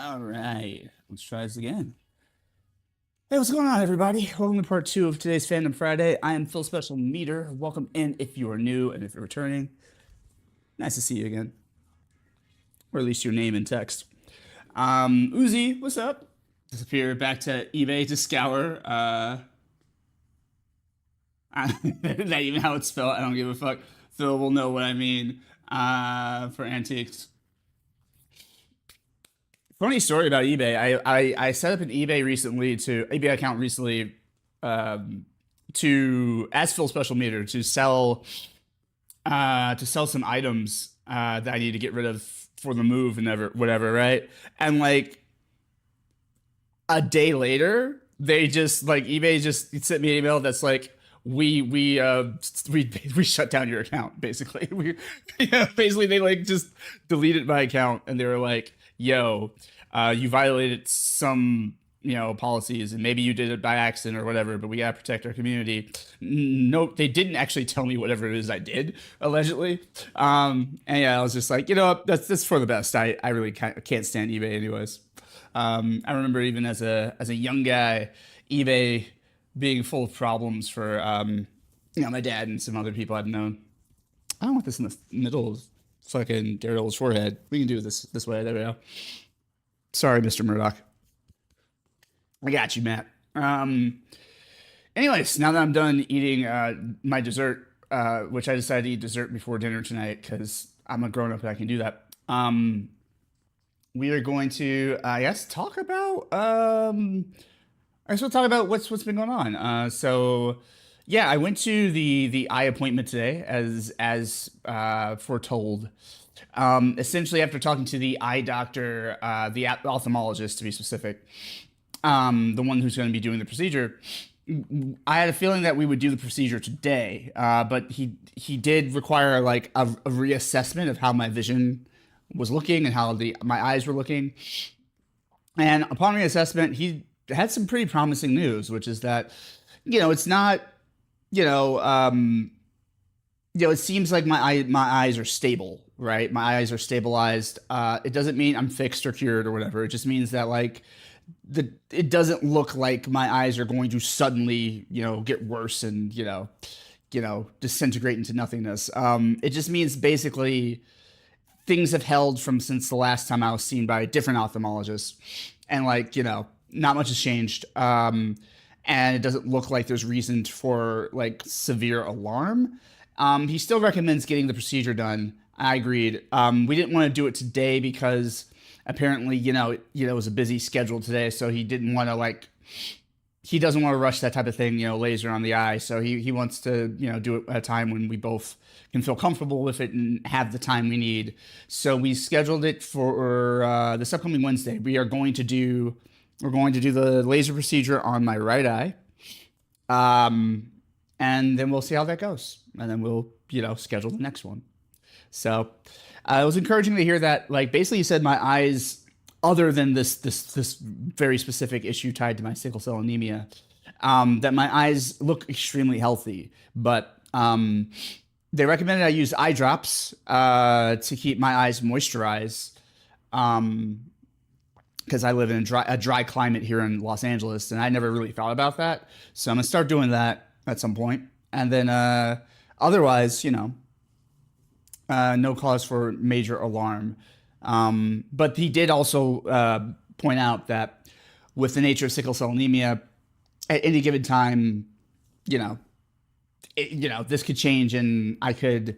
All right, let's try this again. Hey, what's going on, everybody? Welcome to part two of today's Fandom Friday. I am Phil Special Meter. Welcome in if you are new and if you're returning. Nice to see you again, or at least your name and text. Uzi, what's up? Disappear back to eBay to scour. That even how it's spelled, I don't give a fuck. Phil will know what I mean. For antiques. Funny story about eBay. I set up an eBay account recently, to as Phil Special Meter to sell some items that I need to get rid of for the move and whatever, right? And like a day later, they just like eBay just sent me an email that's like we shut down your account basically. Basically they like just deleted my account and they were like, yo, you violated some policies and maybe you did it by accident or whatever, but we gotta protect our community. Nope, they didn't actually tell me whatever it is I did allegedly. And yeah, I was just like, that's for the best. I really can't stand eBay anyways. I remember even as a young guy, eBay being full of problems for my dad and some other people I've known. I don't want this in the middle of fucking Daryl's forehead. We can do this way. There we go. Sorry, Mr. Murdoch. I got you, Matt. Anyways, now that I'm done eating my dessert, which I decided to eat dessert before dinner tonight because I'm a grown up and I can do that. We are going to, talk about. I guess we'll talk about what's been going on. Yeah, I went to the eye appointment today as foretold. Essentially, after talking to the eye doctor, the ophthalmologist to be specific, the one who's going to be doing the procedure, I had a feeling that we would do the procedure today, but he did require like a reassessment of how my vision was looking and how my eyes were looking. And upon reassessment, he had some pretty promising news, which is that it's not it seems like my eyes are stable, right? My eyes are stabilized. It doesn't mean I'm fixed or cured or whatever. It just means that like it doesn't look like my eyes are going to suddenly get worse and disintegrate into nothingness. It just means basically things have held from since the last time I was seen by a different ophthalmologist, and not much has changed. And it doesn't look like there's reason for like severe alarm. He still recommends getting the procedure done. I agreed. We didn't want to do it today because apparently, it was a busy schedule today. So he didn't want to he doesn't want to rush that type of thing, laser on the eye. So he wants to, do it at a time when we both can feel comfortable with it and have the time we need. So we scheduled it for this upcoming Wednesday. We're going to do the laser procedure on my right eye. And then we'll see how that goes. And then we'll, schedule the next one. So it was encouraging to hear that, basically he said my eyes, other than this very specific issue tied to my sickle cell anemia, that my eyes look extremely healthy. But they recommended I use eye drops to keep my eyes moisturized. Because I live in a dry climate here in Los Angeles, and I never really thought about that. So I'm gonna start doing that at some point, and then otherwise, no cause for major alarm. But he did also point out that with the nature of sickle cell anemia, at any given time, this could change, and I could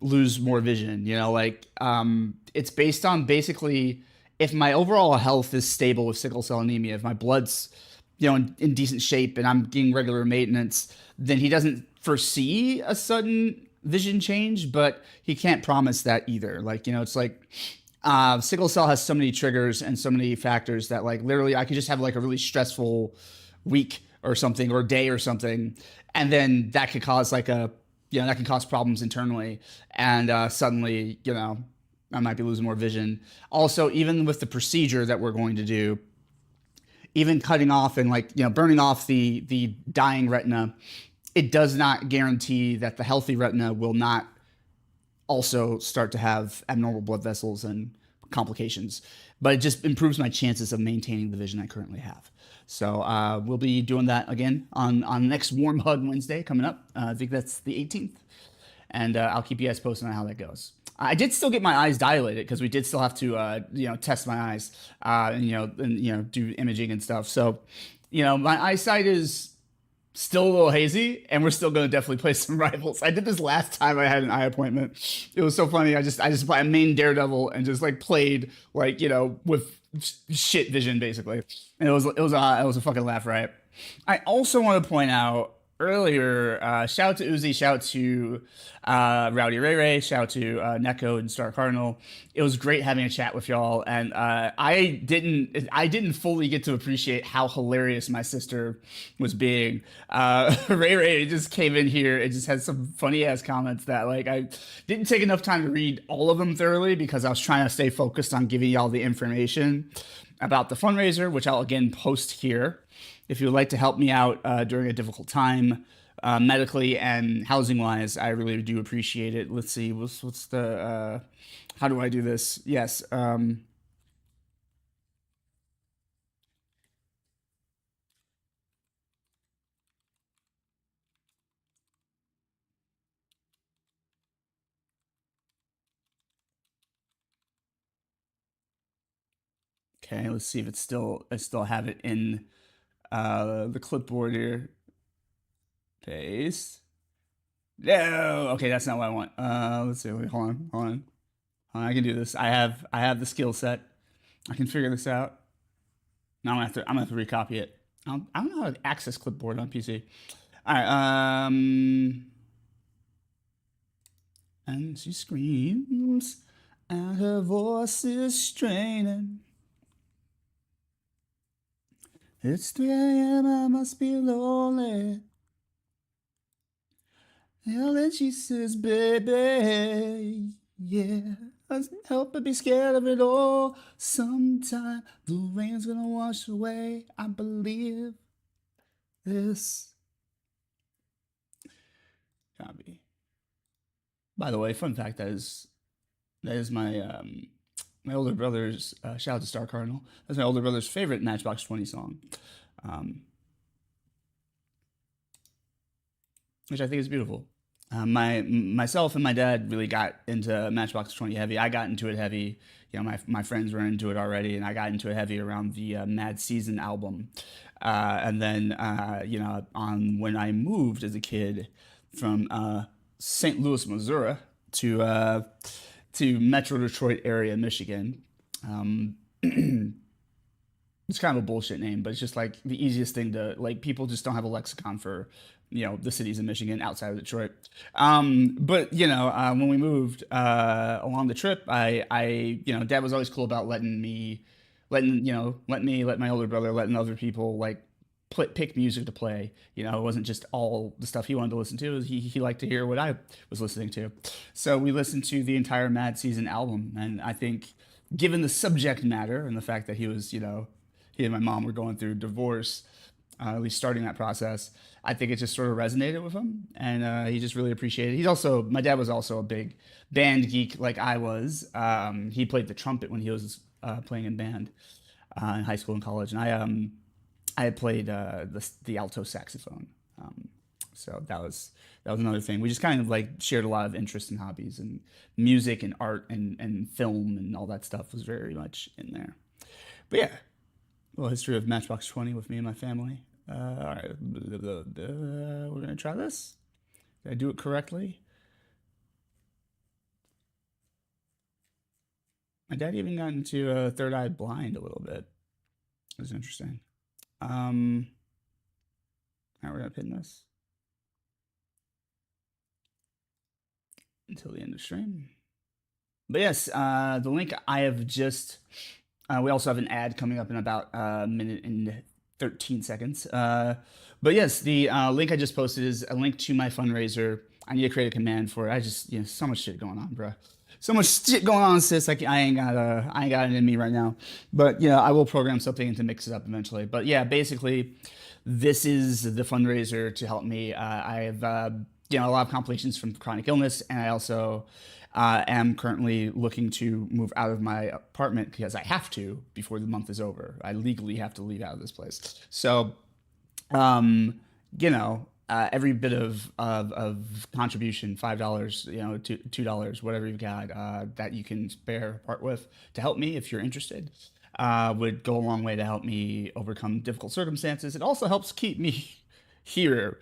lose more vision. It's based on basically, if my overall health is stable with sickle cell anemia, if my blood's in decent shape and I'm getting regular maintenance, then he doesn't foresee a sudden vision change, but he can't promise that either. It's like sickle cell has so many triggers and so many factors that literally I could just have a really stressful week or something, or day or something, and then that could cause that can cause problems internally, and suddenly I might be losing more vision. Also, even with the procedure that we're going to do, even cutting off and burning off the dying retina, it does not guarantee that the healthy retina will not also start to have abnormal blood vessels and complications, but it just improves my chances of maintaining the vision I currently have. So we'll be doing that again on next Warm Hug Wednesday coming up. I think that's the 18th, and I'll keep you guys posted on how that goes. I did still get my eyes dilated because we did still have to test my eyes and do imaging and stuff. So my eyesight is still a little hazy, and we're still going to definitely play some rivals. I did this last time I had an eye appointment. It was so funny. I just played main Daredevil and just like played like with shit vision basically. And it was a fucking laugh riot. I also want to point out earlier, shout out to Uzi, shout out to Rowdy Ray Ray, shout out to Neko and Star Cardinal. It was great having a chat with y'all, and I didn't fully get to appreciate how hilarious my sister was being. Ray Ray just came in here and just had some funny ass comments that like I didn't take enough time to read all of them thoroughly because I was trying to stay focused on giving y'all the information about the fundraiser, which I'll again post here. If you would like to help me out during a difficult time, medically and housing wise, I really do appreciate it. Let's see, what's the how do I do this? Yes. Okay, let's see if I still have it in the clipboard here. Paste. No, okay, that's not what I want. Let's see. Wait, hold on. I can do this. I have the skill set. I can figure this out. Now I'm gonna have to recopy it. I don't know how to access clipboard on PC. All right. And she screams, and her voice is straining. It's 3 a.m. I must be lonely. And then she says, baby, yeah, I can't help but be scared of it all. Sometime the rain's gonna wash away. I believe this. Copy. By the way, fun fact that is my older brother's shout out to Star Cardinal. That's my older brother's favorite Matchbox 20 song, um, which I think is beautiful. Myself and my dad really got into Matchbox 20 heavy. I got into it heavy. My friends were into it already, and I got into it heavy around the Mad Season album. And then on when I moved as a kid from St. Louis, Missouri to Metro Detroit area, Michigan. Um, it's kind of a bullshit name, but it's just like the easiest thing to like. People just don't have a lexicon for the cities in Michigan outside of Detroit. But when we moved along the trip, Dad was always cool about letting my older brother, letting other people like pick music to play. It wasn't just all the stuff he wanted to listen to. He liked to hear what I was listening to. So we listened to the entire Mad Season album, and I think, given the subject matter and the fact that he and my mom were going through divorce, at least starting that process, I think it just sort of resonated with him, and he just really appreciated it. My dad was also a big band geek like I was. He played the trumpet when he was playing in band in high school and college, and I had played the alto saxophone. Um, so that was another thing. We just kind of like shared a lot of interests and hobbies, and music and art and film and all that stuff was very much in there. But yeah, a little history of Matchbox 20 with me and my family. All right, we're gonna try this. Did I do it correctly? My dad even got into Third Eye Blind a little bit. It was interesting. Um, all right, we're gonna pin this until the end of stream. But yes, the link I have just. We also have an ad coming up in about a minute and 13 seconds. But yes, the link I just posted is a link to my fundraiser. I need to create a command for it. I just, so much shit going on, bro. So much shit going on, sis. I ain't got it in me right now. But I will program something to mix it up eventually. But yeah, basically, this is the fundraiser to help me. I have a lot of complications from chronic illness, and I also am currently looking to move out of my apartment because I have to before the month is over. I legally have to leave out of this place. So um, every bit of contribution, $5, $2, whatever you've got that you can spare part with to help me if you're interested, would go a long way to help me overcome difficult circumstances. It also helps keep me here.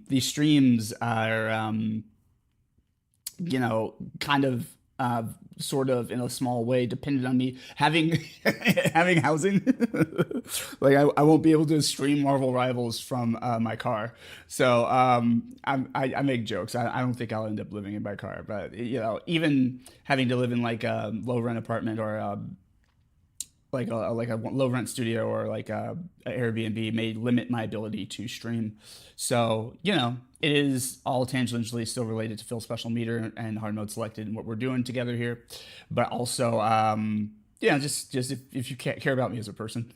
These streams are kind of sort of in a small way dependent on me having having housing. Like I won't be able to stream Marvel Rivals from my car. So I make jokes. I don't think I'll end up living in my car, but even having to live in like a low rent apartment or like a low rent studio or like a Airbnb may limit my ability to stream. So it is all tangentially still related to Phil's special meter and hard mode selected and what we're doing together here, but also just if you care about me as a person,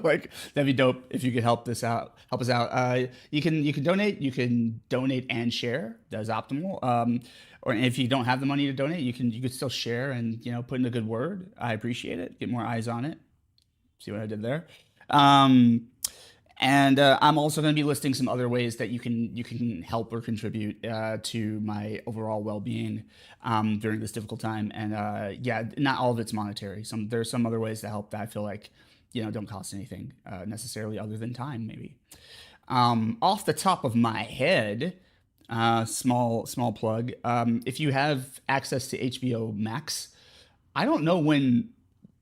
like that'd be dope if you could help us out. You can donate and share. That's optimal. Or if you don't have the money to donate, you could still share and put in a good word. I appreciate it. Get more eyes on it. See what I did there? Um, and I'm also going to be listing some other ways that you can help or contribute to my overall well-being during this difficult time. And yeah, not all of it's monetary. There's some other ways to help that I feel like don't cost anything necessarily other than time maybe. Off the top of my head, small plug. If you have access to HBO Max, I don't know when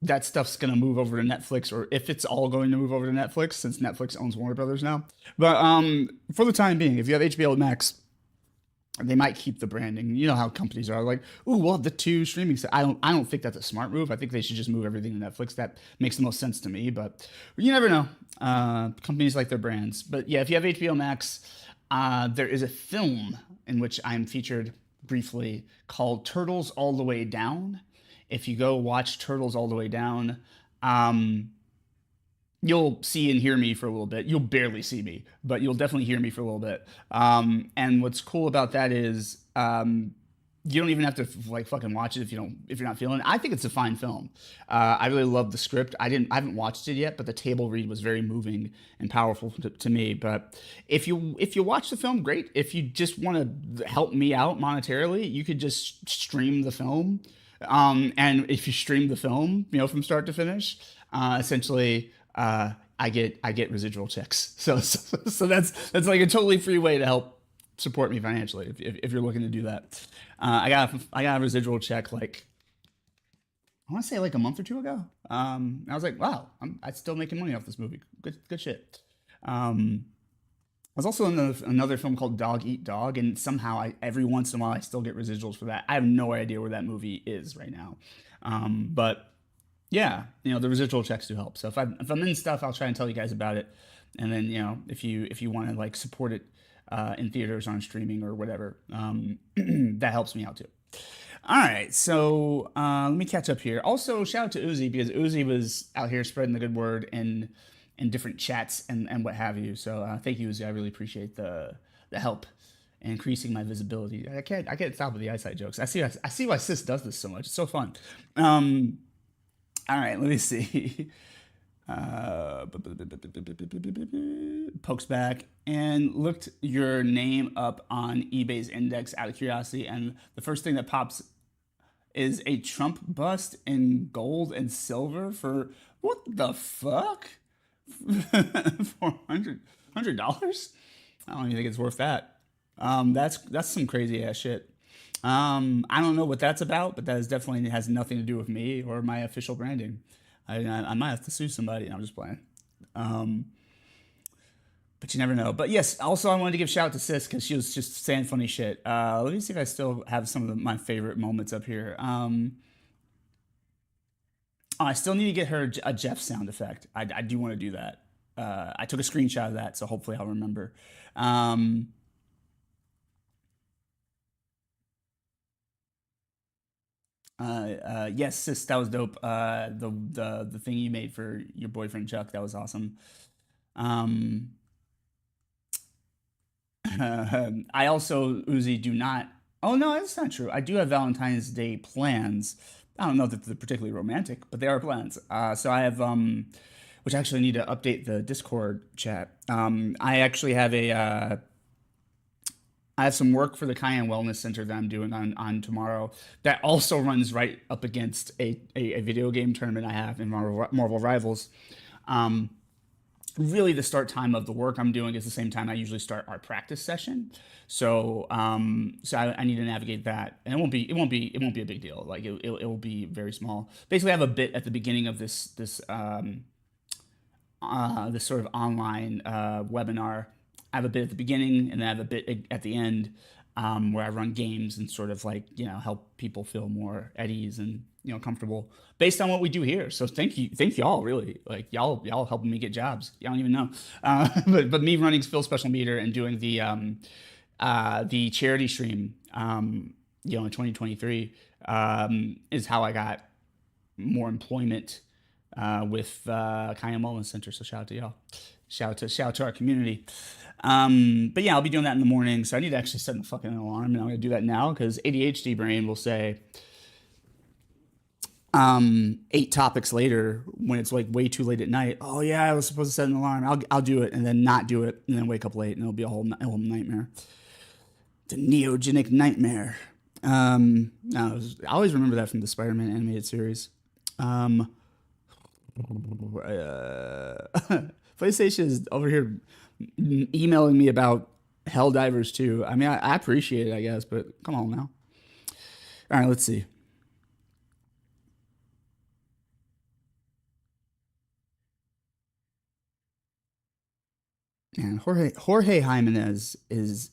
that stuff's gonna move over to Netflix or if it's all going to move over to Netflix since Netflix owns Warner Brothers now. But for the time being, if you have HBO Max, they might keep the branding. You know how companies are like, "Ooh, we'll have the two streaming." I don't think that's a smart move. I think they should just move everything to Netflix. That makes the most sense to me. But you never know. Companies like their brands. But yeah, if you have HBO Max, there is a film in which I'm featured briefly called Turtles All the Way Down. If you go watch Turtles All the Way Down, um, you'll see and hear me for a little bit. You'll barely see me, but you'll definitely hear me for a little bit. And what's cool about that is you don't even have to like fucking watch it if you're not feeling it. I think it's a fine film. I really love the script. I haven't watched it yet, but the table read was very moving and powerful to me. But if you watch the film, great. If you just want to help me out monetarily, you could just stream the film. And if you stream the film, from start to finish, essentially, I get residual checks. So that's like a totally free way to help support me financially if you're looking to do that. I got a residual check like I want to say like a month or two ago. I was like, wow, I'm still making money off this movie. Good shit. I was also in another film called Dog Eat Dog, and somehow every once in a while I still get residuals for that. I have no idea where that movie is right now, but yeah, the residual checks do help. So if I'm in stuff, I'll try and tell you guys about it, and then if you want to like support it in theaters on streaming or whatever, that helps me out too. All right, so let me catch up here. Also, shout out to Uzi because Uzi was out here spreading the good word in different chats and what have you. So thank you, Uzi. I really appreciate the help in increasing my visibility. I can't stop with the eyesight jokes. I see why Sis does this so much. It's so fun. All right, let me see. Pokes back and looked your name up on eBay's index out of curiosity, and the first thing that pops is a Trump bust in gold and silver for what the fuck? $400. I don't even think it's worth that. That's some crazy ass shit. I don't know what that's about, but that is definitely has nothing to do with me or my official branding. I might have to sue somebody. I'm just playing. Um, but you never know. But yes, also I wanted to give shout out to Sis because she was just saying funny shit. Let me see if I still have some of my favorite moments up here. Oh, I still need to get her a Jeff sound effect. I do want to do that. I took a screenshot of that, so hopefully I'll remember. Um, yes, Sis, that was dope. The thing you made for your boyfriend Chuck, that was awesome. Um, I also Uzi do not Oh no, that's not true. I do have Valentine's Day plans. I don't know that they're particularly romantic, but they are plans. So I have which I actually need to update the Discord chat. I actually have a I have some work for the Cayenne Wellness Center that I'm doing on tomorrow. That also runs right up against a video game tournament I have in Marvel Rivals. Um, Really, the start time of the work I'm doing is the same time I usually start our practice session. So I need to navigate that, and it won't be a big deal. Like it will be very small. Basically, I have a bit at the beginning of this sort of online webinar. I have a bit at the beginning, and then I have a bit at the end, where I run games and sort of like help people feel more at ease and comfortable based on what we do here. So thank y'all really, like y'all helping me get jobs. Y'all don't even know, but me running Phil Special Meter and doing the charity stream, in 2023, is how I got more employment with Kaya Wellness Center. So shout out to y'all. Shout out to our community. But yeah, I'll be doing that in the morning. So I need to actually set a fucking alarm, and I'm gonna do that now because ADHD brain will say 8 topics later when it's like way too late at night. Oh yeah, I was supposed to set an alarm. I'll do it and then not do it and then wake up late and it'll be a whole nightmare. The neogenic nightmare. No, I always remember that from the Spider-Man animated series. Um, PlayStation is over here emailing me about Helldivers 2. I mean, I appreciate it, I guess, but come on now. All right, let's see. Man, Jorge Jimenez is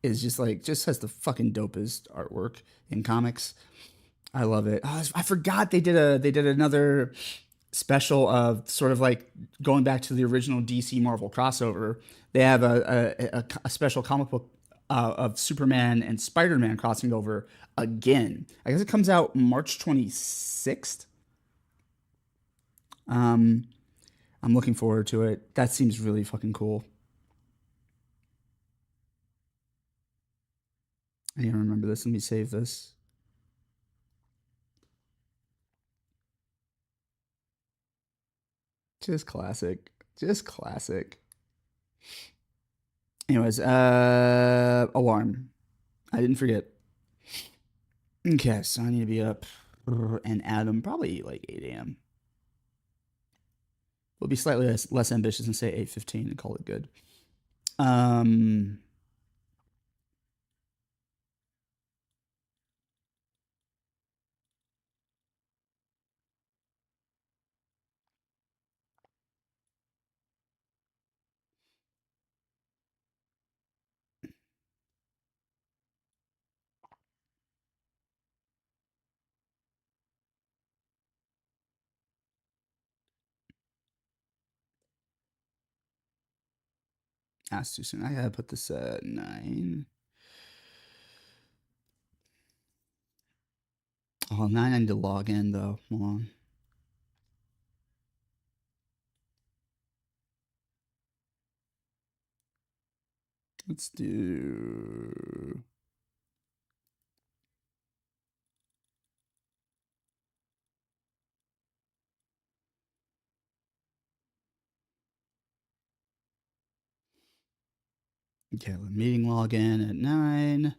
just has the fucking dopest artwork in comics. I love it. Oh, I forgot they did another special of sort of like going back to the original DC Marvel crossover. They have a special comic book of Superman and Spider-Man crossing over again. I guess it comes out March 26th. Um, I'm looking forward to it. That seems really fucking cool. I need to remember this. Let me save this. Just classic. Just classic. Anyways, alarm. I didn't forget. Okay, so I need to be up and Adam probably like 8 a.m. We'll be slightly less ambitious and say 8:15 and call it good. Um, that's too soon. I gotta put this at 9. Oh, 9, I need to log in though. Hold on. Let's do. Okay, the meeting login at 9.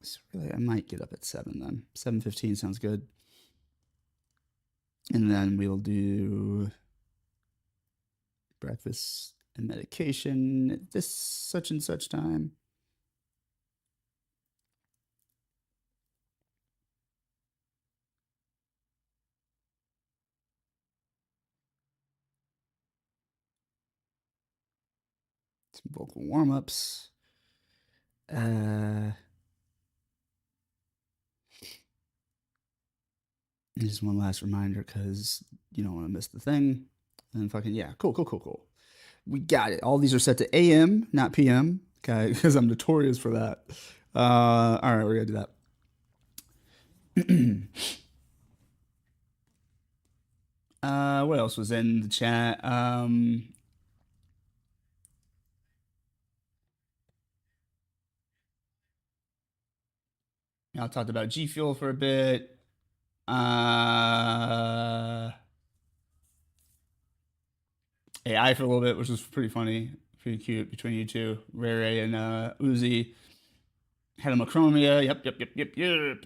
So really, I might get up at 7 then. 7:15 sounds good. And then we'll do breakfast and medication at this such and such time. Some vocal warm ups. Just one last reminder because you don't want to miss the thing. And fucking, yeah, cool. We got it. All these are set to AM, not PM. Okay, because I'm notorious for that. All right, we're gonna do that. What else was in the chat? I talked about G Fuel for a bit. Uh, AI for a little bit, which was pretty funny, pretty cute between you two, Ray Ray and Uzi. Heterochromia. Yep, yep, yep, yep, yep.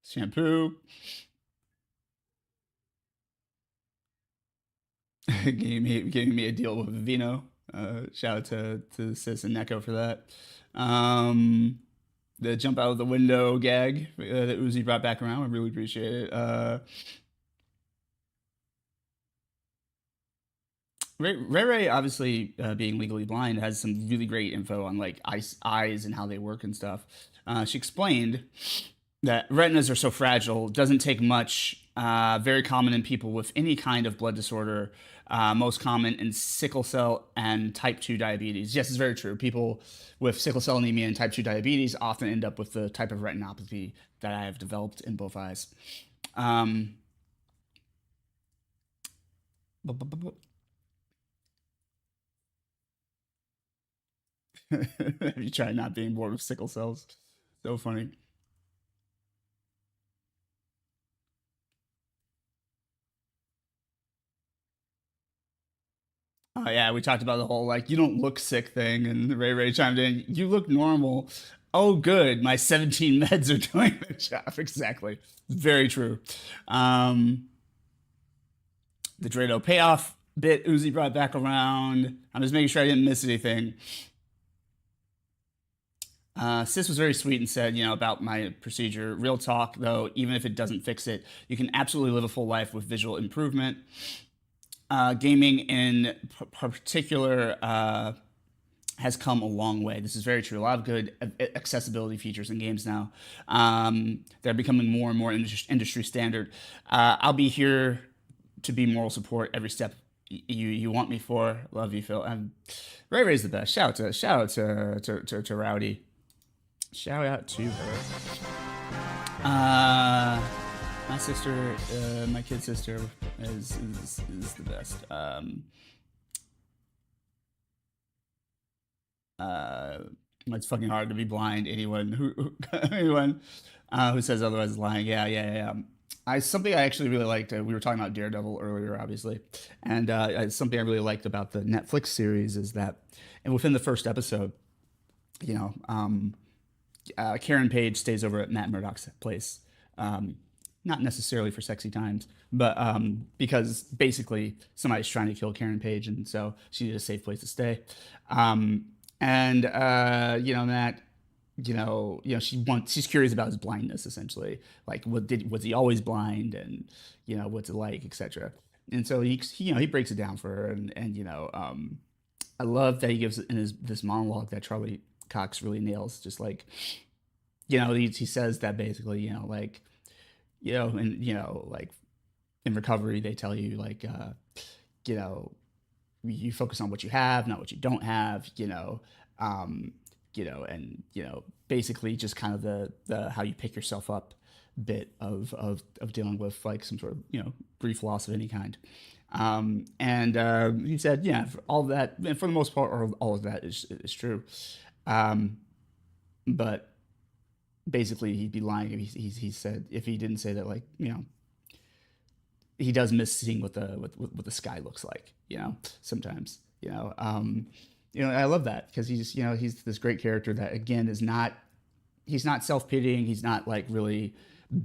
Shampoo. gave me a deal with Vino. Shout out to Sis and Neko for that. Um, the jump out of the window gag that Uzi brought back around. I really appreciate it. Ray Ray, obviously being legally blind, has some really great info on like eyes and how they work and stuff. She explained that retinas are so fragile, doesn't take much. Very common in people with any kind of blood disorder. Most common in sickle cell and type 2 diabetes. Yes, it's very true. People with sickle cell anemia and type 2 diabetes often end up with the type of retinopathy that I have developed in both eyes. Um, have you tried not being born with sickle cells? So funny. Oh yeah, we talked about the whole like you don't look sick thing, and Ray Ray chimed in. You look normal. Oh, good. My 17 meds are doing the job. Exactly. Very true. Um, the Drado payoff bit Uzi brought back around. I'm just making sure I didn't miss anything. Sis was very sweet and said, about my procedure. Real talk, though, even if it doesn't fix it, you can absolutely live a full life with visual improvement. Gaming in particular has come a long way. This is very true. A lot of good accessibility features in games now. They're becoming more and more industry standard. I'll be here to be moral support every step you want me for. Love you, Phil. And Ray Ray's the best. Shout out to Rowdy. Shout out to her. Uh, my sister, my kid sister, is the best. Uh, it's fucking hard to be blind. Anyone who says otherwise is lying. Yeah, yeah, yeah. Something I actually really liked. We were talking about Daredevil earlier, obviously, and something I really liked about the Netflix series is that, and within the first episode, you know, um, Karen Page stays over at Matt Murdock's place. Um, Not necessarily for sexy times, but because basically somebody's trying to kill Karen Page, and so she needed a safe place to stay. Um, and Matt, she's curious about his blindness, essentially. Like, was he always blind, and what's it like, etc. And so he breaks it down for her, and I love that he gives in his this monologue that Charlie Cox really nails, just like he says that basically like and like in recovery they tell you like you know you focus on what you have, not what you don't have, um and basically just kind of the how you pick yourself up bit of dealing with like some sort of grief loss of any kind. And he said, yeah, for all of that, and for the most part, all of that is true. Um, but basically, he'd be lying if he said if he didn't say that, like he does miss seeing what the sky looks like. Sometimes. I love that because he's this great character that again is not he's not self pitying. He's not like really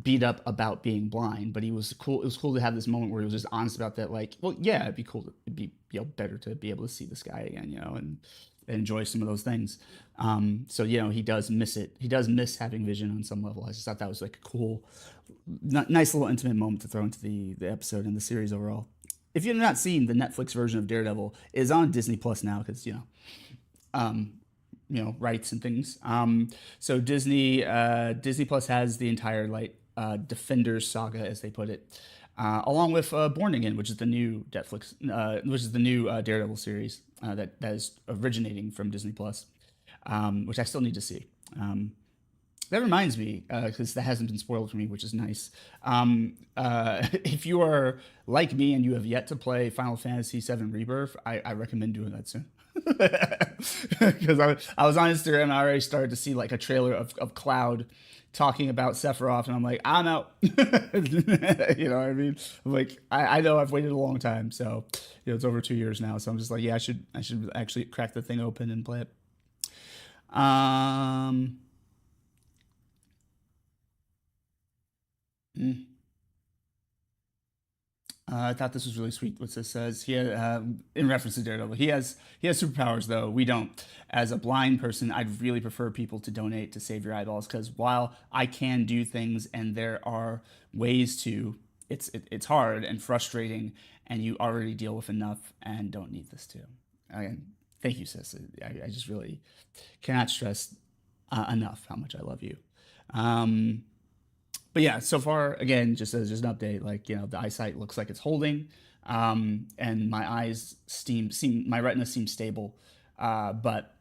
beat up about being blind, but he was cool. It was cool to have this moment where he was just honest about that. Like, well, yeah, it'd be cool. It'd be better to be able to see the sky again, and enjoy some of those things. So he does miss it. He does miss having vision on some level. I just thought that was like a cool, nice little intimate moment to throw into the episode and the series overall. If you've not seen the Netflix version of Daredevil, it is on Disney Plus now because um, rights and things. So Disney Plus has the entire like Defenders saga, as they put it, along with Born Again, which is the new which is the new Daredevil series that is originating from Disney Plus, which I still need to see. Um, That reminds me, because that hasn't been spoiled for me, which is nice. If you are like me and you have yet to play Final Fantasy VII Rebirth, I recommend doing that soon. Because I was on Instagram and I already started to see like a trailer of Cloud talking about Sephiroth, and I'm like, I'm out. You know what I mean? I'm like, I know I've waited a long time, so it's over 2 years now. So I'm just like, yeah, I should actually crack the thing open and play it. Um, mm. I thought this was really sweet. What this says, in reference to Daredevil, he has superpowers though. We don't. As a blind person, I'd really prefer people to donate to save your eyeballs because while I can do things and there are ways to, it's hard and frustrating, and you already deal with enough and don't need this too. Again, thank you, sis. I just really cannot stress enough how much I love you. Um, but yeah, so far, again, just as just an update, like the eyesight looks like it's holding, and my eyes my retina seems stable, but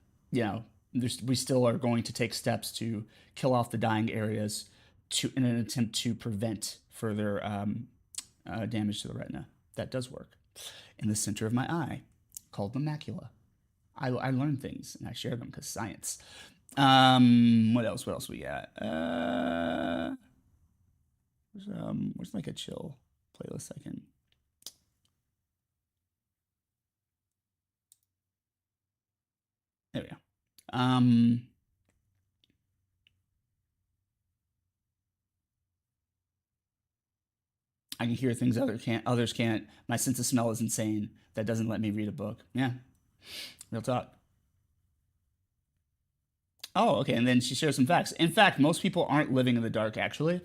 we still are going to take steps to kill off the dying areas in an attempt to prevent further damage to the retina. That does work. In the center of my eye, called the macula. I learn things and I share them because science. What else? What else we got? Where's like a chill playlist I can. There we go. I can hear things others can't. My sense of smell is insane. That doesn't let me read a book. Yeah, real talk. Oh, okay. And then she shares some facts. In fact, most people aren't living in the dark, actually.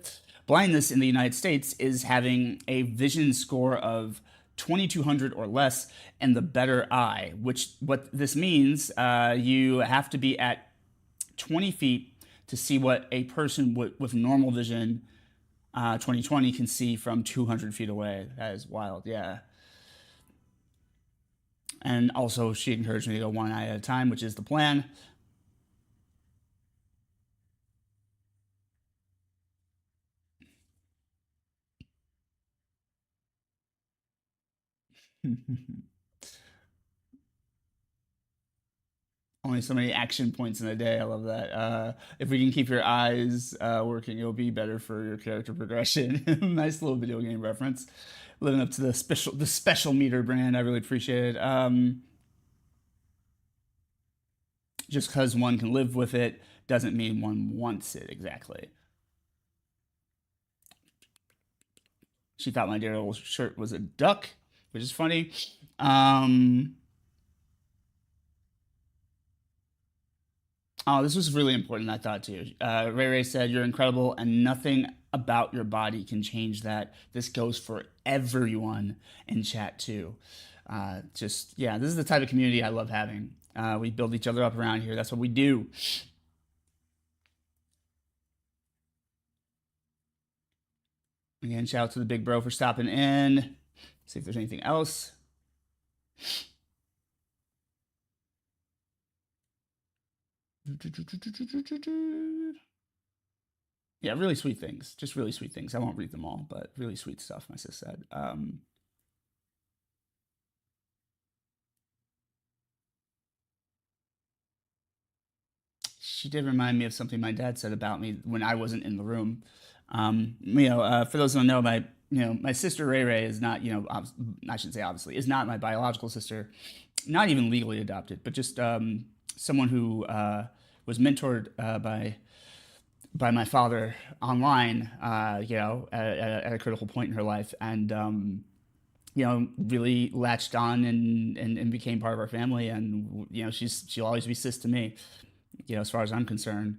Blindness in the United States is having a vision score of 2200 or less and the better eye, which what this means, you have to be at 20 feet to see what a person with normal vision 2020 can see from 200 feet away. That is wild. Yeah. And also, she encouraged me to go one eye at a time, which is the plan. Only so many action points in a day. I love that. If we can keep your eyes working, it'll be better for your character progression. Nice little video game reference. Living up to the special meter brand. I really appreciate it. Just because one can live with it doesn't mean one wants it exactly. She thought my Daredevil shirt was a duck, which is funny. Um, Oh, this was really important, I thought too. Ray Ray said, "You're incredible, and nothing about your body can change that." This goes for everyone in chat too. Yeah, this is the type of community I love having. We build each other up around here. That's what we do. Again, shout out to the big bro for stopping in. See if there's anything else. Yeah, really sweet things. Just really sweet things. I won't read them all, but really sweet stuff, my sis said. She did remind me of something my dad said about me when I wasn't in the room. For those who don't know, my sister Ray Ray is not, I shouldn't say obviously, is not my biological sister, not even legally adopted, but just someone who was mentored by my father online, at a critical point in her life, and really latched on and became part of our family, and she'll always be sis to me, as far as I'm concerned.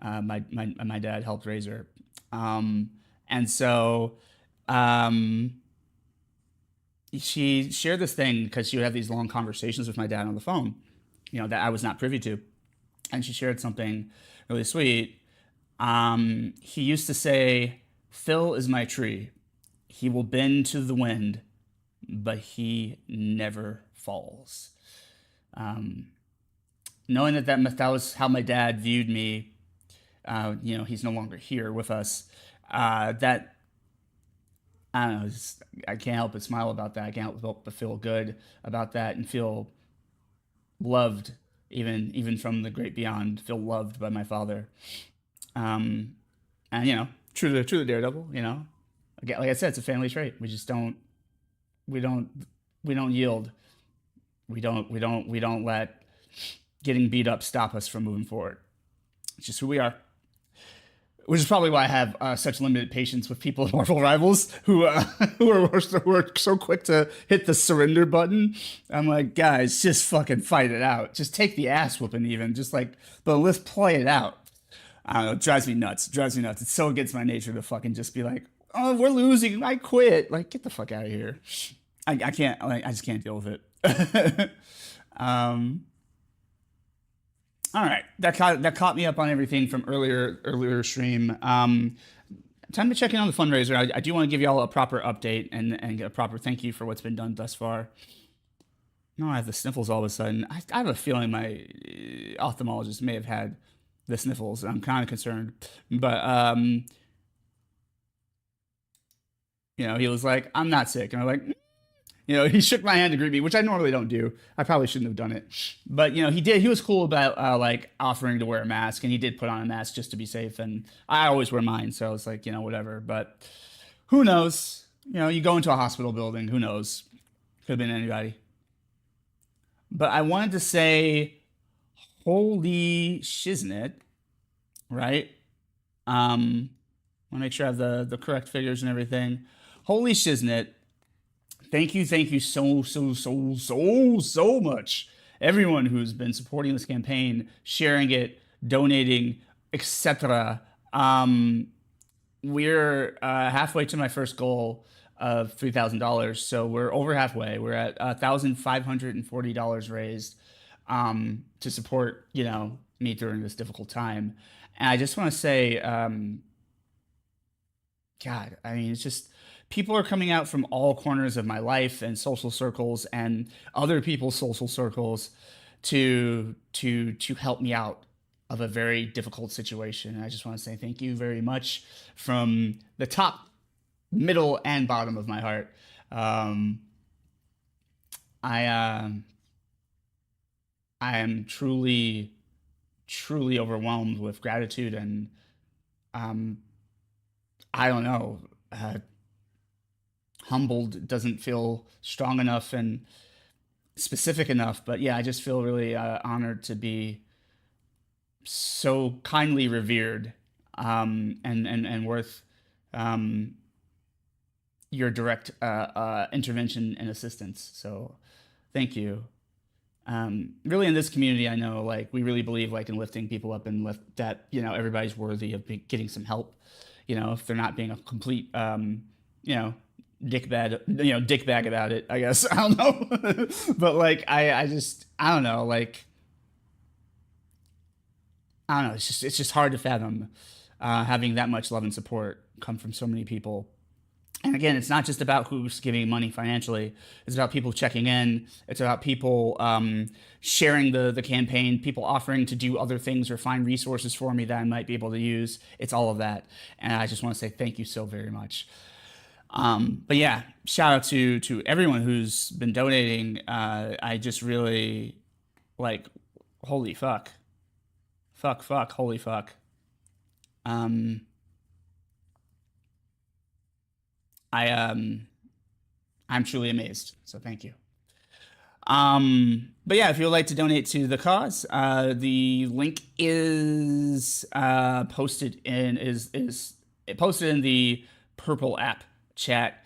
My dad helped raise her, and so um, she shared this thing because she would have these long conversations with my dad on the phone, that I was not privy to, and she shared something really sweet. He used to say, "Phil is my tree. He will bend to the wind, but he never falls." Um, Knowing that was how my dad viewed me, he's no longer here with us. That I don't know. I can't help but smile about that. I can't help but feel good about that and feel loved, even from the great beyond. Feel loved by my father. Um, and true to Daredevil. Again, like I said, it's a family trait. We don't we don't yield. We don't let getting beat up stop us from moving forward. It's just who we are. Which is probably why I have such limited patience with people at Marvel Rivals who are so quick to hit the surrender button. I'm like, guys, just fucking fight it out. Just take the ass whooping, even. Just like, but let's play it out. I don't know. It drives me nuts. It drives me nuts. It's so against my nature to fucking just be like, oh, we're losing. I quit. Like, get the fuck out of here. I can't. Like, I just can't deal with it. um, all right, that caught me up on everything from earlier stream. Time to check in on the fundraiser. I do want to give y'all a proper update and a proper thank you for what's been done thus far. No, I have the sniffles all of a sudden. I have a feeling my ophthalmologist may have had the sniffles. I'm kind of concerned, but he was like, "I'm not sick," and I'm like, he shook my hand to greet me, which I normally don't do. I probably shouldn't have done it. But, he did. He was cool about, like, offering to wear a mask, and he did put on a mask just to be safe. And I always wear mine, so it's like, whatever. But who knows? You go into a hospital building, who knows? Could have been anybody. But I wanted to say, holy shiznit, right? Want to make sure I have the correct figures and everything. Holy shiznit. Thank you so much. Everyone who's been supporting this campaign, sharing it, donating, etc. We're halfway to my first goal of $3,000, so we're over halfway. We're at $1,540 raised to support me during this difficult time. And I just want to say, God, I mean, it's just people are coming out from all corners of my life and social circles and other people's social circles to help me out of a very difficult situation. And I just want to say thank you very much from the top, middle, and bottom of my heart. I I am truly overwhelmed with gratitude and um, I don't know. Humbled doesn't feel strong enough and specific enough, but yeah, I just feel really honored to be so kindly revered, and worth um, your direct intervention and assistance. So, thank you. Really, in this community, I know like we really believe like in lifting people up and lift that everybody's worthy of getting some help. If they're not being a complete you know dick bag about it, I guess. I don't know. But like I don't know, like I don't know, it's just hard to fathom having that much love and support come from so many people. And again, it's not just about who's giving money financially. It's about people checking in. It's about people sharing the campaign, people offering to do other things or find resources for me that I might be able to use. It's all of that. And I just want to say thank you so very much. But yeah, shout out to everyone who's been donating. I just really like, holy fuck, holy fuck. Um, I I'm truly amazed. So thank you. But yeah, if you would like to donate to the cause, the link is posted in the purple app chat.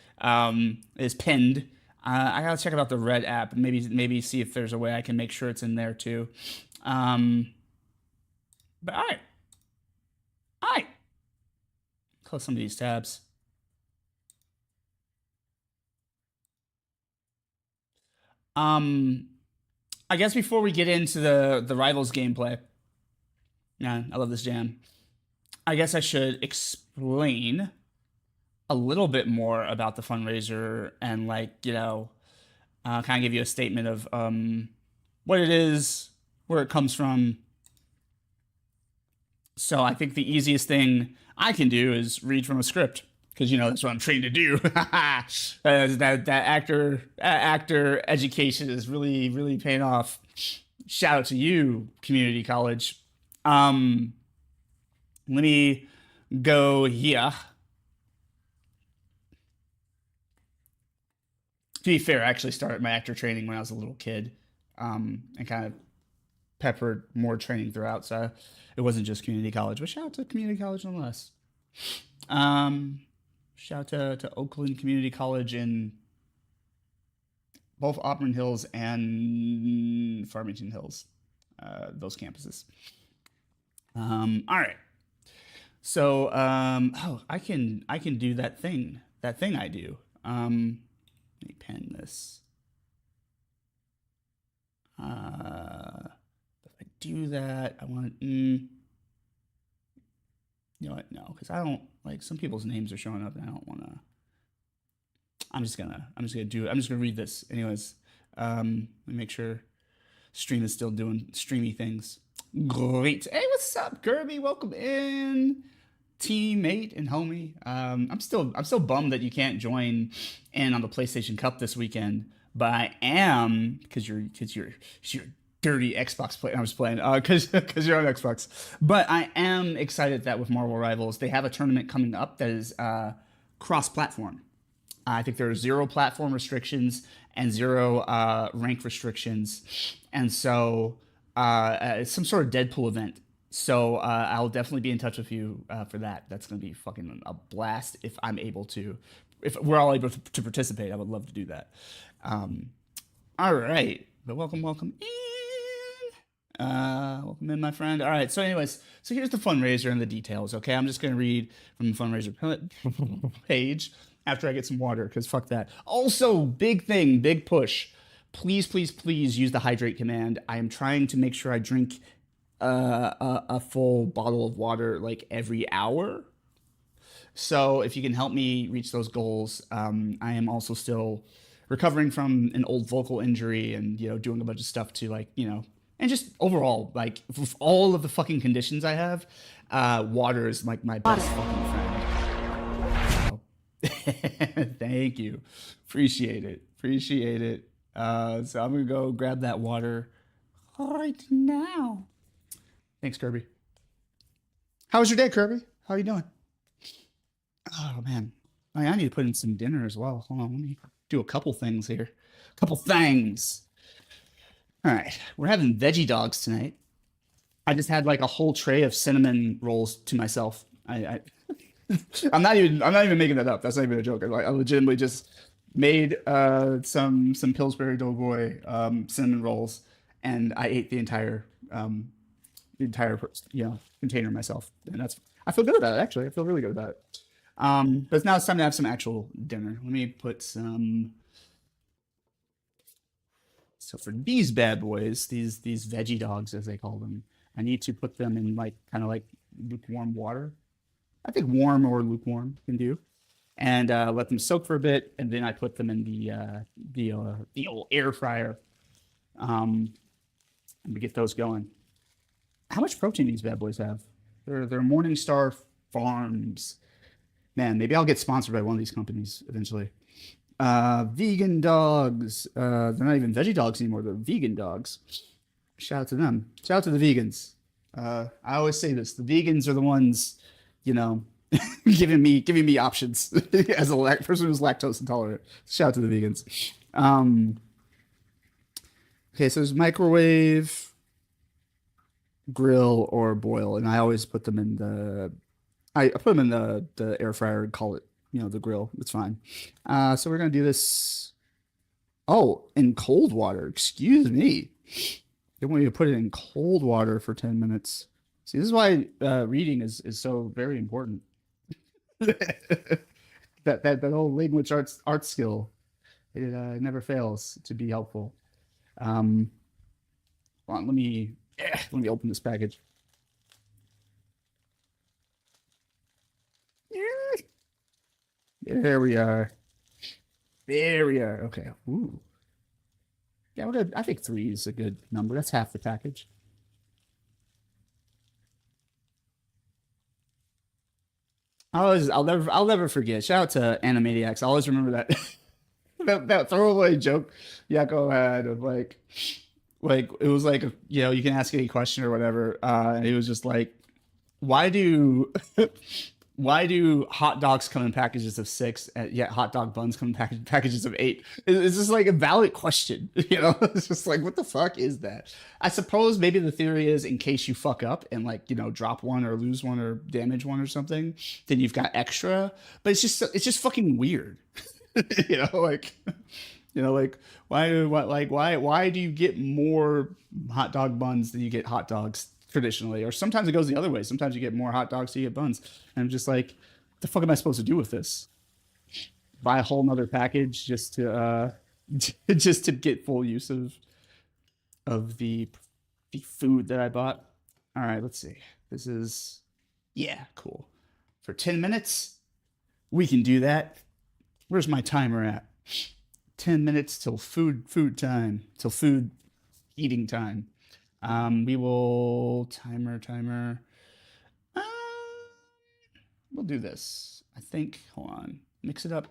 Is pinned. I gotta check about the red app and maybe see if there's a way I can make sure it's in there too. But all right, close some of these tabs. Um, I guess before we get into the rivals gameplay, yeah, I love this jam. I guess I should explain a little bit more about the fundraiser and like kind of give you a statement of what it is, where it comes from. So I think the easiest thing I can do is read from a script because that's what I'm trained to do. That actor education is really paying off. Shout out to you, community college. Um, Let me go here. To be fair, I actually started my actor training when I was a little kid, and kind of peppered more training throughout. So it wasn't just community college, but shout out to community college nonetheless. Um, Shout out to Oakland Community College in both Auburn Hills and Farmington Hills, those campuses. All right. So, oh, I can do that thing I do. Let me pen this. If I do that, I want. You know what? No, because I don't like some people's names are showing up, and I don't want to. I'm just gonna do it. I'm just gonna read this, anyways. Let me make sure stream is still doing streamy things. Great. Hey, what's up, Kirby? Welcome in, teammate and homie. I'm still bummed that you can't join in on the PlayStation Cup this weekend, but I am because you're dirty Xbox player. I'm just playing because you're on Xbox, but I am excited that with Marvel Rivals they have a tournament coming up that is cross-platform. I think there are zero platform restrictions and zero rank restrictions, and so it's some sort of Deadpool event. So I'll definitely be in touch with you for that. That's gonna be fucking a blast if I'm able to. If we're all able to participate, I would love to do that. Um, all right, but welcome in. Welcome in, my friend. All right. So, anyways, so here's the fundraiser and the details. Okay, I'm just gonna read from the fundraiser page after I get some water, because fuck that. Also, big thing, big push. Please use the hydrate command. I am trying to make sure I drink a full bottle of water like every hour. So if you can help me reach those goals, I am also still recovering from an old vocal injury and doing a bunch of stuff to and just overall like with all of the fucking conditions I have, water is like my best fucking friend. So, thank you, appreciate it. So I'm gonna go grab that water right now. Thanks, Kirby. How was your day, Kirby? How are you doing? Oh man, I need to put in some dinner as well. Hold on, let me do a couple things here. Couple things. All right, we're having veggie dogs tonight. I just had like a whole tray of cinnamon rolls to myself. I'm not even making that up. That's not even a joke. I legitimately just made some Pillsbury Doughboy cinnamon rolls, and I ate the entire container myself, and I feel good about it actually. I feel really good about it. But now it's time to have some actual dinner. Let me put some. So for these bad boys, these veggie dogs as they call them, I need to put them in like kind of like lukewarm water. I think warm or lukewarm can do, and let them soak for a bit, and then I put them in the old air fryer, and we get those going. How much protein these bad boys have? They're Morningstar Farms. Man, maybe I'll get sponsored by one of these companies eventually. Vegan dogs. They're not even veggie dogs anymore. They're vegan dogs. Shout out to them. Shout out to the vegans. I always say this: the vegans are the ones, you know, giving me options as a person who's lactose intolerant. Shout out to the vegans. Okay, so there's microwave, grill, or boil, and I always put them in I put them in the air fryer and call it the grill. It's fine. So we're gonna do this. Oh, in cold water. Excuse me. They want you to put it in cold water for 10 minutes. See, this is why reading is so very important. that whole language arts skill, it never fails to be helpful. Um, Hold on, let me open this package. There we are. There we are. Okay. Ooh. Yeah, we're good. I think three is a good number. That's half the package. I'll never forget. Shout out to Animaniacs. I always remember that that throwaway joke Yakko had of like it was like you know you can ask any question or whatever, and he was just like, why do why do hot dogs come in packages of six, and yet hot dog buns come in packages of eight? It's just like a valid question, you know? It's just like, what the fuck is that? I suppose maybe the theory is in case you fuck up and like, you know, drop one or lose one or damage one or something, then you've got extra. But it's just fucking weird, you know? Like, you know, like why do you get more hot dog buns than you get hot dogs traditionally? Or sometimes it goes the other way. Sometimes you get more hot dogs than you get buns. And I'm just like, the fuck am I supposed to do with this? Buy a whole nother package just to just to get full use of the food that I bought. All right, let's see. This is yeah, cool. For 10 minutes, we can do that. Where's my timer at? 10 minutes till food time, till food eating time. We will timer. Uh, we'll do this. I think. Hold on. Mix it up.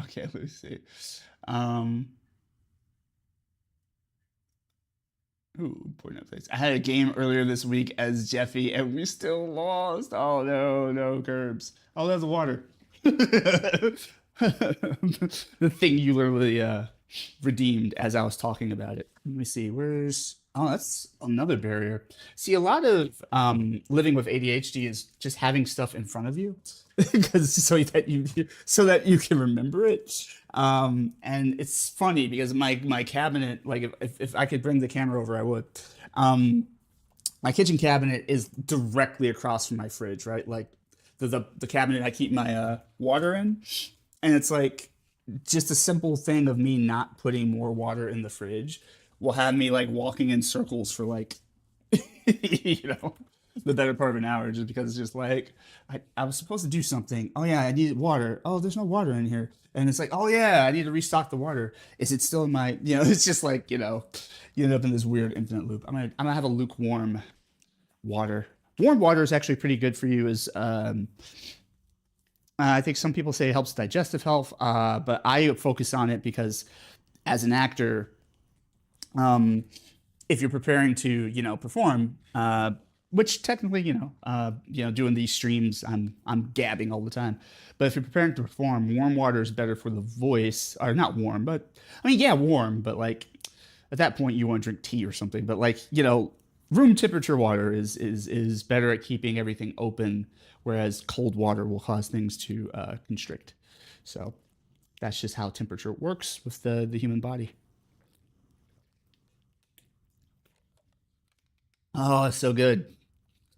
Okay, let's see. Um, ooh, point out place. I had a game earlier this week as Jeffy, and we still lost. Oh no, no curbs. Oh, there's the water. The thing you literally redeemed as I was talking about it. Let me see. Where's oh, that's another barrier. See, a lot of living with ADHD is just having stuff in front of you, because so that you can remember it. And it's funny because my cabinet, like if I could bring the camera over, I would. Um, my kitchen cabinet is directly across from my fridge, right? Like the cabinet I keep my water in, and it's like just a simple thing of me not putting more water in the fridge will have me like walking in circles for like you know the better part of an hour just because it's just like I was supposed to do something. Oh yeah, I needed water. Oh, there's no water in here. And it's like, oh yeah, I need to restock the water. Is it still in my, you know, it's just like, you know, you end up in this weird infinite loop. I'm gonna have a lukewarm water. Warm water is actually pretty good for you as I think some people say it helps digestive health, but I focus on it because as an actor, um, if you're preparing to, you know, perform, which technically, you know, doing these streams, I'm gabbing all the time. But if you're preparing to perform, warm water is better for the voice, or not warm, but I mean, yeah, warm, but like at that point you want to drink tea or something. But like, you know, room temperature water is better at keeping everything open, whereas cold water will cause things to constrict. So that's just how temperature works with the human body. Oh, it's so good.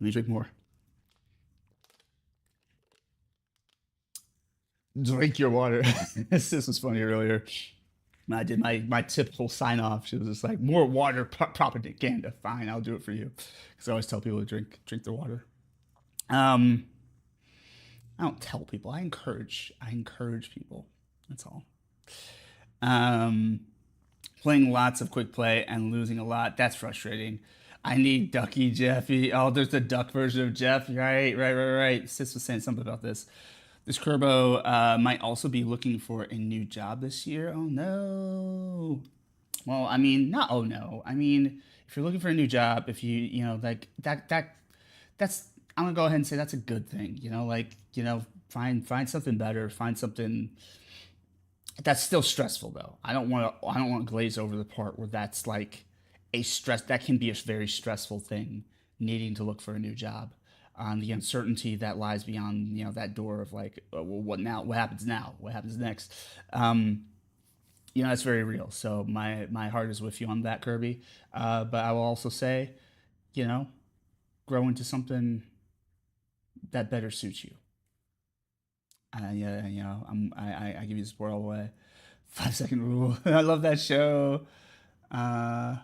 Let me drink more. Drink your water. This was funny earlier. I did my typical sign off. She was just like, more water propaganda. Fine, I'll do it for you. Because I always tell people to drink their water. Um, I don't tell people. I encourage people. That's all. Um, playing lots of quick play and losing a lot. That's frustrating. I need Ducky Jeffy. Oh, there's the duck version of Jeff. Right. Sis was saying something about this. This Kerbo might also be looking for a new job this year. Oh no. Well, I mean, not oh no. I mean, if you're looking for a new job, if you know like that's I'm gonna go ahead and say that's a good thing. You know, like you know, find something better, find something that's still stressful though. I don't want to glaze over the part where that's like a stress that can be a very stressful thing needing to look for a new job. The uncertainty that lies beyond you know that door of like well what now, what happens now, what happens next. um, you know that's very real, so my heart is with you on that, Kirby. But I will also say, you know, grow into something that better suits you. Yeah, you know, I give you the support all the way. 5 second rule. I love that show. Uh,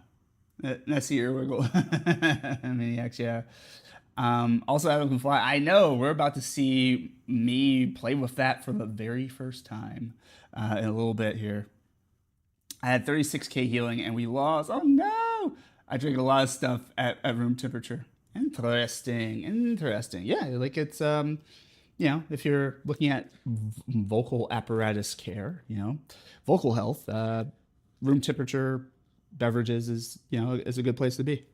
that's the earwiggle. Maniacs, yeah. Also, Adam can fly. I know we're about to see me play with that for the very first time in a little bit here. I had 36k healing and we lost. Oh no! I drink a lot of stuff at room temperature. Interesting, interesting. Yeah, like it's if you're looking at vocal apparatus care, vocal health, room temperature beverages is is a good place to be.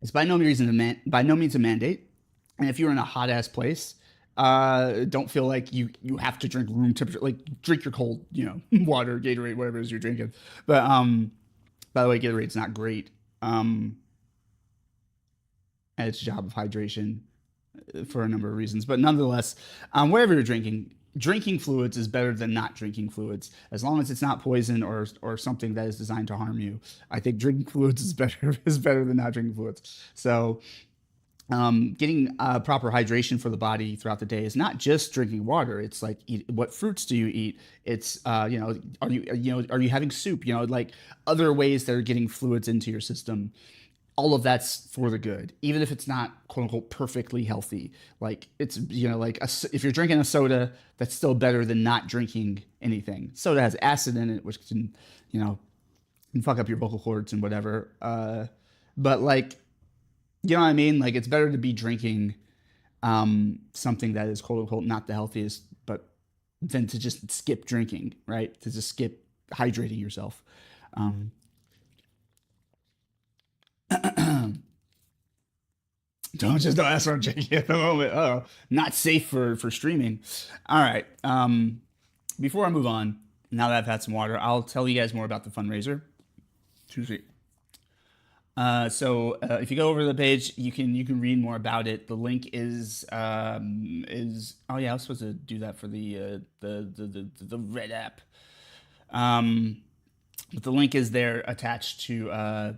It's by no means a mandate, and if you're in a hot ass place, don't feel like you have to drink room temperature. Like drink your cold, water, Gatorade, whatever it is you're drinking. But by the way, Gatorade's not great at its job of hydration for a number of reasons. But nonetheless, whatever you're drinking fluids is better than not drinking fluids, as long as it's not poison or something that is designed to harm you. I think drinking fluids is better than not drinking fluids. So getting proper hydration for the body throughout the day is not just drinking water. It's like what fruits do you eat? It's are you having soup? Like other ways that are getting fluids into your system. All of that's for the good, even if it's not quote unquote perfectly healthy. Like it's like if you're drinking a soda, that's still better than not drinking anything. Soda has acid in it, which can fuck up your vocal cords and whatever. But like you know what I mean? Like it's better to be drinking something that is quote unquote not the healthiest, but than to just skip drinking, right? To just skip hydrating yourself. Um, don't ask for drinking at the moment. Oh, not safe for streaming. All right. Before I move on, now that I've had some water, I'll tell you guys more about the fundraiser. Too sweet. So if you go over to the page, you can read more about it. The link is oh yeah, I was supposed to do that for the red app. Um, but the link is there attached to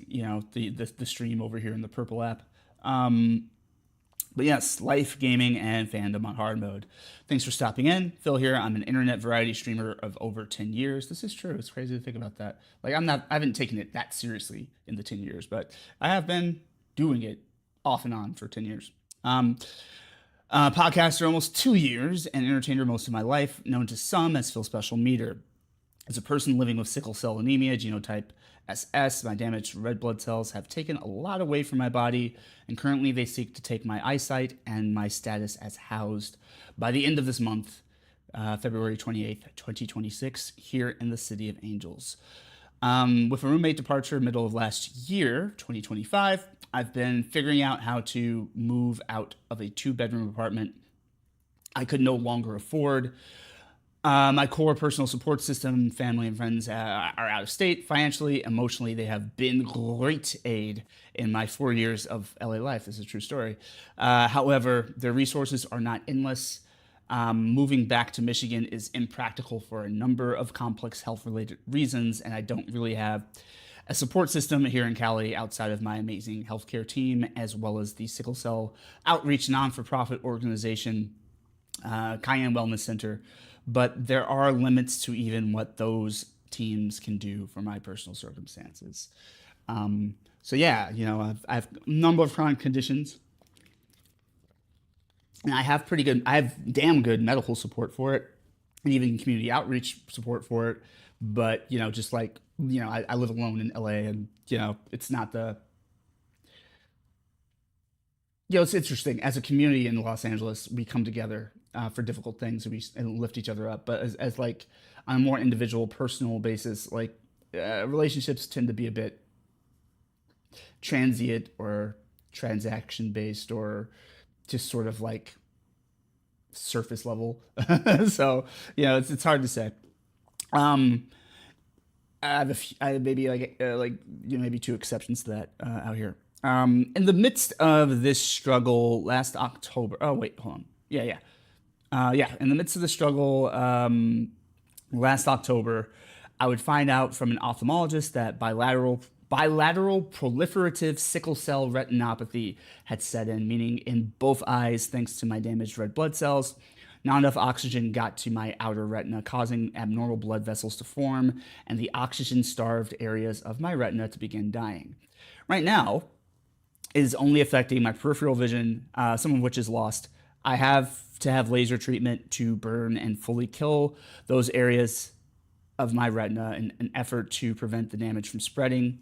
the stream over here in the purple app. Um, but yes, life, gaming, and fandom on hard mode. Thanks for stopping in. Phil here. I'm an internet variety streamer of over 10 years. This is true. It's crazy to think about that. Like I haven't taken it that seriously in the 10 years, but I have been doing it off and on for 10 years. Podcaster almost 2 years and entertainer most of my life, known to some as Phil Special Meter. As a person living with sickle cell anemia, genotype SS, my damaged red blood cells have taken a lot away from my body, and currently they seek to take my eyesight and my status as housed by the end of this month, February 28th, 2026, here in the City of Angels. With a roommate departure middle of last year, 2025, I've been figuring out how to move out of a 2-bedroom apartment I could no longer afford. My core personal support system, family and friends are out of state. Financially, emotionally, they have been great aid in my 4 years of LA life. This is a true story. However, their resources are not endless. Moving back to Michigan is impractical for a number of complex health-related reasons, and I don't really have a support system here in Cali outside of my amazing healthcare team, as well as the sickle cell outreach non-for-profit organization, Cayenne Wellness Center. But there are limits to even what those teams can do for my personal circumstances. So yeah, I have a number of chronic conditions, and I have damn good medical support for it, and even community outreach support for it. But just like I live alone in LA, and it's not the it's interesting. As a community in Los Angeles, we come together for difficult things, and lift each other up. But as like on a more individual, personal basis, like relationships tend to be a bit transient or transaction based, or just sort of like surface level. So it's hard to say. Um, I have maybe maybe two exceptions to that out here. In the midst of this struggle last October. Oh wait, hold on. Yeah. In the midst of the struggle last October, I would find out from an ophthalmologist that bilateral proliferative sickle cell retinopathy had set in, meaning in both eyes, thanks to my damaged red blood cells. Not enough oxygen got to my outer retina, causing abnormal blood vessels to form and the oxygen-starved areas of my retina to begin dying. Right now, it is only affecting my peripheral vision, some of which is lost. I have to have laser treatment to burn and fully kill those areas of my retina in an effort to prevent the damage from spreading.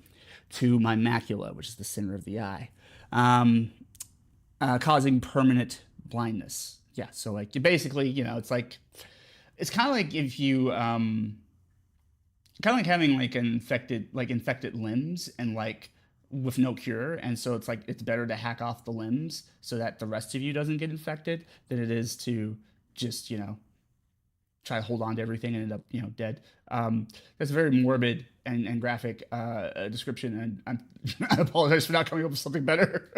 to my macula, which is the center of the eye, um, causing permanent blindness. Yeah, so like you basically, it's like it's kind of like if you kind of like having like infected limbs and like with no cure, and so it's like it's better to hack off the limbs so that the rest of you doesn't get infected than it is to just try to hold on to everything and end up dead. That's a very morbid and graphic description, and I apologize for not coming up with something better.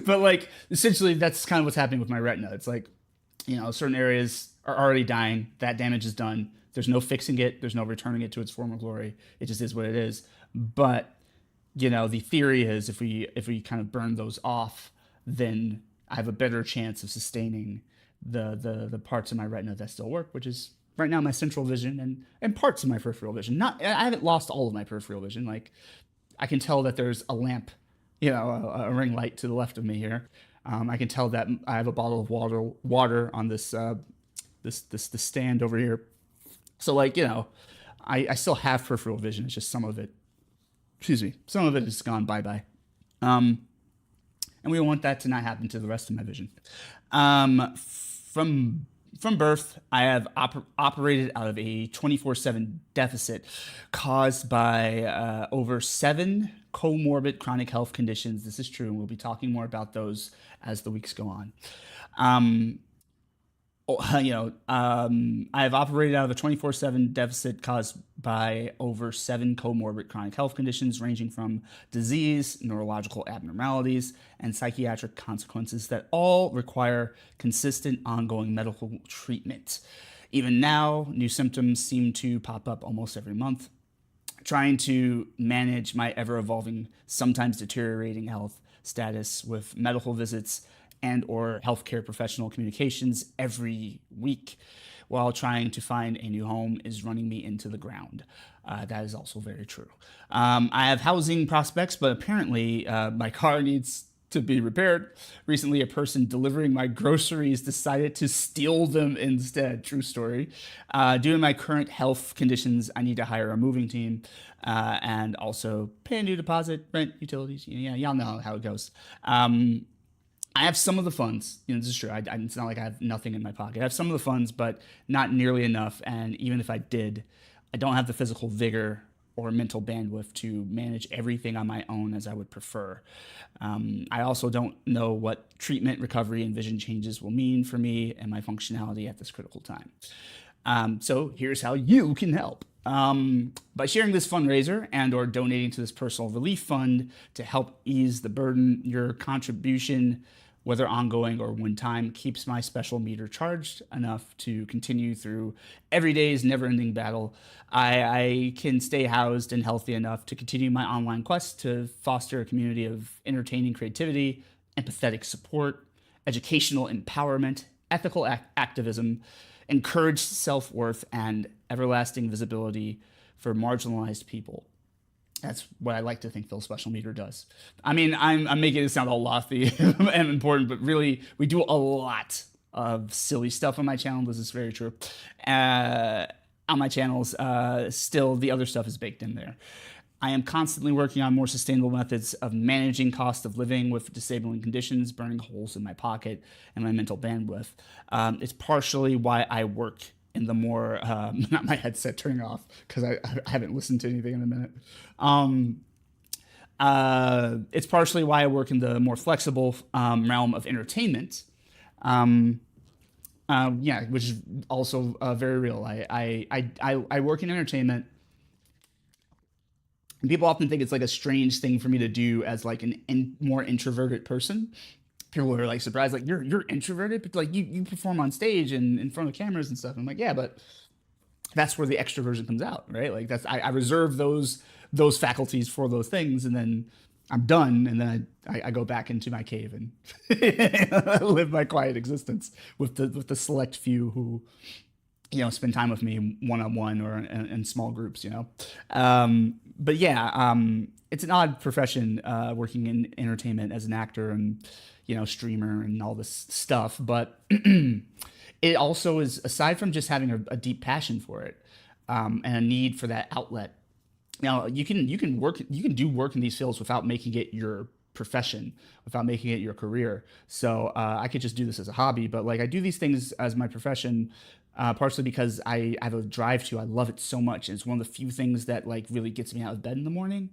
But like essentially, that's kind of what's happening with my retina. It's like certain areas are already dying. That damage is done. There's no fixing it. There's no returning it to its former glory. It just is what it is. But the theory is if we kind of burn those off, then I have a better chance of sustaining the parts of my retina that still work, which is right now my central vision and parts of my peripheral vision. Not I haven't lost all of my peripheral vision. Like I can tell that there's a lamp, a ring light to the left of me here. I can tell that I have a bottle of water on this this stand over here. So like I still have peripheral vision. It's just some of it. Excuse me. Some of it has gone bye bye. And we want that to not happen to the rest of my vision. From birth, I have operated out of a 24/7 deficit caused by over 7 comorbid chronic health conditions. This is true, and we'll be talking more about those as the weeks go on. Um, I have operated out of a 24/7 deficit caused by over 7 comorbid chronic health conditions, ranging from disease, neurological abnormalities, and psychiatric consequences that all require consistent, ongoing medical treatment. Even now, new symptoms seem to pop up almost every month. Trying to manage my ever evolving, sometimes deteriorating health status with medical visits and or healthcare professional communications every week while trying to find a new home is running me into the ground. That is also very true. I have housing prospects, but apparently my car needs to be repaired. Recently, a person delivering my groceries decided to steal them instead. True story. Due to my current health conditions, I need to hire a moving team and also pay a new deposit, rent, utilities. Yeah, y'all know how it goes. I have some of the funds. This is true. It's not like I have nothing in my pocket. I have some of the funds, but not nearly enough. And even if I did, I don't have the physical vigor or mental bandwidth to manage everything on my own as I would prefer. I also don't know what treatment, recovery, and vision changes will mean for me and my functionality at this critical time. So here's how you can help. By sharing this fundraiser and or donating to this personal relief fund to help ease the burden, your contribution, whether ongoing or one time, keeps my special meter charged enough to continue through every day's never-ending battle. I can stay housed and healthy enough to continue my online quest to foster a community of entertaining creativity, empathetic support, educational empowerment, ethical activism, encouraged self-worth, and everlasting visibility for marginalized people. That's what I like to think Phil's special meter does. I mean, I'm making it sound all lofty and important, but really, we do a lot of silly stuff on my channel. This is very true. On my channels, still, the other stuff is baked in there. I am constantly working on more sustainable methods of managing cost of living with disabling conditions, burning holes in my pocket and my mental bandwidth. It's partially why I work in the more, not my headset turning off because I haven't listened to anything in a minute. It's partially why I work in the more flexible realm of entertainment. Yeah, which is also very real. I work in entertainment. And people often think it's like a strange thing for me to do as like more introverted person. People are like surprised, like you're introverted, but like you perform on stage and in front of cameras and stuff. I'm like, yeah, but that's where the extroversion comes out, right? Like I reserve those faculties for those things, and then I'm done, and then I go back into my cave and live my quiet existence with the select few who spend time with me one-on-one or in small groups, but yeah, it's an odd profession, working in entertainment as an actor and, streamer and all this stuff. But it also is, aside from just having a deep passion for it, and a need for that outlet, Now you can do work in these fields without making it your profession, without making it your career. So I could just do this as a hobby, but like I do these things as my profession, partially because I have a drive to. I love it so much, and it's one of the few things that like really gets me out of bed in the morning.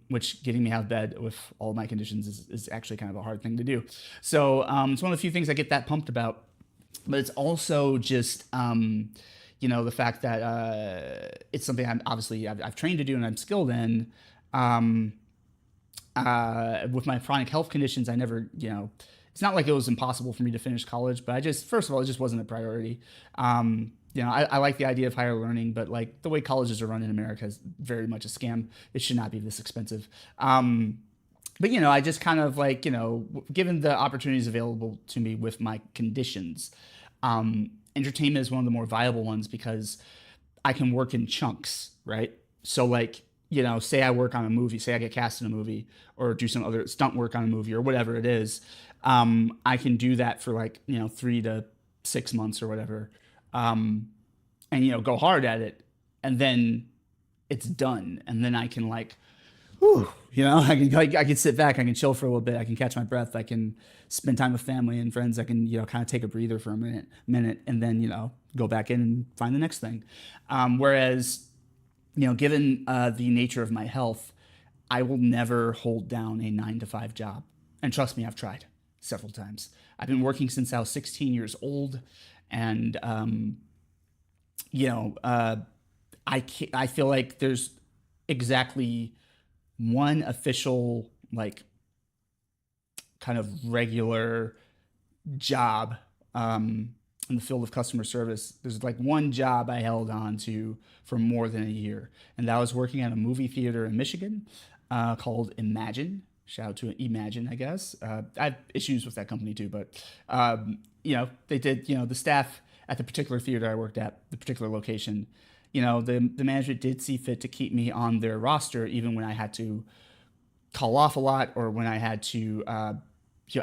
Which getting me out of bed with all my conditions is actually kind of a hard thing to do. So it's one of the few things I get that pumped about, but it's also just the fact that it's something I've trained to do and I'm skilled in. Um, with my chronic health conditions, I never, it's not like it was impossible for me to finish college, but first of all, it just wasn't a priority. I like the idea of higher learning, but like the way colleges are run in America is very much a scam. It should not be this expensive. But I just kind of like, given the opportunities available to me with my conditions, entertainment is one of the more viable ones because I can work in chunks, right? So like, say I work on a movie, say I get cast in a movie or do some other stunt work on a movie or whatever it is. I can do that for like, 3 to 6 months or whatever. And, go hard at it. And then it's done. And then I can like, whew, I can sit back, I can chill for a little bit, I can catch my breath, I can spend time with family and friends, I can kind of take a breather for a minute, and then go back in and find the next thing. Whereas given the nature of my health, I will never hold down a 9 to 5 job, and trust me, I've tried several times. I've been working since I was 16 years old, and you know, uh, I feel like there's exactly one official like kind of regular job in the field of customer service. There's like one job I held on to for more than a year, and that was working at a movie theater in Michigan called Imagine. Shout out to Imagine, I guess. I have issues with that company too, but they did. The staff at the particular theater I worked at, the particular location, the management did see fit to keep me on their roster even when I had to call off a lot or when I had to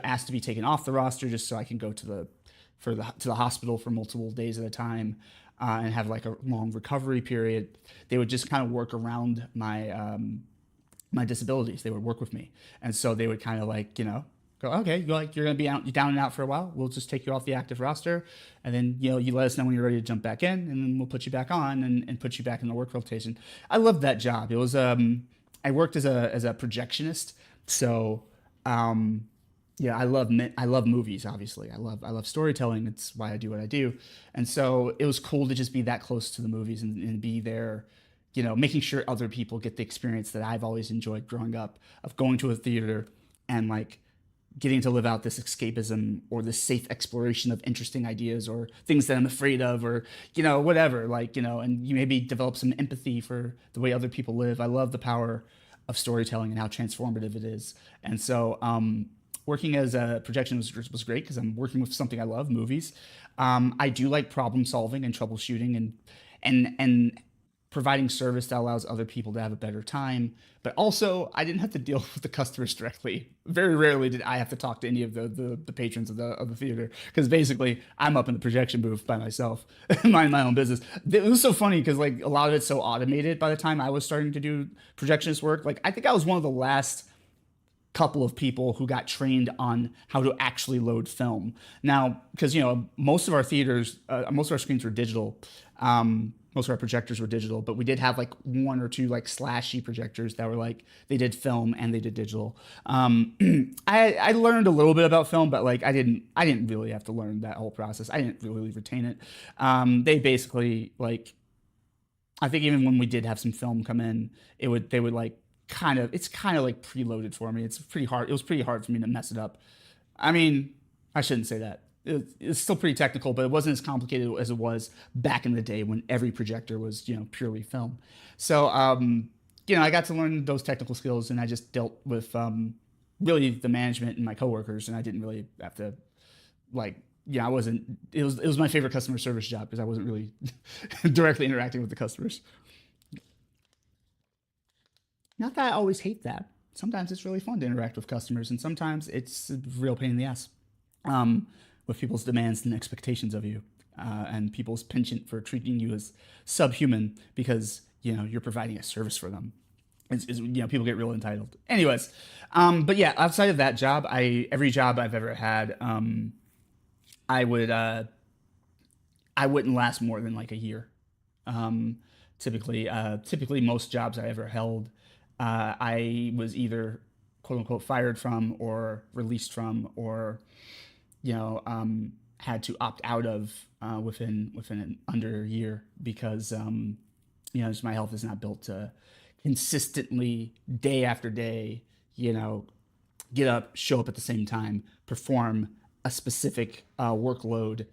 ask to be taken off the roster just so I can go to the hospital for multiple days at a time and have like a long recovery period. They would just kind of work around my disabilities. They would work with me, and so they would kind of like go, okay, you're gonna be out, you're down and out for a while. We'll just take you off the active roster, and then you let us know when you're ready to jump back in, and then we'll put you back on and put you back in the work rotation. I loved that job. It was I worked as a projectionist, so um, yeah, I love movies. Obviously, I love storytelling. It's why I do what I do, and so it was cool to just be that close to the movies and be there. Making sure other people get the experience that I've always enjoyed growing up of going to a theater and like getting to live out this escapism or this safe exploration of interesting ideas or things that I'm afraid of or whatever and you maybe develop some empathy for the way other people live. I love the power of storytelling and how transformative it is. And so working as a projection was great because I'm working with something I love, movies. I do like problem solving and troubleshooting and providing service that allows other people to have a better time. But also, I didn't have to deal with the customers directly. Very rarely did I have to talk to any of the patrons of the theater because basically I'm up in the projection booth by myself, mind my own business. It was so funny because like a lot of it's so automated. By the time I was starting to do projectionist work, like I think I was one of the last couple of people who got trained on how to actually load film. Now, because most of our theaters, most of our screens were digital. Most of our projectors were digital, but we did have like one or two like slashy projectors that were like they did film and they did digital. I learned a little bit about film, but like I didn't really have to learn that whole process. I didn't really retain it. They basically like I think even when we did have some film come in, they would like it's kind of like preloaded for me. It's pretty hard. It was pretty hard for me to mess it up. I mean, I shouldn't say that. It's still pretty technical, but it wasn't as complicated as it was back in the day when every projector was, purely film. So, I got to learn those technical skills, and I just dealt with really the management and my coworkers, and I didn't really have to like, I wasn't. It was my favorite customer service job because I wasn't really directly interacting with the customers. Not that I always hate that. Sometimes it's really fun to interact with customers, and sometimes it's a real pain in the ass with people's demands and expectations of you, and people's penchant for treating you as subhuman because you're providing a service for them. People get real entitled. Anyways, but yeah, outside of that job, every job I've ever had, I would I wouldn't last more than like a year. Um, typically most jobs I ever held, I was either quote unquote fired from or released from or had to opt out of within an under a year because just my health is not built to consistently day after day, you know, get up, show up at the same time, perform a specific workload,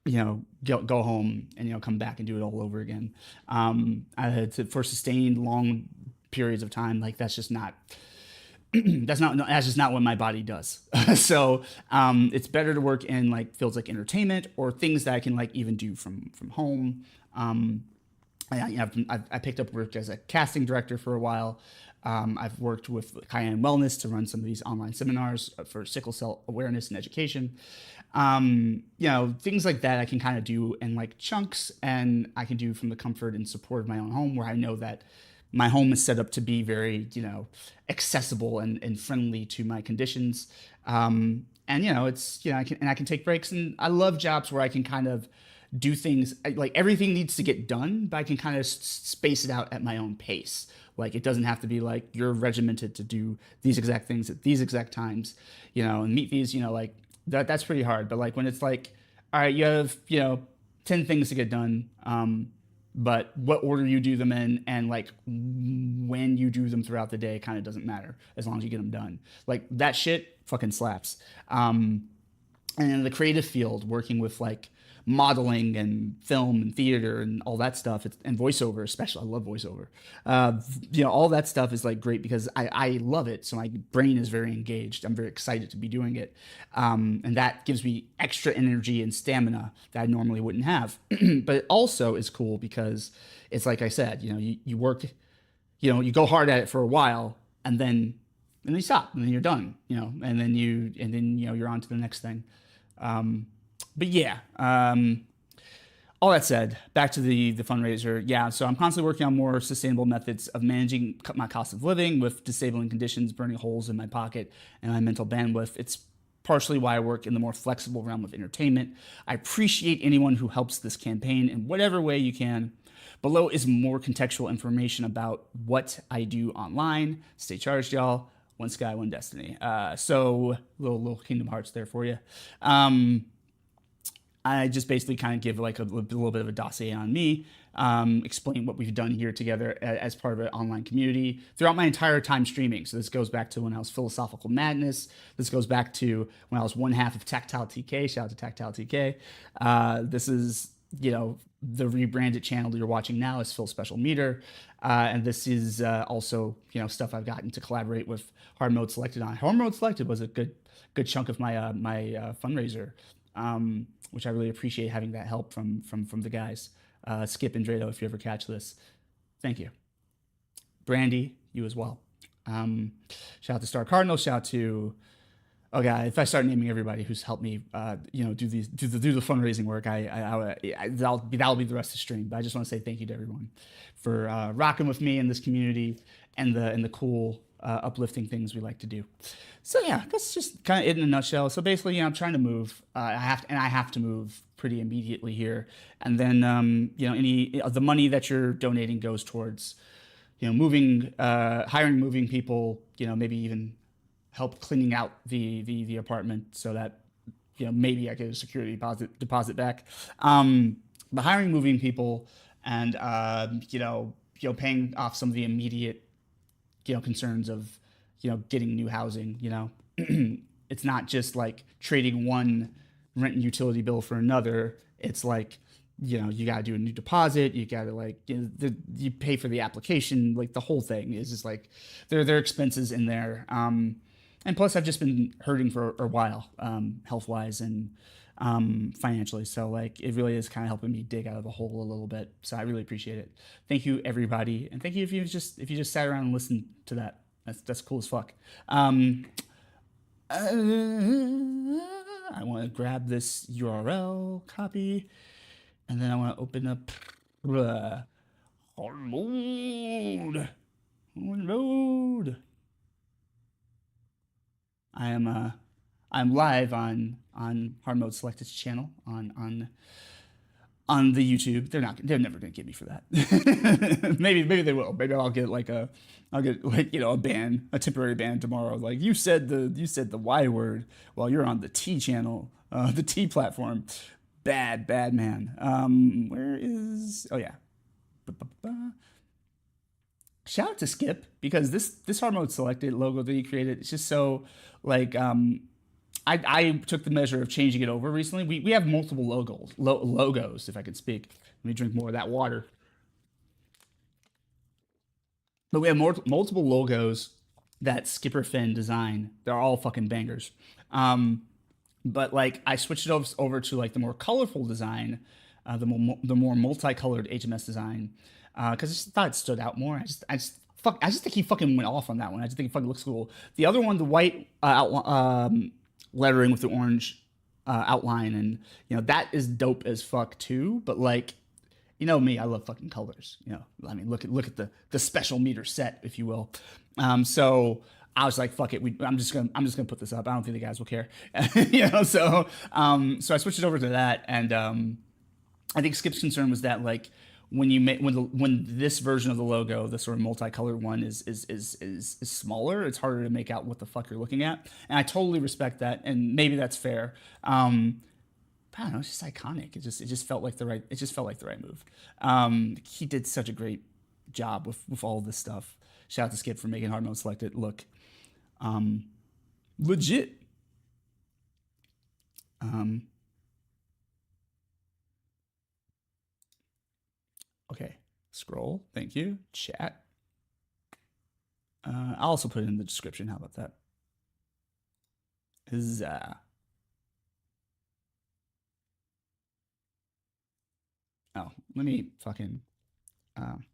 go home and come back and do it all over again. I had to for sustained long periods of time. Like that's just not what my body does. So it's better to work in like fields like entertainment or things that I can like even do from home. I picked up work as a casting director for a while. I've worked with Cayenne Wellness to run some of these online seminars for sickle cell awareness and education. Things like that I can kind of do in like chunks, and I can do from the comfort and support of my own home, where I know that my home is set up to be very, accessible and friendly to my conditions. And I can take breaks, and I love jobs where I can kind of do things like everything needs to get done, but I can kind of space it out at my own pace. Like it doesn't have to be like you're regimented to do these exact things at these exact times, and meet these, like that's pretty hard. But like when it's like, all right, you have, 10 things to get done. But what order you do them in and like when you do them throughout the day kind of doesn't matter as long as you get them done. Like that shit fucking slaps. And in the creative field, working with like modeling and film and theater and all that stuff, and voiceover especially. I love voiceover. All that stuff is like great because I love it. So my brain is very engaged. I'm very excited to be doing it, and that gives me extra energy and stamina that I normally wouldn't have. But it also is cool because it's like I said, you work, you go hard at it for a while, and then you stop, and then you're done, you're on to the next thing. But yeah, all that said, back to the fundraiser. Yeah, so I'm constantly working on more sustainable methods of managing my cost of living with disabling conditions, burning holes in my pocket and my mental bandwidth. It's partially why I work in the more flexible realm of entertainment. I appreciate anyone who helps this campaign in whatever way you can. Below is more contextual information about what I do online. Stay charged, y'all. One sky, one destiny. So little Kingdom Hearts there for you. I just basically kind of give like a little bit of a dossier on me, explain what we've done here together as part of an online community throughout my entire time streaming. So this goes back to when I was Philosophical Madness. This goes back to when I was one half of Tactile TK. Shout out to Tactile TK. This is, the rebranded channel you're watching now is Phil Special Meter. And this is also, stuff I've gotten to collaborate with Hard Mode Selected on. Hard Mode Selected was a good chunk of my fundraiser. Which I really appreciate having that help from the guys. Skip and Drado, if you ever catch this, thank you. Brandy, you as well. Shout out to Star Cardinal. Shout out to if I start naming everybody who's helped me, do the fundraising work, that'll be the rest of the stream. But I just want to say thank you to everyone for rocking with me in this community and the cool uplifting things we like to do. So yeah, that's just kind of it in a nutshell. So basically, I'm trying to move. I have to move pretty immediately here. And then any the money that you're donating goes towards moving, hiring moving people. Maybe even help cleaning out the apartment so that maybe I get a security deposit back. But hiring moving people and paying off some of the immediate concerns of, getting new housing, it's not just like trading one rent and utility bill for another. It's like, you got to do a new deposit. You got to like, you pay for the application, like the whole thing is just like, there are expenses in there. And plus I've just been hurting for a while, health wise and financially. So like it really is kind of helping me dig out of the hole a little bit. So I really appreciate it. Thank you everybody. And thank you if you just sat around and listened to that. That's cool as fuck. I want to grab this URL copy and then I want to open up Hard mode. Hard mode. I am I'm live on Hard Mode Selected's channel on the YouTube. They're never gonna get me for that. Maybe they will. Maybe I'll get like, a ban, a temporary ban tomorrow. Like you said the Y word while you're on the T channel, the T platform. Bad man. Where is? Oh yeah. Ba-ba-ba. Shout out to Skip because this hard mode selected logo that he created. It's just so like I took the measure of changing it over recently. We have multiple logos, if I could speak. Let me drink more of that water. But we have multiple logos that Skipper Finn design. They're all fucking bangers. Um, but like I switched it over to like the more colorful design, the more multicolored HMS design, because I just thought it stood out more. I just think he fucking went off on that one. I just think it fucking looks cool. The other one, the white lettering with the orange outline, and that is dope as fuck too. But like, me, I love fucking colors. I mean, look at the special meter set, if you will. So I was like, fuck it. I'm just gonna put this up. I don't think the guys will care. So I switched it over to that, and I think Skip's concern was that like when you make when this version of the logo, the sort of multicolored one, is smaller, it's harder to make out what the fuck you're looking at. And I totally respect that, and maybe that's fair. I don't know, it's just iconic. It just felt like the right move. He did such a great job with all of this stuff. Shout out to Skip for making hard mode selected look legit. Um, okay, scroll. Thank you. Chat. I'll also put it in the description. How about that? Oh, let me fucking. Um,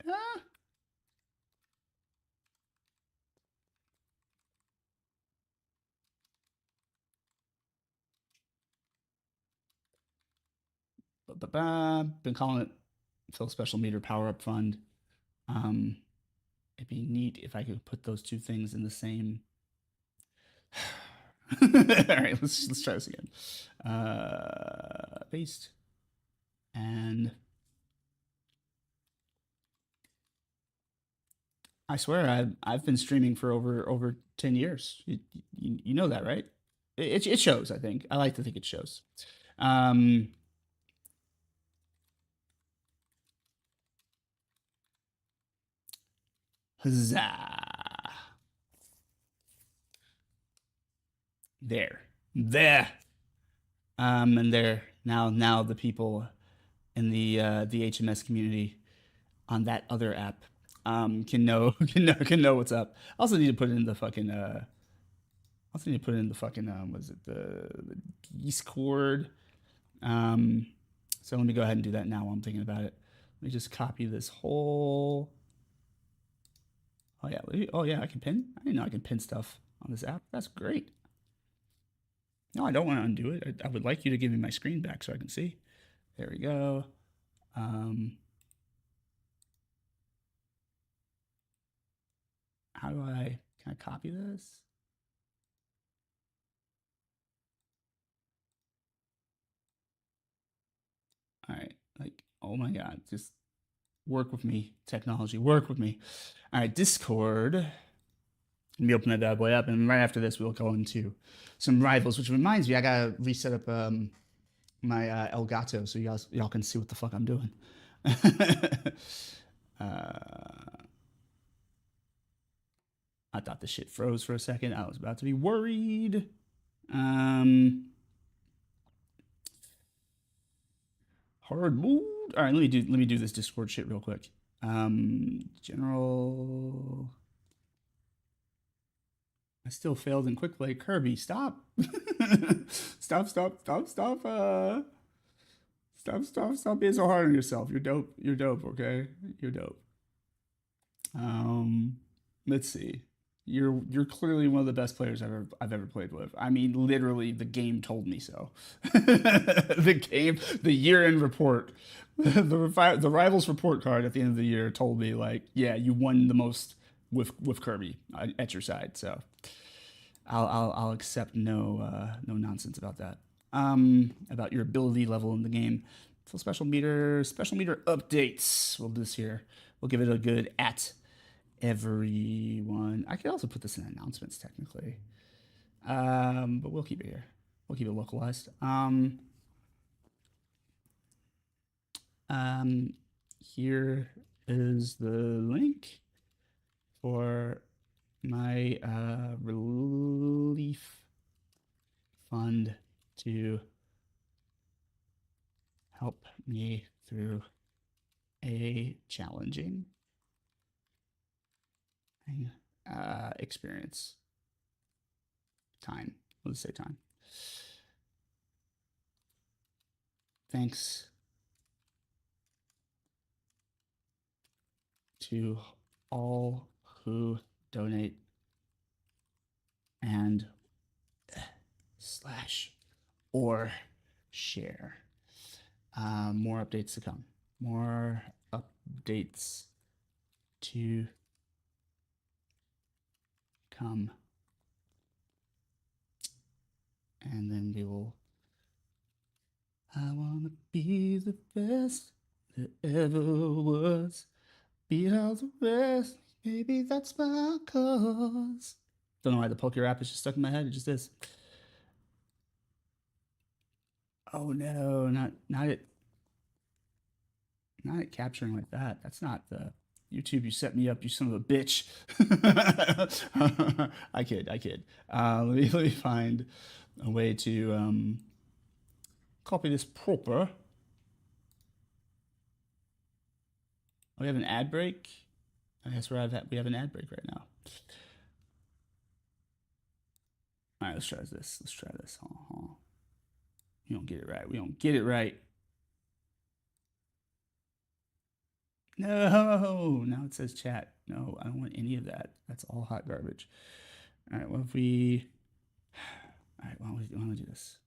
ah, Been calling it Phil Special Meter Power Up Fund. Um, it'd be neat if I could put those two things in the same. All right, let's try this again. Paste and I swear I've been streaming for over 10 years. You know that, right? It shows. I think I like to think it shows. Um, Huzzah! There. And there now the people in the HMS community on that other app can know can know what's up. I also need to put it in the fucking also need to put it in the fucking was it the geese cord. Um, so let me go ahead and do that now while I'm thinking about it. Let me just copy this whole. Oh yeah, I can pin. I didn't know I can pin stuff on this app. That's great. No, I don't want to undo it. I would like you to give me my screen back so I can see. There we go. How do can I copy this? All right, like, oh my God, just work with me, technology, work with me. All right, Discord. Let me open that bad boy up, and right after this, we'll go into some rivals. Which reminds me, I gotta reset up my Elgato so y'all can see what the fuck I'm doing. I thought the shit froze for a second. I was about to be worried. Hard mode. All right, let me do this Discord shit real quick. General. I still failed in quick play. Kirby, stop. Stop. Stop being so hard on yourself. You're dope. Okay? You're dope. Let's see. You're clearly one of the best players I've ever played with. I mean, literally, the game told me so. The year end report, the rivals report card at the end of the year told me like, yeah, you won the most with Kirby at your side. So I'll accept no nonsense about that. About your ability level in the game. So special meter updates. We'll do this here. We'll give it a good at everyone. I could also put this in announcements technically, but we'll keep it here. We'll keep it localized. Here is the link for my relief fund to help me through a challenging experience. Time. Let's say time. Thanks to all who donate and slash or share. More updates to come. More updates to come. And then we will. I want to be the best that ever was. Beat all the rest. Maybe that's my cause. Don't know why the Poké rap is just stuck in my head. It just is. Oh no, not it capturing like that. That's not the YouTube. You set me up, you son of a bitch. I kid. Let me find a way to copy this proper. Oh, we have an ad break. I guess we have an ad break right now. All right, let's try this. We don't get it right. No, now it says chat. No, I don't want any of that. That's all hot garbage. All right, what if we? All right, why don't we do this?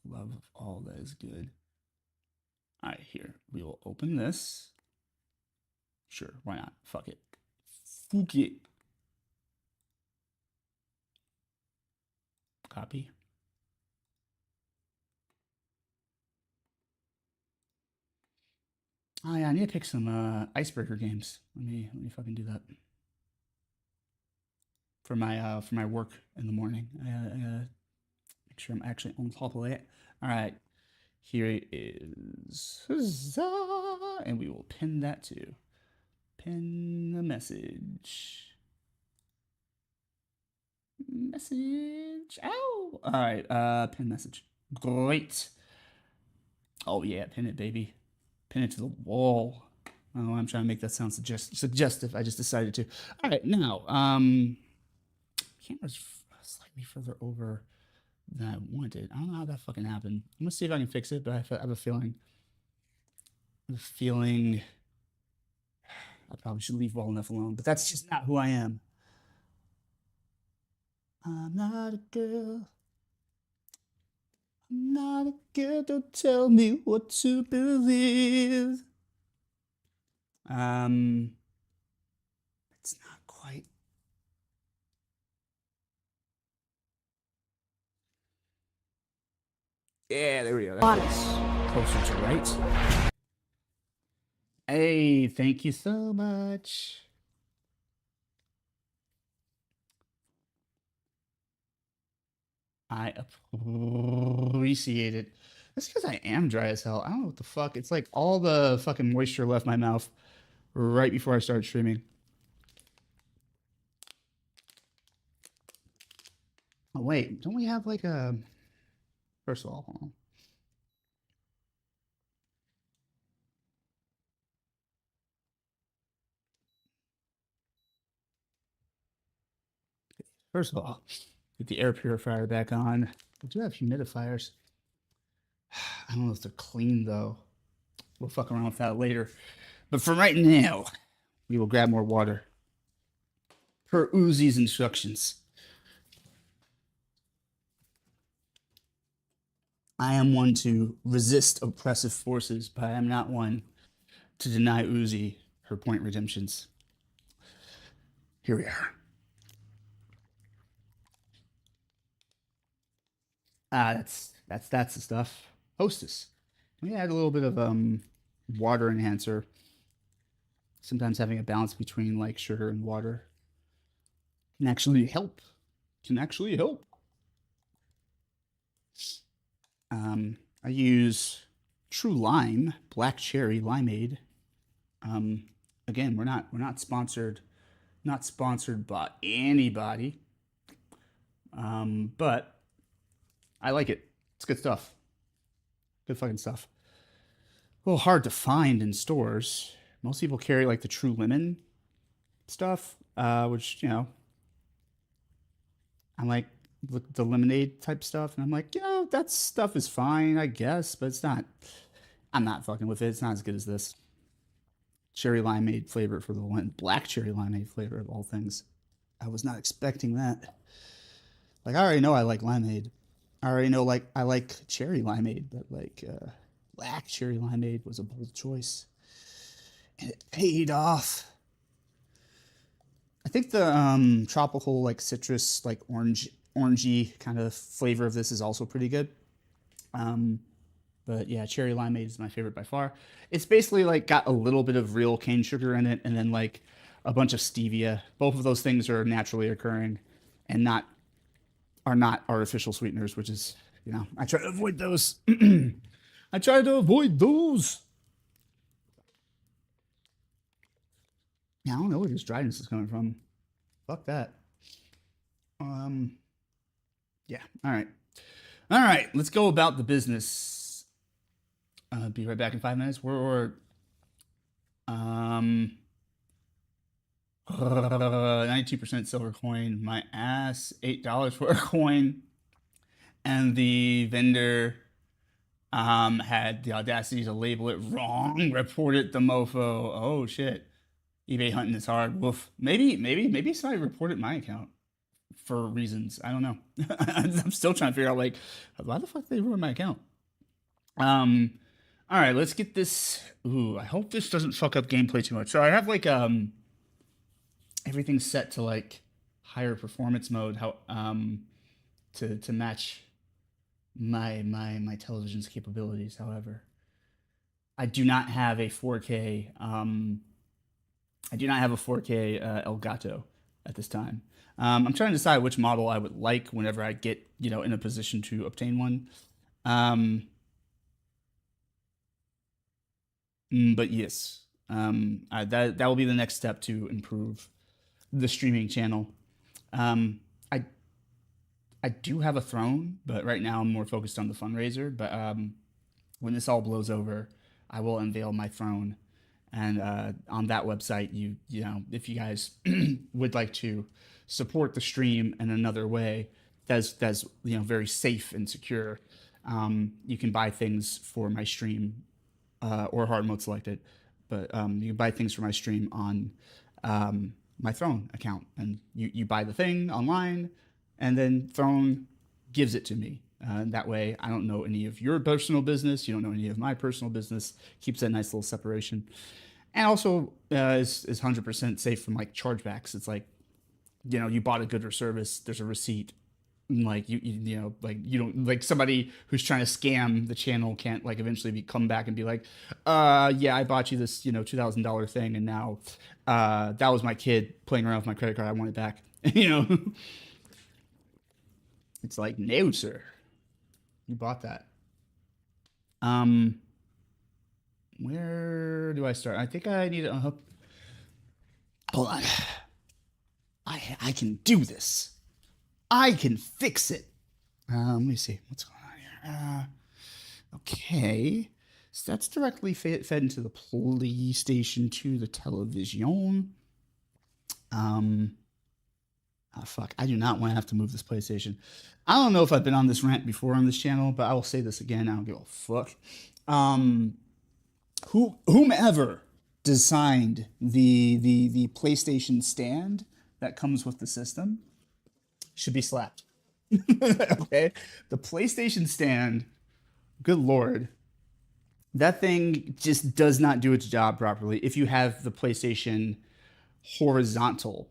Love of all that is good. All right, here we will open this. Sure, why not? Fuck it. Fuck it. Copy. Oh yeah, I need to pick some icebreaker games. Let me fucking do that for my work in the morning. I gotta make sure I'm actually on top of it. All right, here it is, huzzah! And we will pin that too. Pin the message. Message. Ow! All right, pin message. Great. Oh yeah, pin it, baby. Pin it to the wall. Oh, I'm trying to make that sound suggestive. I just decided to. All right, now, camera's slightly further over than I wanted. I don't know how that fucking happened. I'm gonna see if I can fix it, but I have a feeling. I probably should leave well enough alone, but that's just not who I am. I'm not a girl. I'm not a girl. Don't tell me what to believe. It's not quite. Yeah, there we go. That's closer to right. Hey, thank you so much. I appreciate it. That's because I am dry as hell. I don't know what the fuck. It's like all the fucking moisture left my mouth right before I started streaming. Oh, wait. Don't we have like a. First of all, hold on. First of all, get the air purifier back on. We do have humidifiers. I don't know if they're clean though. We'll fuck around with that later. But for right now, we will grab more water per Uzi's instructions. I am one to resist oppressive forces, but I am not one to deny Uzi her point redemptions. Here we are. That's the stuff. Hostess. We add a little bit of water enhancer. Sometimes having a balance between like sugar and water can actually help. Can actually help. I use True Lime, black cherry limeade. Again, we're not sponsored, not sponsored by anybody. But I like it. It's good stuff. Good fucking stuff. A little hard to find in stores. Most people carry like the True Lemon stuff, which I'm like the lemonade type stuff, and I'm like, that stuff is fine, I guess, but it's not. I'm not fucking with it. It's not as good as this cherry limeade flavor for the one black cherry limeade flavor of all things. I was not expecting that. Like I already know I like limeade. I already know like I like cherry limeade, but like black cherry limeade was a bold choice, and it paid off. I think the tropical like citrus like orangey kind of flavor of this is also pretty good. Um, but yeah, cherry limeade is my favorite by far. It's basically like got a little bit of real cane sugar in it, and then like a bunch of stevia. Both of those things are naturally occurring, and not artificial sweeteners, which is I try to avoid those. I try to avoid those. Yeah, I don't know where this dryness is coming from. Fuck that. Um, yeah. All right. All right. Let's go about the business. Be right back in 5 minutes. We're 92% silver coin. My ass, $8 for a coin, and the vendor had the audacity to label it wrong. Reported the mofo. Oh shit. eBay hunting is hard. Woof. Maybe somebody reported my account for reasons. I don't know. I'm still trying to figure out like why the fuck did they ruin my account. All right, let's get this. Ooh, I hope this doesn't fuck up gameplay too much. So I have like everything set to like higher performance mode. How to match my television's capabilities. However, I do not have a 4K. I do not have a 4K Elgato at this time. I'm trying to decide which model I would like whenever I get in a position to obtain one. But yes, that will be the next step to improve the streaming channel. I do have a throne, but right now I'm more focused on the fundraiser. But when this all blows over, I will unveil my throne, and on that website, if you guys would like to support the stream in another way, that's very safe and secure. You can buy things for my stream or hard mode selected, but you can buy things for my stream on my Throne account, and you buy the thing online, and then Throne gives it to me. That way, I don't know any of your personal business. You don't know any of my personal business. Keeps that nice little separation, and also is 100% safe from like chargebacks. It's like you bought a good or service. There's a receipt. Like you don't like somebody who's trying to scam the channel can't like eventually come back and be like, yeah, I bought you this $2,000 thing, and now that was my kid playing around with my credit card. I want it back. It's like, no, sir, you bought that. Where do I start? I think I need to hold on. I can do this. I can fix it. Let me see what's going on here. Okay, so that's directly fed into the PlayStation to the television. Fuck, I do not want to have to move this PlayStation. I don't know if I've been on this rant before on this channel, but I will say this again. I don't give a fuck. Whomever designed the PlayStation stand that comes with the system should be slapped. Okay, the PlayStation stand. Good lord, that thing just does not do its job properly. If you have the PlayStation horizontal,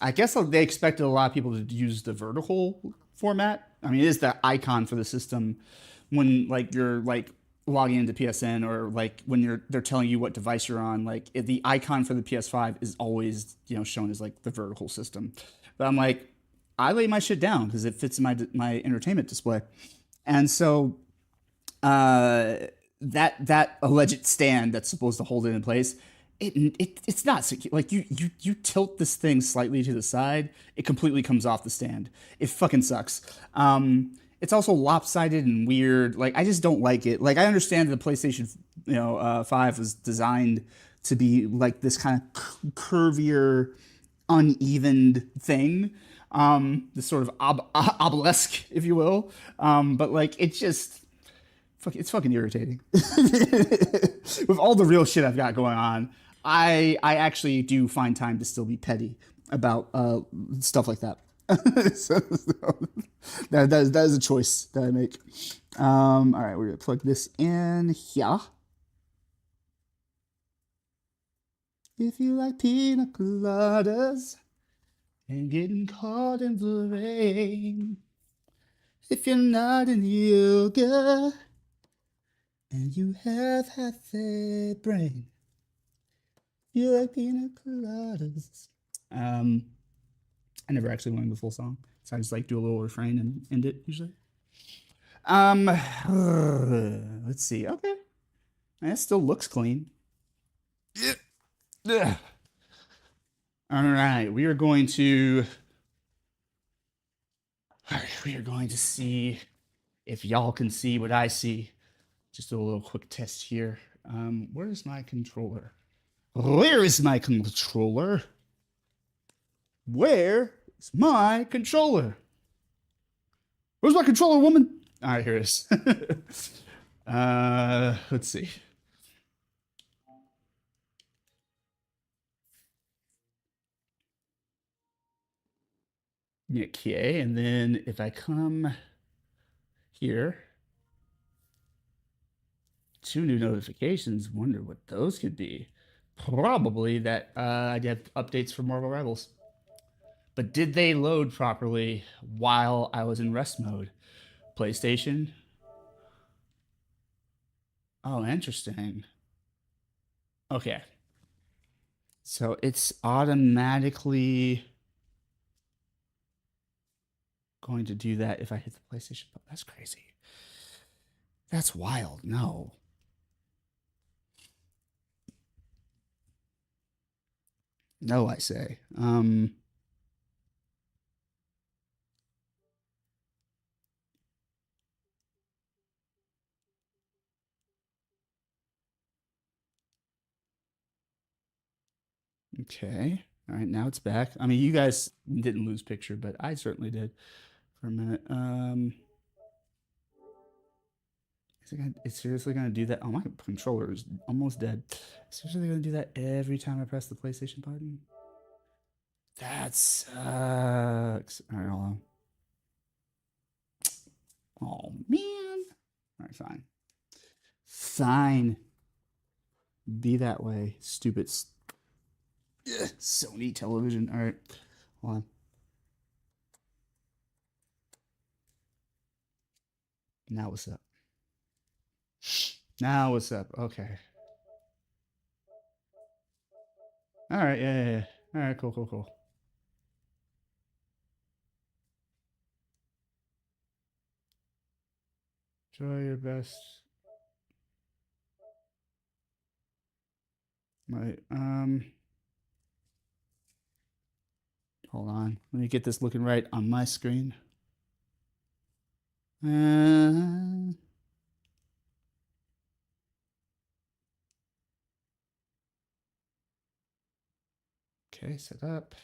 I guess they expected a lot of people to use the vertical format. I mean, it is the icon for the system when like you're like logging into PSN or like when they're telling you what device you're on. Like the icon for the PS5 is always shown as like the vertical system. But I'm like, I lay my shit down because it fits in my entertainment display, and so uh, that alleged stand that's supposed to hold it in place, it's not secure. Like you tilt this thing slightly to the side, it completely comes off the stand. It fucking sucks. It's also lopsided and weird. Like I just don't like it. Like I understand that the PlayStation 5 was designed to be like this kind of curvier, uneven thing. This sort of obelisk, if you will. But like it just it's fucking irritating. With all the real shit I've got going on, I actually do find time to still be petty about stuff like that. So that is a choice that I make. All right, we're gonna plug this in here. If you like pina coladas and getting caught in the rain, if you're not in yoga and you have half a brain, you like pina coladas. I never actually learned the full song, so I just like do a little refrain and end it usually. Um, let's see. Okay, it still looks clean. Ugh. All right, we are going to see if y'all can see what I see. Just do a little quick test here. Where's my controller? Where is my controller? Where is my controller? Where's my controller, woman? All right, here it is. Let's see. Okay, and then if I come here, 2 new notifications. Wonder what those could be. Probably that I have updates for Marvel Rivals. But did they load properly while I was in rest mode? PlayStation? Oh, interesting. Okay. So it's automatically going to do that if I hit the PlayStation button. That's crazy. That's wild. No. No, I say. Okay. All right, now it's back. I mean, you guys didn't lose picture, but I certainly did for a minute. It's seriously gonna do that? Oh, my controller is almost dead. Seriously gonna do that every time I press the PlayStation button? That sucks. All right, hold on. Oh man. All right, fine. Fine. Be that way, stupid Sony television. All right, hold on. Now what's up? Now what's up? Okay. All right. Yeah, yeah, yeah. All right. Cool. Cool. Cool. Try your best. Right. Hold on. Let me get this looking right on my screen. Uh, okay, set up.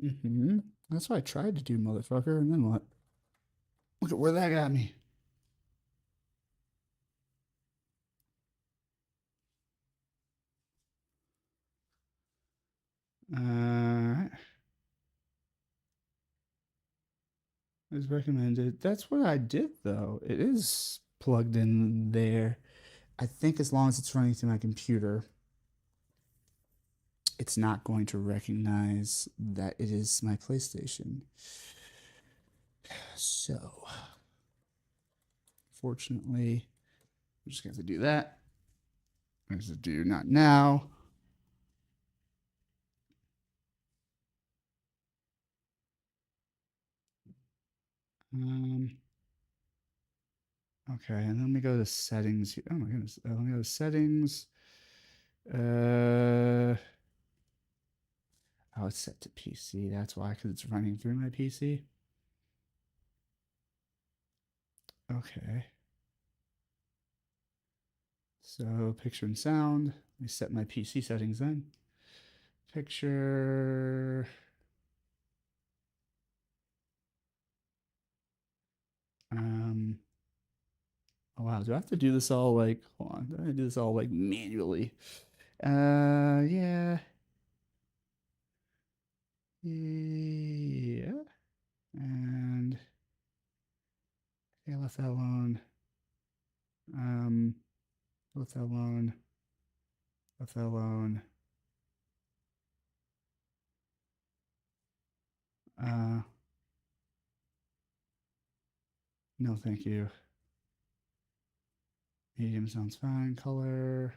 Mm-hmm. That's what I tried to do, motherfucker. And then what? Look at where that got me. Right. As recommended. That's what I did, though. It is plugged in there. I think as long as it's running through my computer, it's not going to recognize that it is my PlayStation. So, fortunately, I'm just going to have to do that. There's a do not now. Um, okay, and then let me go to settings. Oh my goodness. Let me go to settings. Uh, oh, it's set to PC. That's why, because it's running through my PC. Okay. So picture and sound. Let me set my PC settings then. Picture. Um. Oh wow. Do I have to do this all like? Hold on. Do I do this all like manually? Yeah. Yeah. And yeah, left that alone. Um. Left that alone. Left that alone. Uh. No, thank you. Medium sounds fine. Color.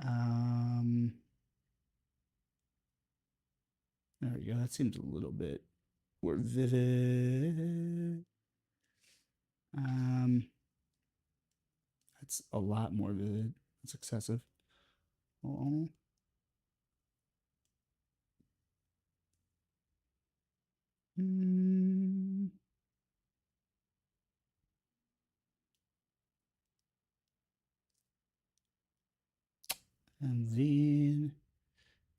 Um. There we go. That seems a little bit more vivid. Um. That's a lot more vivid. It's excessive. Oh. Mm. And then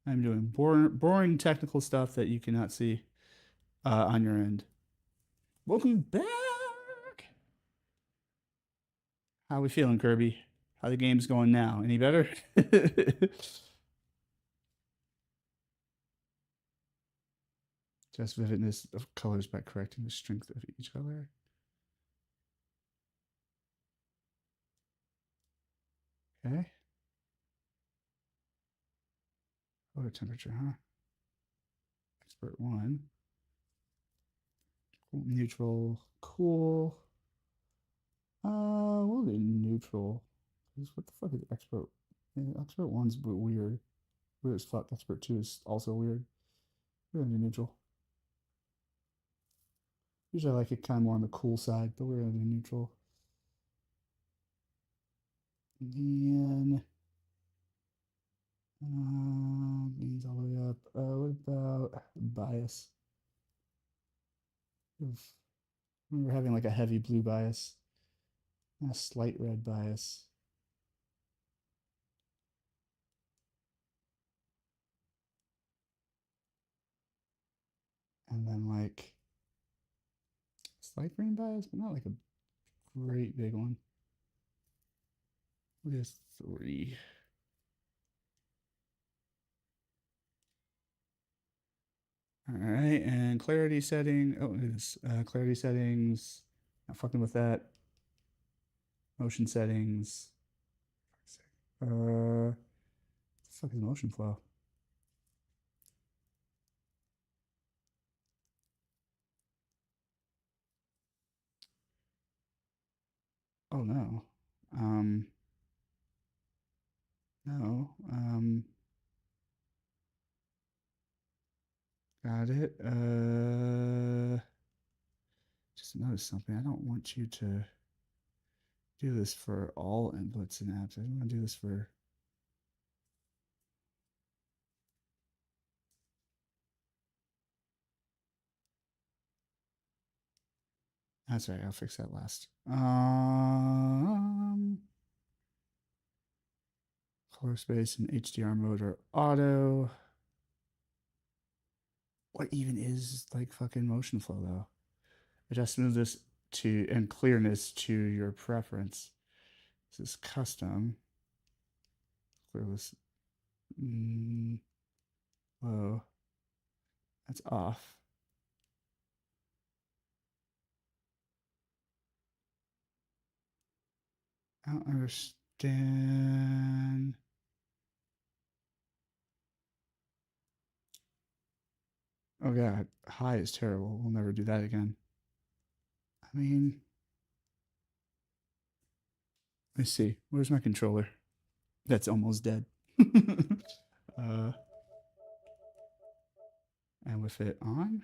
I'm doing boring technical stuff that you cannot see on your end. Welcome back. How we feeling, Kirby? How the game's going now? Any better? Just vividness of colors by correcting the strength of each color. Okay. Color temperature, huh? Expert one. Neutral. Cool. We'll do neutral. What the fuck is expert? Yeah, expert one's weird. Weird as fuck. Expert two is also weird. We're gonna do neutral. Usually I like it kind of more on the cool side, but we're gonna do neutral. And means all the way up. What about bias? We're having like a heavy blue bias, and a slight red bias, and then like slight green bias, but not like a great big one. We'll just three. All right, and clarity setting. Oh, it is clarity settings. Not fucking with that. Motion settings. What the fuck is motion flow? Oh no. Um, no. Got it. Just noticed something. I don't want you to do this for all inputs and apps. I don't want to do this for. That's right. I'll fix that last. Color space and HDR mode are auto. What even is like fucking motion flow though? Adjust smoothness to and clearness to your preference. This is custom. Clearless. Whoa. That's off. I don't understand. Oh god, high is terrible. We'll never do that again. I mean, let's see. Where's my controller? That's almost dead. And with it on,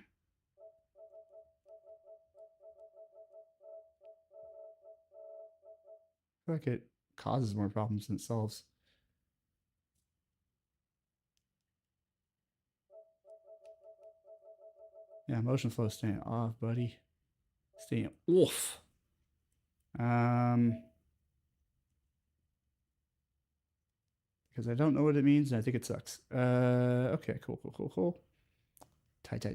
I feel like it causes more problems than it solves. Yeah, motion flow staying off, buddy. Staying off. Because I don't know what it means and I think it sucks. Okay, cool. Tight.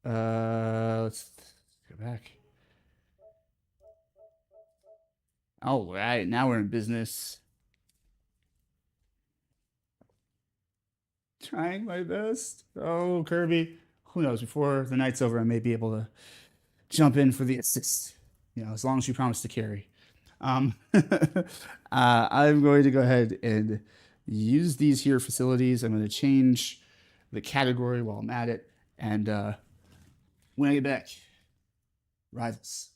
Let's go back. All right, now we're in business. Trying my best. Oh, Kirby. Who knows? Before the night's over, I may be able to jump in for the assist. You know, as long as you promise to carry. I'm going to go ahead and use these here facilities. I'm going to change the category while I'm at it. And when I get back, rivals.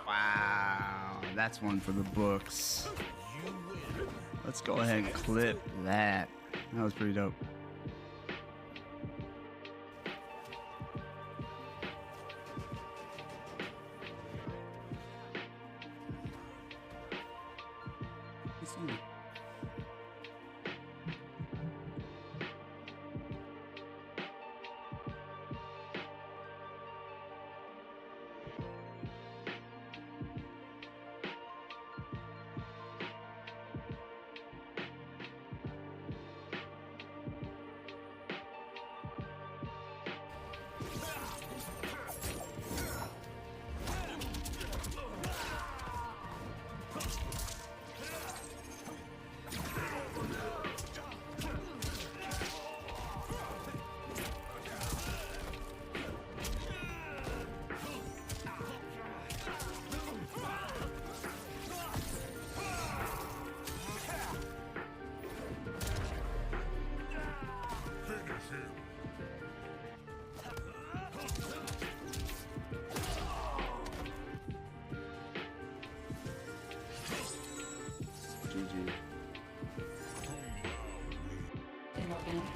Wow, that's one for the books. Let's go ahead and clip that. That was pretty dope.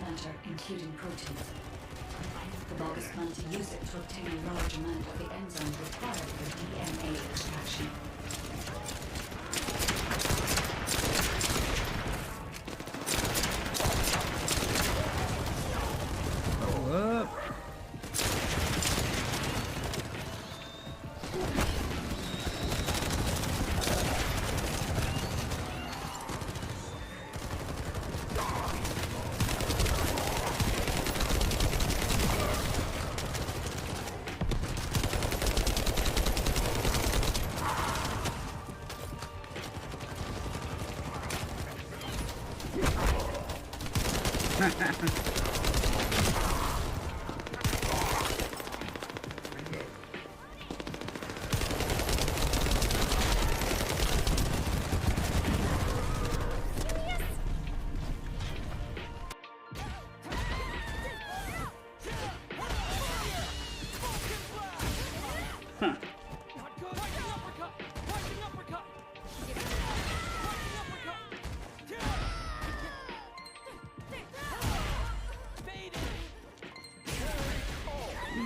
Matter, including protein. The bug is planned to use it to obtain a large amount of the enzyme required for DNA extraction. Hold up.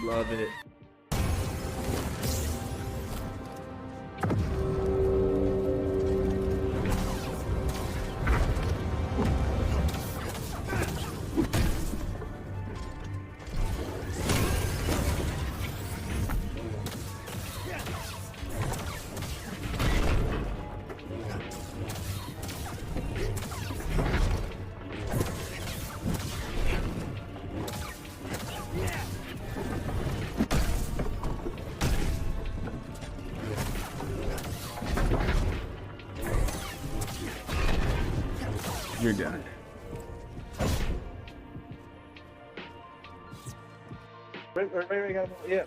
Love it. You're done. Yeah.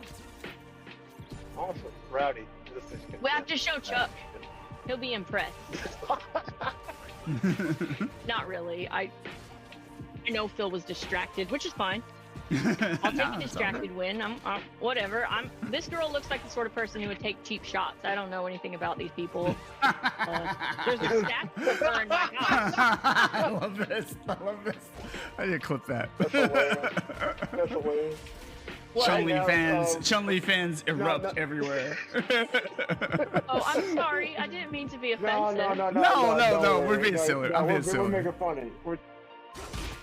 Awesome. Rowdy. We have to show Chuck. He'll be impressed. Not really. I know Phil was distracted, which is fine. I'll take a distracted win. I'm whatever. This girl looks like the sort of person who would take cheap shots. I don't know anything about these people. There's a stack of her in my house. I love this. I love this. I need to clip that. That's hilarious. Chun-Li fans erupt everywhere. Oh, I'm sorry. I didn't mean to be offensive. No. We're being silly. I'm being silly. We're making funny.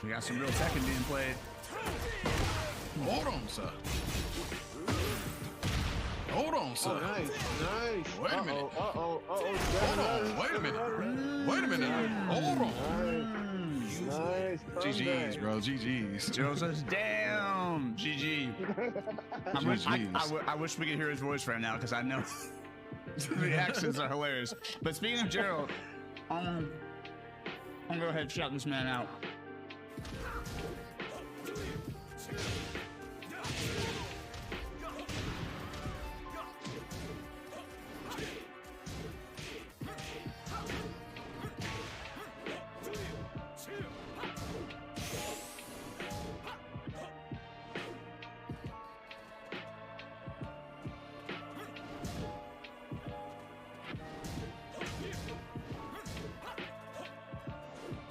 We got some real Tekken being played. Hold on, sir. Hold on, sir. Oh, nice. Wait a minute. Hold on. Wait a minute. Wait a minute. Hold on. Nice. GG's, bro. GG's. Joe says, damn. GG. I wish we could hear his voice right now because I know the reactions are hilarious. But speaking of Gerald, I'm gonna go ahead and shout this man out.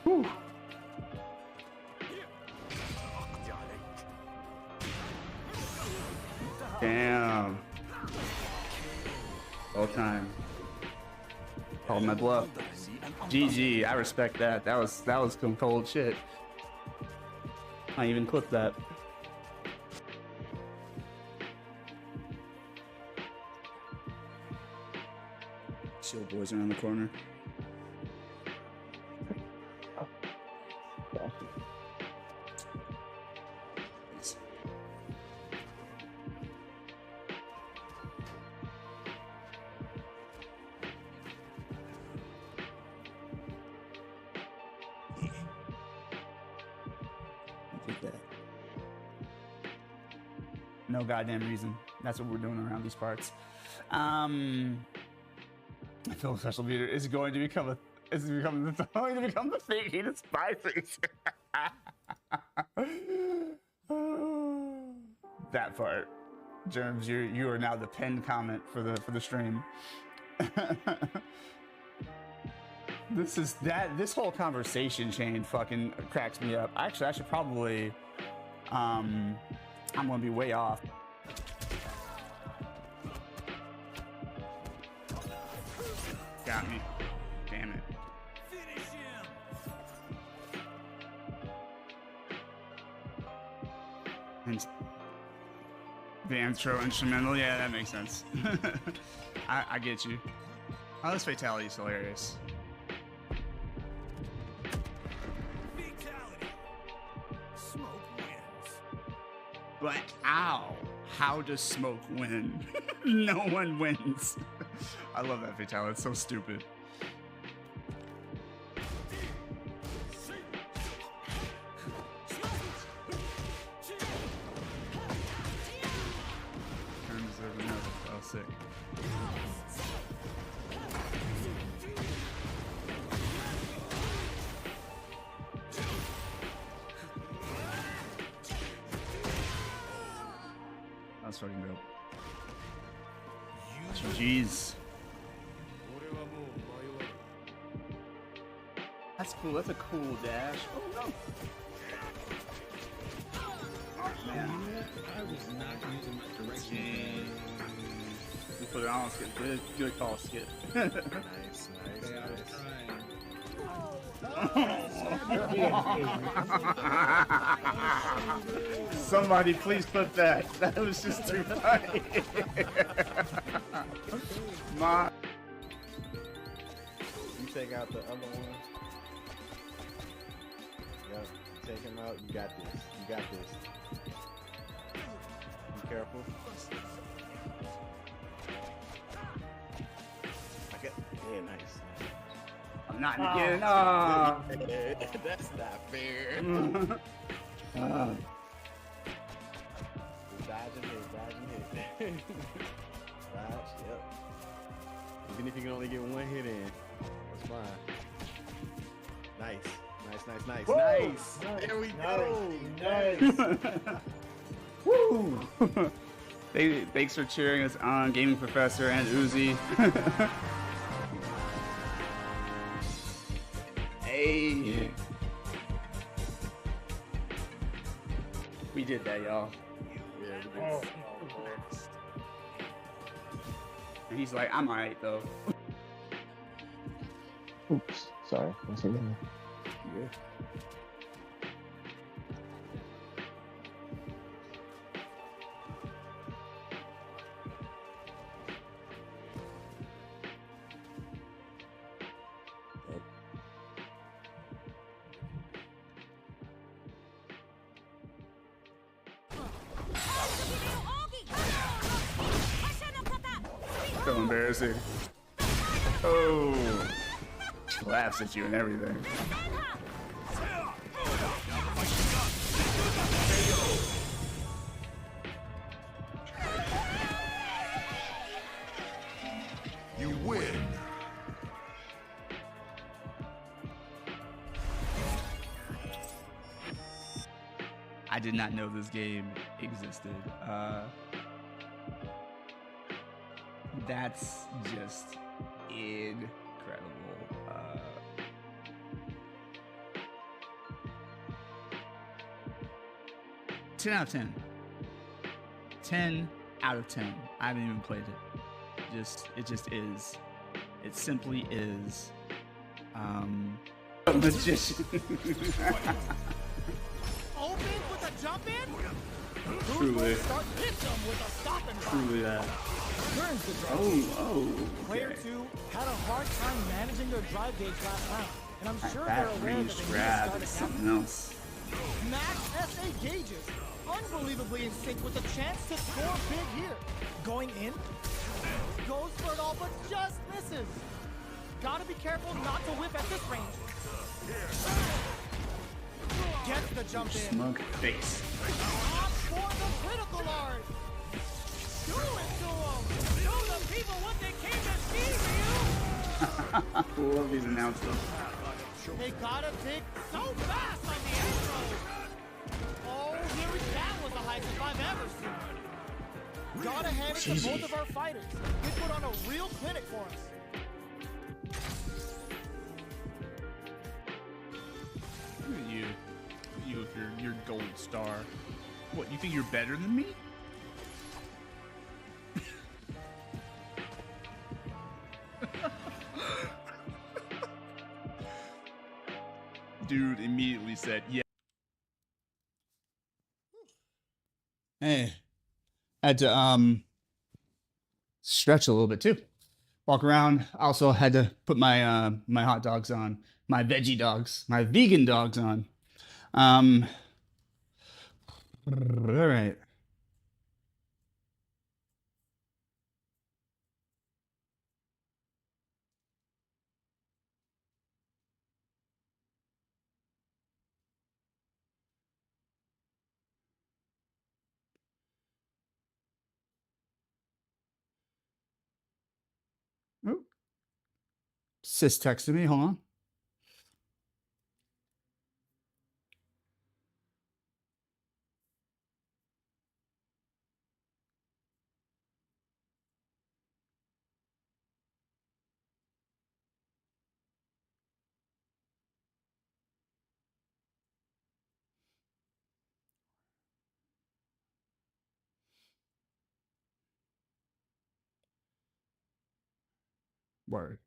Whew. Damn. All time. Called my bluff. GG. I respect that. That was some cold shit. I even clipped that. Chill boys around the corner. No goddamn reason. That's what we're doing around these parts. I feel special meter is going to become the thing he despises. That part. Germs, you are now the pinned comment for the stream. This whole conversation chain fucking cracks me up. Actually, I should probably I'm gonna be way off. Got me. Damn it. Finish him. And the intro instrumental, yeah, that makes sense. I get you. Oh, this fatality is hilarious. Fatality. Smoke wins. But ow, how does Smoke win? No one wins. I love that fatality, it's so stupid. Turn deserved another, that was sick. That's fucking dope. GG's. That's cool. That's a cool dash. Oh no. I was not using my direction. We put it on skip. Good call, skip. Okay, I was trying. Somebody please put that. That was just too funny. My. You take out the other one. Yep. Take him out. You got this. You got this. Be careful. Okay. Yeah, nice. I'm not again. That's not fair. Dodge and hit. Dodge, yep. Even if you can only get one hit in, that's fine. Nice. Whoa! Nice. There we go. Nice. Woo! Thanks for cheering us on, Gaming Professor and Uzi. Hey. We did that, y'all. Yeah, we Oh, did. And he's like, I'm alright though. Oops, sorry. Once again. Yeah. So embarrassing. Oh. Laughs at you and everything. You win. I did not know this game existed. That's just incredible. 10 out of 10. 10 out of 10. I haven't even played it. It just is. It simply is. Magician. Open with a jump in? Truly. Start hit them with a stop and drop. Truly that. Turns the drive. Oh. Player Okay. 2 had a hard time managing their drive gauge last round, and I'm sure That they're aware that range they need to grab start is attacking. something else. Max SA gauges, unbelievably in sync with a chance to score big here. Going in, goes for it all, but just misses. Gotta be careful not to whip at this range. Gets the jump in. Smug face. Opt for the critical art. Do it to them. Show the people what they came to see, Ryu. Love these announcements. They got a pick so fast on the intro. Oh, that was the highest I've ever seen. Gotta hand it to Jeezy. both of our fighters. They put on a real clinic for us. Look at you. Look at you with your gold star. What, you think you're better than me? Dude immediately said, yeah. Hey. Had to stretch a little bit too. Walk around. Also had to put my my hot dogs on. My veggie dogs. My vegan dogs on. All right. Oop. Sis texted me. Hold on. Word.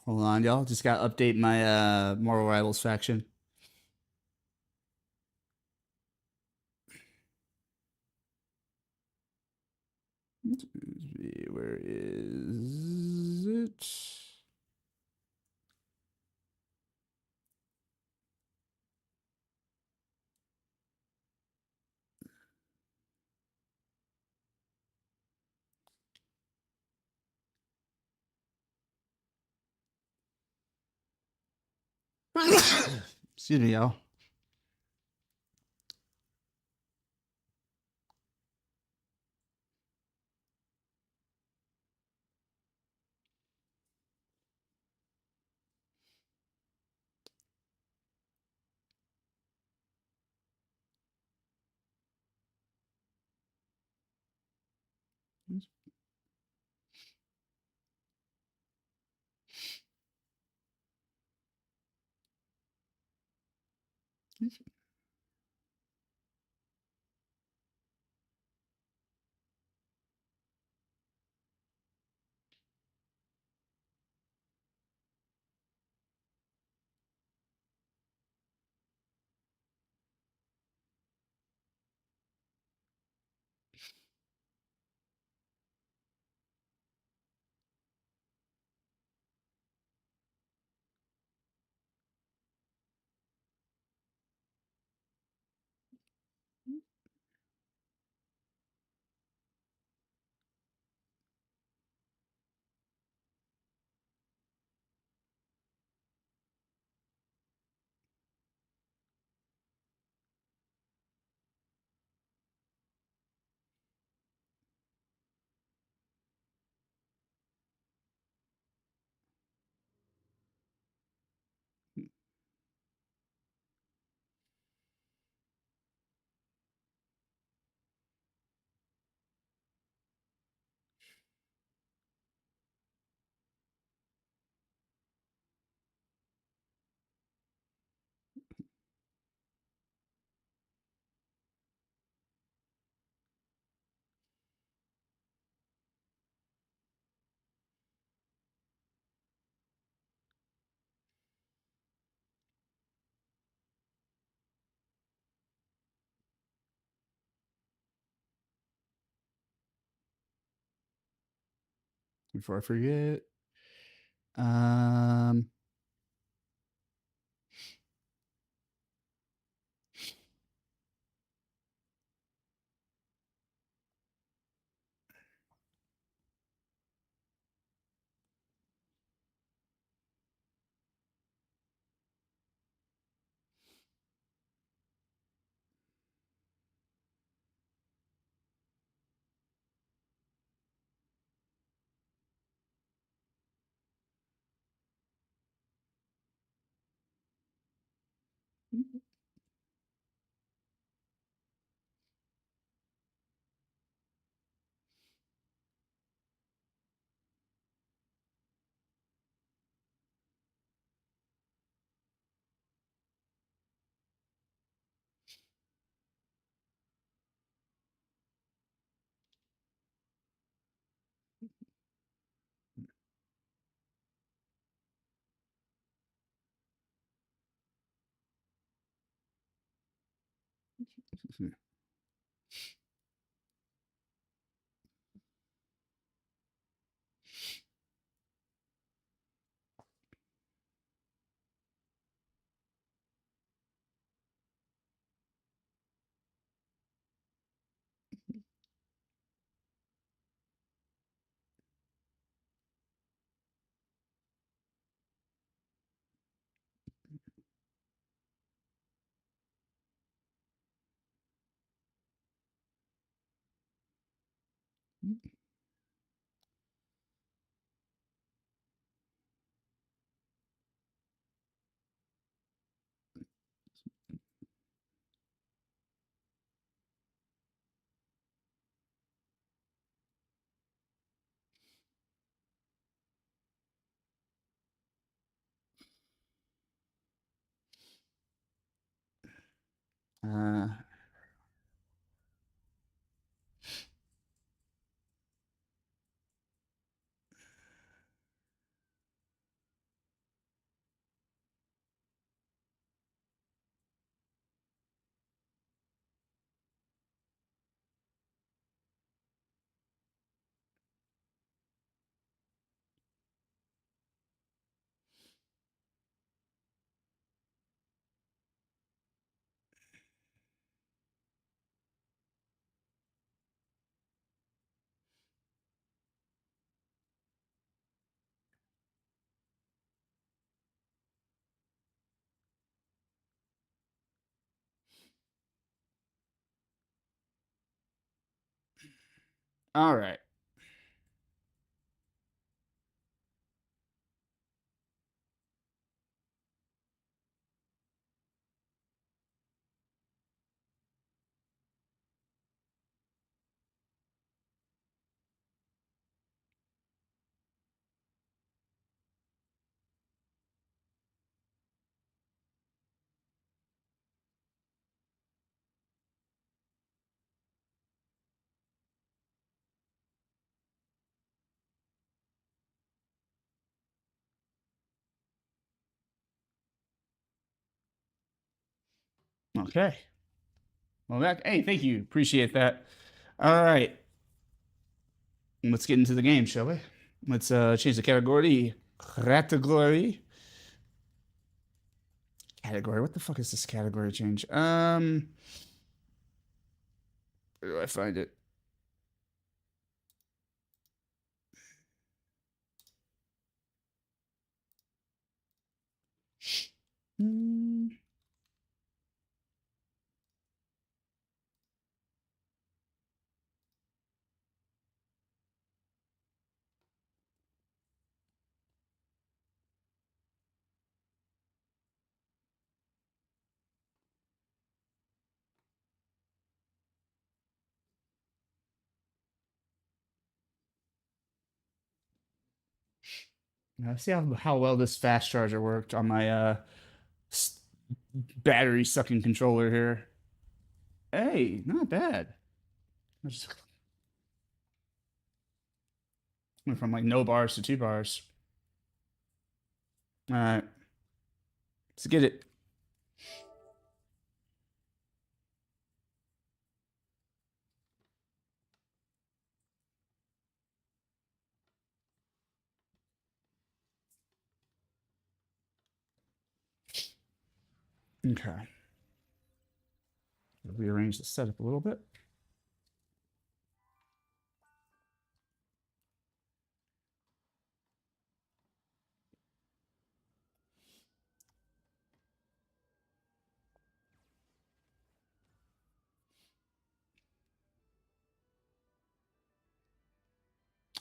Hold on, y'all. Just got to update my Mortal Rivals faction. Where is it? Excuse me, y'all. before I forget. Um, uh, all right. Okay. Well, that. Hey, thank you. Appreciate that. All right. Let's get into the game, shall we? Let's change the category. Category. Category. What the fuck is this category change? Where do I find it? Hmm. See how well this fast charger worked on my battery sucking controller here. Hey, not bad. I just went from like no bars to 2 bars. All right, let's get it. Okay. Rearrange the setup a little bit.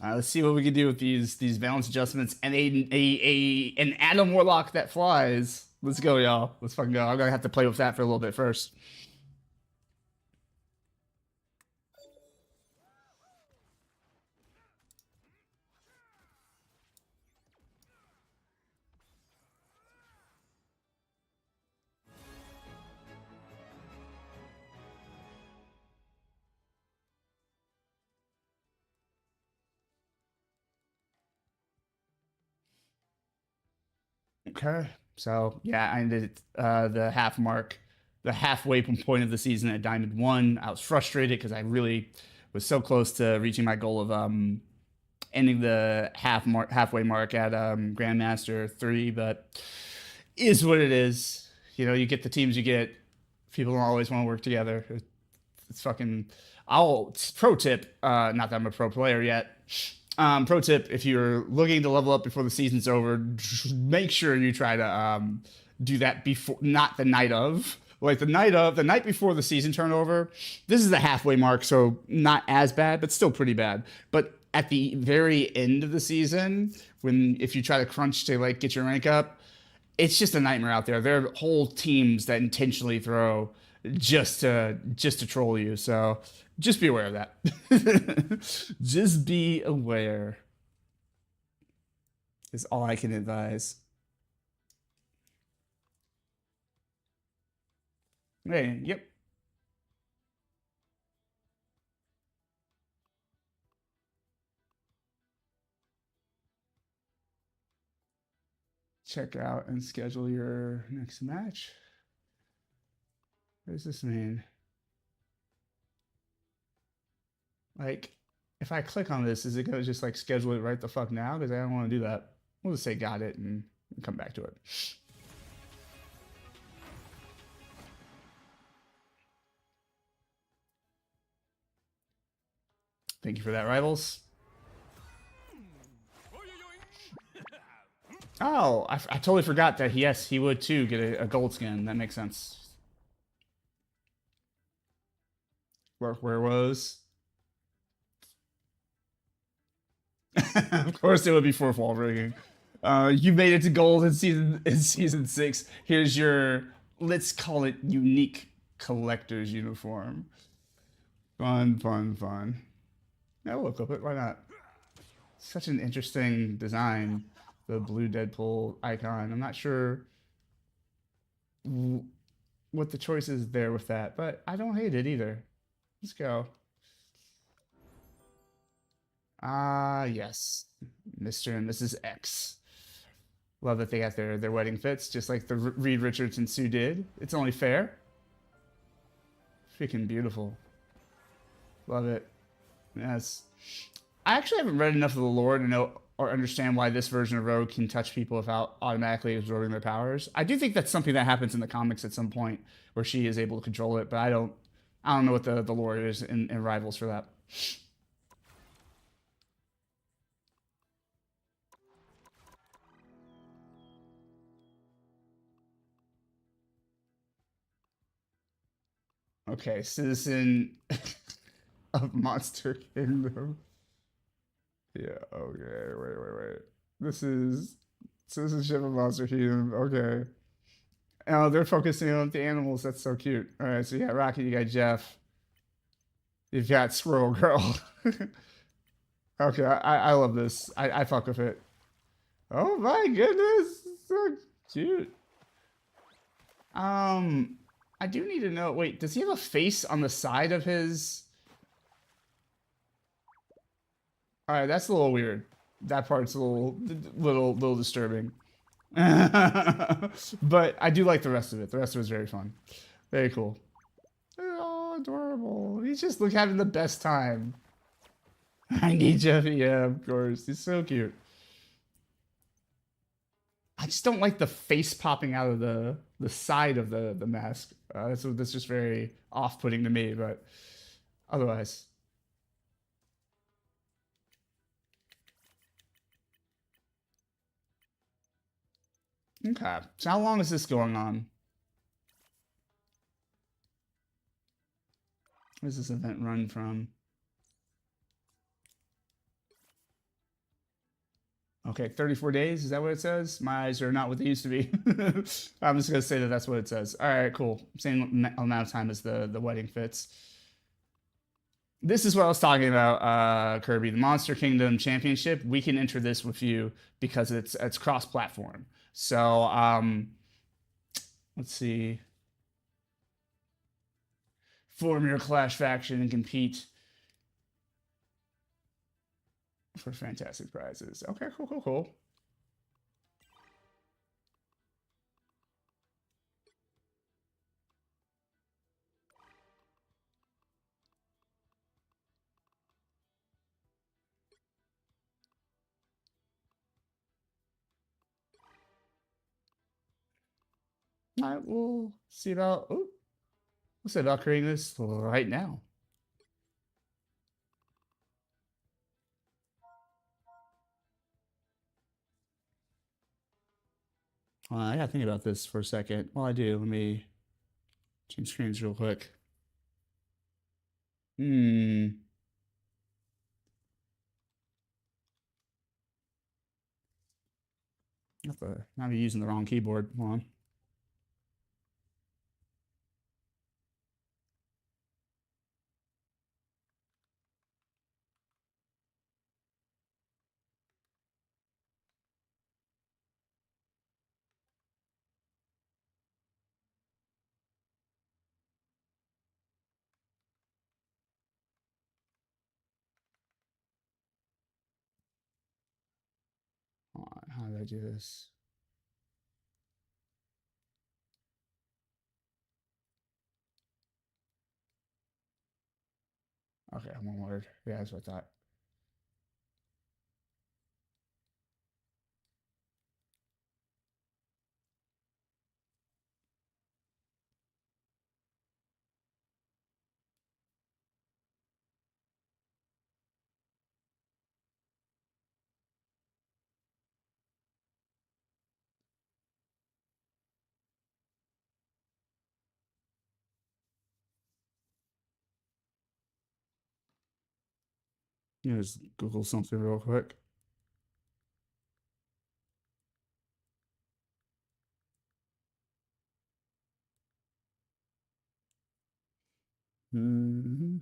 Let's see what we can do with these balance adjustments and an Atom Warlock that flies. Let's go, y'all. Let's fucking go. I'm gonna have to play with that for a little bit first. Okay. So yeah, I ended the half mark, the halfway point of the season at Diamond 1. I was frustrated because I really was so close to reaching my goal of ending the halfway mark at Grandmaster 3, but is what it is. You know, you get the teams you get. People don't always want to work together. It's fucking. Pro tip. Not that I'm a pro player yet. Pro tip: if you're looking to level up before the season's over, make sure you try to do that before, not the night of. Like the night before the season turnover. This is the halfway mark, so not as bad, but still pretty bad. But at the very end of the season, if you try to crunch to like get your rank up, it's just a nightmare out there. There are whole teams that intentionally throw just to troll you. So just be aware of that. Just be aware is all I can advise. Hey, yep. Check out and schedule your next match. What does this mean? Like, if I click on this, is it gonna just like schedule it right the fuck now? Because I don't want to do that. We'll just say got it and come back to it. Thank you for that, Rivals. Oh, I totally forgot that yes, he would too get a gold skin. That makes sense. Where was? Of course it would be fourth wall breaking. You made it to gold in season 6. Here's your, let's call it, unique collector's uniform. Fun. Yeah, we'll equip it. Why not? Such an interesting design. The blue Deadpool icon. I'm not sure what the choice is there with that, but I don't hate it either. Let's go. Yes. Mr. and Mrs. X. Love that they got their wedding fits, just like the Reed Richards and Sue did. It's only fair. Freaking beautiful. Love it. Yes. I actually haven't read enough of the lore to know or understand why this version of Rogue can touch people without automatically absorbing their powers. I do think that's something that happens in the comics at some point where she is able to control it, but I don't know what the lore is in Rivals for that. Okay, Citizen of Monster Kingdom. Yeah, okay, wait. This is Citizenship of Monster Kingdom, okay. Oh, they're focusing on the animals, that's so cute. Alright, so you got Rocky, you got Jeff. You've got Squirrel Girl. Okay, I love this. I fuck with it. Oh my goodness, so cute. I do need to know, wait, does he have a face on the side of his... Alright, that's a little weird. That part's a little disturbing. But I do like the rest of it. The rest of it is very fun. Very cool. They're all adorable. He's just having the best time. I need Jeffy, yeah, of course. He's so cute. I just don't like the face popping out of the the side of the mask. That's just very off-putting to me, but otherwise. Okay. So how long is this going on? Where does this event run from? Okay, 34 days. Is that what it says? My eyes are not what they used to be. I'm just gonna say that that's what it says. All right, cool. Same amount of time as the wedding fits. This is what I was talking about, Kirby. The Monster Kingdom Championship. We can enter this with you because it's cross-platform. So let's see. Form your Clash faction and compete for fantastic prizes. Okay, cool, cool, cool. All right, we'll see about. Oh, we'll see about creating this right now. I gotta think about this for a second. While I do, let me change screens real quick. Hmm. Now be using the wrong keyboard. Hold on. Hold on. How did I do this? Okay, one word. Yeah, that's what I thought. Just Google something real quick. Hmm.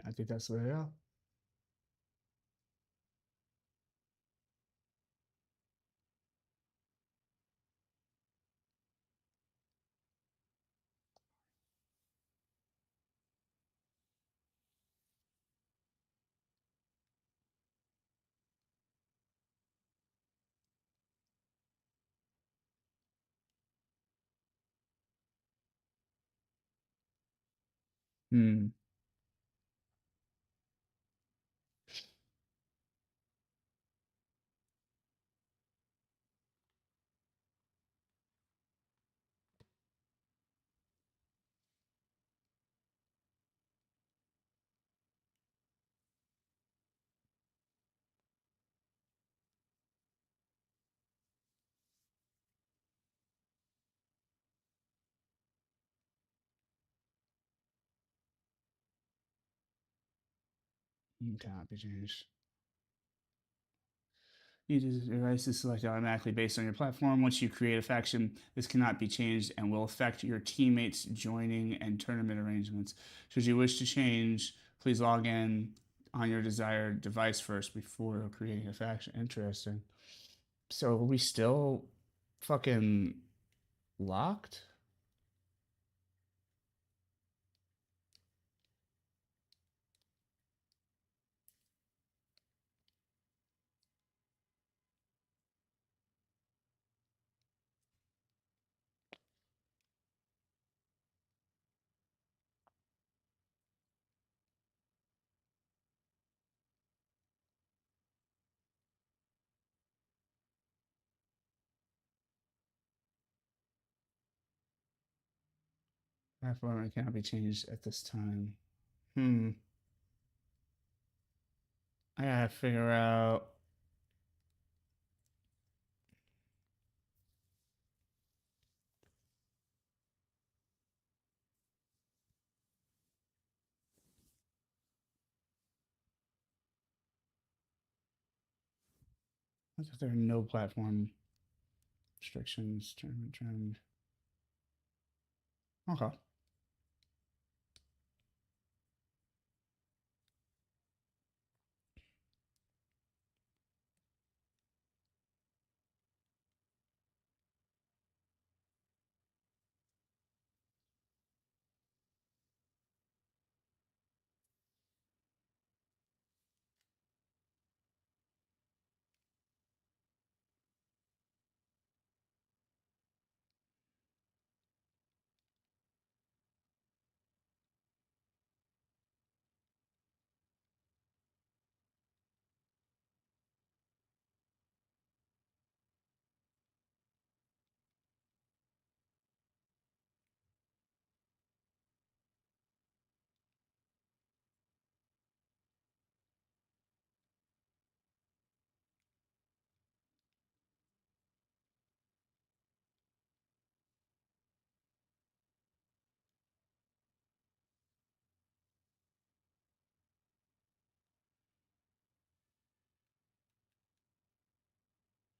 I think that's the way to go. Hmm. Cannot be changed. Your device is selected automatically based on your platform. Once you create a faction, this cannot be changed and will affect your teammates joining and tournament arrangements. Should you wish to change, please log in on your desired device first before creating a faction. Interesting. So are we still fucking locked? Platform cannot be changed at this time. I gotta figure out. What if there are no platform restrictions? Tournament trend. Okay.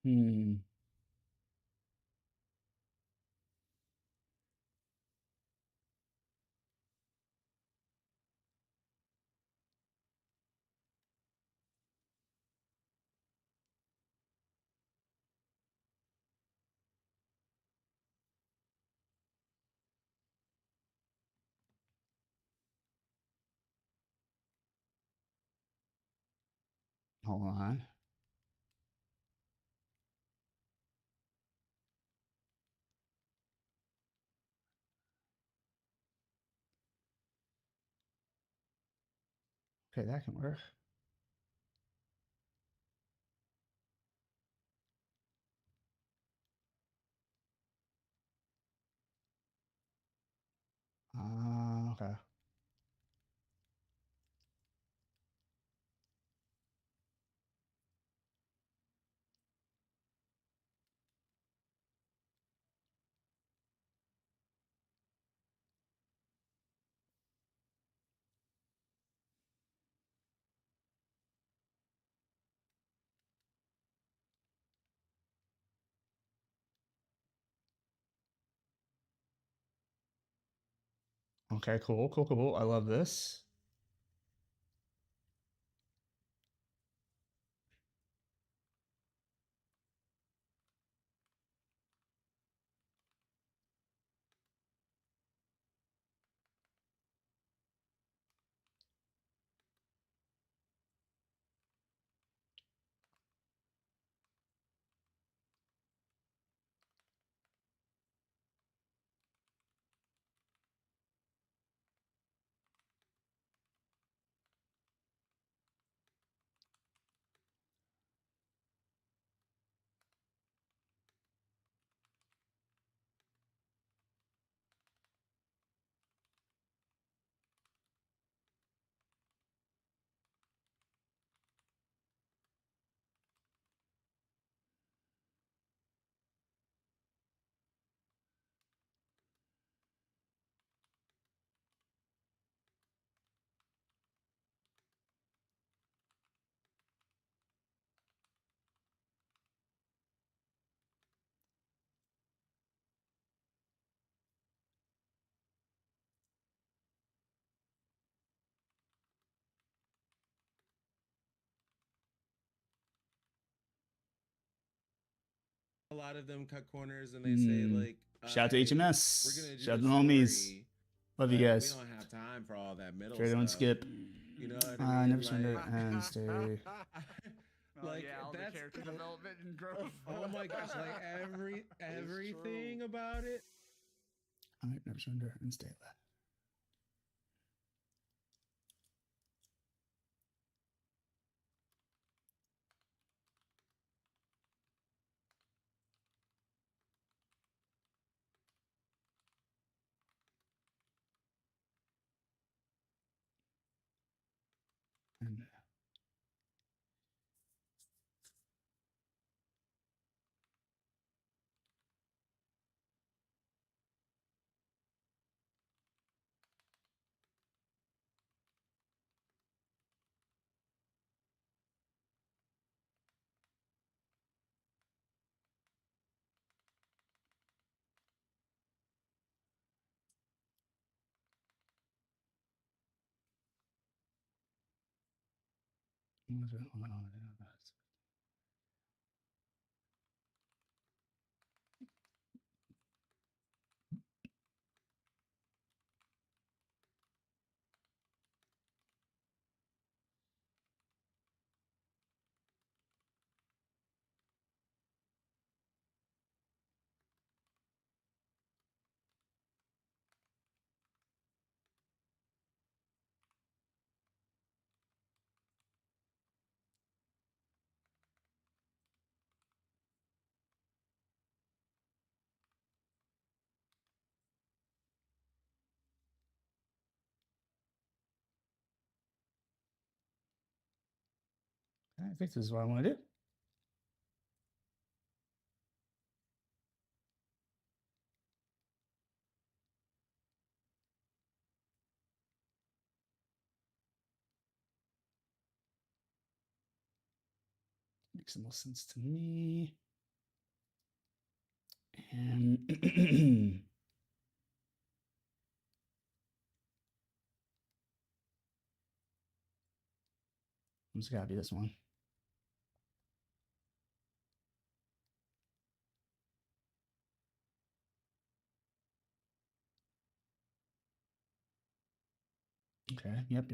Hmm. Hold on. Okay, that can work. Okay. Okay, cool. I love this. a lot of them cut corners and they say like, Shout out to we're HMS. gonna do Shout out the to the homies. story, Love you but guys. We don't have time for all that middle Trade stuff. and skip. You know what I mean? Never surrender and stay. Like yeah, all the that's character development and growth. Oh my gosh! Like everything about it. Alright, never surrender and stay. And I think this is what I want to do. Makes the most sense to me. And it's gotta be this one. Okay, yep.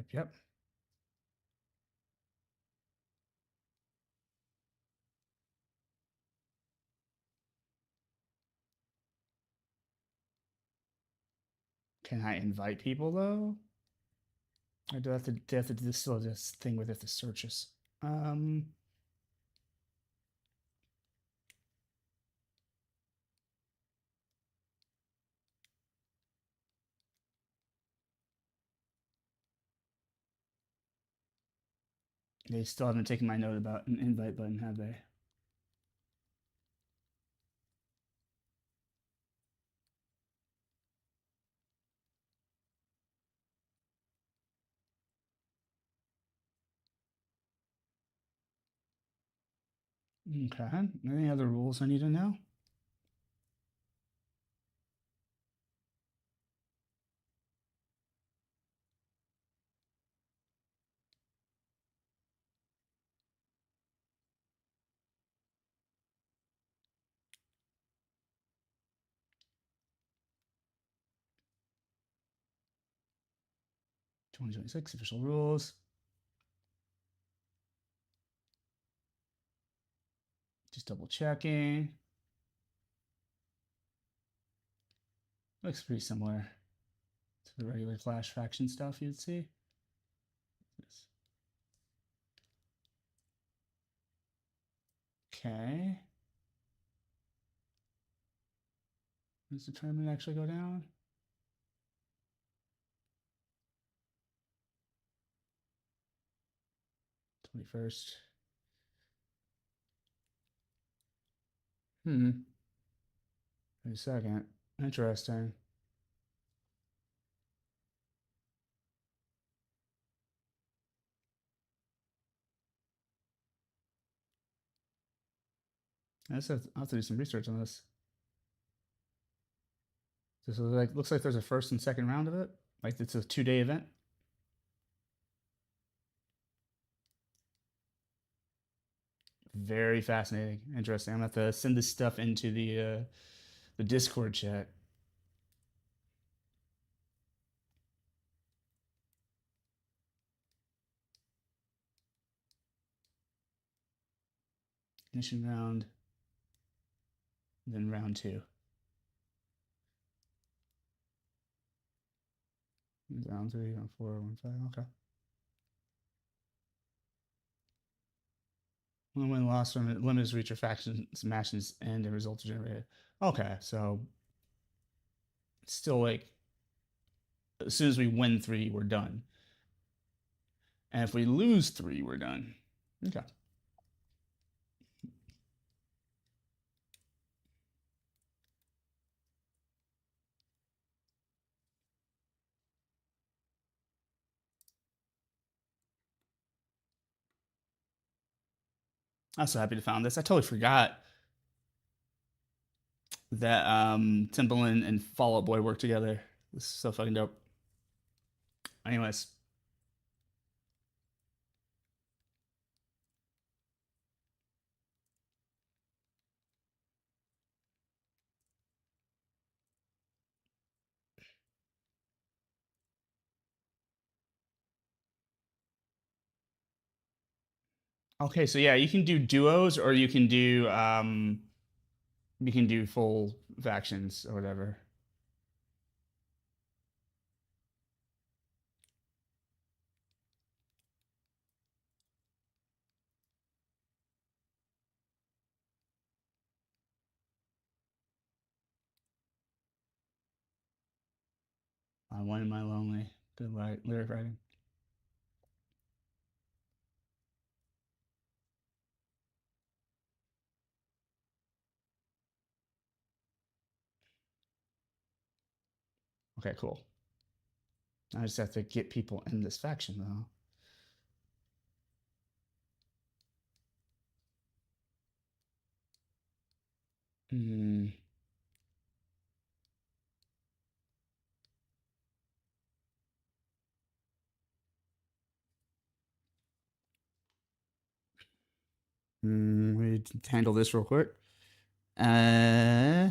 Can I invite people though? I do have to do this still this thing with if the searches. They still haven't taken my note about an invite button, have they? Okay. Any other rules I need to know? (2026) official rules. Just double checking. Looks pretty similar to the regular Flash faction stuff you'd see. Yes. Okay. Does the tournament actually go down? (21st). 22nd. Interesting. I'll have to do some research on this. So like looks like there's a first and second round of it. Like it's a 2-day event. Very fascinating. Interesting. I'm gonna have to send this stuff into the Discord chat. Mission round, then round 2. Round 3, round 4, round 5. Okay. When win loss from limits reach or factions matches end and results are generated. Okay, so it's still like as soon as we win 3, we're done. And if we lose 3, we're done. Okay. I'm so happy to find this. I totally forgot that Timbaland and Fall Out Boy work together. This is so fucking dope. Anyways. Okay, so yeah, you can do duos or you can do full factions or whatever. I One Am I Lonely. Good lyric writing. Okay, cool. I just have to get people in this faction though. Hmm. Let me handle this real quick. Uh,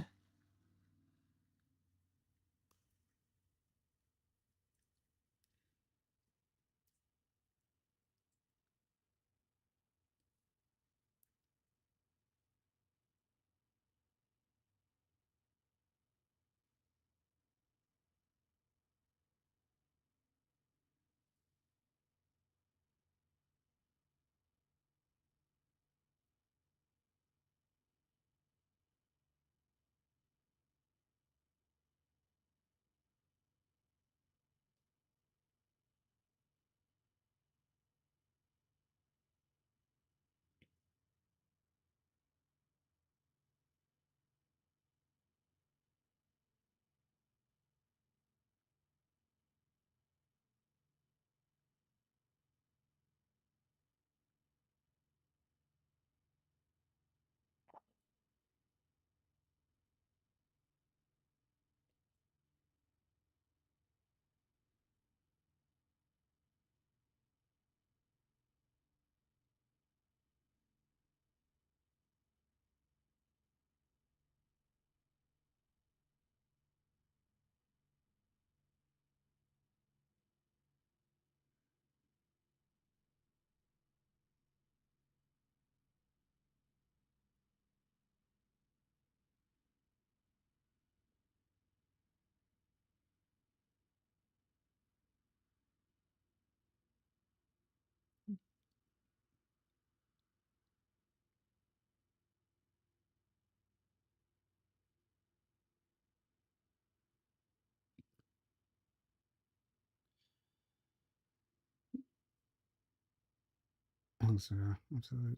absolutely.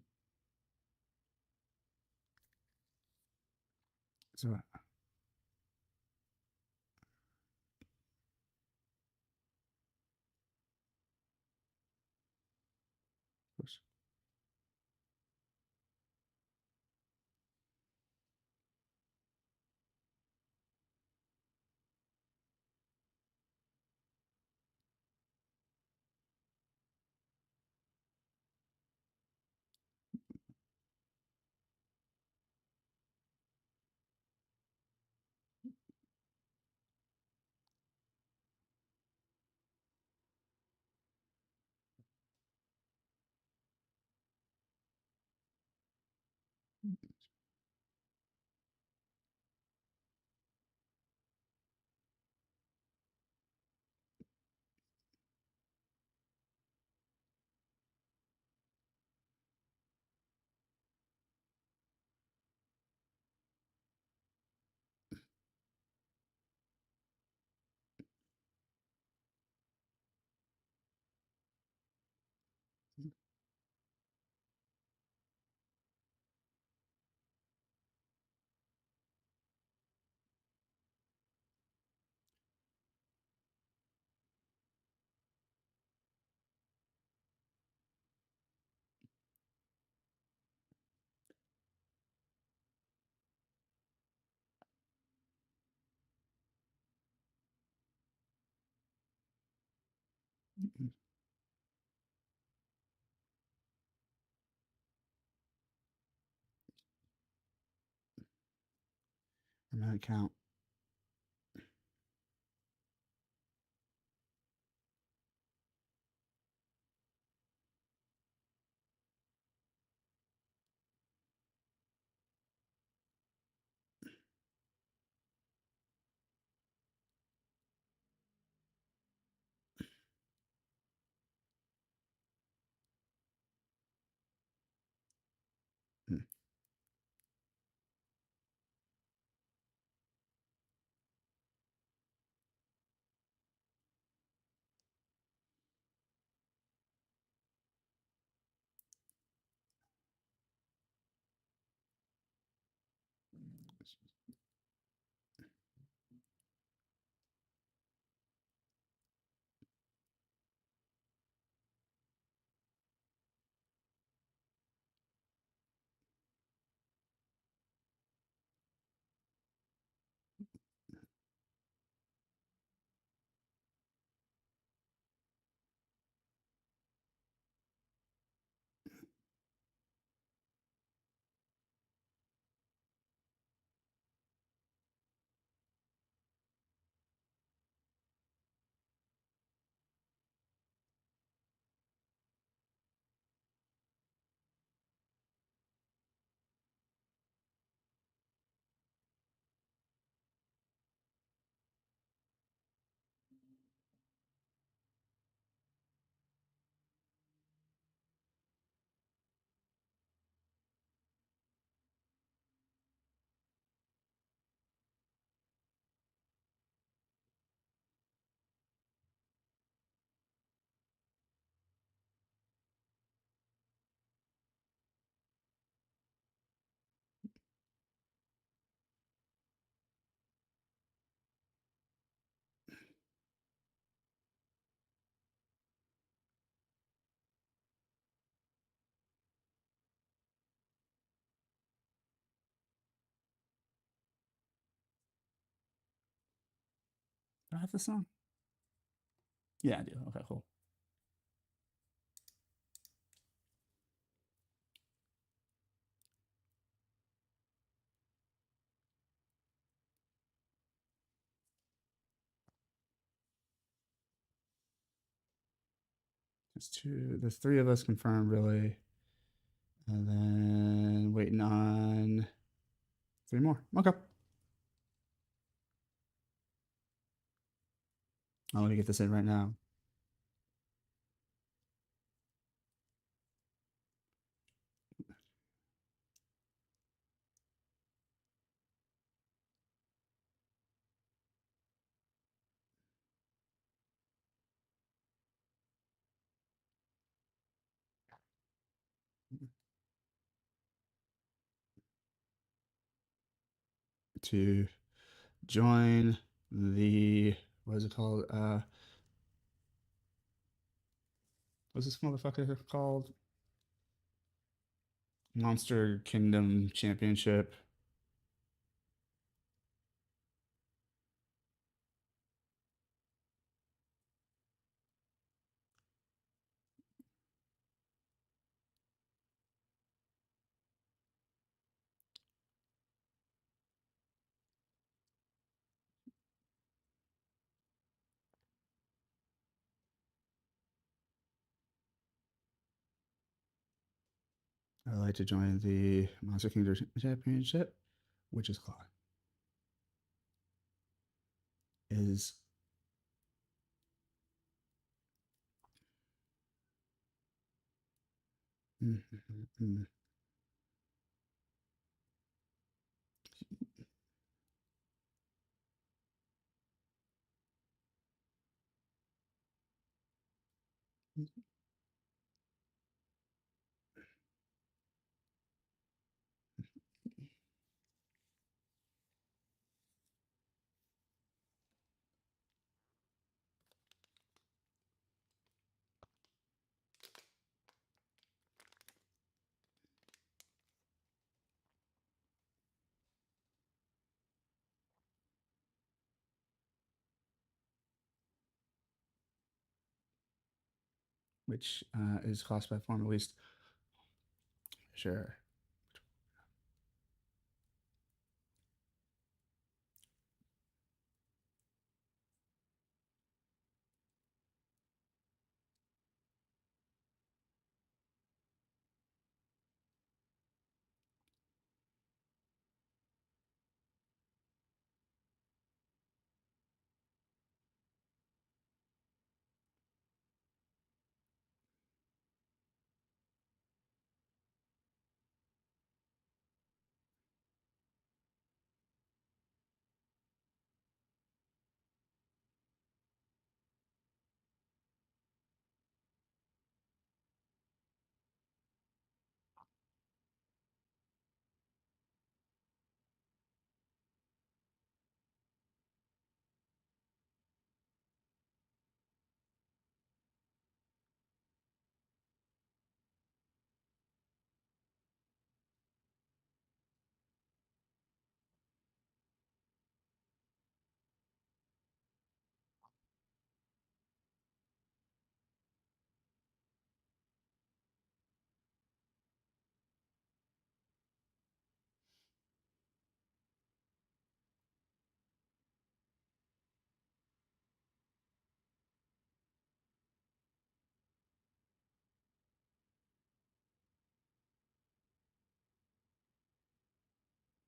So, Amount count. Do I have this song? Yeah, I do. Okay, cool. There's three of us confirmed, really. And then waiting on 3 more. Okay. I'll let me get this in right now. To join the, what is it called? What's this motherfucker called? Monster Kingdom Championship. I'd like to join the Monster Kingdom Championship, which is Claw. Is which is classified form at least. Sure.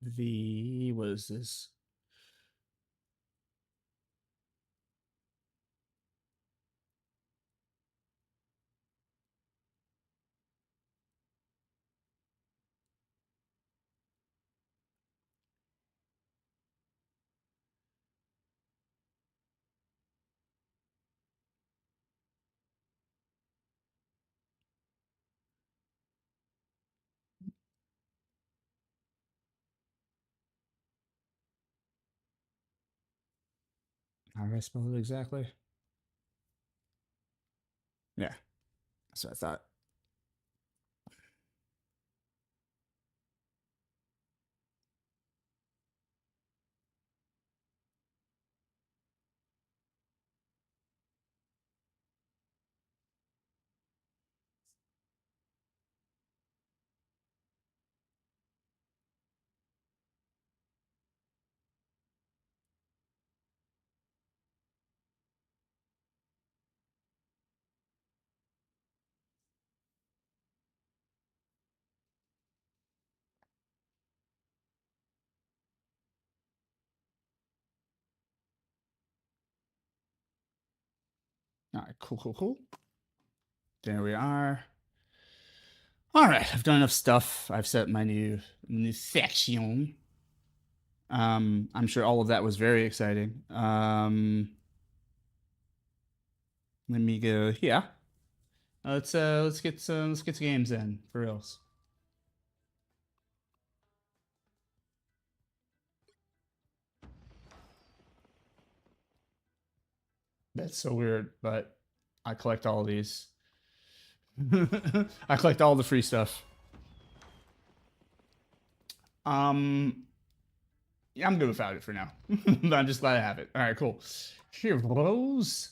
What is this? How do I spell it exactly? Yeah, that's what I thought. All right, cool. There we are. All right, I've done enough stuff. I've set my new section. I'm sure all of that was very exciting. Let me go here. Let's get some games in for reals. That's so weird, but I collect all of these. I collect all the free stuff. Yeah, I'm good without it for now. But I'm just glad I have it. All right, cool. Heroes.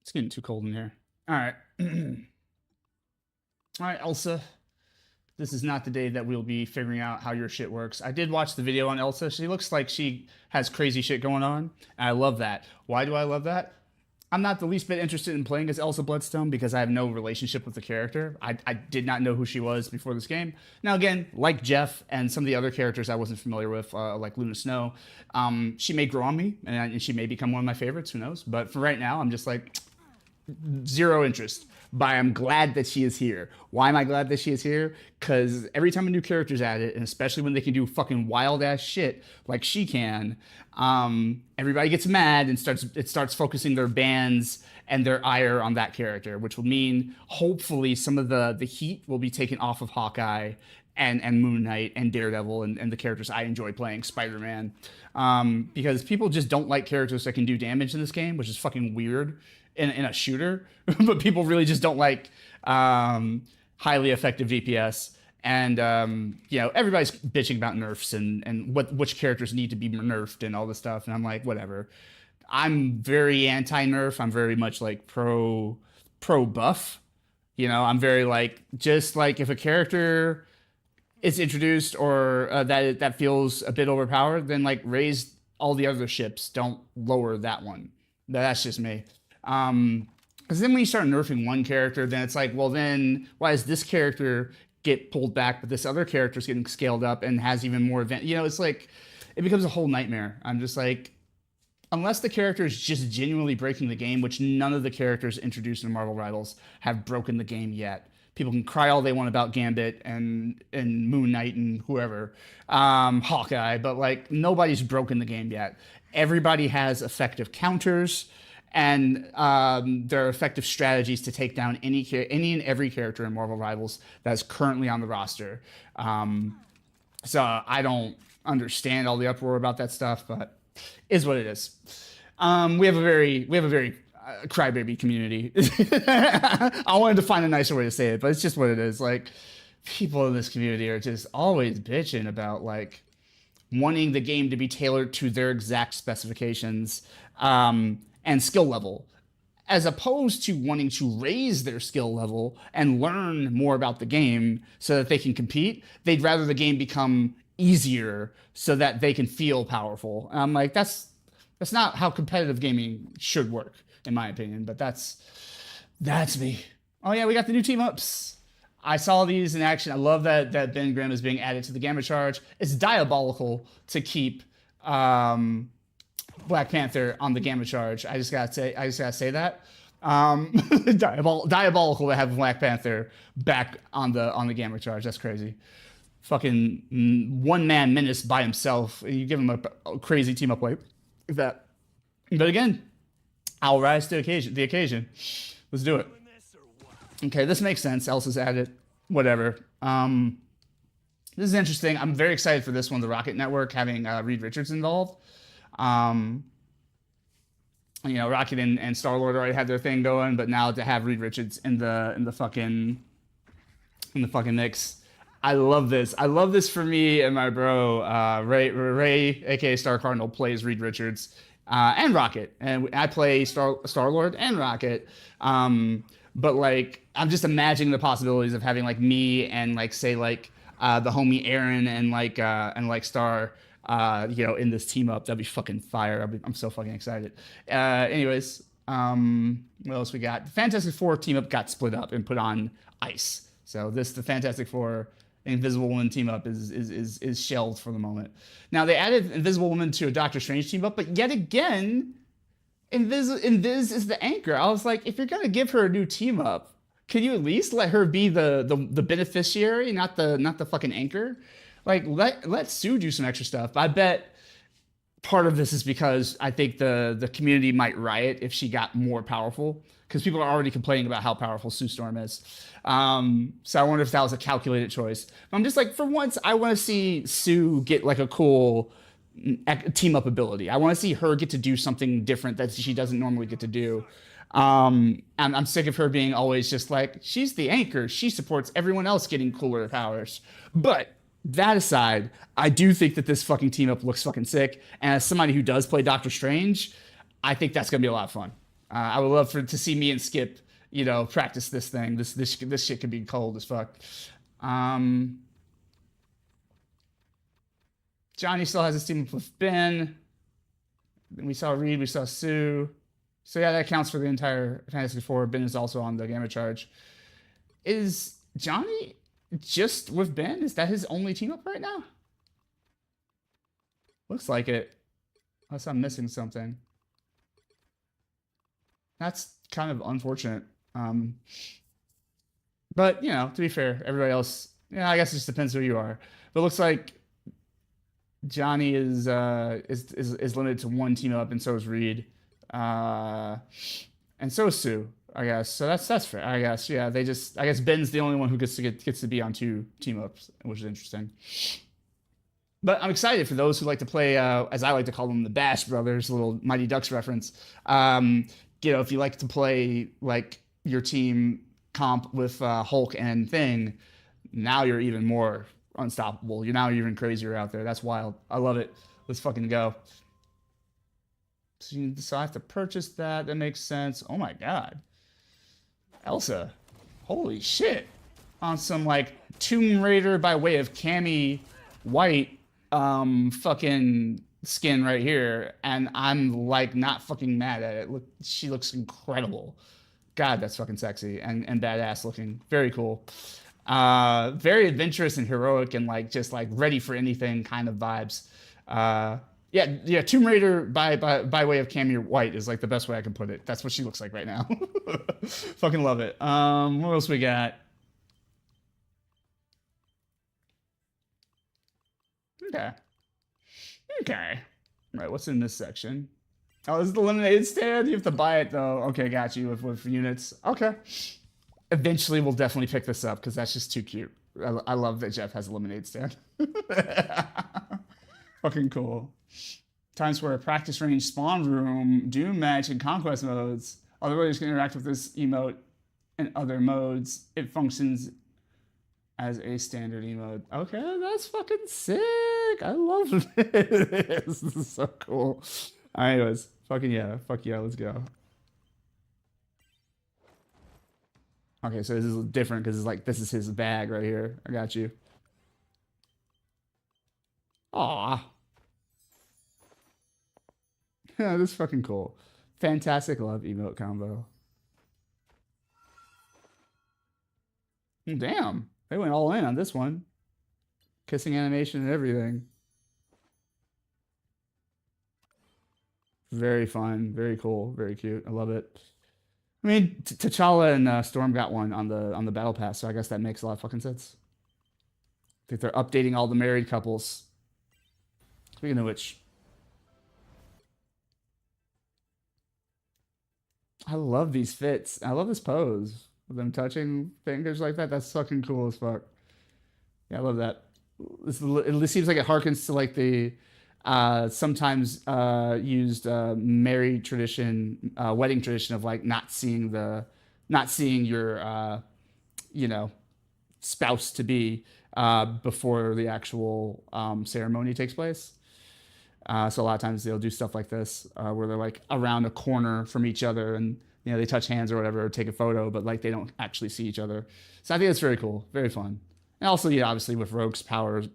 It's getting too cold in here. All right. All right, Elsa. This is not the day that we'll be figuring out how your shit works. I did watch the video on Elsa. She looks like she has crazy shit going on. And I love that. Why do I love that? I'm not the least bit interested in playing as Elsa Bloodstone because I have no relationship with the character. I did not know who she was before this game. Now, again, like Jeff and some of the other characters I wasn't familiar with, like Luna Snow, she may grow on me and she may become one of my favorites. Who knows? But for right now, I'm just like, zero interest. But I'm glad that she is here. Why am I glad that she is here? Because every time a new character's added, and especially when they can do fucking wild ass shit like she can, everybody gets mad and starts focusing their bans and their ire on that character, which will mean hopefully some of the heat will be taken off of Hawkeye and Moon Knight and Daredevil and the characters I enjoy playing, Spider-Man, because people just don't like characters that can do damage in this game, which is fucking weird in a shooter, but people really just don't like highly effective DPS. And everybody's bitching about nerfs and which characters need to be nerfed and all this stuff. And I'm like, whatever. I'm very anti-nerf. I'm very much like pro buff. I'm very like, just like if a character is introduced or that feels a bit overpowered, then like raise all the other ships. Don't lower that one. That's just me. Because then when you start nerfing one character, then it's like, well, then why does this character get pulled back, but this other character is getting scaled up and has even more event? It's like, it becomes a whole nightmare. I'm just like, unless the character is just genuinely breaking the game, which none of the characters introduced in Marvel Rivals have broken the game yet. People can cry all they want about Gambit and Moon Knight and whoever, Hawkeye, but like nobody's broken the game yet. Everybody has effective counters and there are effective strategies to take down any and every character in Marvel Rivals that's currently on the roster. So I don't understand all the uproar about that stuff, but is what it is. We have a very crybaby community. I wanted to find a nicer way to say it, but it's just what it is. Like, people in this community are just always bitching about like wanting the game to be tailored to their exact specifications and skill level, as opposed to wanting to raise their skill level and learn more about the game so that they can compete. They'd rather the game become easier so that they can feel powerful. And I'm like, that's not how competitive gaming should work, in my opinion, but that's me. Oh yeah, we got the new team ups. I saw these in action. I love that Ben Grimm is being added to the Gamma Charge. It's diabolical to keep Black Panther on the Gamma Charge. I just gotta say that. Diabolical to have Black Panther back on the Gamma Charge. That's crazy. Fucking one-man menace by himself. You give him a crazy team up like that. But again, I'll rise to the occasion. Let's do it. Okay, this makes sense. Elsa's added. Whatever. This is interesting. I'm very excited for this one. The Rocket Network having Reed Richards involved. Rocket and Star-Lord already had their thing going, but now to have Reed Richards in the fucking mix. I love this. I love this for me and my bro, Ray, aka Star Cardinal, plays Reed Richards and Rocket. And I play Star-Lord and Rocket. But like, I'm just imagining the possibilities of having like me and like, say like, the homie Aaron and like Star, in this team up. That'd be fucking fire. I'm so fucking excited. Anyways, what else we got? The Fantastic Four team up got split up and put on ice. So the Fantastic Four Invisible Woman team up is shelved for the moment. Now they added Invisible Woman to a Doctor Strange team up, but yet again, Invis is the anchor. I was like, if you're gonna give her a new team up, Can you at least let her be the beneficiary, not the fucking anchor? Like let Sue do some extra stuff. I bet part of this is because I think the community might riot if she got more powerful, because people are already complaining about how powerful Sue Storm is. So I wonder if that was a calculated choice. I'm just like, for once, I want to see Sue get like a cool team up ability. I want to see her get to do something different that she doesn't normally get to do. I'm sick of her being always just like, she's the anchor. She supports everyone else getting cooler powers. But that aside, I do think that this fucking team up looks fucking sick. And as somebody who does play Doctor Strange, I think that's gonna be a lot of fun. I would love to see me and Skip, practice this thing. This shit could be cold as fuck. Johnny still has his team up with Ben. Then we saw Reed, we saw Sue. So yeah, that counts for the entire Fantasy Four. Ben is also on the Gamma Charge. Is Johnny just with Ben? Is that his only team up right now? Looks like it. Unless I'm missing something. That's kind of unfortunate. But, to be fair, everybody else, I guess it just depends who you are. But it looks like Johnny is limited to one team up, and so is Reed. And so is Sue, I guess. So that's fair, I guess. Yeah, I guess Ben's the only one who gets to be on two team ups, which is interesting. But I'm excited for those who like to play, as I like to call them, the Bash Brothers, a little Mighty Ducks reference. If you like to play like your team comp with Hulk and Thing, now you're even more unstoppable. You're now even crazier out there. That's wild. I love it. Let's fucking go. So I have to purchase that. That makes sense. Oh my god. Elsa. Holy shit. On some like Tomb Raider by way of Cammy White fucking skin right here. And I'm like not fucking mad at it. Look, she looks incredible. God, that's fucking sexy and badass looking. Very cool. Very adventurous and heroic and like just like ready for anything kind of vibes. Yeah, Tomb Raider by way of Cammy White is like the best way I can put it. That's what she looks like right now. Fucking love it. What else we got? Okay. Right, what's in this section? Oh, this is the lemonade stand? You have to buy it though. Okay, got you with units. Okay. Eventually we'll definitely pick this up because that's just too cute. I love that Jeff has a lemonade stand. Fucking cool. Times for a practice range, spawn room, doom match, and conquest modes. Other players can interact with this emote in other modes. It functions as a standard emote. Okay, that's fucking sick. I love this. This is so cool. Anyways, fucking yeah. Fuck yeah, let's go. Okay, so this is different because it's like, this is his bag right here. I got you. Aw. Yeah, this is fucking cool. Fantastic love emote combo. Damn. They went all in on this one. Kissing animation and everything. Very fun. Very cool. Very cute. I love it. I mean, T'Challa and Storm got one on the Battle Pass, so I guess that makes a lot of fucking sense. I think they're updating all the married couples. Speaking of which, I love these fits. I love this pose. With them touching fingers like that. That's fucking cool as fuck. Yeah, I love that. It seems like it harkens to like the sometimes used married tradition, wedding tradition of like not seeing your spouse to be before the actual ceremony takes place. So a lot of times they'll do stuff like this where they're like around a corner from each other and they touch hands or whatever, or take a photo, but like they don't actually see each other. So I think that's very cool, very fun. And also, obviously with Rogue's powers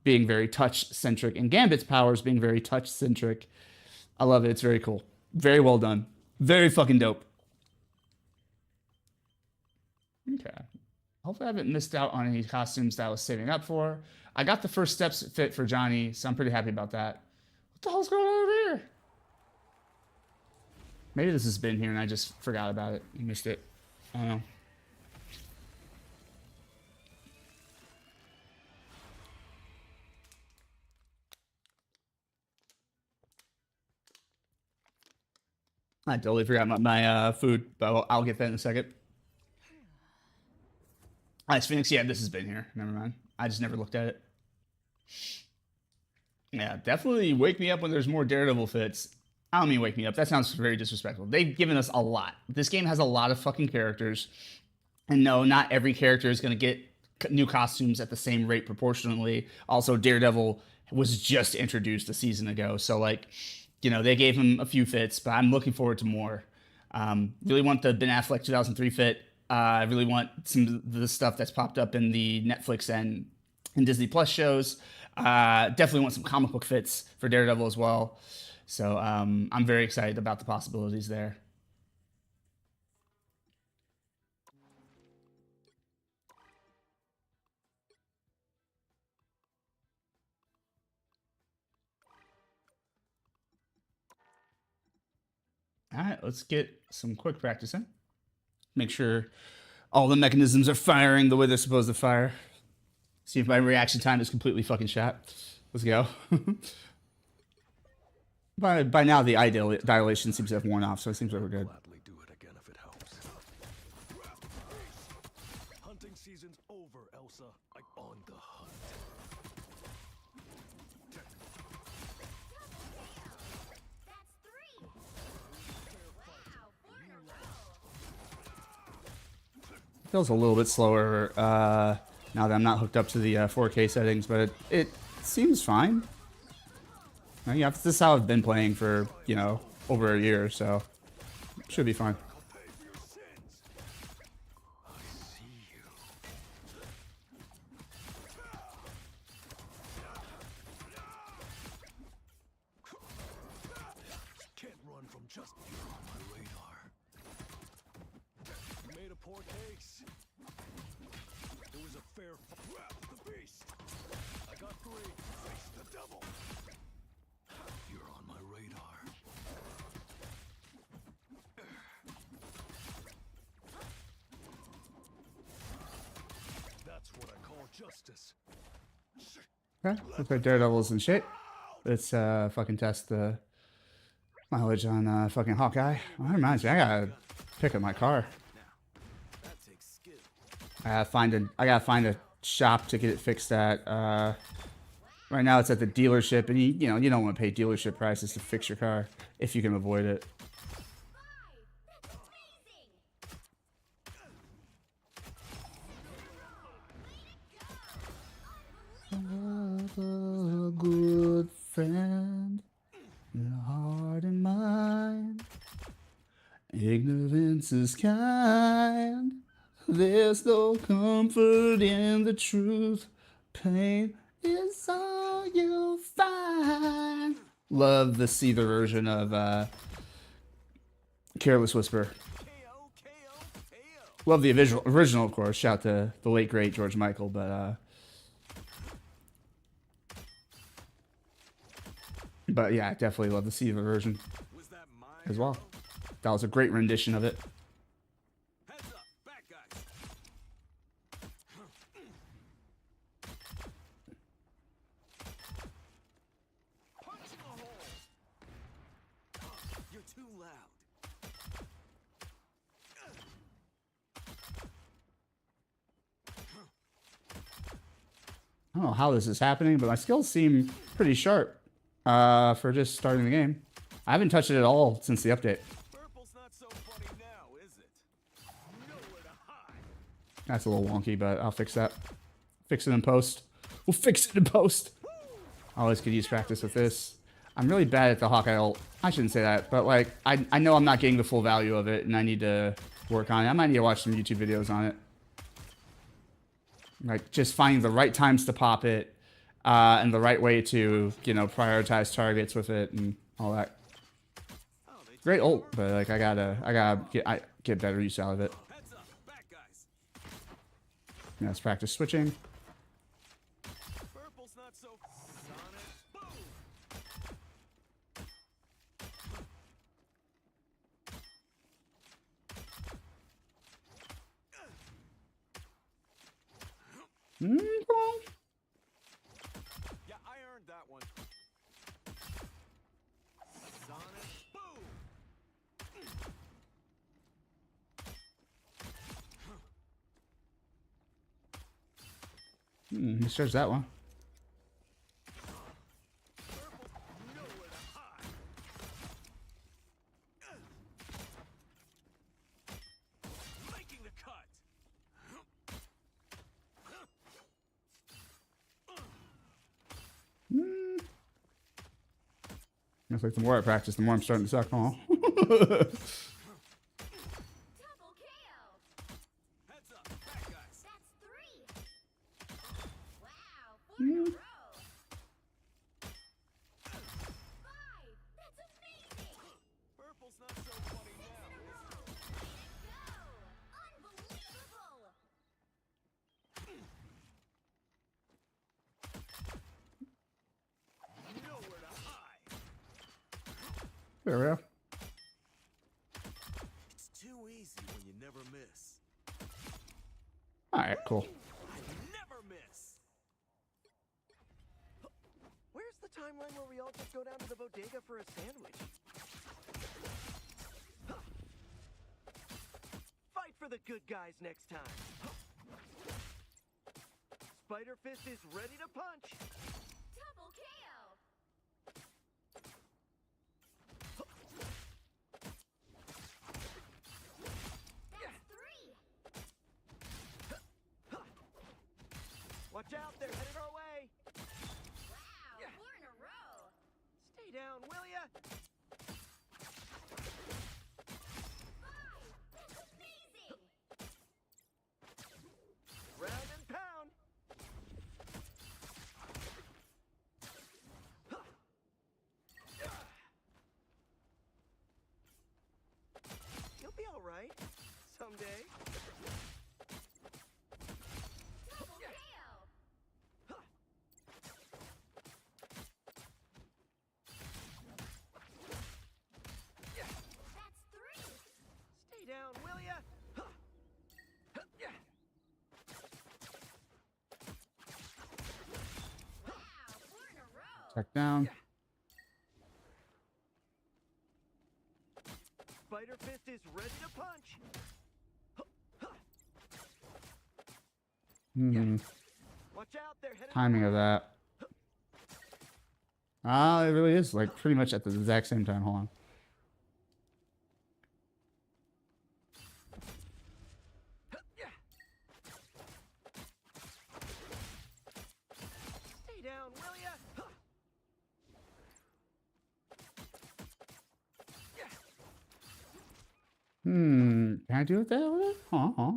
being very touch-centric and Gambit's powers being very touch-centric, I love it. It's very cool. Very well done. Very fucking dope. Okay. Hopefully I haven't missed out on any costumes that I was saving up for. I got the first steps fit for Johnny, so I'm pretty happy about that. What the hell's going on over here? Maybe this has been here and I just forgot about it. You missed it. I don't know. I totally forgot my food, but I'll get that in a second. Ice Phoenix, yeah, this has been here. Never mind. I just never looked at it. Yeah, definitely wake me up when there's more Daredevil fits. I don't mean wake me up. That sounds very disrespectful. They've given us a lot. This game has a lot of fucking characters. And no, not every character is going to get new costumes at the same rate proportionally. Also, Daredevil was just introduced a season ago. So, like, you know, they gave him a few fits, but I'm looking forward to more. Really want the Ben Affleck 2003 fit. I really want some of the stuff that's popped up in the Netflix and Disney Plus shows. Definitely want some comic book fits for Daredevil as well. So I'm very excited about the possibilities there. All right, let's get some quick practice in. Make sure all the mechanisms are firing the way they're supposed to fire. See if my reaction time is completely fucking shot. Let's go. By now, the eye dilation seems to have worn off, so it seems like we're good. Gladly do it again if it helps. Hunting season's over, Elsa. I'm on the hunt. Feels a little bit slower now that I'm not hooked up to the 4K settings, but it seems fine. Yeah, this is how I've been playing for, you know, over a year, so should be fine. Can't run from just you on my radar. You made a poor case. It was a fair fight. The beast. I got three. Face the devil. You're on my radar. That's what I call justice. Okay, looks like Daredevil's in shape. Let's fucking test the mileage on fucking Hawkeye. Well, that reminds me, I gotta pick up my car. I gotta find a shop to get it fixed at. Right now it's at the dealership, and you know you don't want to pay dealership prices to fix your car if you can avoid it. A good friend, your heart and mind. Ignorance is kind. There's no comfort in the truth. Pain is all you'll find. Love the Seether version of Careless Whisper. Love the original, of course. Shout to the late great George Michael, but yeah, I definitely love the Seether version as well. That was a great rendition of it. You're too loud. I don't know how this is happening, but my skills seem pretty sharp for just starting the game. I haven't touched it at all since the update. Purple's not so funny now, is it? Nowhere to hide. That's a little wonky, but I'll fix that. Fix it in post. We'll fix it in post. I always could use practice with this. I'm really bad at the Hawkeye ult. I shouldn't say that, but like I know I'm not getting the full value of it, and I need to work on it. I might need to watch some YouTube videos on it. Like just finding the right times to pop it, and the right way to, you know, prioritize targets with it and all that. Great ult, but like I gotta get better use out of it. Yeah, let's practice switching. Purple's not so sonic. Boom. Yeah, I earned that one. Sonic boom. Misjudged that one. Nowhere to hide. Making the cut. It's like the more I practice, the more I'm starting to suck. Huh? Double kill. Heads up, bad guys. That's 3. Wow, 4 in a row. 5. That's amazing. Purple's not so funny now. Way to go. Unbelievable. Nowhere to hide. There we go. It's too easy when you never miss. All right, cool. Never miss. Where's the timeline where we all just go down to the bodega for a sandwich? Fight for the good guys next time. Spider Fist is ready to punch. Double kill. That's 3. Watch out, they're headed our way. Wow, 4 in a row. Stay down, will ya? 5. That's amazing. Round and pound. You'll be all right someday. Double kill. That's 3. Stay down, will ya? Wow, 4 in a row. Check down. Spider Fist is ready to punch. Watch out, they're headed. Timing of that. Ah, it really is like pretty much at the exact same time. Hold on. Stay down, will ya? Can I do it that way? Uh-huh.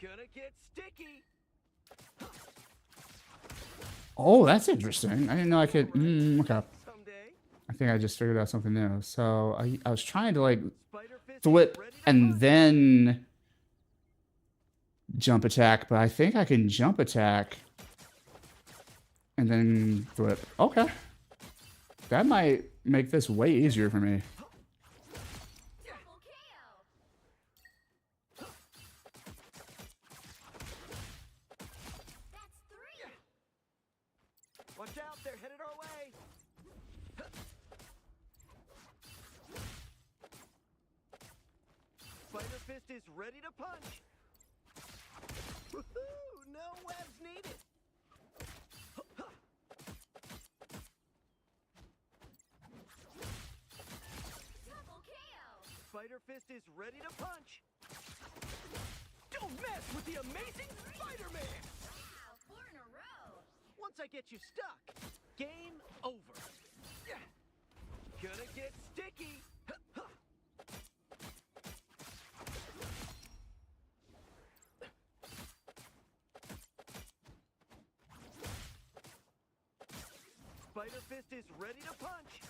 Gonna get sticky. Oh, that's interesting. I didn't know I could. Okay. Someday. I think I just figured out something new. So I was trying to like Spider Fist flip is ready to and punch. then jump attack, but I think I can jump attack and then flip. Okay. That might make this way easier for me. Double kill. That's 3. Watch out, they're headed our way. Spider Fist is ready to punch. Woohoo! No webs needed. Double kill. Spider Fist is ready to punch. Don't mess with the amazing Spider-Man! Wow, 4 in a row. Once I get you stuck, game over. Gonna get sticky. Spider Fist is ready to punch.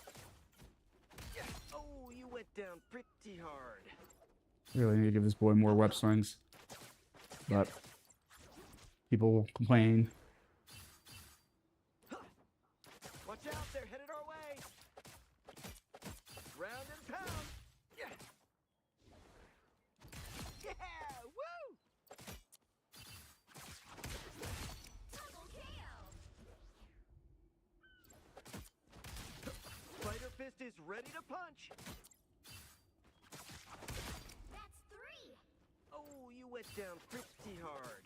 Oh, you went down pretty hard. Really need to give this boy more web swings. But people will complain. Watch out, they're headed our way. Round and pound. Yeah, woo! Double kill. Spider Fist is ready to punch. That's 3. Oh, you went went down pretty hard.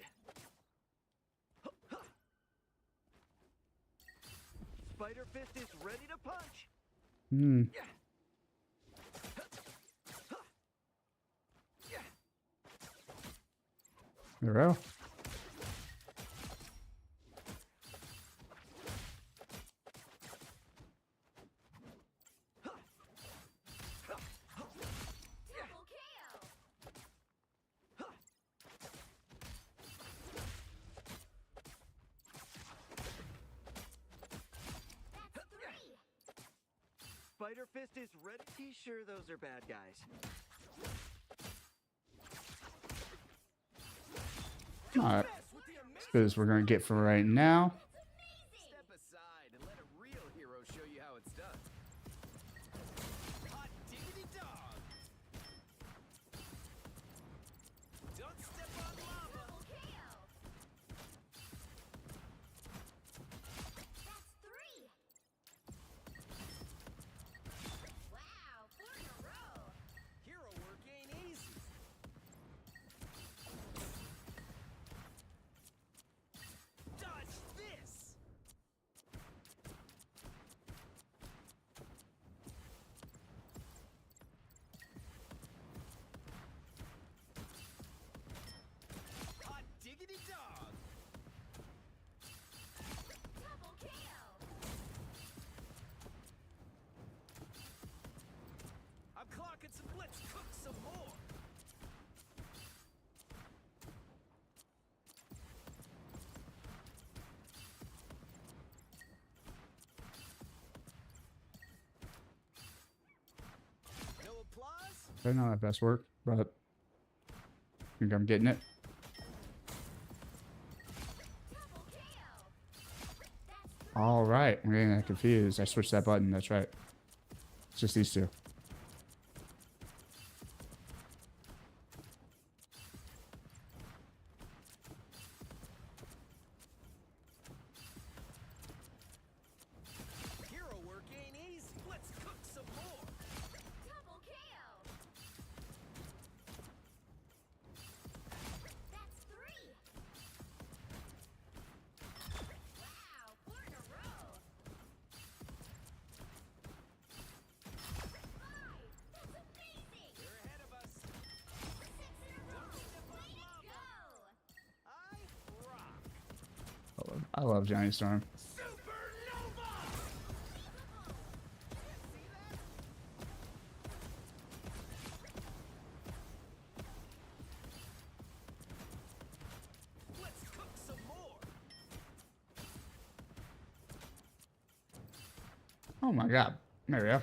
Spider Fist is ready to punch. Hmm. There we go. Spider Fist is ready. He's sure those are bad guys. Alright. As good as we're gonna get for right now. Step aside and let a real hero show you how it's done. Hot diggity dog! Don't step on lava! That's 3. Wow, 4 in a row. Hero work ain't easy. Dodge this! Hot diggity dog! Double KO. I'm clocking some. Let's cook some more. No applause? I don't know that best work, but I think I'm getting it. Double KO. That's All right, I'm getting that confused. I switched that button. That's right. It's just these two. Hero work ain't easy. Let's cook some more. double KO. That's 3. Wow, 4 in a row. 5. That's amazing. You're ahead of us. 6 in a row. Way to go. I rock. I love Johnny Storm. Supernova! Let's cook some more. Oh my god. There we go.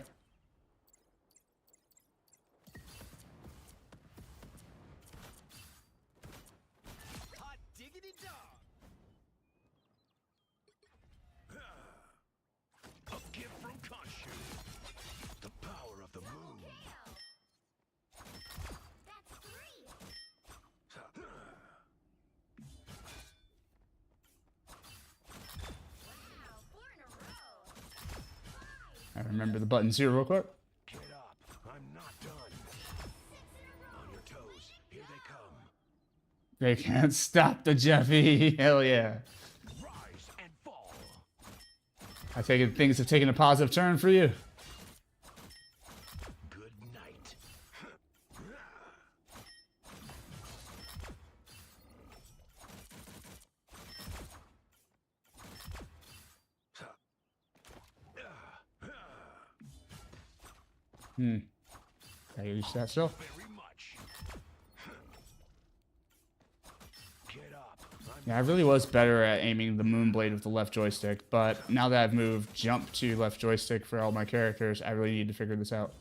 Hot diggity dog. A gift from Khonshu. The power of the moon. KO. That's 3. Wow, 4 in a row. 5. I remember the buttons here real quick. Get up. I'm not done. 6 in a row. On your toes. Here they come. They can't stop the Jeffy. Hell yeah. Rise and fall. I take it things have taken a positive turn for you. Good night. Can I use that still? Very much. Get up. I'm Yeah, I really was better at aiming the Moonblade with the left joystick, but now that I've moved jump to left joystick for all my characters, I really need to figure this out.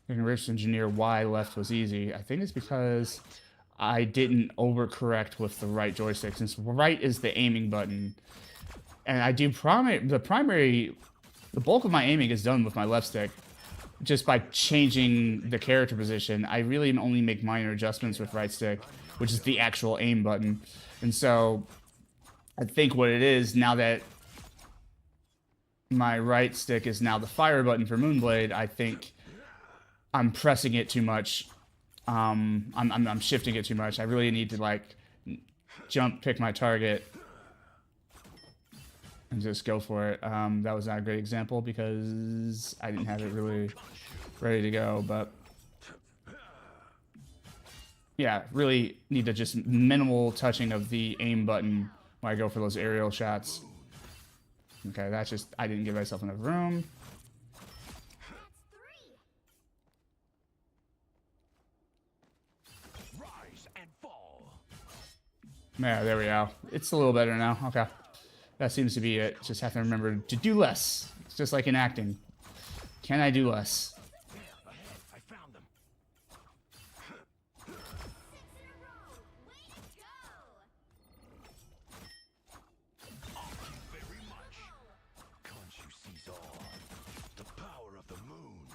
I can reverse engineer why left was easy. I think it's because I didn't overcorrect with the right joystick, since right is the aiming button. And I do the bulk of my aiming is done with my left stick. Just by changing the character position, I really only make minor adjustments with right stick, which is the actual aim button. And so I think what it is, now that my right stick is now the fire button for Moonblade, I think I'm pressing it too much. I'm shifting it too much. I really need to like jump, pick my target, and just go for it. That was not a great example because I didn't have it really ready to go, but yeah, really need to just minimal touching of the aim button when I go for those aerial shots. Okay, that's just, I didn't give myself enough room. Rise and fall. Yeah, there we go. It's a little better now. Okay. That seems to be it. Just have to remember to do less. It's just like in acting. Can I do less? Ahead, I found them. Thank you very much. Khonshu sees all. The power of the moon.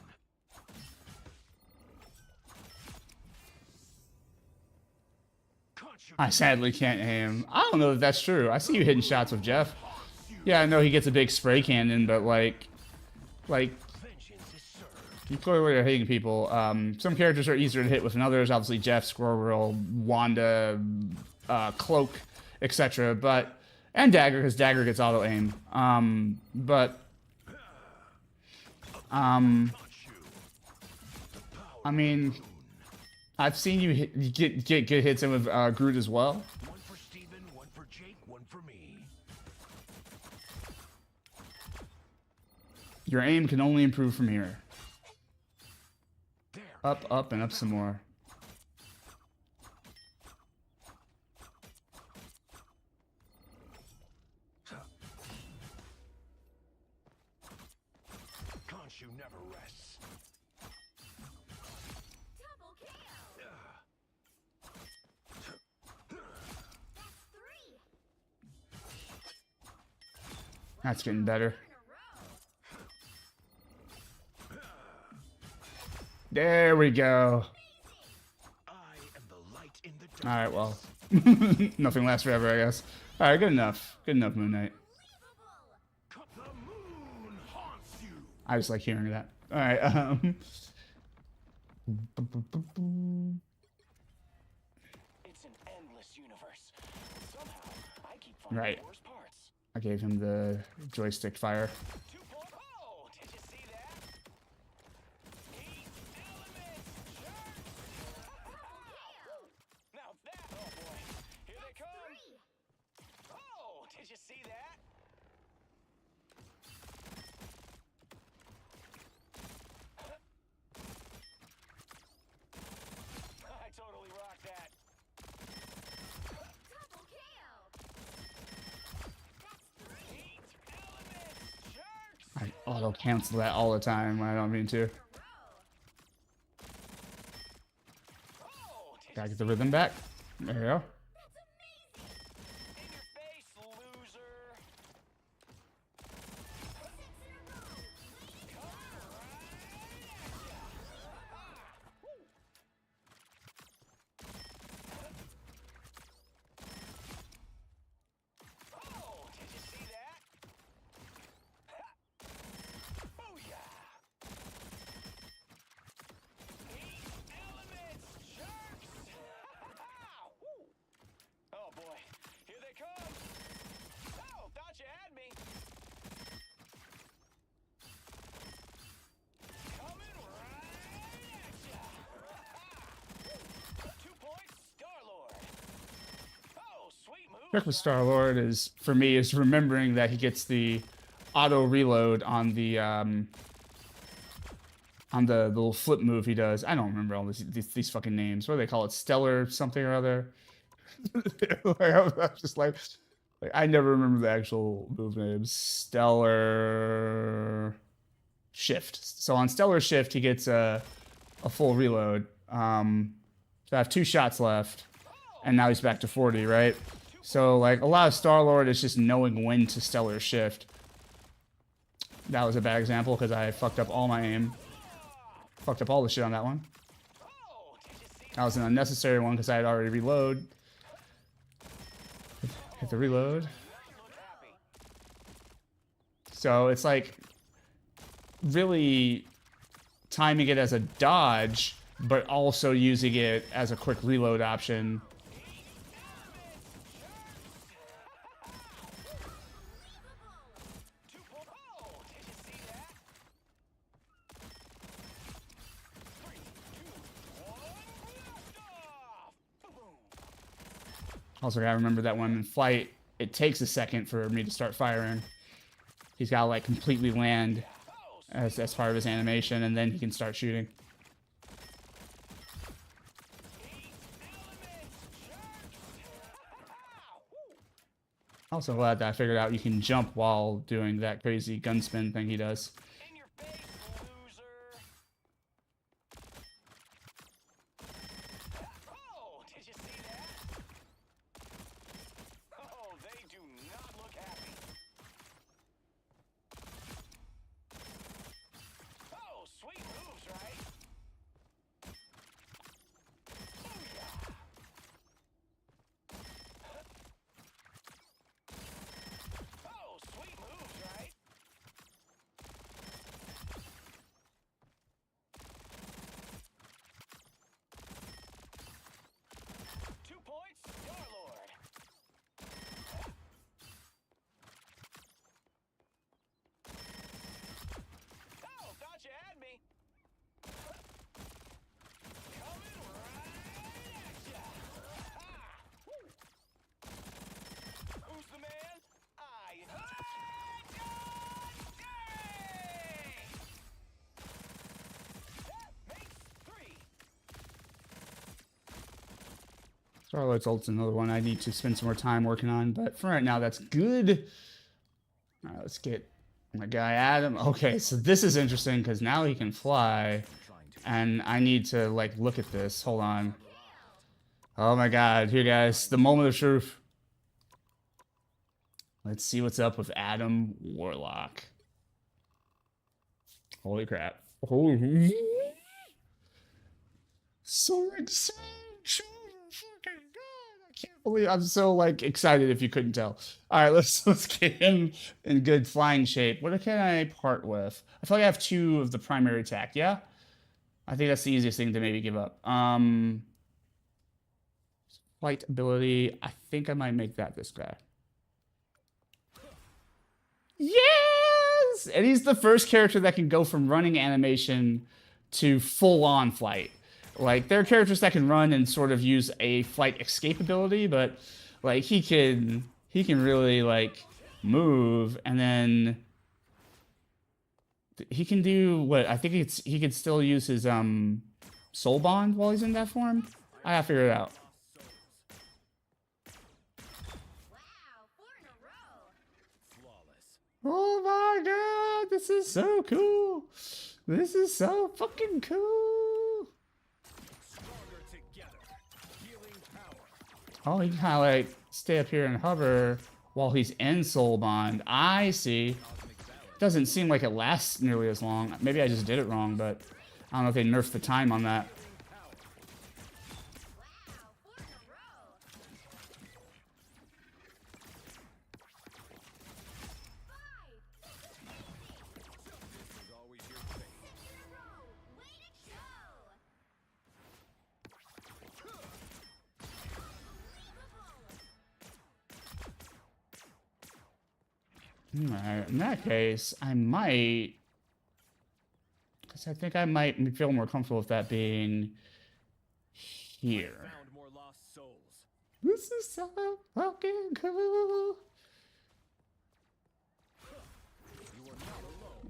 Khonshu I sadly can't aim. I don't know if that's true. I see you hitting shots with Jeff. Yeah, I know he gets a big spray cannon, but like vengeance is served. you clearly are hitting people. Some characters are easier to hit with than others. Obviously, Jeff, Squirrel Girl, Wanda, Cloak, etc. But and Dagger, because Dagger gets auto aim. I mean, I've seen you get good hits in with Groot as well. One for Steven, one for Jake, one for me. Your aim can only improve from here. There. Up, up, and up some more. Khonshu never rests. That's getting better. There we go. I am the light in the Alright, well. Nothing lasts forever, I guess. Alright, good enough. Good enough, Moon Knight. The moon haunts you. I just like hearing that. Alright, It's an endless universe. Somehow, I keep finding Right. worse parts. I gave him the joystick fire. Oh, did you see that? Heat elements, now that, oh boy, here they come. Oh, did you see that? I totally rocked that. Heat elements, jerks. I auto cancel that all the time when I don't mean to. Oh, did Gotta get the rhythm back. There you go. in your face, loser. Oh, did you see that? Booyah! Heat elements, jerks! Woo. Oh boy, here they come! Oh, thought you had me! Coming right at ya! 2 points, Star-Lord! Oh, sweet move! Trick with Star-Lord is, for me, is remembering that he gets the auto reload on the little flip move he does. I don't remember all these fucking names. What do they call it? Stellar something or other. Like, I'm just like I never remember the actual move names. Stellar Shift. So on Stellar Shift, he gets a full reload. So I have 2 shots left, and now he's back to 40, right? So like a lot of Star-Lord is just knowing when to Stellar Shift. That was a bad example because I fucked up all my aim. Fucked up all the shit on that one. That was an unnecessary one because I had already reload. Hit the reload. So it's like really timing it as a dodge, but also using it as a quick reload option. Also gotta remember that when I'm in flight, it takes a second for me to start firing. He's gotta like completely land as part of his animation, and then he can start shooting. Also glad that I figured out you can jump while doing that crazy gun spin thing he does. Starlight's ult's another one I need to spend some more time working on, but for right now, that's good. All right, let's get my guy Adam. Okay, so this is interesting because now he can fly, and I need to like look at this. Hold on. Oh my God, here guys, the moment of truth. Let's see what's up with Adam Warlock. Holy crap. Holy. So excited. Can't believe I'm so like excited if you couldn't tell. All right, let's get him in good flying shape. What can I part with? I feel like I have 2 of the primary attack. Yeah, I think that's the easiest thing to maybe give up. Flight ability. I think I might make that this guy. Yes, and he's the first character that can go from running animation to full-on flight. Like, there are characters that can run and sort of use a flight escape ability, but, like, he can really, like, move, and then he can do what? I think he can still use his, soul bond while he's in that form? I gotta figure it out. Oh my God, this is so cool. This is so fucking cool. Oh, he can kind of like stay up here and hover while he's in soul bond. I see. Doesn't seem like it lasts nearly as long. Maybe I just did it wrong, but I don't know if they nerfed the time on that. Alright, in that case, I might... Because I think I might feel more comfortable with that being here. This is so fucking cool.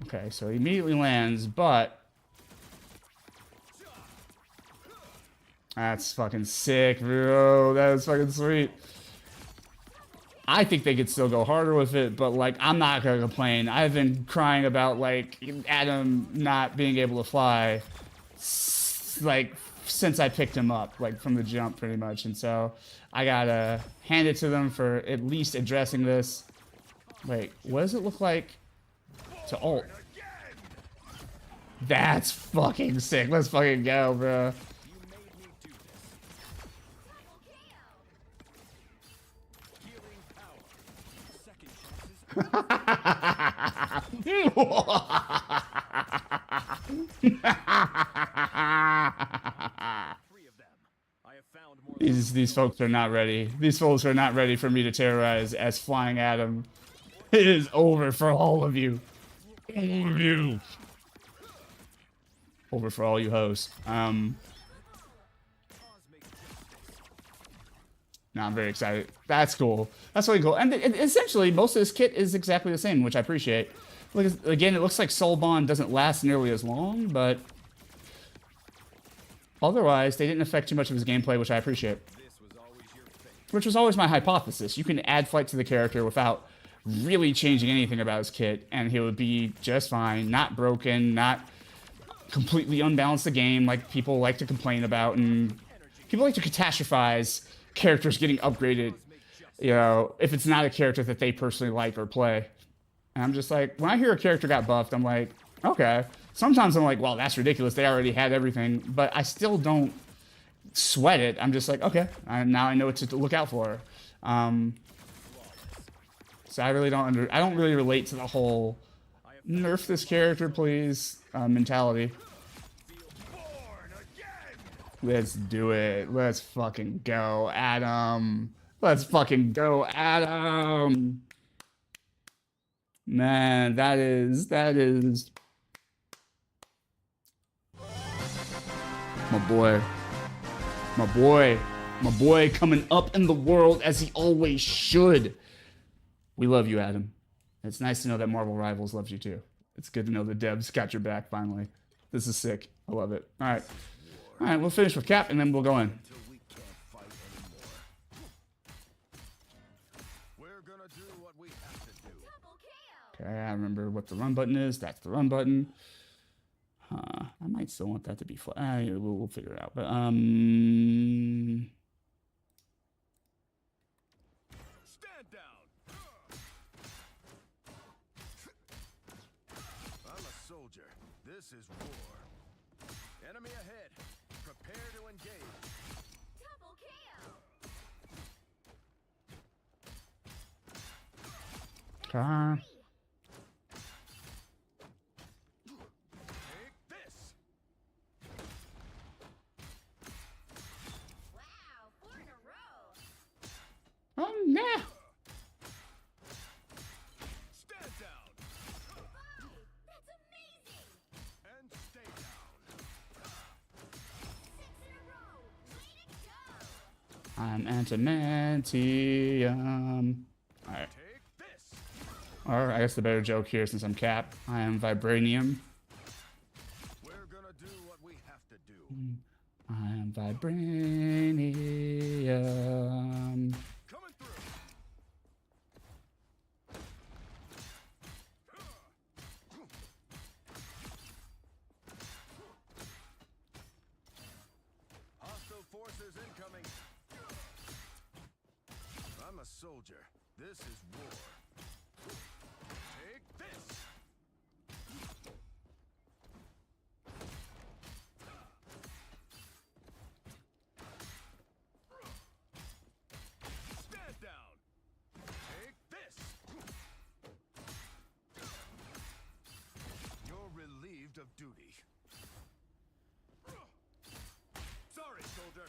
Okay, so he immediately lands, but... That's fucking sick, bro. That is fucking sweet. I think they could still go harder with it, but, like, I'm not gonna complain. I've been crying about, like, Adam not being able to fly, like, since I picked him up, like, from the jump, pretty much. And so, I gotta hand it to them for at least addressing this. Wait, what does it look like to ult? That's fucking sick. Let's fucking go, bro. These folks are not ready. These folks are not ready for me to terrorize as Flying Adam. It is over for all of you. All of you. Over for all you hoes. No, I'm very excited. That's cool. That's really cool. And essentially, most of this kit is exactly the same, which I appreciate. Look, again, it looks like Soul Bond doesn't last nearly as long, but otherwise, they didn't affect too much of his gameplay, which I appreciate. Which was always my hypothesis. You can add flight to the character without really changing anything about his kit, and he would be just fine, not broken, not completely unbalance the game like people like to complain about, and people like to catastrophize characters getting upgraded, you know, if it's not a character that they personally like or play. And I'm just like, when I hear a character got buffed, I'm like, okay. Sometimes I'm like, well, that's ridiculous. They already had everything, but I still don't sweat it. I'm just like, okay, now I know what to look out for. So I really don't I don't really relate to the whole nerf this character, please, mentality. Let's do it. Let's fucking go, Adam. Let's fucking go, Adam. Man, that is my boy. My boy coming up in the world as he always should. We love you, Adam. It's nice to know that Marvel Rivals loves you too. It's good to know the devs got your back finally. This is sick. I love it. All right. All right, we'll finish with Cap and then we'll go in. Okay, I remember what the run button is. That's the run button. I might still want that to be flat. We'll figure it out. But Stand down. I'm a soldier. This is war. Enemy ahead. Prepare to engage. Double kill. okay. Yeah. Stand down. That's amazing. And stay down. 6 in a row. Way to go. I'm antimantium. Alright. Or I guess the better joke here since I'm Cap. I am vibranium. We're gonna do what we have to do. I am vibranium. Forces incoming. I'm a soldier. This is war. Take this. Stand down. Take this. You're relieved of duty. Sorry, soldier.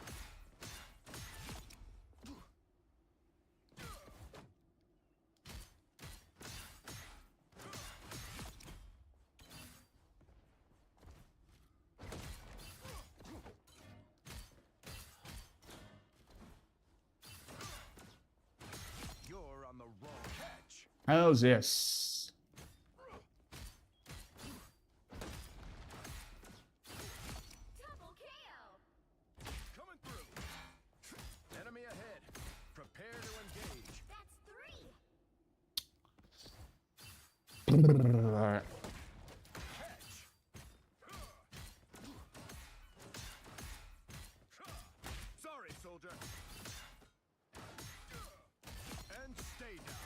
You're on the wrong catch. How's this? Enemy ahead. Prepare to engage. That's 3. Alright. Sorry, soldier. And stay down.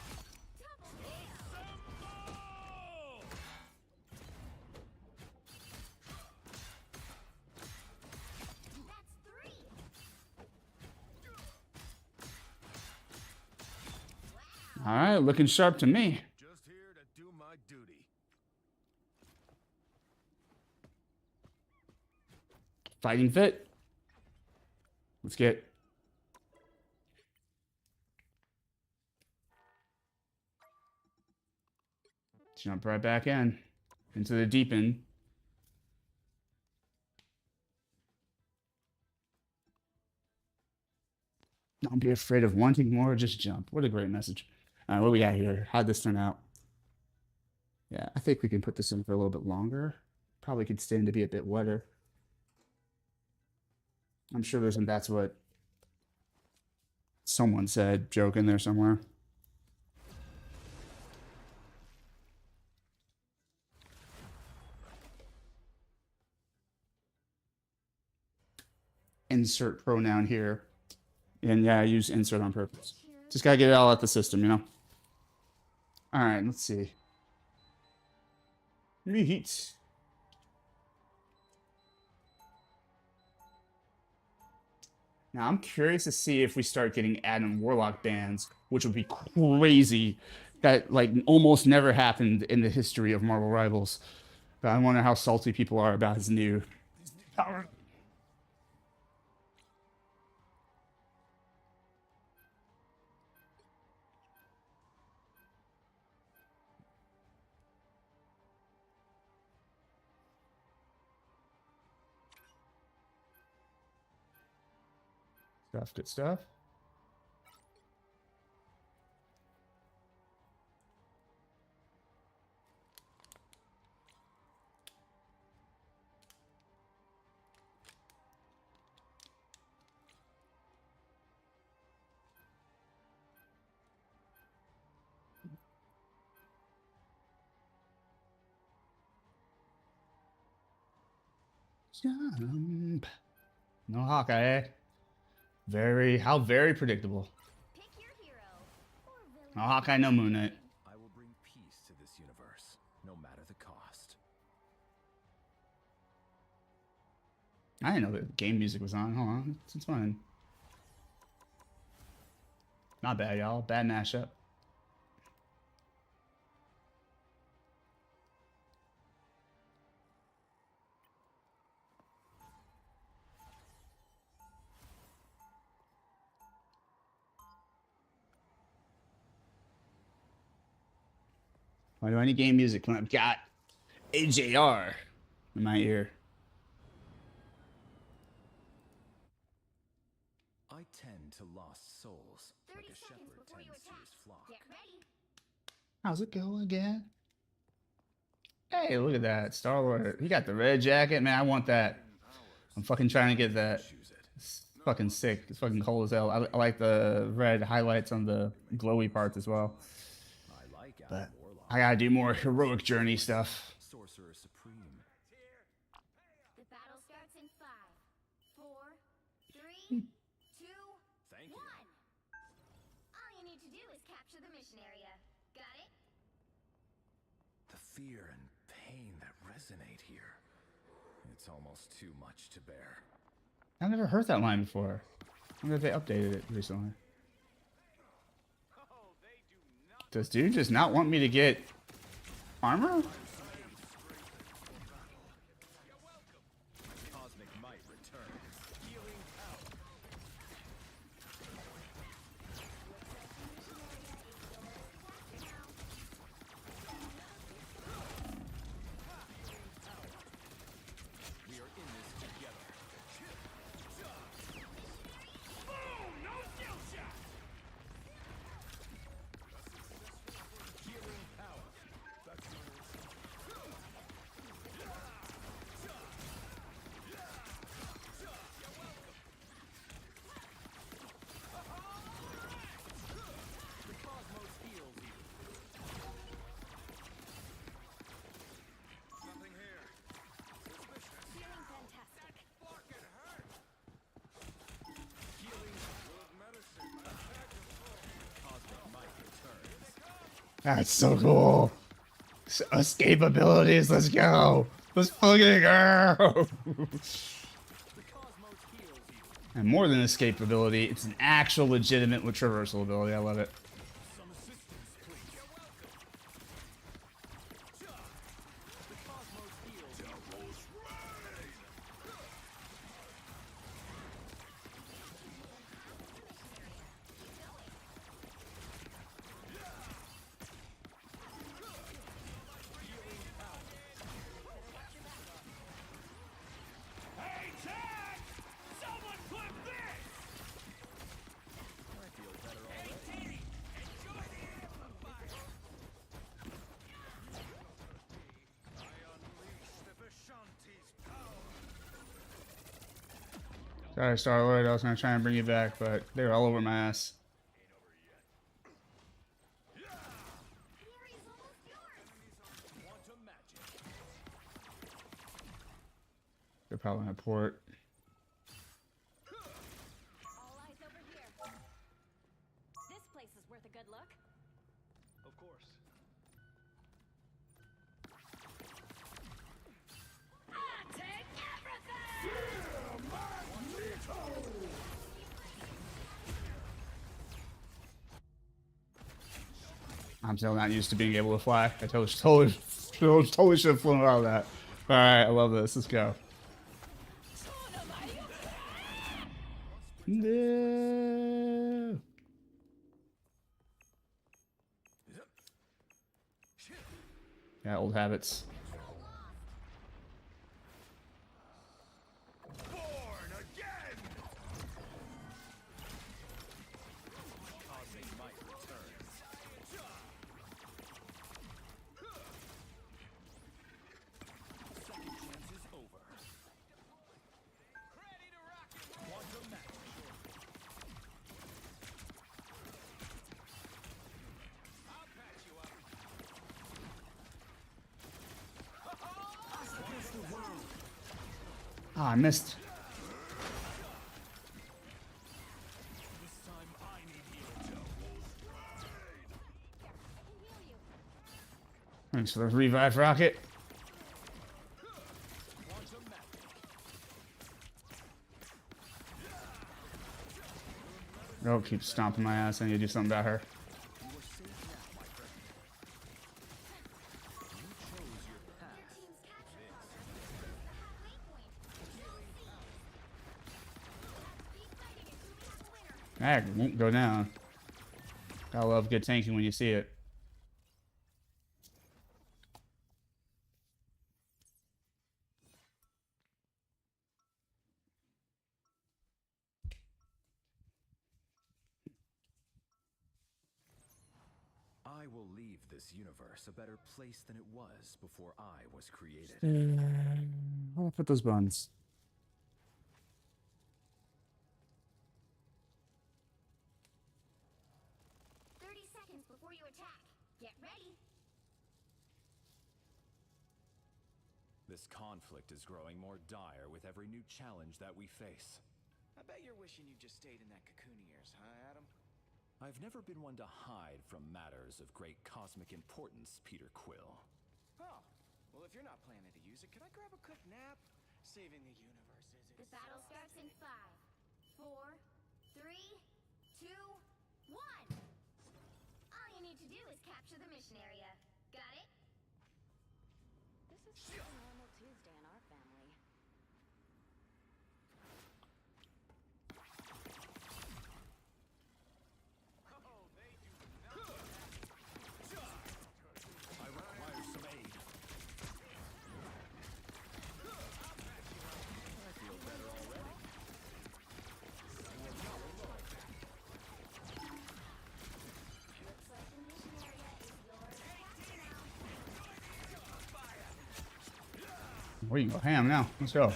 Alright, looking sharp to me. Just here to do my duty. Fighting fit. Let's get. Jump right back in. Into the deep end. Don't be afraid of wanting more, just jump. What a great message. All right, what we got here? How'd this turn out? Yeah, I think we can put this in for a little bit longer. Probably could stand to be a bit wetter. I'm sure that's what someone said, joke in there somewhere. Insert pronoun here. And yeah, I use insert on purpose. Just gotta get it all out the system, you know? Alright, let's see. Reheat. Now, I'm curious to see if we start getting Adam Warlock bans, which would be crazy. That, like, almost never happened in the history of Marvel Rivals. But I wonder how salty people are about his new power. Good stuff. Jump. No Hawkeye, eh? How very predictable. Pick your hero or villain. No Hawkeye, no Moon Knight. I will bring peace to this universe, no matter the cost. I didn't know that game music was on. Hold on. It's fine. Not bad, y'all. Bad mashup. Why do I need game music when I've got AJR in my ear? I tend to lost souls, like a shepherd tends to his flock. Get ready. How's it go again? Hey, look at that. Star-Lord. He got the red jacket. Man, I want that. I'm fucking trying to get that. It's fucking sick. It's fucking cold as hell. I like the red highlights on the glowy parts as well. I like But I gotta do more heroic journey stuff. Sorcerer Supreme. The battle starts in 5, 4, 3, 2, Thank you. 1. All you need to do is capture the mission area. Got it? The fear and pain that resonate here. It's almost too much to bear. I've never heard that line before. I wonder if they updated it recently. Does dude just not want me to get armor? Cosmic might returns. Healing power. We are in this together. Oh, no skill shot. Healing power. The cosmos heals you. Nothing here. Feeling fantastic. Fucking hurt. Healing good medicine. Cosmic might returns. That's so cool. Escape abilities. Let's go. Let's fucking go. The cosmos heals you. And more than escape ability, it's an actual legitimate traversal ability. I love it. Some assistance, please. You're welcome. The cosmos heals you. Sorry, Star-Lord. I was gonna try and bring you back, but they were all over my ass. They're probably in a port. All eyes over here. This place is worth a good look. Of course. Take everything! I'm still not used to being able to fly. I totally should have flown out of that. All right, I love this. Let's go. No. Yeah, old habits. Born again. Causing might return. Second chance is over. Ready to rock and roll. Quantum magic. I'll patch you up. Ah, I missed. This time I need you. Thanks for the revive rocket. Quantum magic. Oh, keep stomping my ass. I need to do something about her. You are safe now, my friend. You chose your path. Team's captured the waypoint. Keep fighting until we have a winner. Ah, won't go down. I love good tanking when you see it. I will leave this universe a better place than it was before I was created. I'll put those buns. 30 seconds before you attack. Get ready. This conflict is growing more dire with every new challenge that we face. I bet you're wishing you just stayed in that cocoon of yours, huh, Adam? I've never been one to hide from matters of great cosmic importance, Peter Quill. Oh, well, if you're not planning to use it, could I grab a quick nap? Saving the universe is The battle starts in 5, 4, 3, 2, 1. All you need to do is capture the mission area. Got it? This is just a normal Tuesday in our family. Oh, they do not. I require some aid. I feel better already. Looks like the mission area is yours. We can go ham now. Let's go.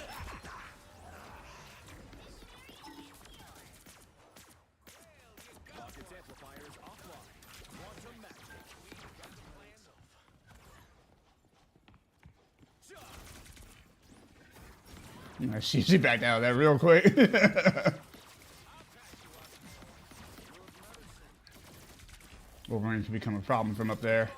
Rocket's amplifiers offline. Quantum magic. She backed out of that real quick. Wolverine could become a problem from up there.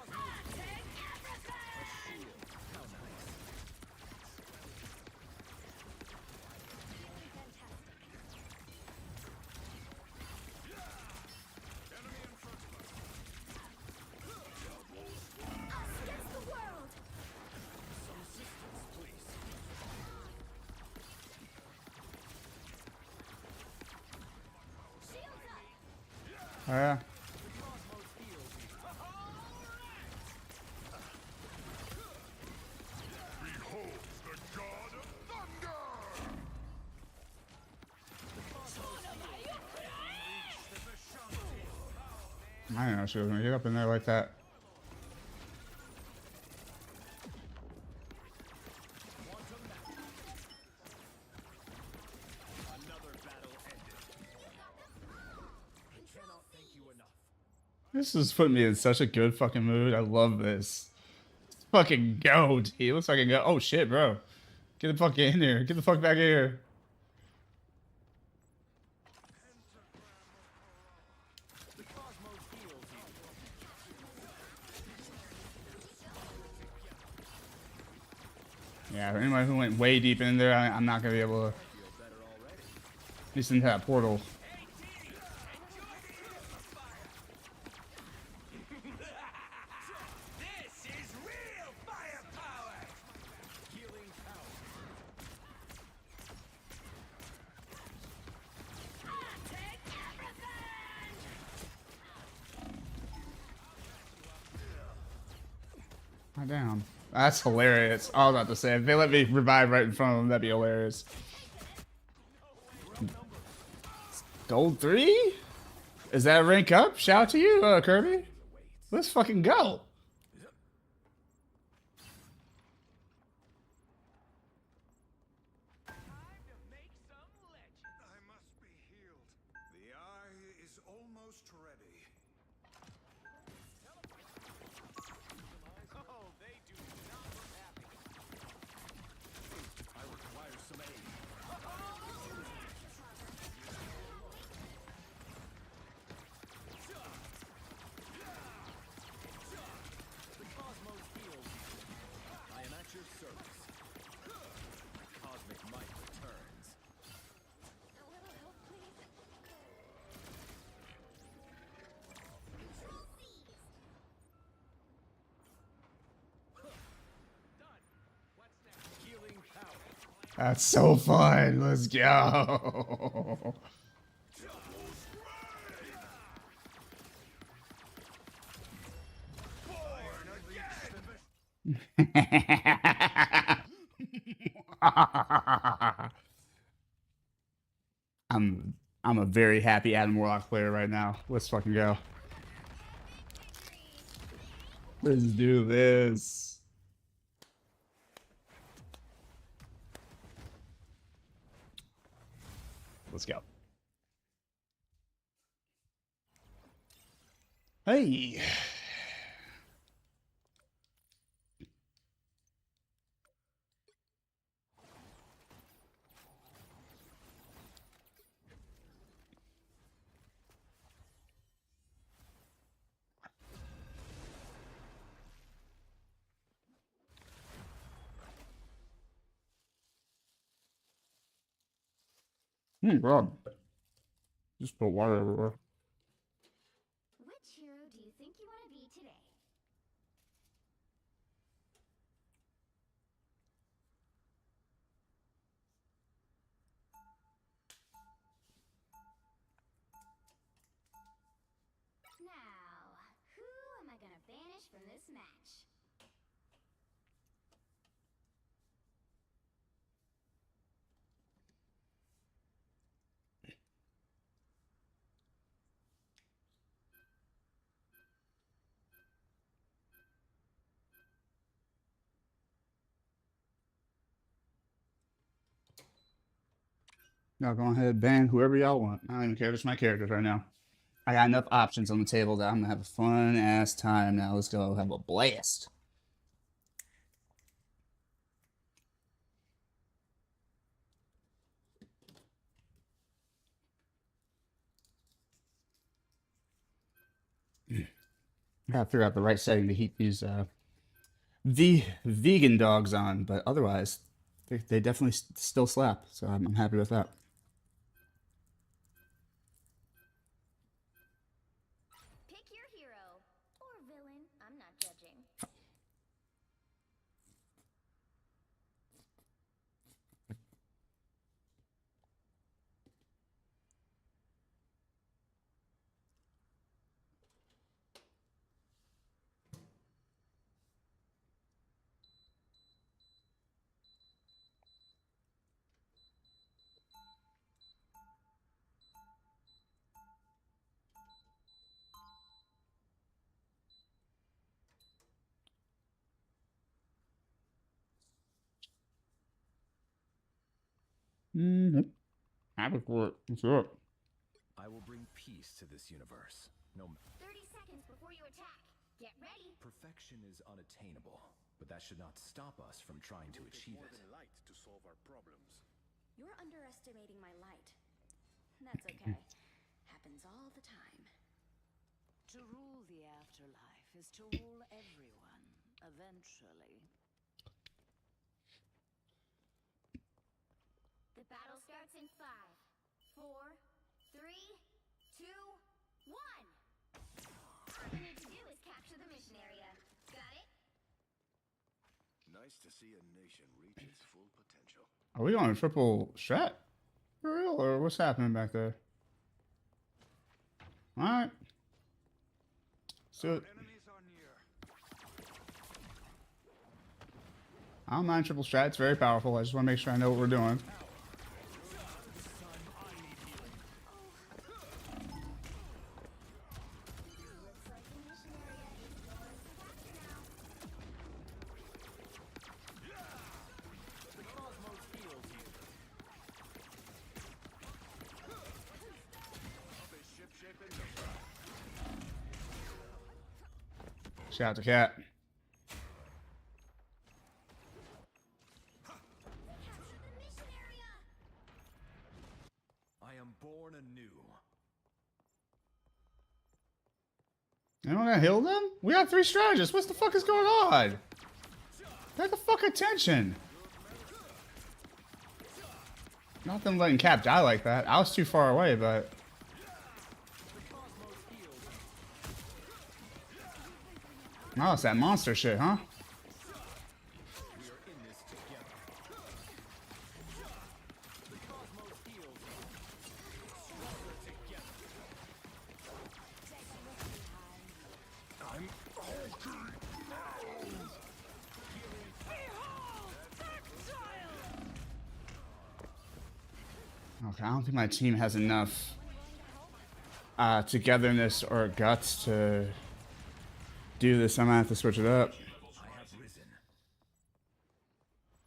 Us against the world. Some assistance, please. Shields up. Oh, yeah. Behold the god of thunder! I didn't know she was gonna get up in there like that. Another This is putting me in such a good fucking mood. I love this. Let's fucking go, dude. Let's fucking go. Oh shit, bro. Get the fuck in here. Get the fuck back here. Yeah, for anyone who went way deep in there, I'm not gonna be able to. At least into that portal. This is real firepower. Healing power. Take everything. Oh, damn. That's hilarious. I was about to say, if they let me revive right in front of them, that'd be hilarious. Gold 3? Is that rank up? Shout out to you, Kirby. Let's fucking go. I must be healed. The eye is almost ready. Oh, they do not look happy. I require some aid. The cosmos heals you. I am at your service. Cosmic might returns. A little help, please. Control seized. Healing power. That's so fun. Let's go. I'm a very happy Adam Warlock player right now. Let's fucking go. Let's do this. Let's go. Hey. God. Just put water everywhere. Which hero do you think you want to be today? Now, who am I gonna banish from this match? Now go ahead, ban whoever y'all want. I don't even care. It's my characters right now. I got enough options on the table that I'm gonna have a fun ass time now. Let's go have a blast. I gotta figure out the right setting to heat these vegan dogs on, but otherwise, they definitely still slap. So I'm happy with that. Pick your hero or villain. I'm not judging. Happy for it. What's up? I will bring peace to this universe. No, 30 seconds before you attack. Get ready. perfection is unattainable, but that should not stop us from trying to achieve it. Light to solve our problems. You're underestimating my light. That's okay. Happens all the time. To rule the afterlife is to rule everyone, eventually. The battle starts in 5, 4, 3, 2, 1. All you need to do is capture the mission area. Got it? Nice to see a nation reach its full potential. Are we on a triple strat? For real? Or what's happening back there? Alright. So I don't mind triple strat, it's very powerful. I just want to make sure I know what we're doing. Shout out to Cat. I am born anew. You don't gotta heal them? We got 3 strategists. What the fuck is going on? Pay the fuck attention. Not them letting Cap die like that. I was too far away, but... Oh, it's that monster shit, huh? Okay, I don't think my team has enough togetherness or guts to do this. I'm gonna have to switch it up.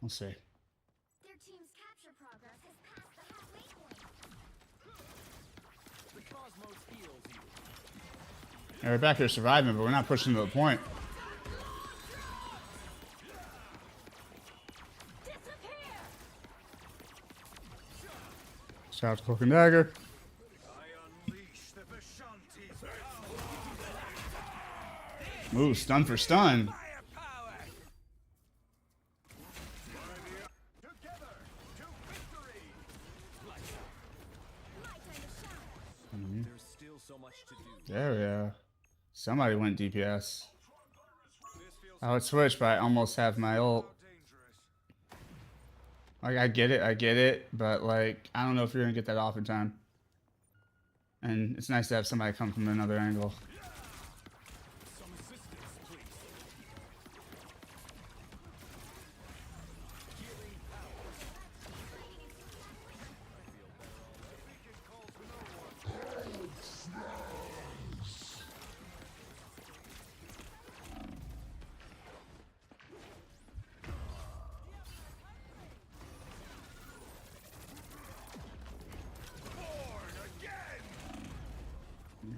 We'll see. Their team's capture progress has passed the halfway point. The cosmos heals you. Yeah, we're back here surviving, but we're not pushing to the point. Shout out to Cloak and Dagger. Ooh, stun for stun. There's still so much to do. There we go. Somebody went DPS. I would switch, but I almost have my ult. Like, I get it, but, like, I don't know if you're gonna get that off in time. And it's nice to have somebody come from another angle. Some assistance, please. Healing power.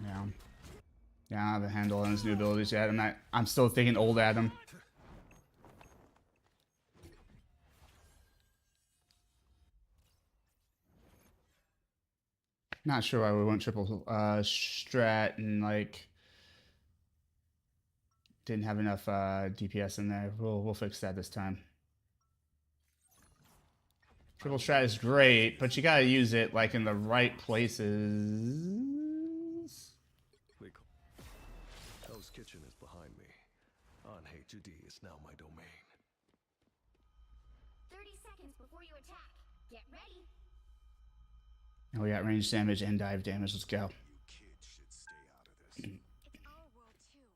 Yeah. Yeah, I don't have a handle on his new abilities yet. I'm still thinking old Adam. Not sure why we went triple strat and like didn't have enough DPS in there. We'll fix that this time. Triple strat is great, but you gotta use it like in the right places. Hell's Kitchen is behind me. On HUD is now my domain. 30 seconds before you attack. Get ready. And we got range damage and dive damage. Let's go. You kids should stay out of this. It's our world too.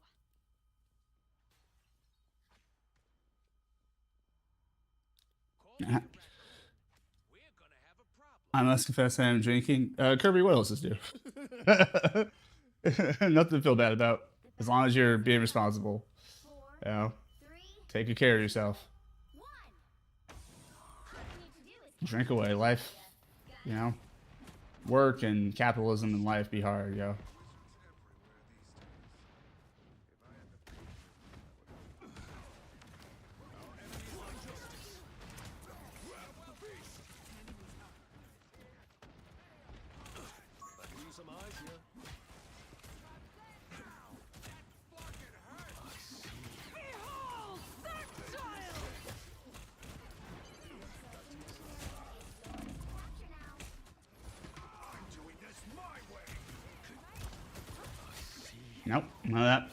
I must confess I am drinking Kirby. What else is new? Nothing to feel bad about. As long as you're being responsible. You know, take good care of yourself. Drink away. Life, you know, work and capitalism and life be hard, yo. Nope, none of that.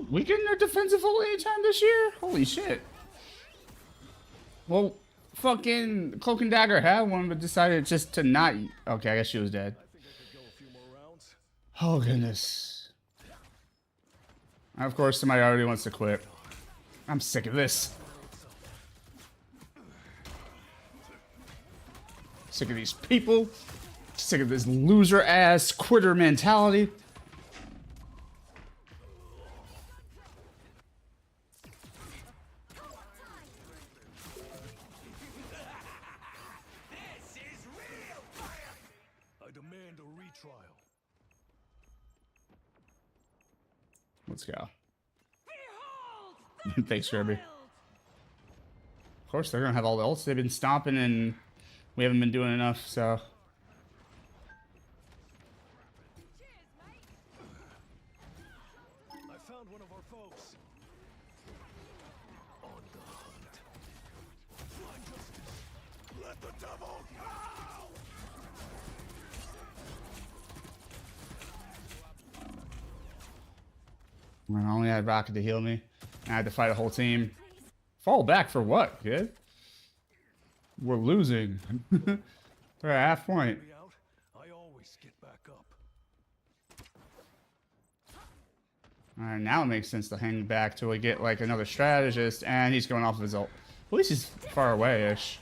We getting our defensive ult anytime this year? Holy shit. Well, fucking Cloak and Dagger had one, but decided just to not. Okay, I guess she was dead. Oh, goodness. Of course, somebody already wants to quit. I'm sick of this. Sick of these people. Sick of this loser-ass quitter mentality. Let's go. Thanks, Kirby. Of course, they're gonna have all the ults. They've been stomping, and we haven't been doing enough. So. I found one of our foes. On the hunt. Blind justice. Let the devil go. I only had Rocket to heal me. I had to fight a whole team. Fall back for what, kid? We're losing. We're at half point. I always get back up. Alright, now it makes sense to hang back till we get like another strategist, and he's going off of his ult. At least he's far away-ish.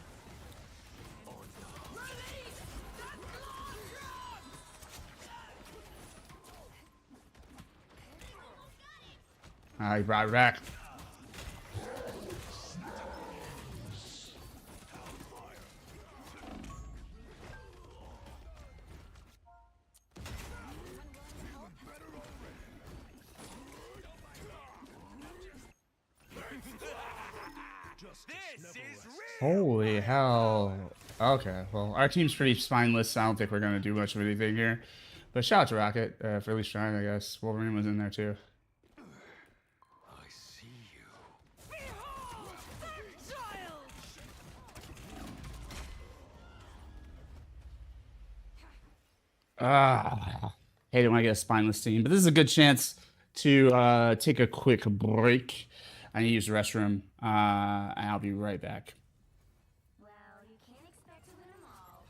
He brought it back. Holy hell. Okay, well, our team's pretty spineless, so I don't think we're going to do much of anything here. But shout out to Rocket for at least trying, I guess. Wolverine was in there, too. Hate it when I get a spineless team, but this is a good chance to take a quick break. I need to use the restroom, and I'll be right back. Well, you can't expect to win them all.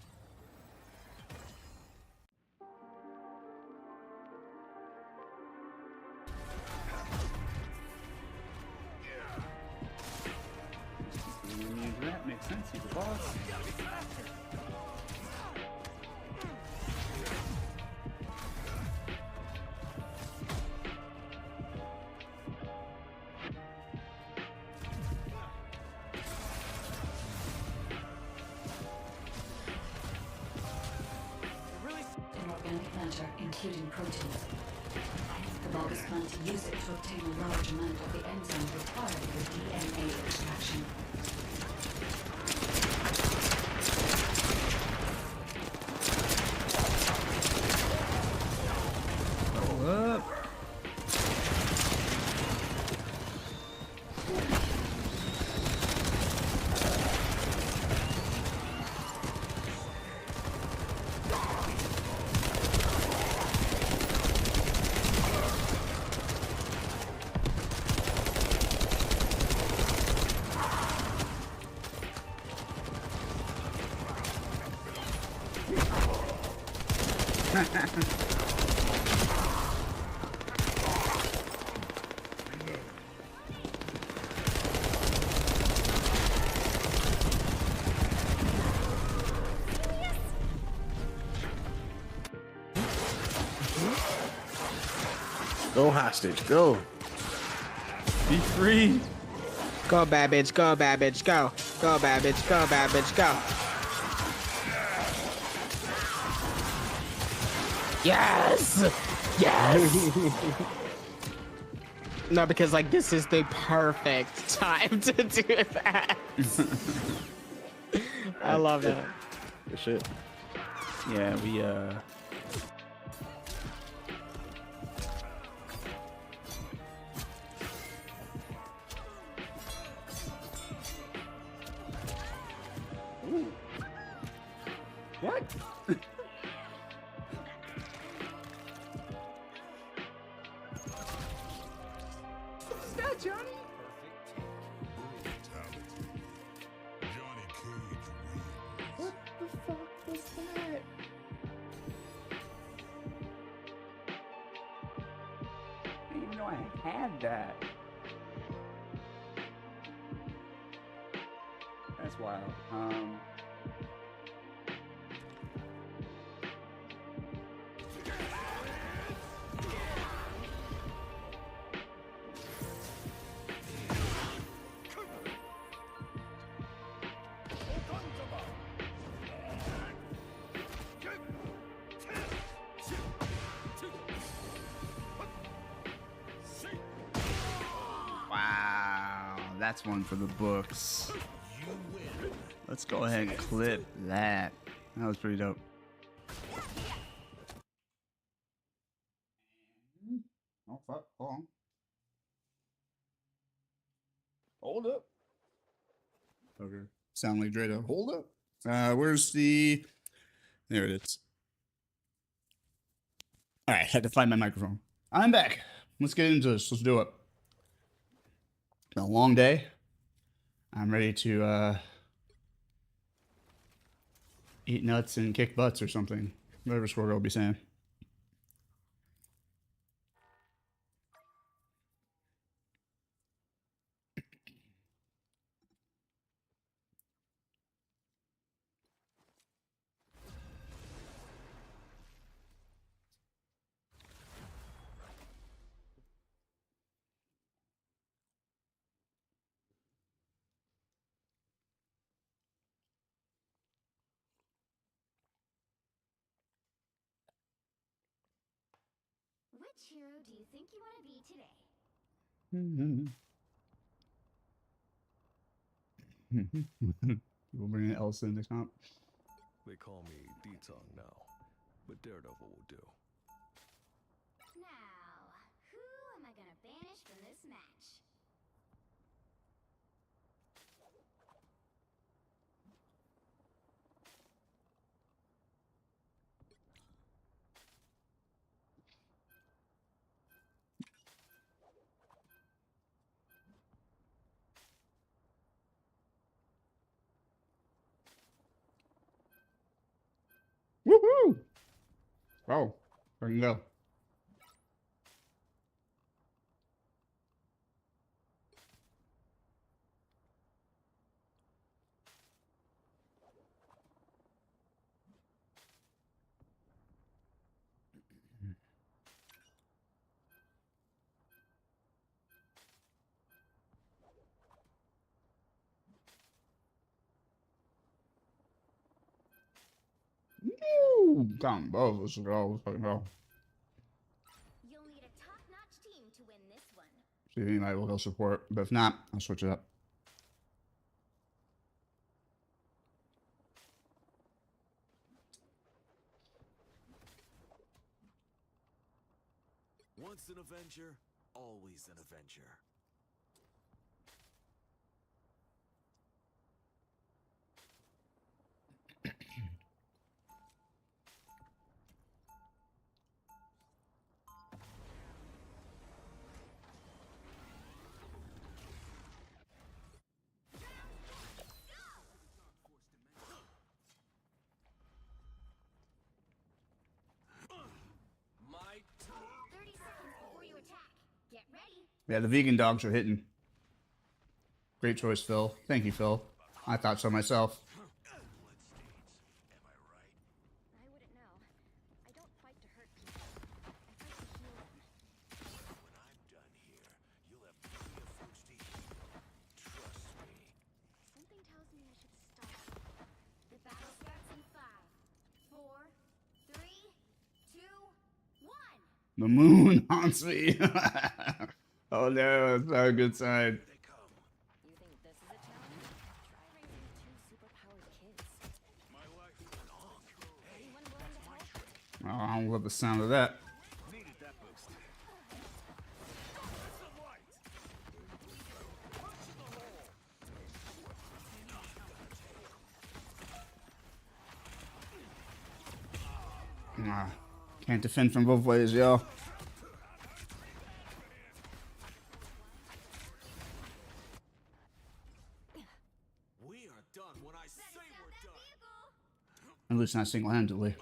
That makes sense. He's the boss. Inorganic matter, including proteins. The bulbous plant use it to obtain a large amount of the enzyme required for DNA extraction. Go hostage, go. Be free. Go, bad bitch, go, bad bitch, go. Go, bad bitch, go, bad bitch, go. Yes! Yes! No, because like this is the perfect time to do that. I love it. Good shit. Yeah, we Ooh. What? What's that, Johnny? Johnny Cage wins. What the fuck was that? I didn't even know I had that. That's wild. Wow, that's one for the books. Let's go ahead and clip that. That was pretty dope. Oh fuck, hold on. Hold up. Okay. Sound like Drado. Hold up. Where's the... There it is. Alright, had to find my microphone. I'm back. Let's get into this. Let's do it. Been a long day. I'm ready to eat nuts and kick butts or something. Whatever Squirrel will be saying. Which hero do you think you want to be today? We'll bring in Elsa into comp. They call me D-Tongue now, but Daredevil will do. Now, who am I gonna banish from this match? Woohoo! Oh, there you go. Come, both. Let's go. Let's fucking go. You'll need a top-notch team to win this one. See if anybody will go support. But if not, I'll switch it up. Once an Avenger, always an Avenger. My 30 seconds before you attack. Get ready. Yeah, the vegan dogs are hitting. Great choice, Phil. Thank you, Phil. I thought so myself. I wouldn't know. I don't fight to hurt people. I fight to heal them. When I'm done here, you'll have plenty of folks to heal. Trust me. Something tells me I should stop. The battle starts in 5, 4, 3, 2, 1. The moon haunts me. Oh no, that's not a good sign. You think this is a challenge? Try raising 2 superpowered Oh, I don't love the sound of that. Needed that boost. Can't defend from both ways, yo. We are done when I say we're done. At least not single-handedly.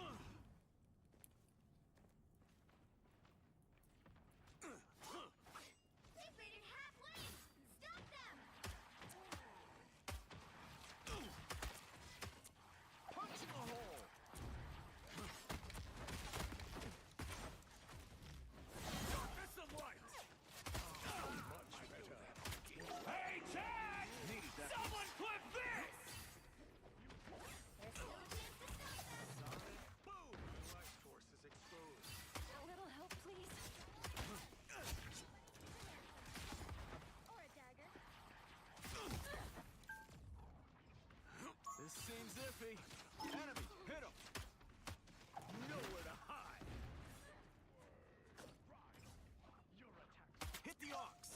This seems iffy. Enemy, hit him. Nowhere to hide. Hit the ox.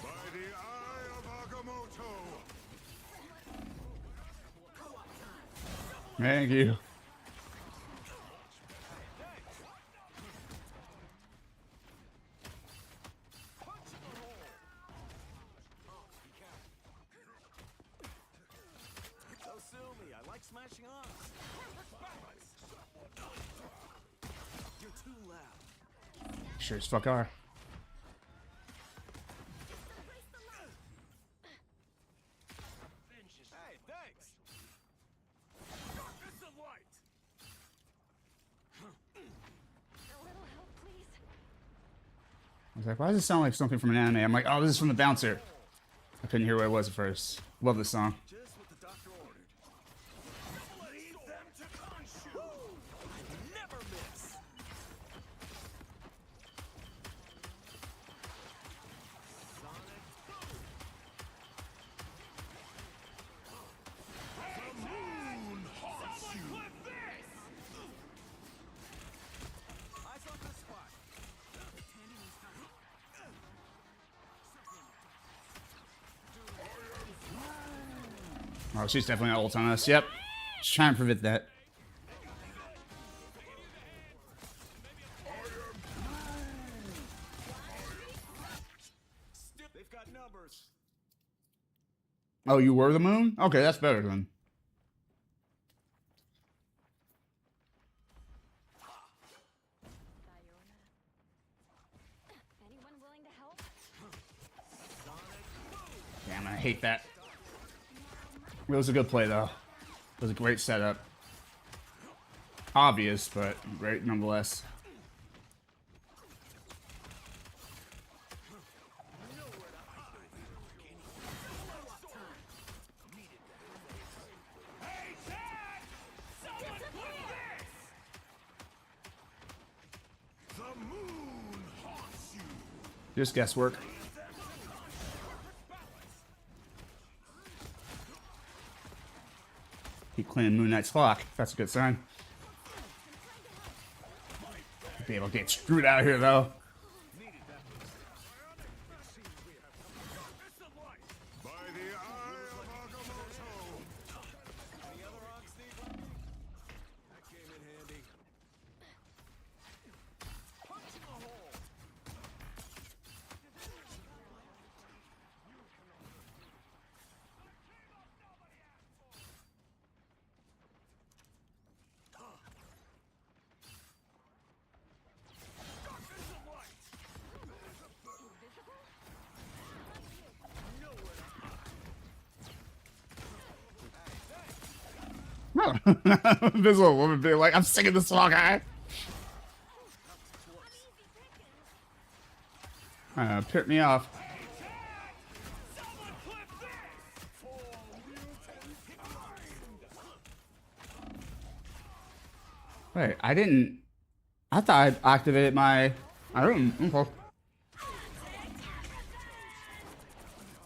By the eye of Agamotto. Thank you. Don't sue me. I like smashing ox. You're too loud. Sure as fuck are. Hey, thanks. Darkness of light. I was like, why does it sound like something from an anime? I'm like, oh, this is from the bouncer. I couldn't hear what it was at first. Love this song. Just what the doctor ordered. Lead them to Khonshu. I never miss. The moon haunts you. Eyes on this spot. Oh, she's definitely ult on us. Yep. Just trying to prevent that. They've got numbers. Oh, you were the moon? Okay, that's better then. Anyone willing to help? Damn, I hate that. It was a good play, though. It was a great setup. Obvious, but great nonetheless. The moon haunts you. Just guesswork. Keep cleaning Moon Knight's clock. That's a good sign. Be able to get screwed out of here, though. By the eye of Agamotto. Any other ox, Steve? That came in handy. Punching a hole. Invisible woman being like, I'm sick of this song, guy. Pit me off. Wait, I didn't. I thought I activated my. I don't. Okay.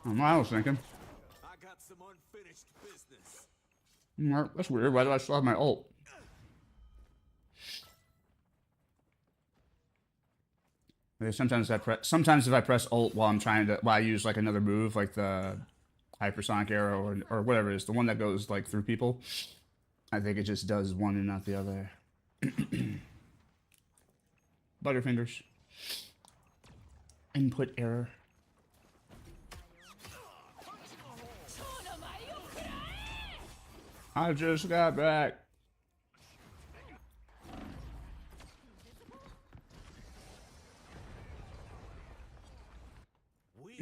what I was thinking. I got some unfinished business. That's weird. Why do I still have my ult? Okay, sometimes if I press ult while I use like another move, like the hypersonic arrow or whatever it is, the one that goes like through people, I think it just does one and not the other. Butterfingers. Input error. I just got back.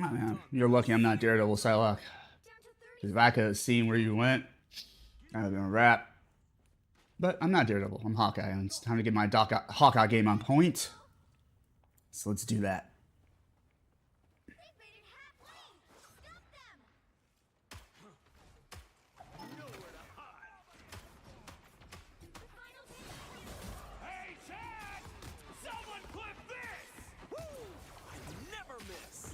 Oh, man. You're lucky I'm not Daredevil, Psylocke. Because if I could have seen where you went, that would have been a wrap. But I'm not Daredevil. I'm Hawkeye, and it's time to get my Hawkeye game on point. So let's do that. Hey, Chad! Someone clip this! Woo! I never miss.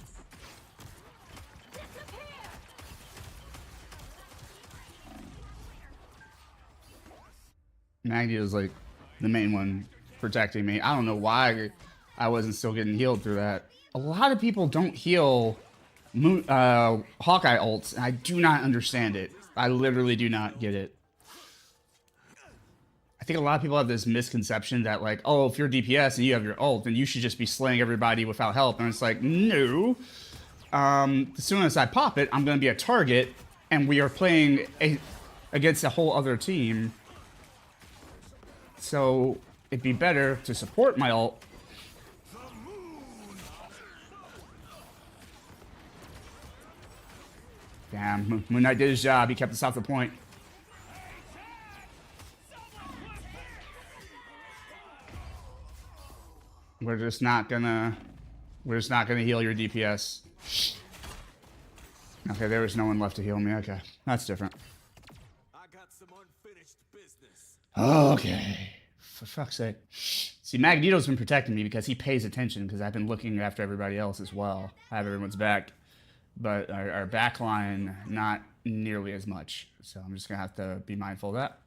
Disappear! Maggie was like the main one protecting me. I don't know why I wasn't still getting healed through that. A lot of people don't heal Hawkeye ults, and I do not understand it. I literally do not get it. I think a lot of people have this misconception that like, oh, if you're DPS and you have your ult, then you should just be slaying everybody without help. And it's like, no. As soon as I pop it, I'm going to be a target, and we are playing against a whole other team. So it'd be better to support my ult. Damn, Moon Knight did his job. He kept us off the point. We're just not gonna heal your DPS. Okay, there was no one left to heal me. Okay, that's different. I got some unfinished business. Okay, for fuck's sake. See, Magneto's been protecting me because he pays attention because I've been looking after everybody else as well. I have everyone's back. But our back line, not nearly as much. So I'm just going to have to be mindful of that.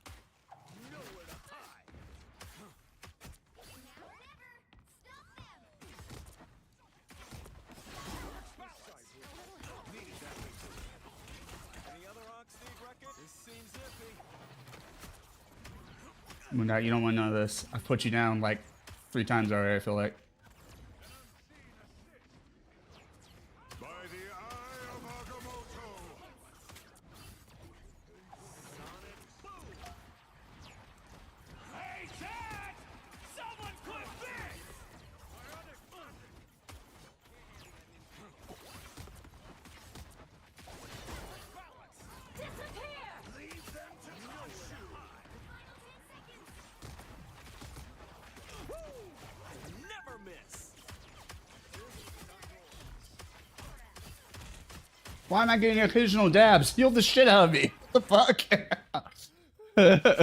Moon Knight, you don't want none of this. I've put you down like 3 times already, I feel like. Why am I getting occasional dabs? Heal the shit out of me. What the fuck?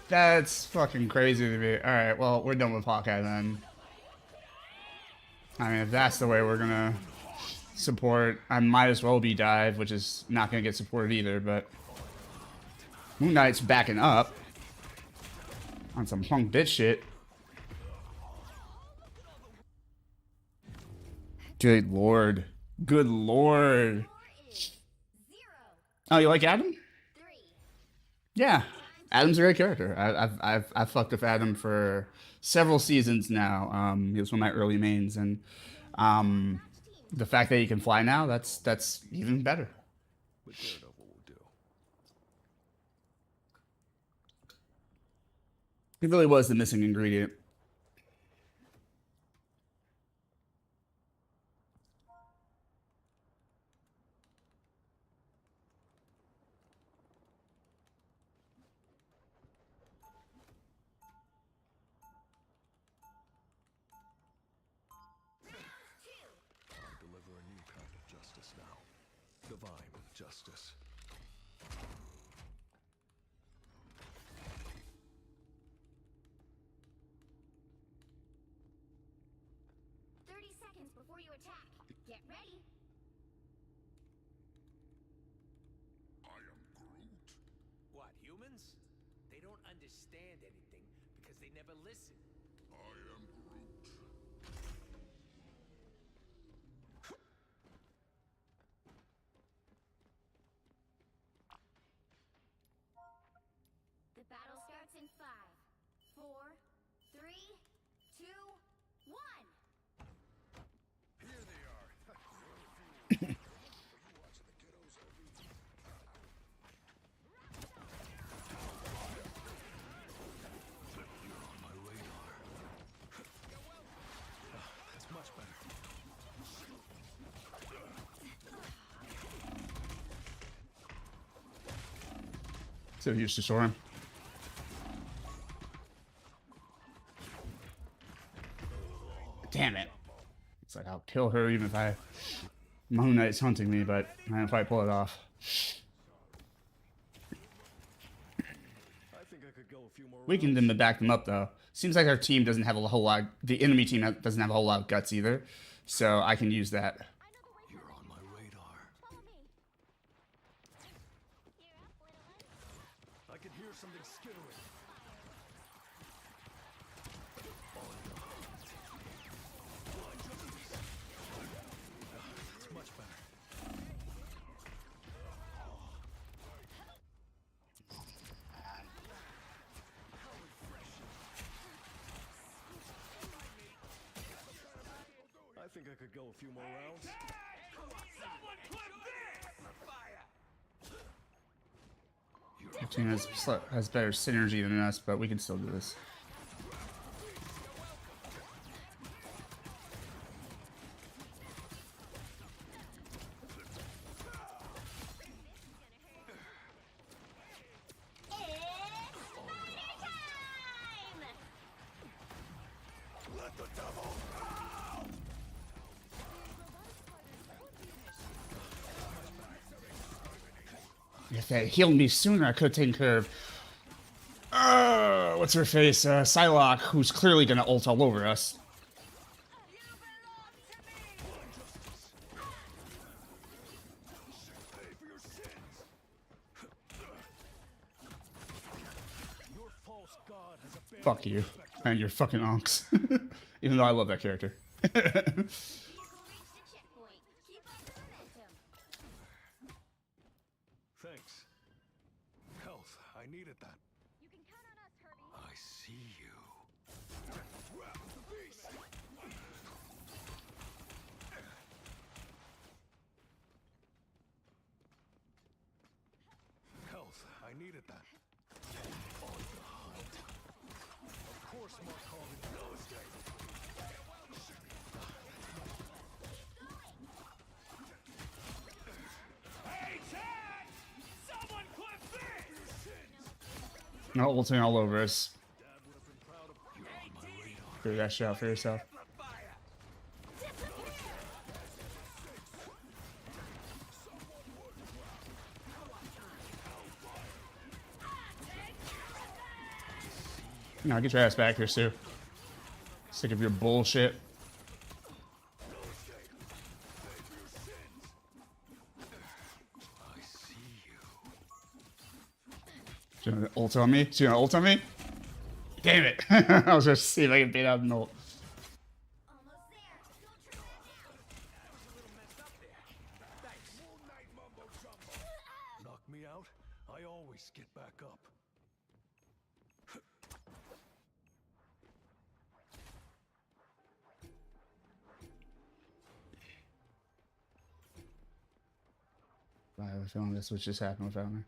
That's fucking crazy to me. Alright, well, we're done with Hawkeye then. I mean, if that's the way we're gonna support, I might as well be dive, which is not gonna get supported either, but Moon Knight's backing up on some punk bitch shit. Good lord. Good lord. Oh, you like Adam? Yeah, Adam's a great character. I've fucked with Adam for several seasons now. He was one of my early mains, and the fact that he can fly now, that's even better. But Daredevil will do. He really was the missing ingredient. Deliver a new kind of justice now. Divine justice. Seconds before you attack. Get ready. understand anything because they never listen. I am Groot. The battle starts in 5, 4, 3, 2, 1. Here they are. You're on my radar. That's much better. So used to Soren. Damn it. It's like I'll kill her even if Moon Knight's hunting me, but I don't quite pull it off. I think I could go a few more Weakened them to back them up though. Seems like our team doesn't have a whole lot. The enemy team doesn't have a whole lot of guts either, so I can use that. You're on my radar. I can hear something skittering. That's much better. I think I could go a few more rounds. Our team has better synergy than us, but we can still do this. Let the devil out! If they healed me sooner, I could have taken care of. What's her face? Psylocke, who's clearly gonna ult all over us. Fuck you and your fucking onks. Even though I love that character. Thanks. Health, I needed that. You can count on us, Herbie. I see you. Health, I needed that. On the hunt. Of course, Mark called it no escape. Hey, Chad! Someone clip this! No ulting all over us. Figure that shit out for yourself. No, get your ass back here, Sue. Sick of your bullshit. She's gonna ult on me? She's gonna ult on me? Damn it! I was gonna see if I can beat out an ult. Knock me out, I always get back up. I have a feeling this would just happen without me.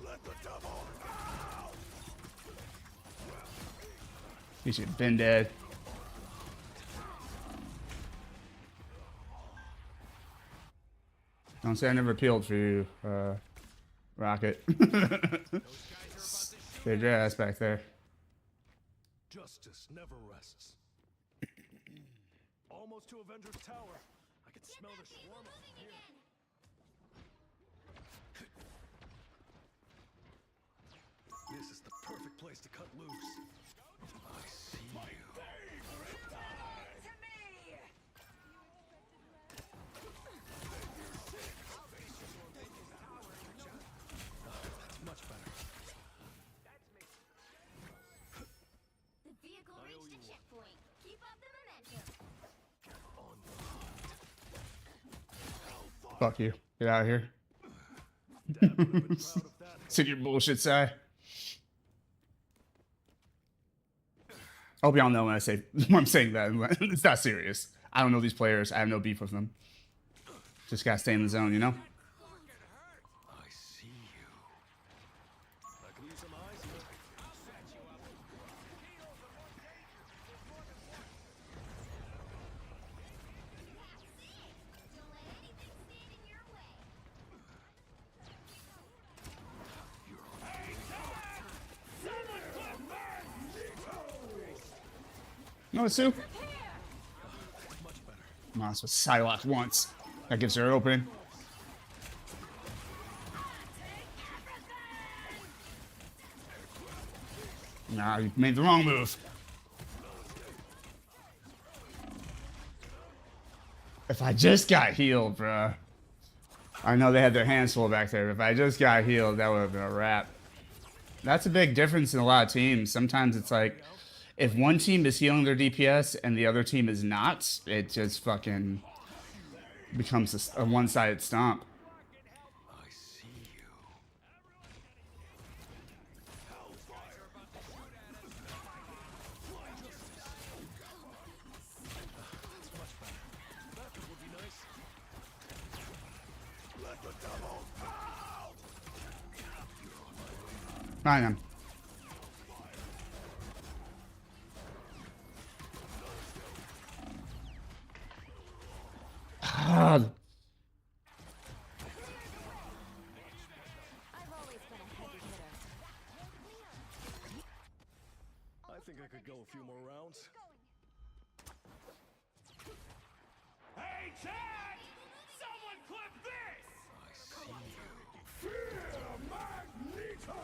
Let the devil out! He should have been dead. Don't say I never appealed for you, Rocket. Stay your ass back there. Justice never rests. Almost to Avengers Tower. I can smell the shawarma from here. This is the perfect place to cut loose. I see you. That's much Fuck you. Get out of here. Sit your bullshit side. I hope y'all know when I say when I'm saying that. It's not serious. I don't know these players. I have no beef with them. Just gotta stay in the zone, you know? I see you. I can use some eyes here. I'll set you up. No, Sue. Moss with Psylocke once. That gives her an opening. Nah, you made the wrong move. If I just got healed, bruh. I know they had their hands full back there, but if I just got healed, that would have been a wrap. That's a big difference in a lot of teams. Sometimes it's like, if one team is healing their DPS and the other team is not, it just fucking becomes a one-sided stomp. I see you. That's much better. That would be nice. Let the devil out! Fine then. God. I think I could go a few more rounds. Hey, Chad! Someone clip this! I see you. Fear Magneto!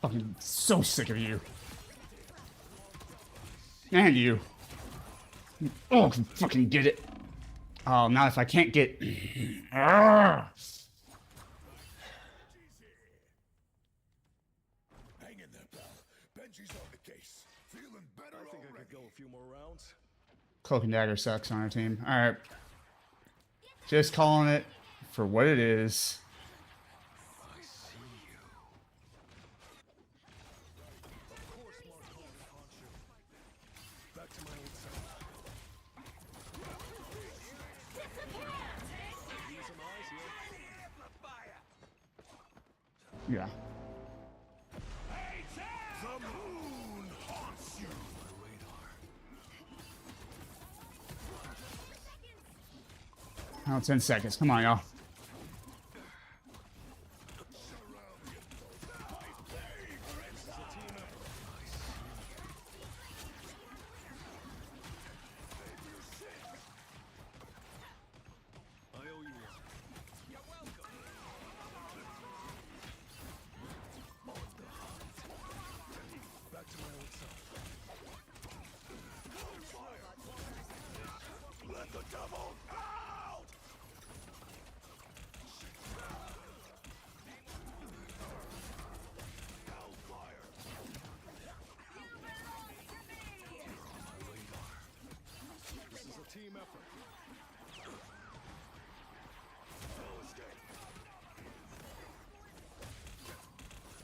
Fucking so sick of you. And you. Oh, I can fucking get it. Oh, not if I can't get... Arrgh. Hang in there, pal. Benji's on the case. Feeling better I think I already. could go a few more rounds. Cloak and Dagger sucks on our team. Alright. Just calling it for what it is. I see you. Of course, Mark Hogan haunts you. Back to my old self. Use some eyes here. Yeah. Hey, Chad! The moon haunts you! My radar. Oh, 10 seconds. Come on, y'all. I owe you one. You're welcome. On the hunt. Back to my old self. Let the devil out! Hellfire! This is a team effort. No escape!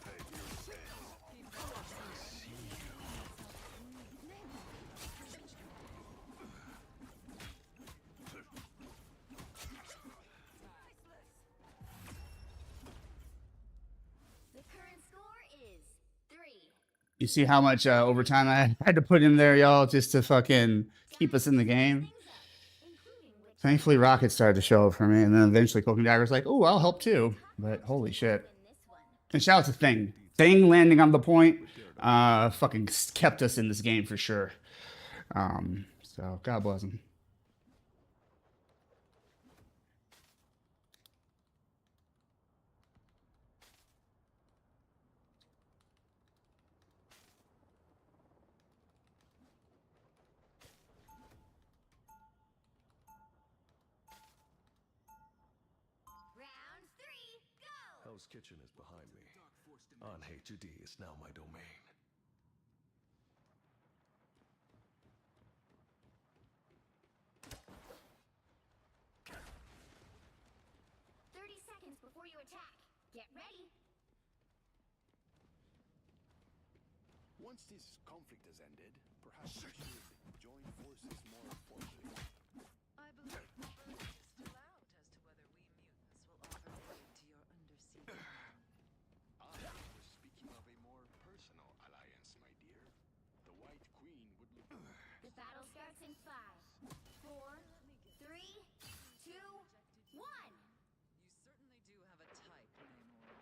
Pay for your sins! The current score is 3. You see how much overtime I had to put in there, y'all, just to fucking keep us in the game? Thankfully, Rocket started to show up for me, and then eventually Cloak and Dagger's like, oh, I'll help too. But holy shit. And shout out to Thing. Thing landing on the point fucking kept us in this game for sure. So, God bless him. Round 3, go! Hell's Kitchen is behind me. On H2D is now my domain. before you attack. Get ready. Once this conflict has ended, perhaps we should join forces more forcefully. I believe the verdict is still out as to whether we mutants will offer aid to your undersea plan. I was speaking of a more personal alliance, my dear. The White Queen would look... The battle starts in 5, 4, 3, 2, 1. You certainly do have a type, Namor.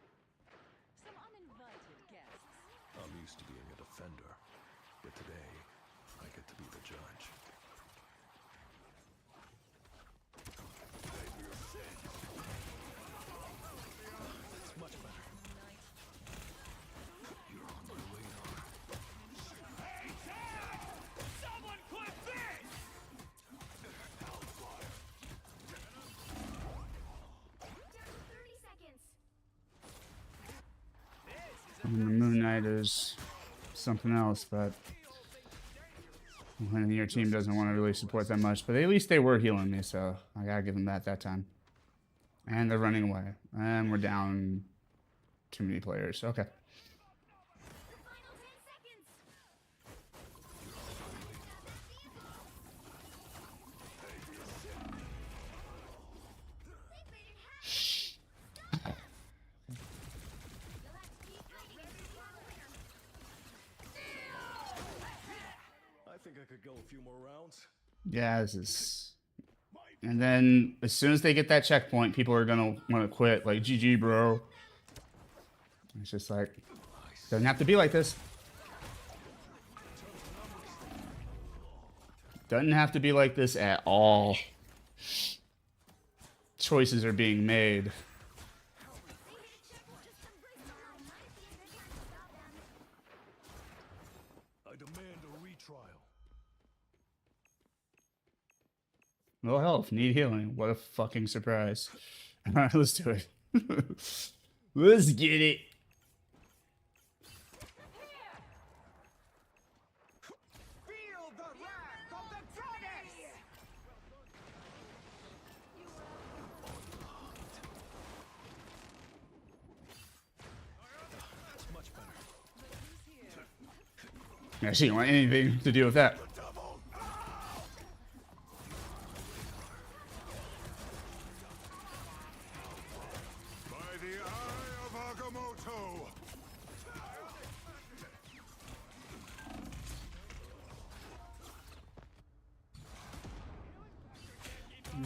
Some uninvited guests. I'm used to being a defender, but today, I get to be the judge. That's much better. You're on my radar. Hey, Dad! Someone quit this! Hellfire! Down to 30 seconds. And the Moon Knight is something else, but when your team doesn't want to really support that much. But at least they were healing me, so I gotta give them that time. And they're running away. And we're down too many players. Okay. The final 10 seconds. You'll have to keep fighting if you want to win. I think I could go a few more rounds. Yeah, this is... And then as soon as they get that checkpoint, people are gonna want to quit. Like, GG, bro. It's just like, doesn't have to be like this. Doesn't have to be like this at all. Choices are being made. I demand a retrial. Well, health, need healing. What a fucking surprise. Alright, let's do it. Let's get it. Feel the wrath of the dragons! That's much better. Yeah, she didn't want anything to do with that. By the eye of Agamotto!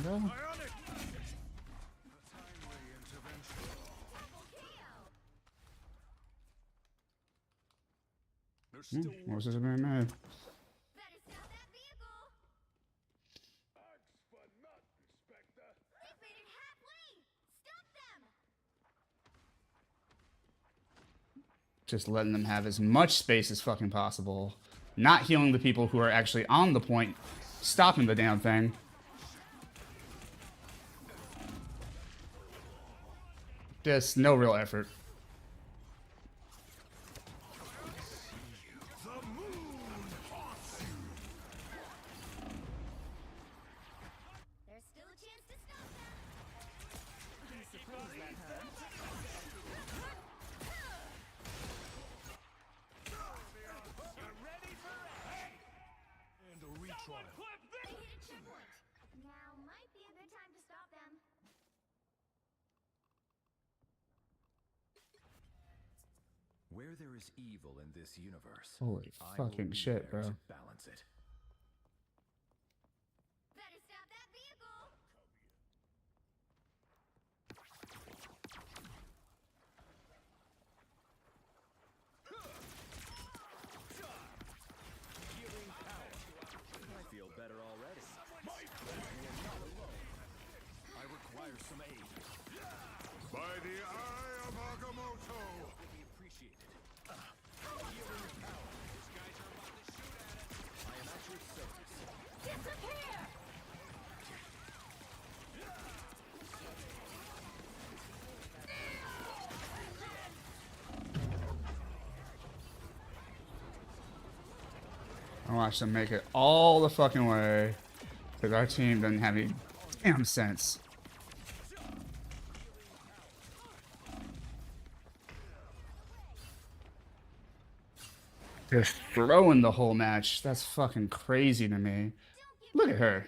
No. There's still What's this about mad? Better stop that vehicle. Axe for nut, Inspector. They've made it halfway. Stop them. Just letting them have as much space as fucking possible. Not healing the people who are actually on the point, stopping the damn thing. Just no real effort. the moon haunts you. There's still a chance to stop them. And a retrial. They hit a checkpoint. Now might be a good time to stop them. Where there is evil in this universe, Holy I will fucking be shit, there bro. to balance it. Better stop that vehicle. I feel better already. I require some aid. By the eye of Agamotto! We appreciate it. Healing power. These guys are about to shoot at us. I am at your service. Disappear. I watched them make it all the fucking way. Because our team doesn't have any damn sense. Just throwing the whole match. That's fucking crazy to me. Look at her.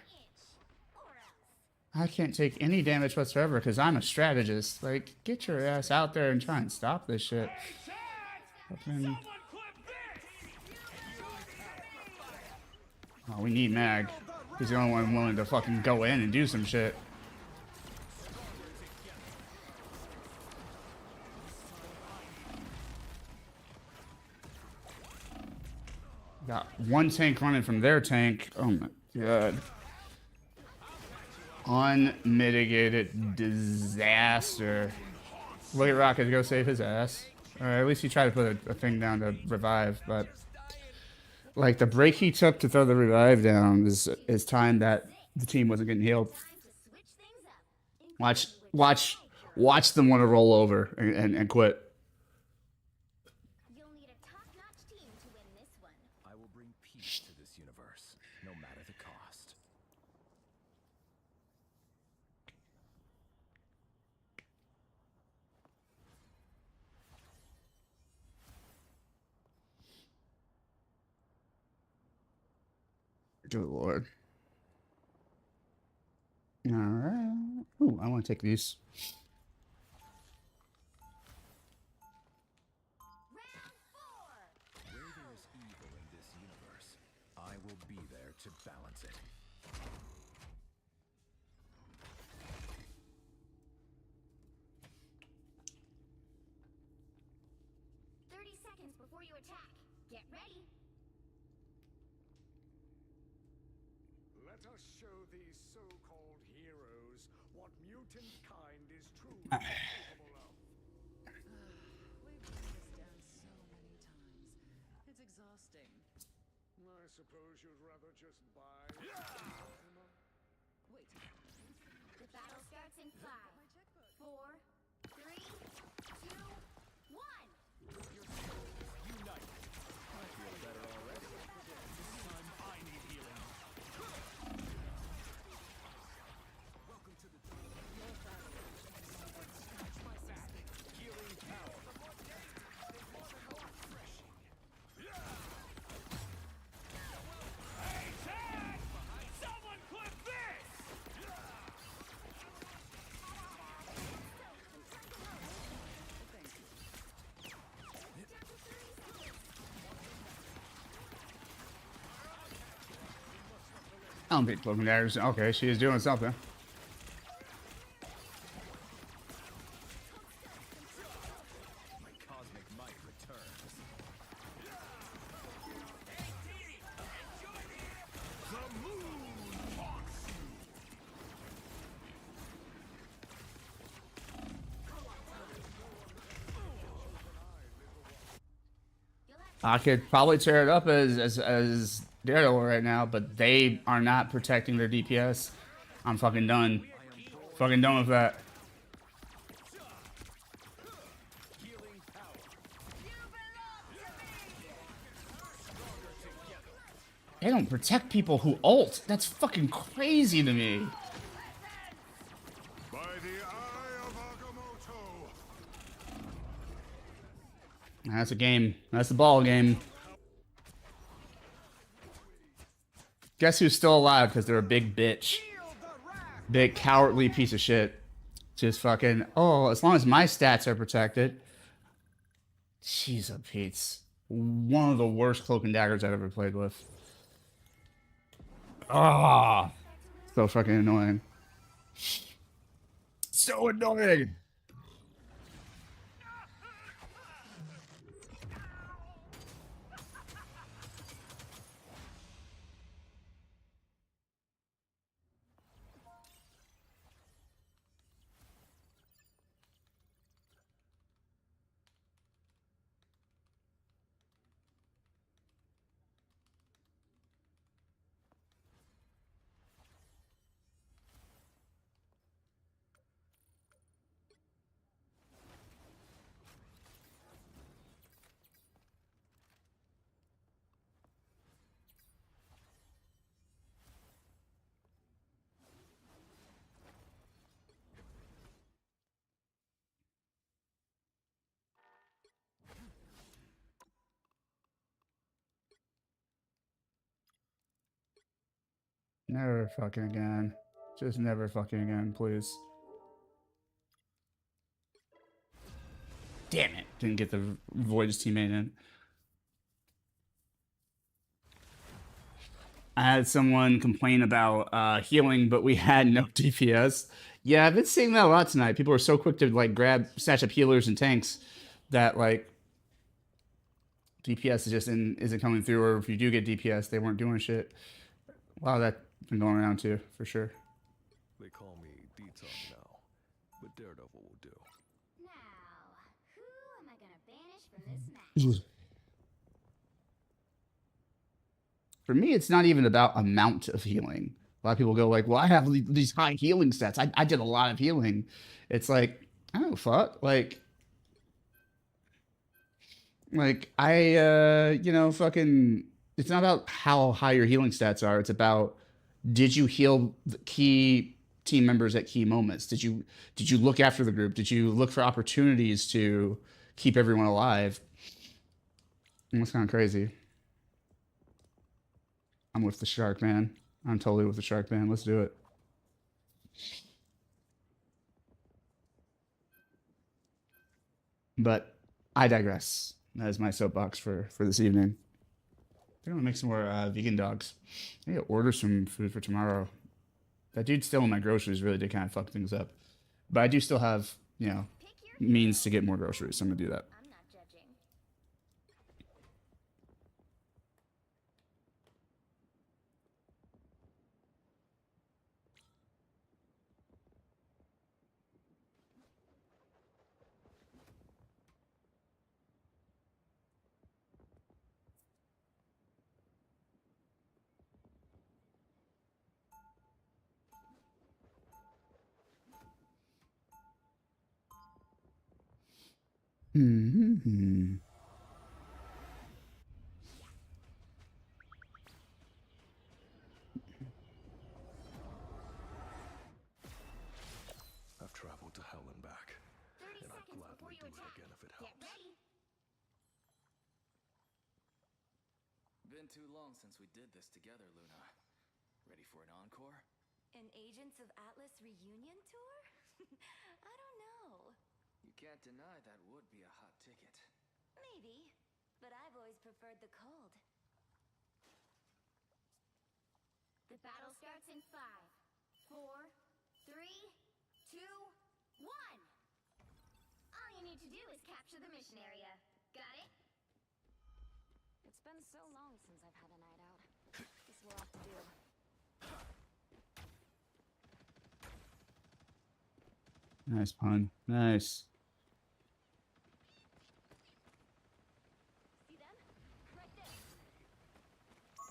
I can't take any damage whatsoever because I'm a strategist. Like, get your ass out there and try and stop this shit. Fucking... Oh, we need Mag. He's the only one willing to fucking go in and do some shit. Got one tank running from their tank. Oh my god. Unmitigated disaster. Look at Rocket go save his ass. Or at least he tried to put a thing down to revive, but like the break he took to throw the revive down is time that the team wasn't getting healed. Watch them want to roll over and quit. I will bring peace to this universe, no matter the cost. Good lord. Alright. Ooh, I want to take these. Where there is evil in this universe, I will be there to balance it. 30 seconds before you attack. Get ready. Let us show these so-called heroes what mutant kind is truly capable of. We've done this dance so many times. It's exhausting. I suppose you'd rather just buy. Wait. The battle starts in 5, 4, 3, 2, 1. Unite. I feel better already. This time I need healing. Welcome to the your battle. Healing power. Hey, Tag! Someone clip this! I don't think Cloaking Daggers. Okay, she is doing something. My cosmic might returns. The moon haunts you. I could probably tear it up as Daredevil right now, but they are not protecting their DPS. I'm fucking done. Fucking done with that. They don't protect people who ult. That's fucking crazy to me. By the eye of Agamotto. That's a game. That's the ball game. Guess who's still alive because they're a big bitch. Big cowardly piece of shit. Just fucking, oh, as long as my stats are protected. Jeez, Pete's one of the worst Cloak and Daggers I've ever played with. Ah, so fucking annoying. So annoying. Never fucking again. Just never fucking again, please. Damn it. Didn't get the Void's teammate in. I had someone complain about healing, but we had no DPS. Yeah, I've been seeing that a lot tonight. People are so quick to like snatch up healers and tanks that like DPS is just isn't coming through, or if you do get DPS, they weren't doing shit. Wow, that's been going around too, for sure. They call me Detox now, but Daredevil will do. Now, who am I gonna banish from this match? For me, it's not even about amount of healing. A lot of people go like, well, I have these high healing stats. I did a lot of healing. It's like, I don't fuck. Like I, you know, fucking, it's not about how high your healing stats are. It's about, did you heal the key team members at key moments? Did you look after the group? Did you look for opportunities to keep everyone alive? And that's kind of crazy. I'm with the shark, man. I'm totally with the shark, man. Let's do it. But I digress. That is my soapbox for this evening. I'm gonna make some more vegan dogs. I need to order some food for tomorrow. That dude still in my groceries really did kind of fuck things up. But I do still have, you know, means to get more groceries, so I'm gonna do that. I'm not judging. Mm-hmm. I've traveled to hell and back, 30 and I'd seconds before gladly you do it attack. again if it Get helps. ready. Been too long since we did this together, Luna. Ready for an encore? An Agents of Atlas reunion tour? I don't know. You can't deny that would be a hot ticket. Maybe, but I've always preferred the cold. The battle starts in 5, 4, 3, 2, 1. All you need to do is capture the mission area. Got it? It's been so long since I've had a night out. Guess we'll have to do. Nice pun. Nice. See them? Right there.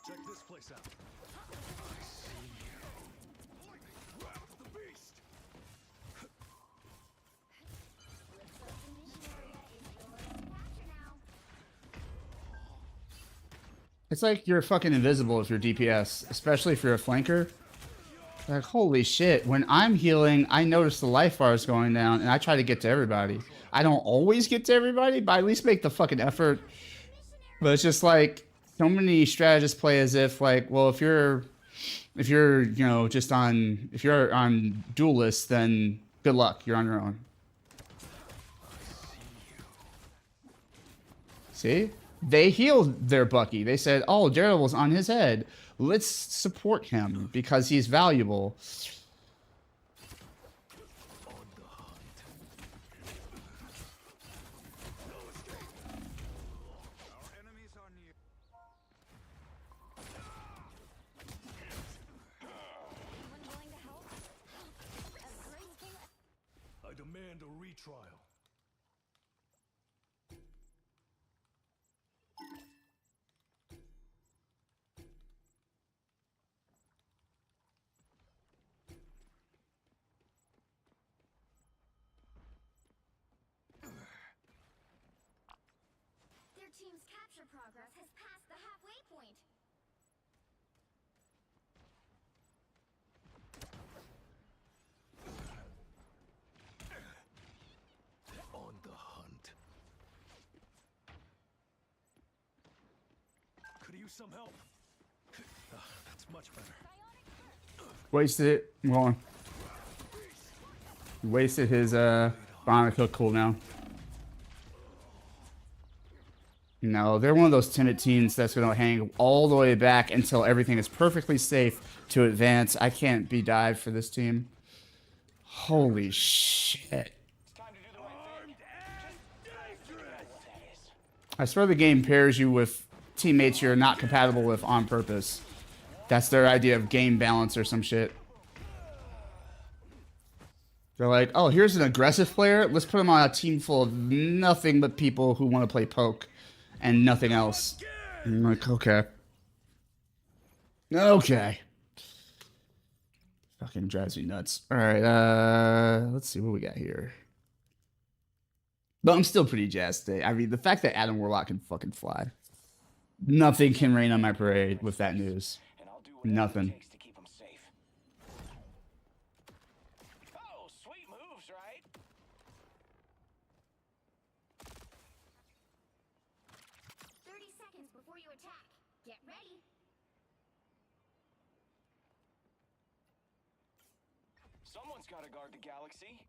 Check this place out. I see you. Grab the beast. Looks like the mission area is yours to capture now. It's like you're fucking invisible if you're DPS, especially if you're a flanker. Like, holy shit, when I'm healing, I notice the life bars going down, and I try to get to everybody. I don't always get to everybody, but I at least make the fucking effort. But it's just like, so many strategists play as if, like, well, if you're, you know, just on, if you're on duelist, then good luck, you're on your own. See? They healed their Bucky. They said, oh, Daredevil's on his head. Let's support him because he's valuable. Anyone willing to help? As Grace came. I demand a retrial. Their team's capture progress has passed the halfway point. On the hunt. Could use some help. That's much better. Bionic first. Wasted it. I'm going. Wasted his Bionicle cooldown. No, they're one of those timid teens that's going to hang all the way back until everything is perfectly safe to advance. I can't be dived for this team. Holy shit. I swear the game pairs you with teammates you're not compatible with on purpose. That's their idea of game balance or some shit. They're like, oh, here's an aggressive player. Let's put him on a team full of nothing but people who want to play poke and nothing else. And I'm like, okay. Okay. Fucking drives me nuts. All right, let's see what we got here. But I'm still pretty jazzed today. I mean, the fact that Adam Warlock can fucking fly. Nothing can rain on my parade with that news. Nothing. Oh, sweet moves, right? Before you attack. Get ready. Someone's got to guard the galaxy.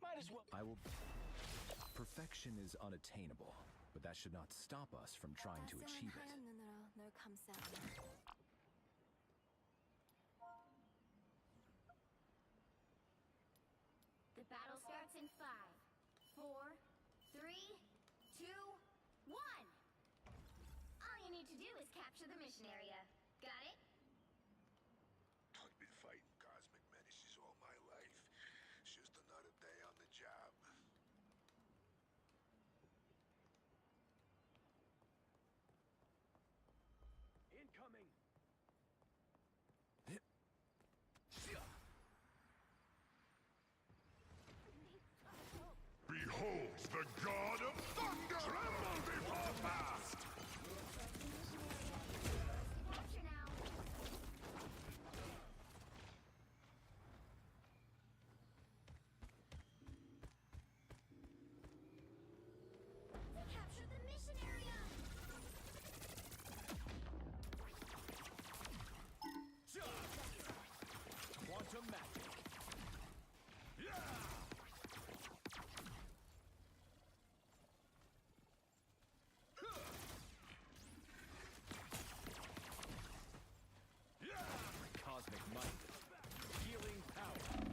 Might as well. I will. Perfection is unattainable, but that should not stop us from trying to achieve it. The battle starts in 5, 4, 3, 2, 1. All you need to do is capture the mission area. Got it? I've been fighting cosmic menaces all my life. It's just another day on the job. Incoming. Behold the god of thunder! Tremble before blast! Capture now. Capture the mission area. Quantum magic. Cosmic might. Healing power. A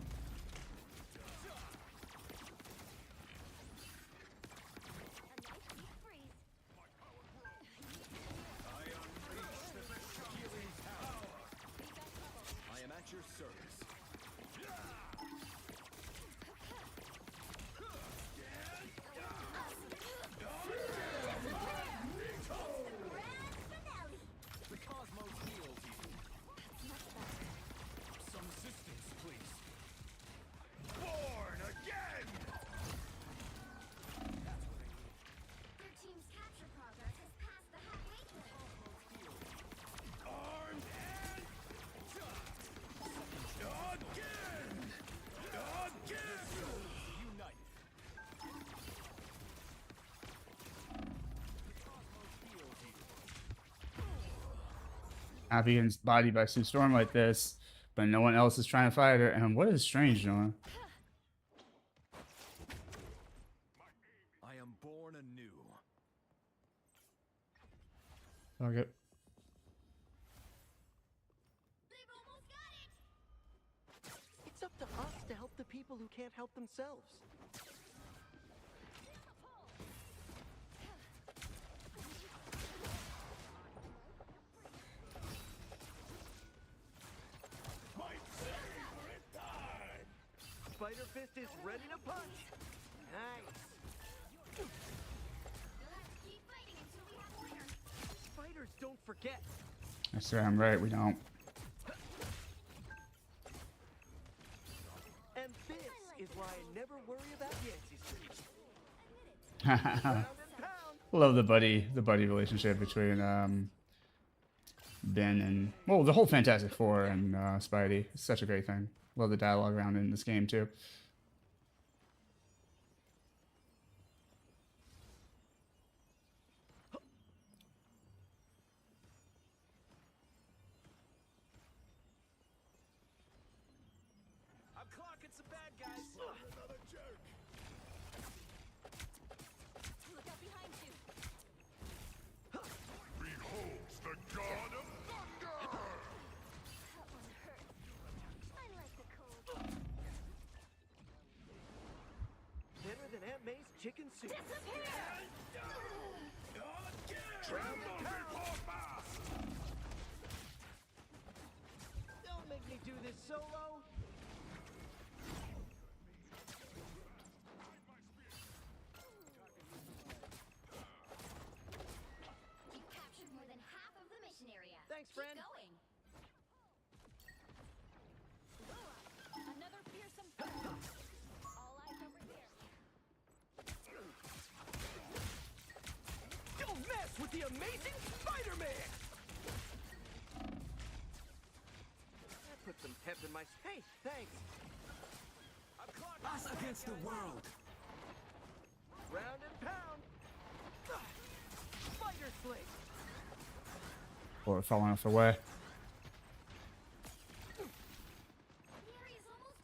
nice deep freeze. I unleash the healing power. I am at your service. The cosmos heals you. Some assistance, please. Born again! That's what I need. Their team's capture progress has passed the halfway point. Armed and again! United. The cosmos heals you. Happy and bodied by Sue Storm like this, but no one else is trying to fight her. And what is strange, Noah? I am born anew. Okay. They've almost got it. It's up to us to help the people who can't help themselves. Spider Fist is ready to punch. Nice. You'll have to keep fighting until we have a winner. Spiders don't forget. I swear I'm right. We don't. And this is why I never worry about Yancey Street. Love the buddy relationship between Ben and, well, the whole Fantastic Four and Spidey. It's such a great thing. Love the dialogue around in this game too. some bad guys. Another jerk. Look out behind you. Beholds the god of thunder! That one hurt. I like the cold. Better than Aunt May's chicken soup. Disappear! Tremble before fast! Don't make me do this solo. You've captured more than half of the mission area. Thanks, Keep friend. going. Another fearsome foe. All eyes over here. Don't mess with the amazing Spider-Man! That put some pep in my... Hey, thanks. Us against the world. Round and pound. Spider Sling. Or falling off the way.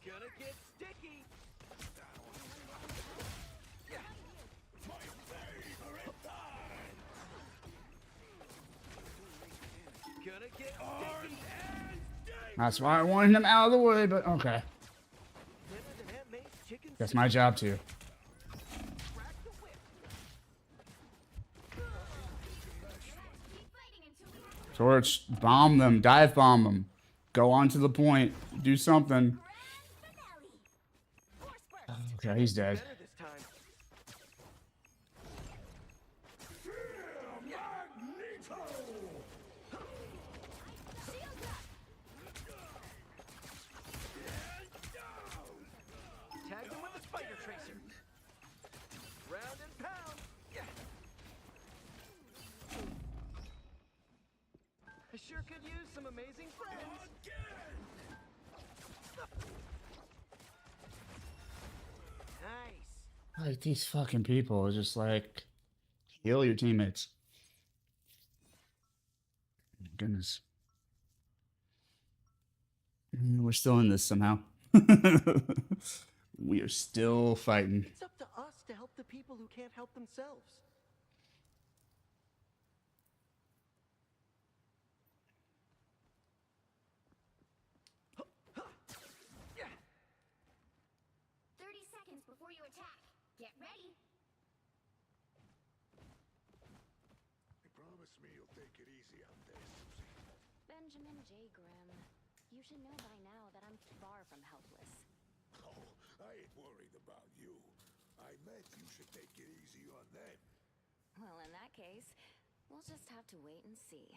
Gonna get sticky. Gonna get sticky. That's why I wanted him out of the way, but okay. Better than Aunt May's chicken That's soup. my job too. Crack the whip. Torch, bomb them, dive bomb them. Go on to the point. Do something. Okay, he's dead. Better this time. Tag him with a spider tracer. Round and pound. Yeah. I sure could use some amazing friends. Nice. Like these fucking people are just like heal your teammates. Goodness. We're still in this somehow. We are still fighting. It's up to us to help the people who can't help themselves. Yeah. 30 seconds before you attack. Get ready. Promise me you'll take it easy out there, Susie. Benjamin J. Grimm, you should know by now that I'm far from helpless. Oh, I ain't worried about you. I meant you should take it easy on them. Well, in that case, we'll just have to wait and see.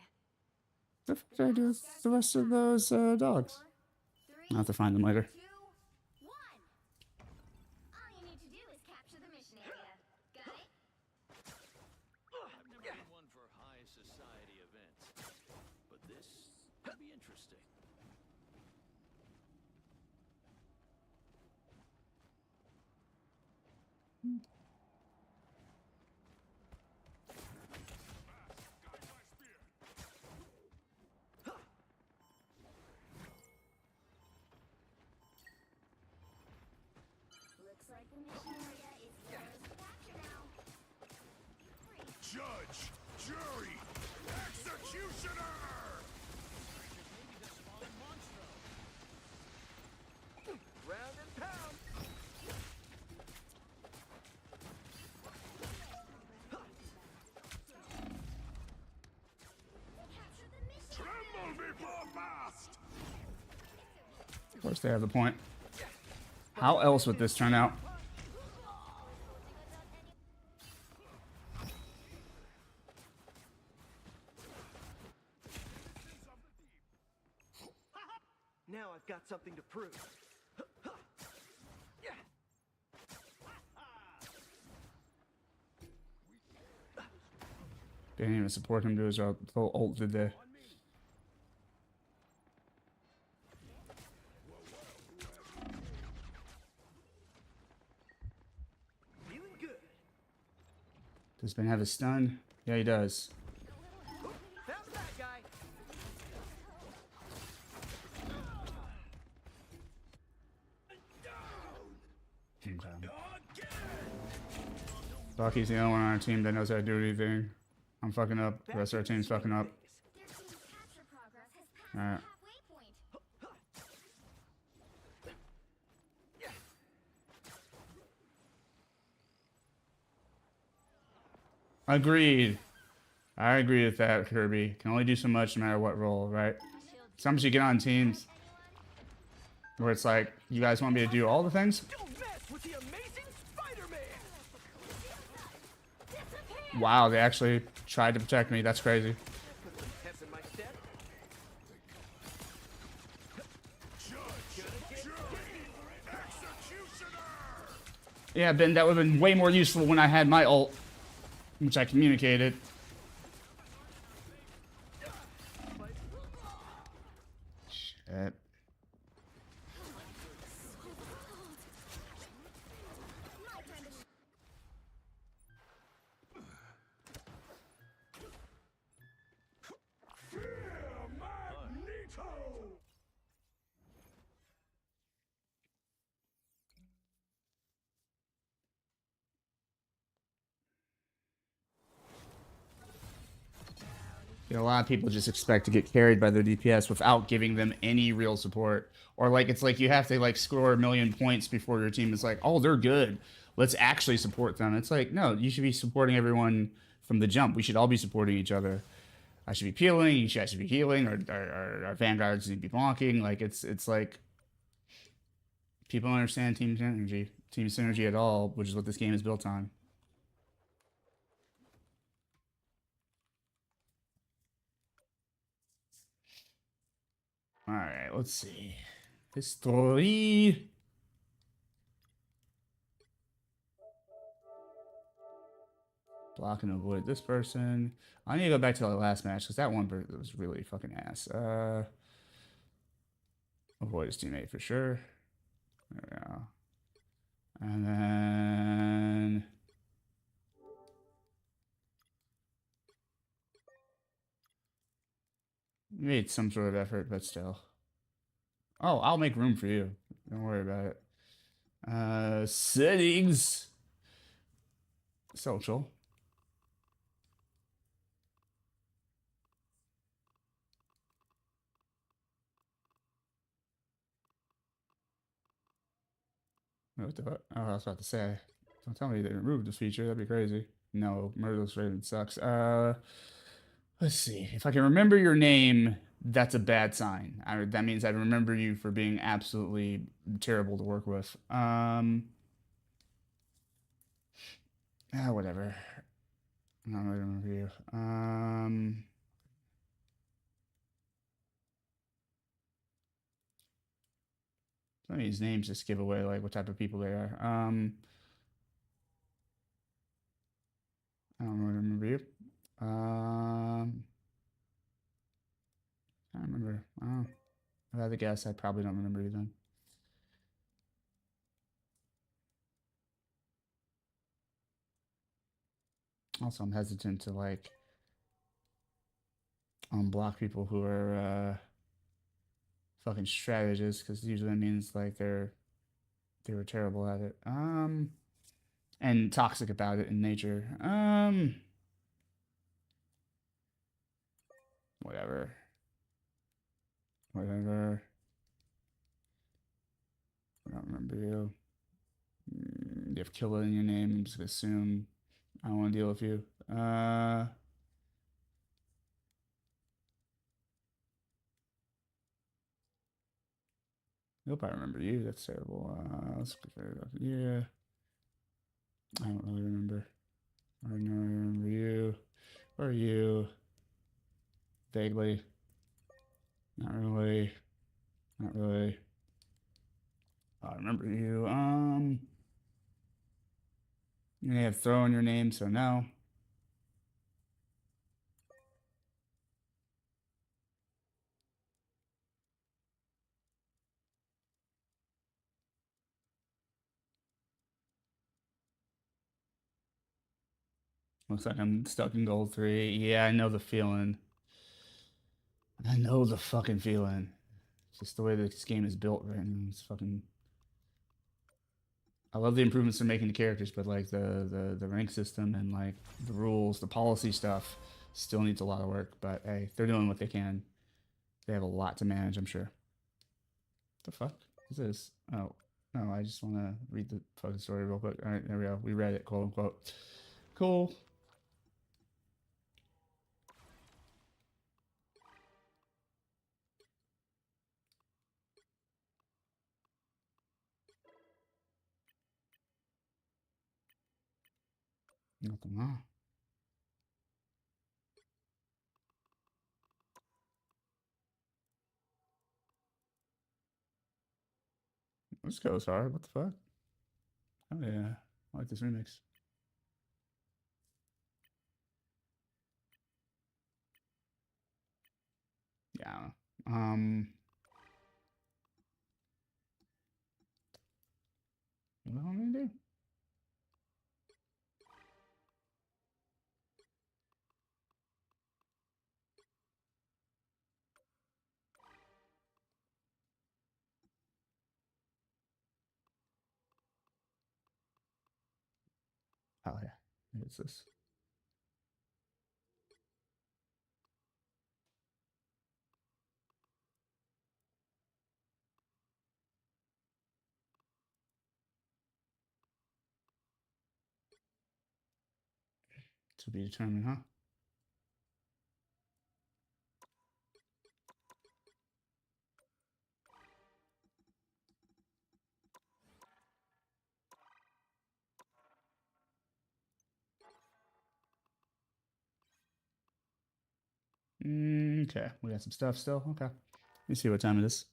What the fuck did I do with the rest of those dogs? I'll have to find them later. 2, 1. All you need to do is capture the mission area. Got it? I've never been one for high society events, but this could be interesting. Looks like the mission area is yours to capture now. Judge, jury, executioner! Round and pound. Tremble before fast! Of course they have the point. How else would this turn out? Now I've got something to prove. Yeah. Didn't even support him to his full ult, did they? Feeling good. Does Ben have a stun? Yeah, he does. Found that guy. Bucky's the only one on our team that knows how to do anything. I'm fucking up. The rest of our team's fucking up. Alright. Agreed. I agree with that, Kirby. Can only do so much no matter what role, right? Sometimes you get on teams where it's like, you guys want me to do all the things? Wow, they actually tried to protect me. That's crazy. Yeah, Ben, that would have been way more useful when I had my ult, which I communicated. Shit. You know, a lot of people just expect to get carried by their DPS without giving them any real support. Or like it's like you have to like score 1,000,000 points before your team is like, oh, they're good. Let's actually support them. It's like, no, you should be supporting everyone from the jump. We should all be supporting each other. I should be peeling, you guys should be healing, or our vanguards need to be blocking. Like it's like people don't understand team synergy at all, which is what this game is built on. All right, let's see. History. Block and avoid this person. I need to go back to the last match because that one was really fucking ass. Avoid his teammate for sure. There we go. And then made some sort of effort, but still. Oh, I'll make room for you. Don't worry about it. Settings. Social. What the fuck? Oh, I was about to say. Don't tell me they removed this feature. That'd be crazy. No, Murderless Raven sucks. Let's see. If I can remember your name, that's a bad sign. That means I remember you for being absolutely terrible to work with. Whatever. I don't really remember you. Some of these names just give away like what type of people they are. I don't really remember you. I don't remember. Oh, if I had to guess, I probably don't remember you then. Also, I'm hesitant to like unblock people who are fucking strategists because usually that means like they were terrible at it. And toxic about it in nature. Whatever. Whatever. I don't remember you. You have Killa in your name. I'm just gonna assume I don't want to deal with you. Nope, I remember you. That's terrible. Let's compare it up. Yeah. I don't really remember. I don't remember you. Or you. Vaguely. Not really. Not really. I remember you. You may have throw in your name, so no. Looks like I'm stuck in gold 3. Yeah, I know the feeling. I know the fucking feeling. It's just the way this game is built right now. It's fucking... I love the improvements they're making to characters, but like the rank system and like the rules, the policy stuff still needs a lot of work. But hey, they're doing what they can. They have a lot to manage, I'm sure. The fuck is this? Oh, no, I just want to read the fucking story real quick. All right, there we go. We read it, quote unquote. Cool. Nothing wrong. This goes hard. What the fuck? Oh yeah, I like this remix. Yeah. I don't know. What am I gonna do? Oh yeah, it's this. To be determined, huh? Okay, we got some stuff still. Okay, let me see what time it is.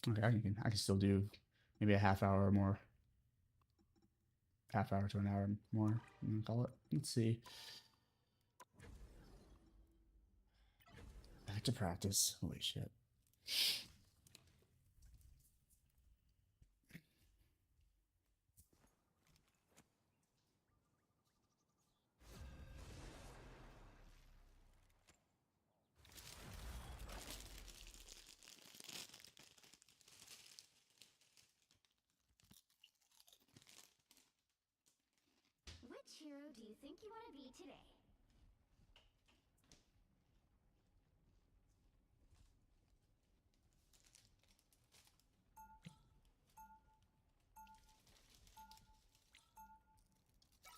Okay, I can still do maybe a half hour or more. Half hour to an hour more. I'm gonna call it. Let's see. Back to practice. Holy shit. Which hero do you think you want to be today?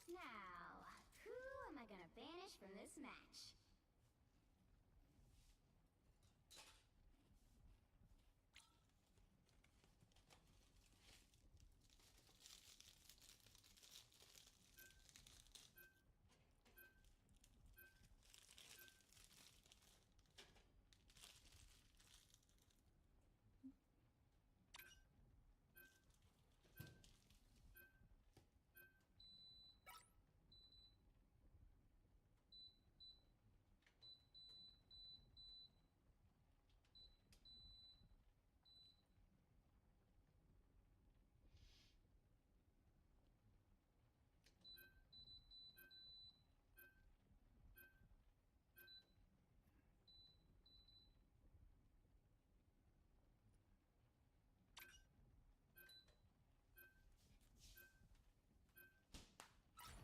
Now, who am I gonna banish from this match?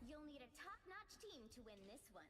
You'll need a top-notch team to win this one.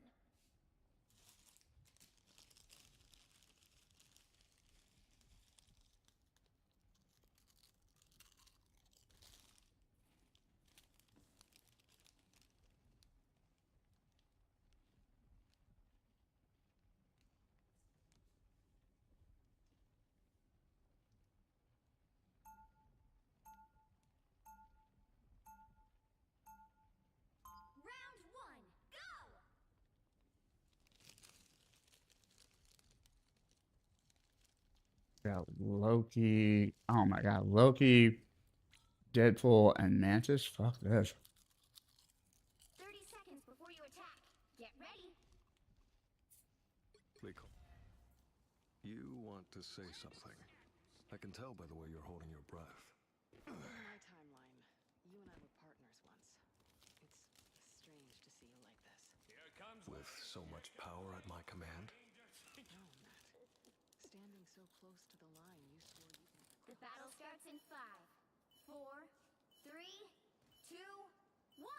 Round one, go! Got Loki. Oh my god, Loki, Deadpool, and Mantis. Fuck this. 30 seconds before you attack. Get ready. Liko, you want to say something. I can tell by the way you're holding your breath. In my timeline, you and I were partners once. It's strange to see you like this. With so much power at my command? No, Matt. Standing so close to the line, you swore you could... The battle starts in 5, 4, 3, 2, 1.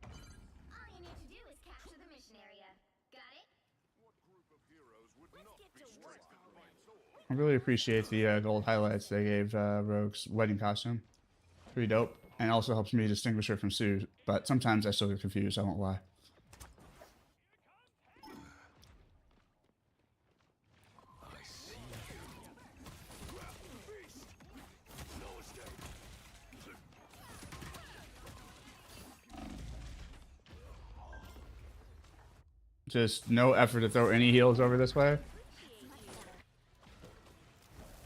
All you need to do is capture the mission area. Got it? What group of heroes would not be to work strengthened by sword? I really appreciate the gold highlights they gave Rogue's wedding costume. Pretty dope. And also helps me distinguish her from Sue. But sometimes I still get confused, I won't lie. I see you. Grab the beast. No escape. Just no effort to throw any heals over this way.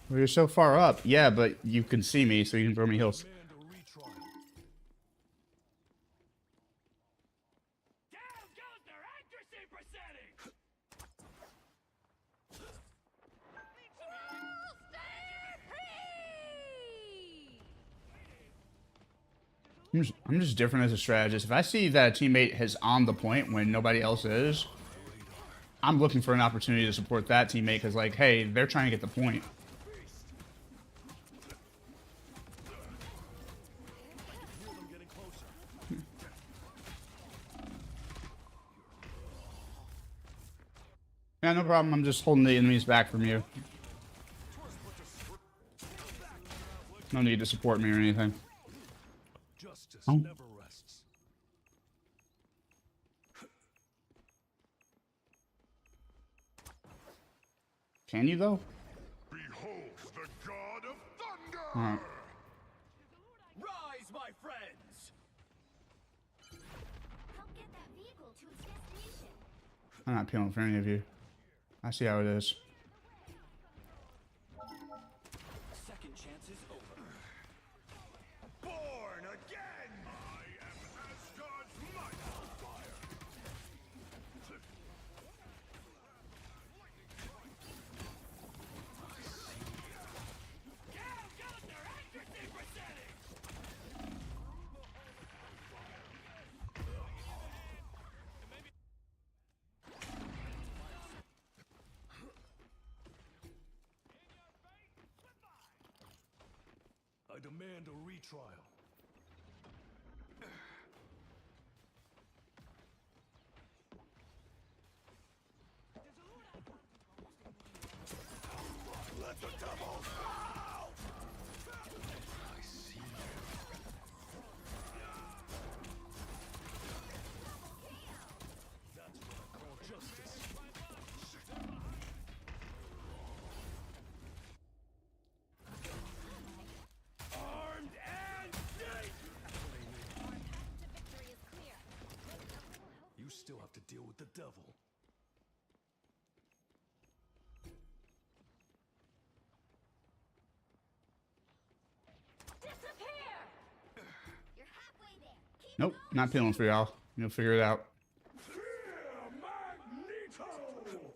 Well, you're so far up. Yeah, but you can see me, so you can throw me heals. Demand a retrial. Down goes their accuracy percentage! I'm just different as a strategist. If I see that a teammate is on the point when nobody else is, I'm looking for an opportunity to support that teammate because, like, hey, they're trying to get the point. Feel them getting closer. Yeah, no problem. I'm just holding the enemies back from you. No need to support me or anything. Justice Oh. never rests. Can you, though? Behold the god of thunder! Alright. Rise, my friends! Help get that vehicle to its destination. I'm not peeling for any of you. I see how it is. Second chance is over. Born again! I am Asgard's might on fire! Down goes their accuracy percentage! I demand a retrial. Let the devils out! I see you. That's what I call justice. Armed and safe! Victory is clear. You still have to deal with the devil. Disappear! You're halfway there. Keep Nope, not peeling for y'all. You'll figure it out. Fear Magneto!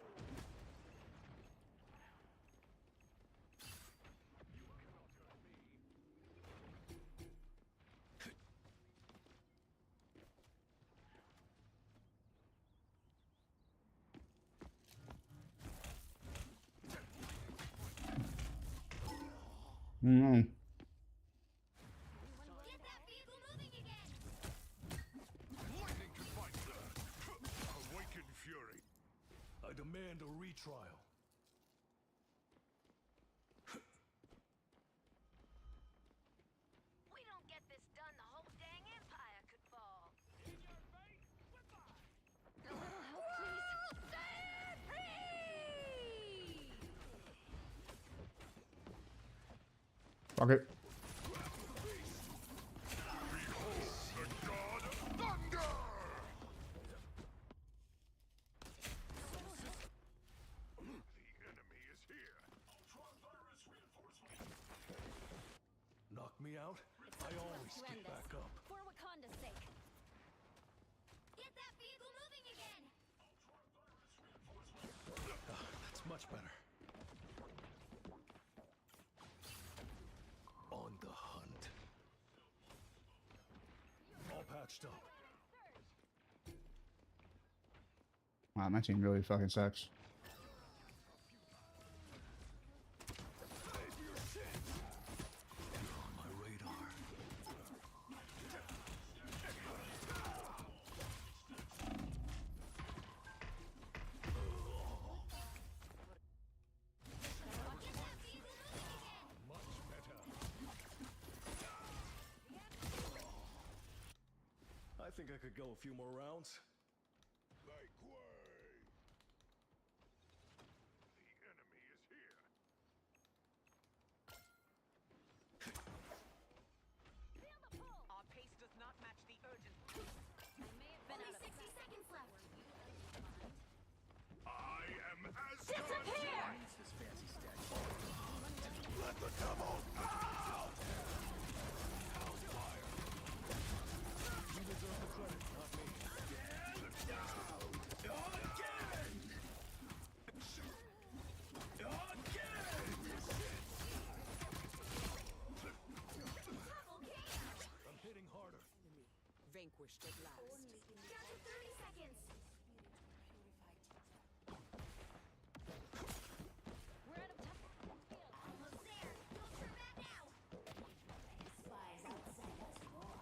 Mm. Get that vehicle moving again. Lightning can fight, sir. Awaken fury. I demand a retrial. We don't get this done, the whole dang empire could fall. A little help, please. Fuck it. The god of thunder! The enemy is here. Ultra-virus reinforcement. Knock me out? I always get back up. For Wakanda's sake. Get that vehicle moving again. That's much better. On the hunt. All patched up. Wow, my team really fucking sucks. Save your shit! You're on my radar. think I could go a few more rounds? Like way. The enemy is here. Our pace does not match the urgency. Only 60 seconds left. I am as Disappear! This fancy statue. Let the devil out! Hellfire! You deserve the credit, not me. I'm hitting harder. Vanquished at last. Down to 30 seconds. We're out of time. Almost there. Don't turn back now. Spies outside us more.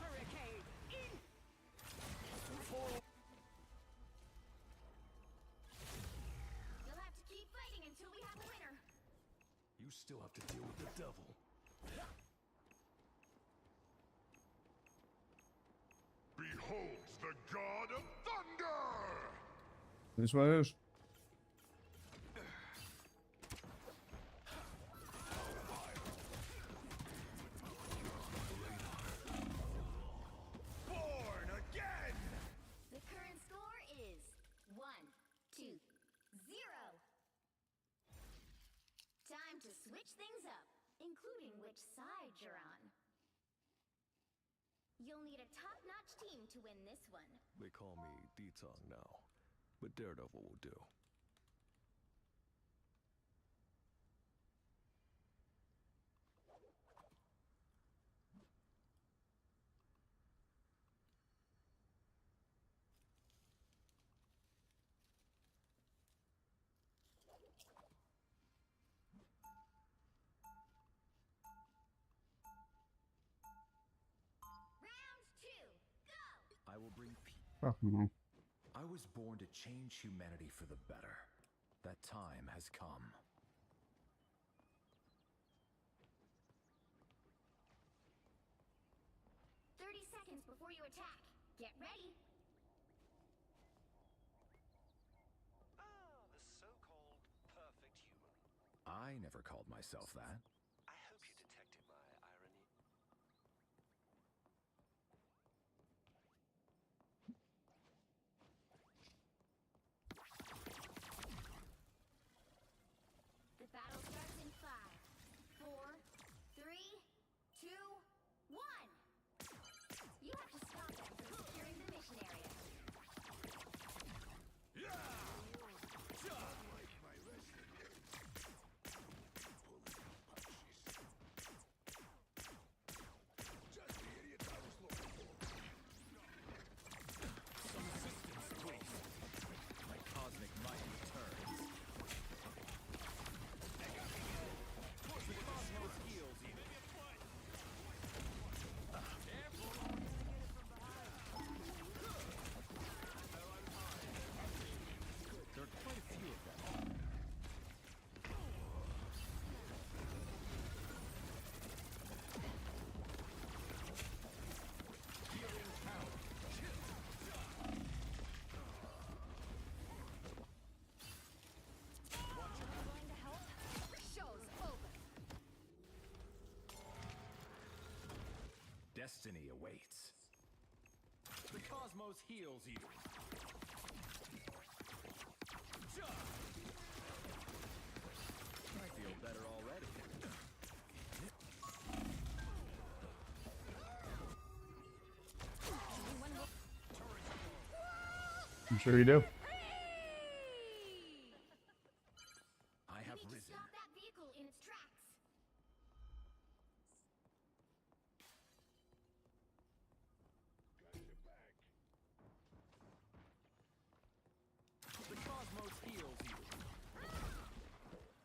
Hurricane in. You'll have to keep fighting until we have a winner. You still have to deal with the devil. Beholds the god of thunder! This way is. Born again! The current score is 1-2-0. Time to switch things up, including which side you're on. You'll need a top-notch team to win this one. They call me D-Tongue now, but Daredevil will do. Round 2, go! I will bring peace. Fucking I was born to change humanity for the better. That time has come. Seconds before you attack. Get ready. Ah, the so-called perfect human. I never called myself that. I hope you detected my irony. The battle starts in 5, 4, 3, 2, 1. You have to stop them from securing the mission area. Like my wrestling days. Pulling punches. Just the idiot I was looking for. Some assistance, please. My cosmic might returns. The cosmos heals you. There are quite a few of them. Healing power. Going to help? Show's over. Destiny awaits. The cosmos heals you. I feel better already. I'm sure you do. I have You need to risen. stop that vehicle in its tracks. Got your back. The cosmos heals you.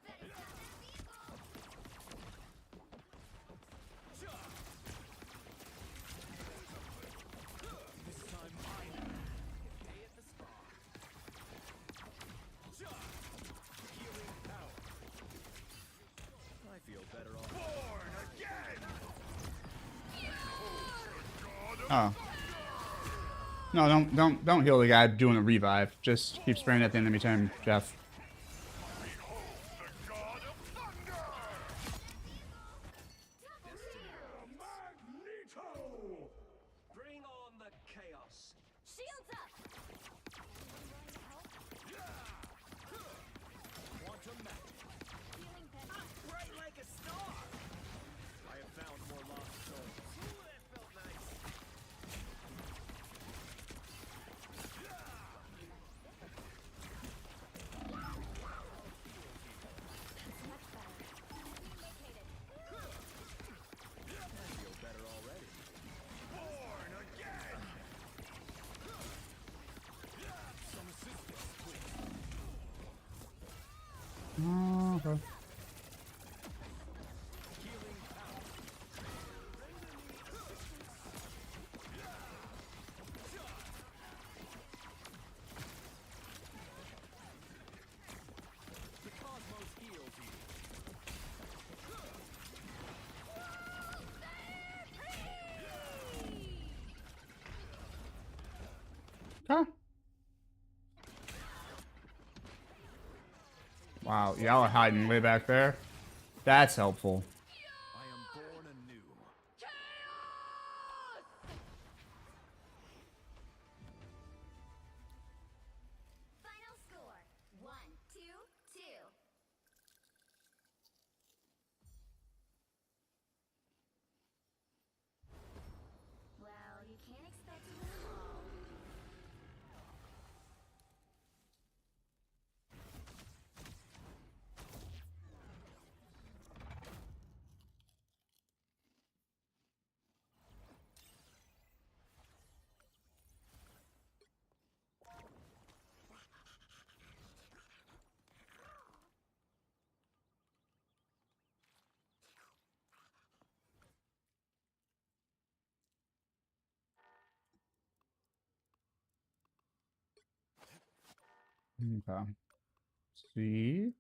Better stop that vehicle. This time I know. Stay at the spa. Oh. No, don't heal the guy doing a revive. Just keep spraying at the enemy time, Jeff. Bring on the chaos. Shields up! Quantum magic. Bright like a star. I have found more lost souls. Ooh, that felt nice. I feel better already. Born again. Some assistance, please. Oh, okay. The cosmos heals you. Okay. Wow, y'all are hiding way back there. That's helpful. I am born anew. Final score 1-2-2. Well, you can't expect to win them all. Okay. See?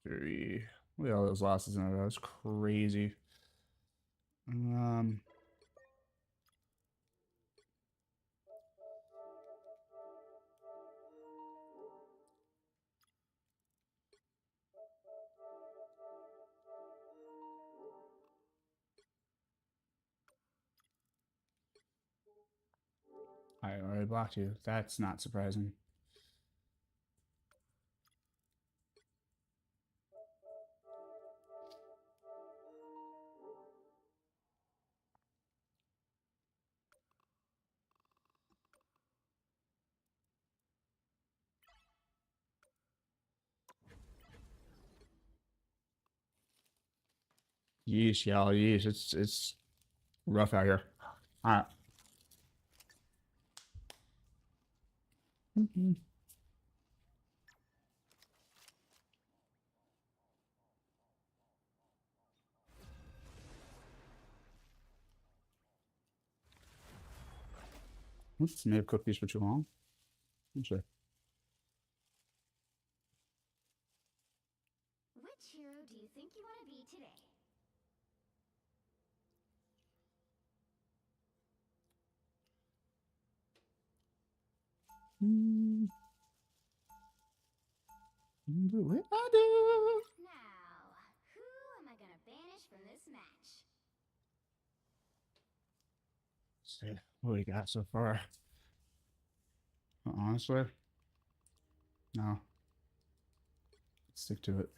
Three. Look at all those losses in a row. That's crazy. I already blocked you. That's not surprising. Yeesh, y'all. Yeesh. It's rough out here. All right. Oops, may have cooked these for too long. Sure. Which hero do you think you want to be today? Do it, I do. Now, who am I gonna banish from this match? See what we got so far. Honestly, no. Stick to it.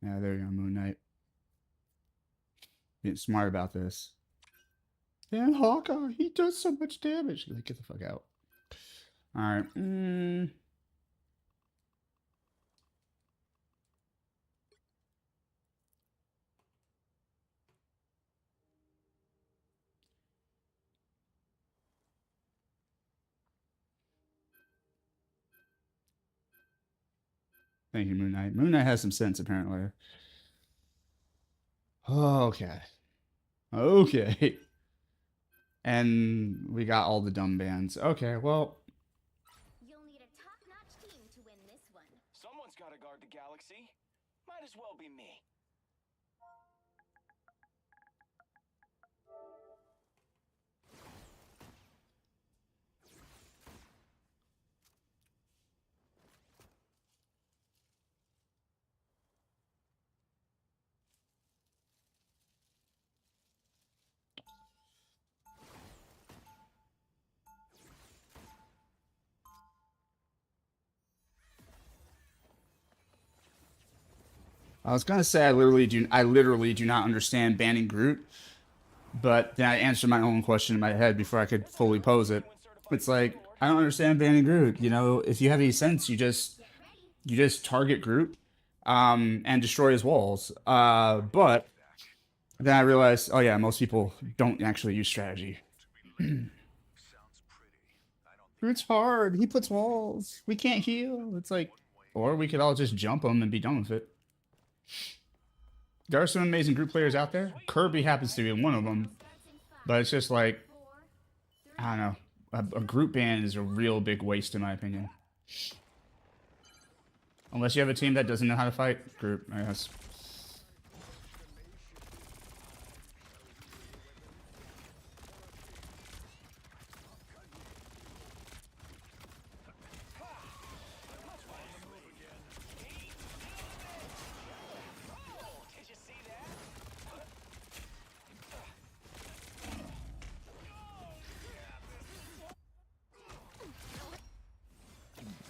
Yeah, there you go, Moon Knight. Being smart about this. And Hawkeye, he does so much damage. Like, get the fuck out. Alright. Thank you, Moon Knight. Moon Knight has some sense, apparently. Okay. Okay. And we got all the dumb bands. Okay, well. You'll need a top-notch team to win this one. Someone's got to guard the galaxy. as well be me. I was gonna say I literally do not understand banning Groot, but then I answered my own question in my head before I could fully pose it. It's like I don't understand banning Groot. You know, if you have any sense, you just target Groot, and destroy his walls. But then I realized, oh yeah, most people don't actually use strategy. Groot's hard. He puts walls. We can't heal. It's like, or we could all just jump him and be done with it. There are some amazing Groot players out there. Kirby happens to be one of them, but it's just like, I don't know. A Groot ban is a real big waste in my opinion. Unless you have a team that doesn't know how to fight Groot, I guess.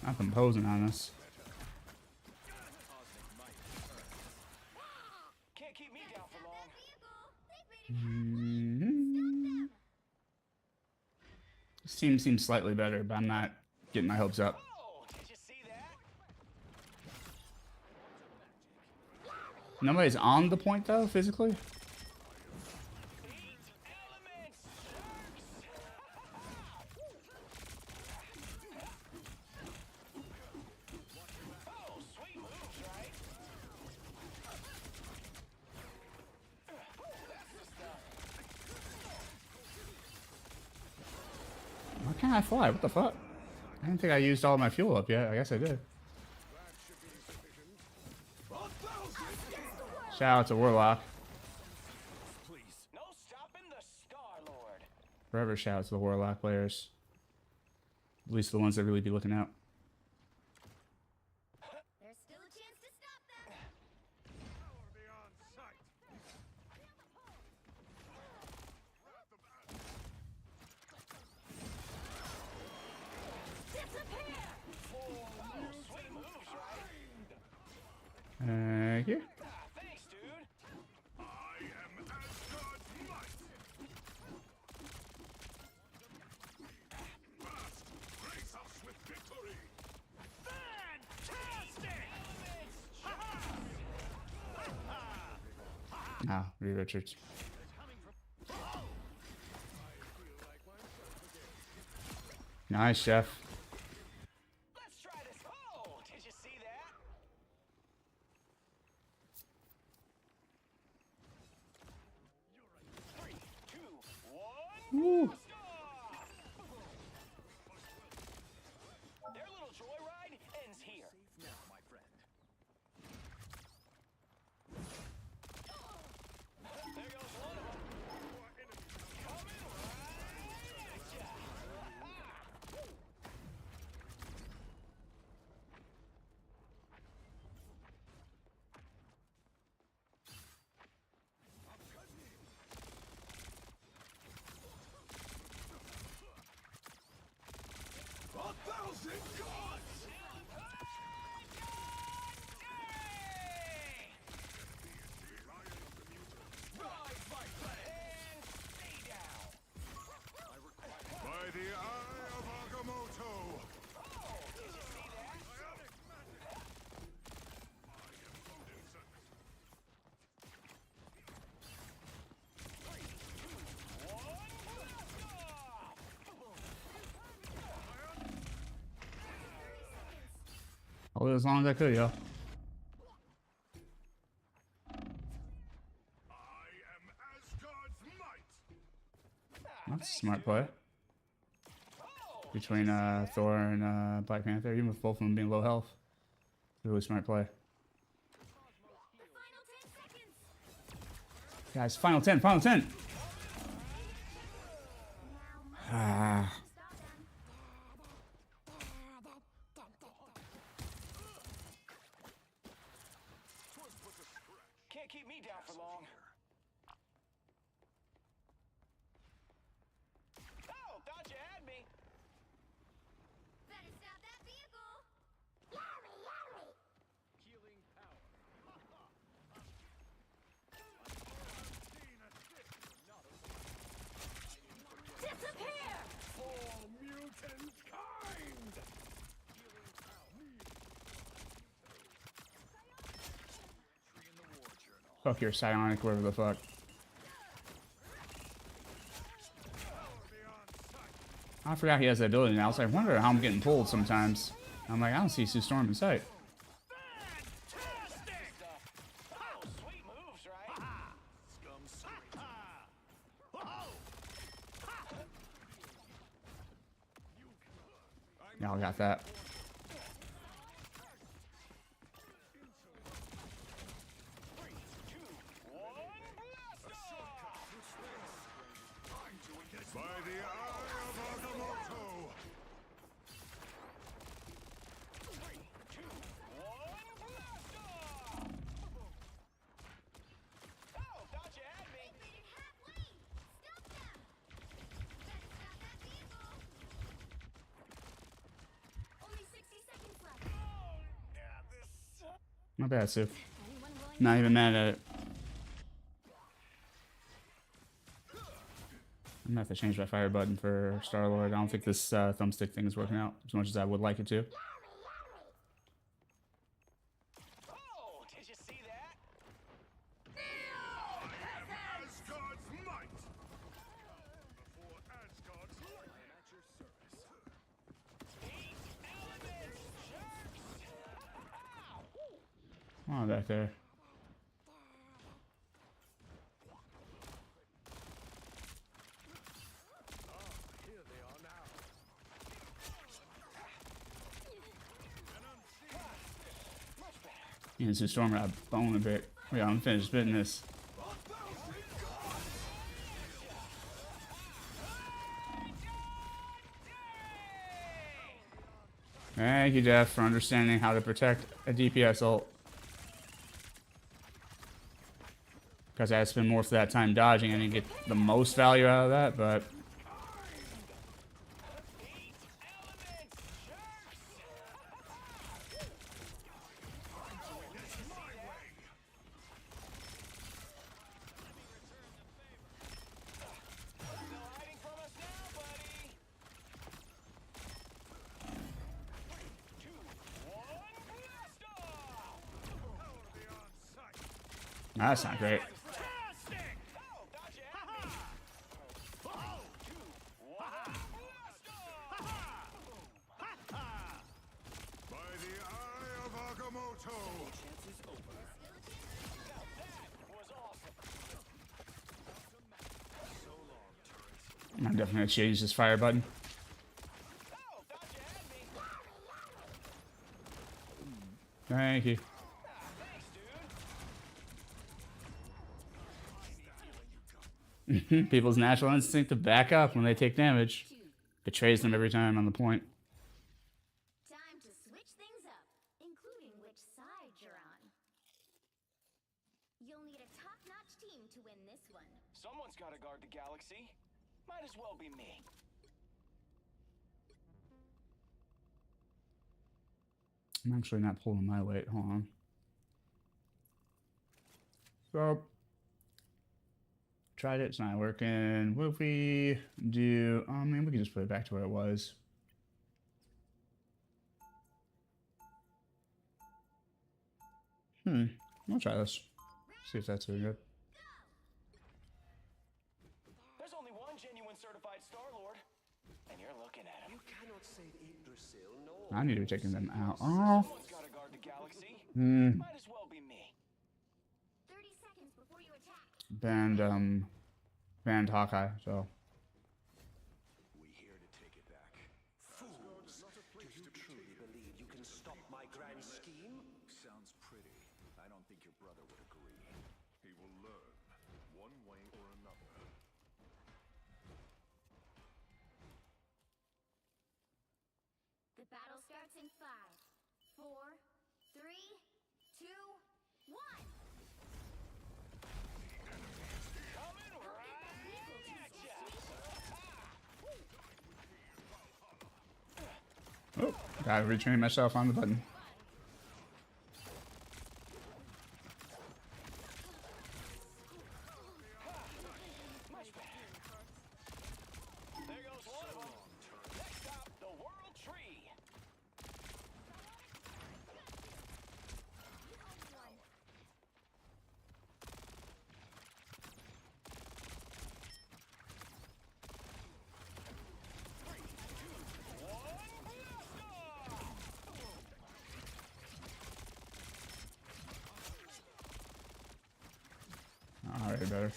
I'm composing on this. Can't keep me down for long. This team seems slightly better, but I'm not getting my hopes up. Nobody's on the point though, physically. Why can't I fly? What the fuck? I didn't think I used all my fuel up yet. I guess I did. Shout out to Warlock. Forever shout out to the Warlock players. At least the ones that really be looking out. There's still a chance to stop them. Thank you. Thanks, dude. Ah, Reed Richards. Nice, Jeff. Let's try this. Oh, did you see that? Three, two, one. Woo. Their little joyride ends here. Now, my friend. There goes one of them. Coming right at ya. By the eye of Agamotto. Hold it as long as I could, yo. That's a smart play. Between Thor and Black Panther, even with both of them being low health. Really smart play. Guys, final 10, final 10. Ah. Can't keep me down for long. Oh, thought you had me. Better stop that vehicle! Yowie, yowie! Healing power. Disappear! For mutant kind! Fuck your psionic, whatever the fuck. I forgot he has that ability now, so I wonder how I'm getting pulled sometimes. I'm like, I don't see Sue Storm in sight. Y'all got that. By the eye of Agamotto! Not bad, Sue. Not even mad at it. I'm gonna have to change my fire button for Star-Lord. I don't think this thumbstick thing is working out as much as I would like it to. Oh, did you see that? Asgard's might! Before Asgard's light, I am at your service. Come on back there. Yeah, Sue Storm got bone a bit. Yeah, I'm finished spitting this. Thank you, Jeff, for understanding how to protect a DPS ult. Because I had to spend more of that time dodging and didn't get the most value out of that, but... That's not great. By the eye of Agamotto! I'm definitely gonna change this fire button. Thank you. People's natural instinct to back up when they take damage betrays them every time on the point. Time to switch things up, including which side you're on. You'll need a top-notch team to win this one. Someone's got to guard the galaxy. Might as well be me. I'm actually not pulling my weight. Hold on. So, tried it. It's not working. What if we do? I mean, we can just put it back to where it was. I'll try this. See if that's any good. There's only one genuine certified Star-Lord, and you're looking at him. You cannot save Yggdrasil, no. I need to be taking them out. Oh. Someone's got to guard the galaxy. Hmm. Might as well be me. 30 seconds before you attack. Banned Hawkeye, so. We here to take it back. Fools! Do you truly believe you can stop my grand scheme? Sounds pretty. I don't think your brother would agree. He will learn. One starts in 5, 4, 3, 2, 1. Coming right at ya. Oh, gotta retrain myself on the button. Much better. There goes one of them. Next stop, the World Tree. Alright, better.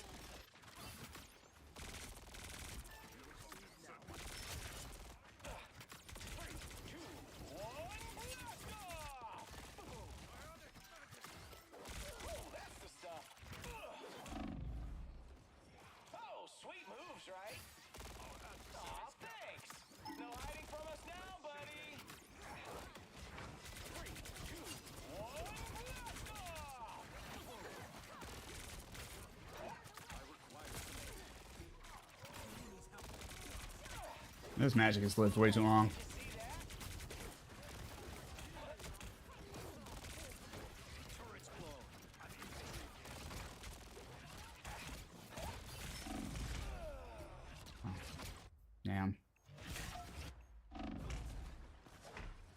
Oh, sweet moves, right? Aw, thanks. No hiding from us now, buddy. 3, 2, 1, blast off! This magic has lived way too long. Damn.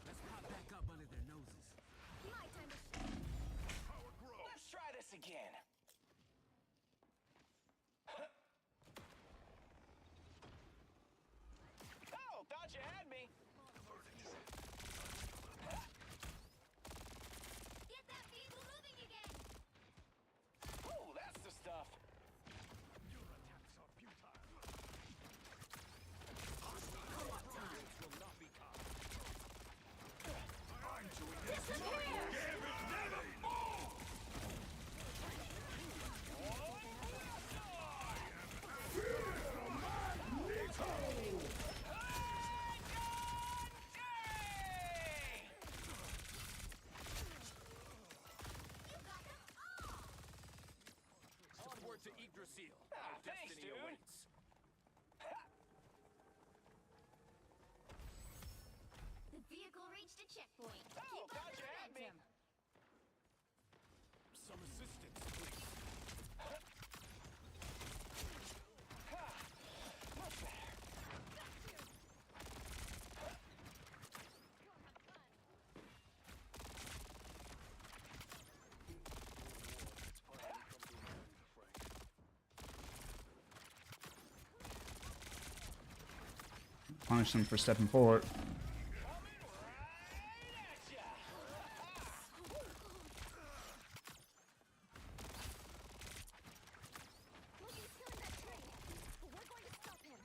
Let's pop back up under their noses. Let's try this again. Oh, thought you had me. Get that vehicle moving again. Oh, that's the stuff. Your attacks are futile. Will not be caught. I'm doing this. Give it never fall. Onward to Yggdrasil. Our destiny awaits. The vehicle reached a checkpoint. Oh, Keep up thought the you had me. momentum. Some assistance, please. Much better. Punish them for stepping forward. Loki's killing that tree, but we're going to stop him.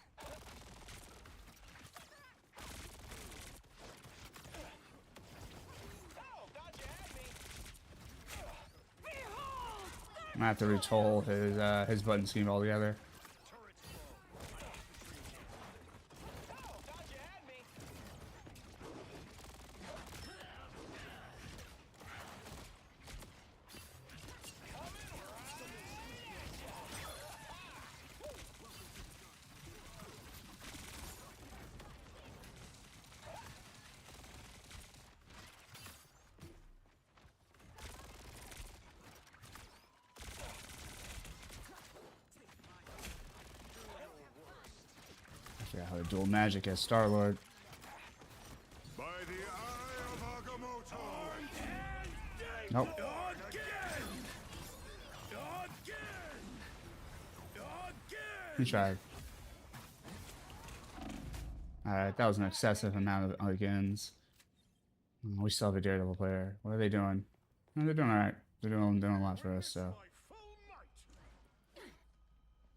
Oh, thought you had me. I'm gonna have to retool his button scheme altogether. Oh, thought you had me. I forgot how to dual magic as Star-Lord. By the eye of Agamotto. Nope. We tried. Alright, that was an excessive amount of agains. We still have a Daredevil player. What are they doing? No, they're doing alright. They're doing a lot for us, so.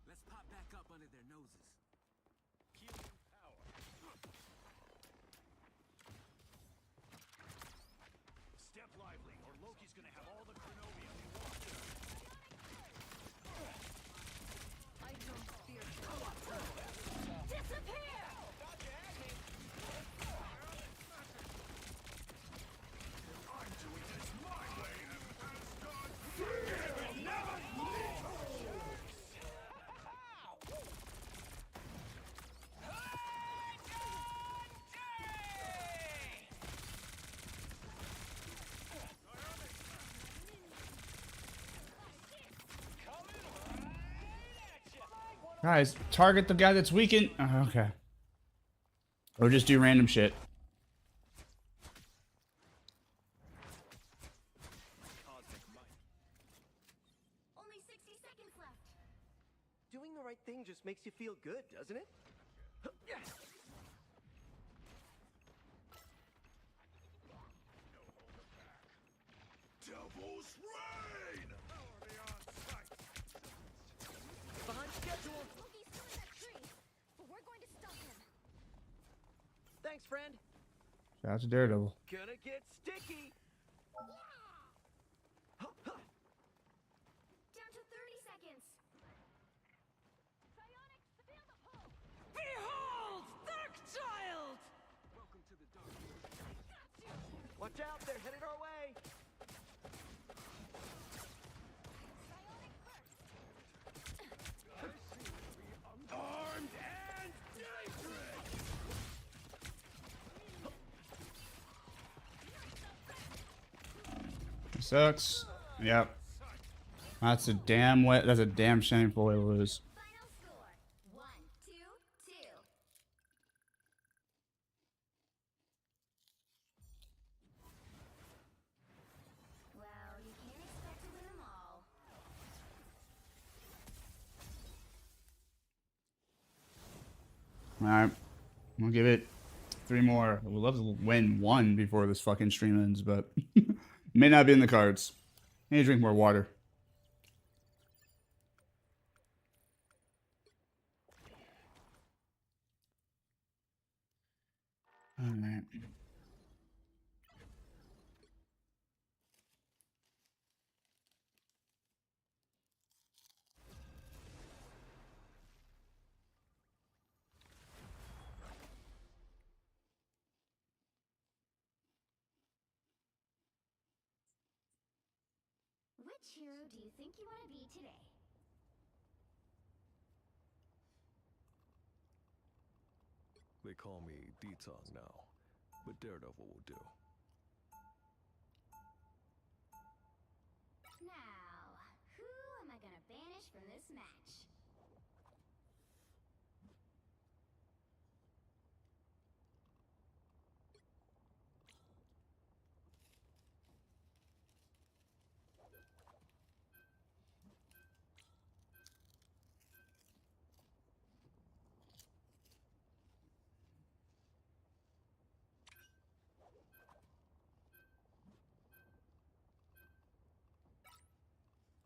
Let's pop back up under their noses. Healing power. Step lively, or Loki's gonna have all the Chronovium he wants. I don't fear Disappear! Thought you had me. Guys, target the guy that's weakened. Oh, okay. Or just do random shit. Only 60 seconds left. Doing the right thing just makes you feel good, doesn't it? Devil's Rain! Behind schedule. Loki's still in that tree, but we're going to stop him. Thanks, friend. Shout out to Daredevil. Gonna get sticky. Down to 30 seconds. Psionics, feel the pull. Behold, Dark Child! Welcome to the dark. Watch out, they're headed our way. Armed and dangerous! Sucks. Yep. That's a damn wet. That's a damn shameful way to lose. Final score: 1-2-2. Well, you can't expect to win them all. Alright. We'll give it 3 more. We'd love to win 1 before this fucking stream ends, but may not be in the cards. Need to drink more water. Alright. Which hero do you think you want to be today? They call me D-Tongue now, but Daredevil will do. Now, who am I gonna banish from this match?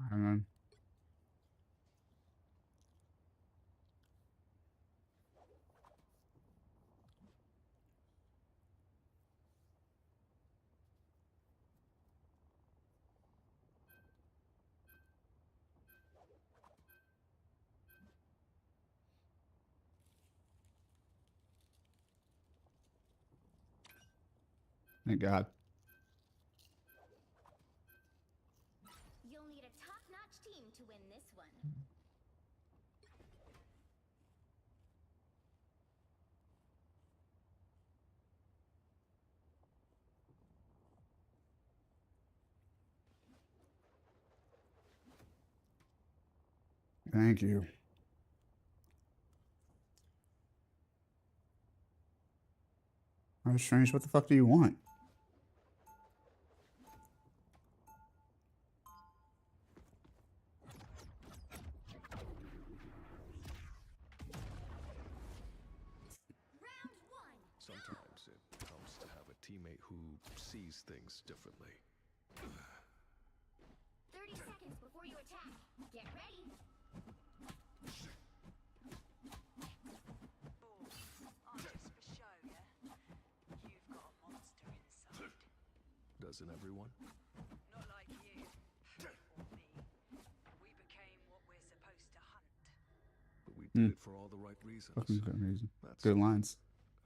I don't know. Thank God. You'll need a top-notch team to win this one. Thank you. Oh, Strange, what the fuck do you want? Sometimes it helps to have a teammate who sees things differently. 30 seconds before you attack. Get ready. Oh, just for show, yeah? You've got a monster inside. Doesn't everyone? Not like you. Or me. We became what we're supposed to hunt. But we did it for all the right reasons. Fucking good reason. That's Good lines.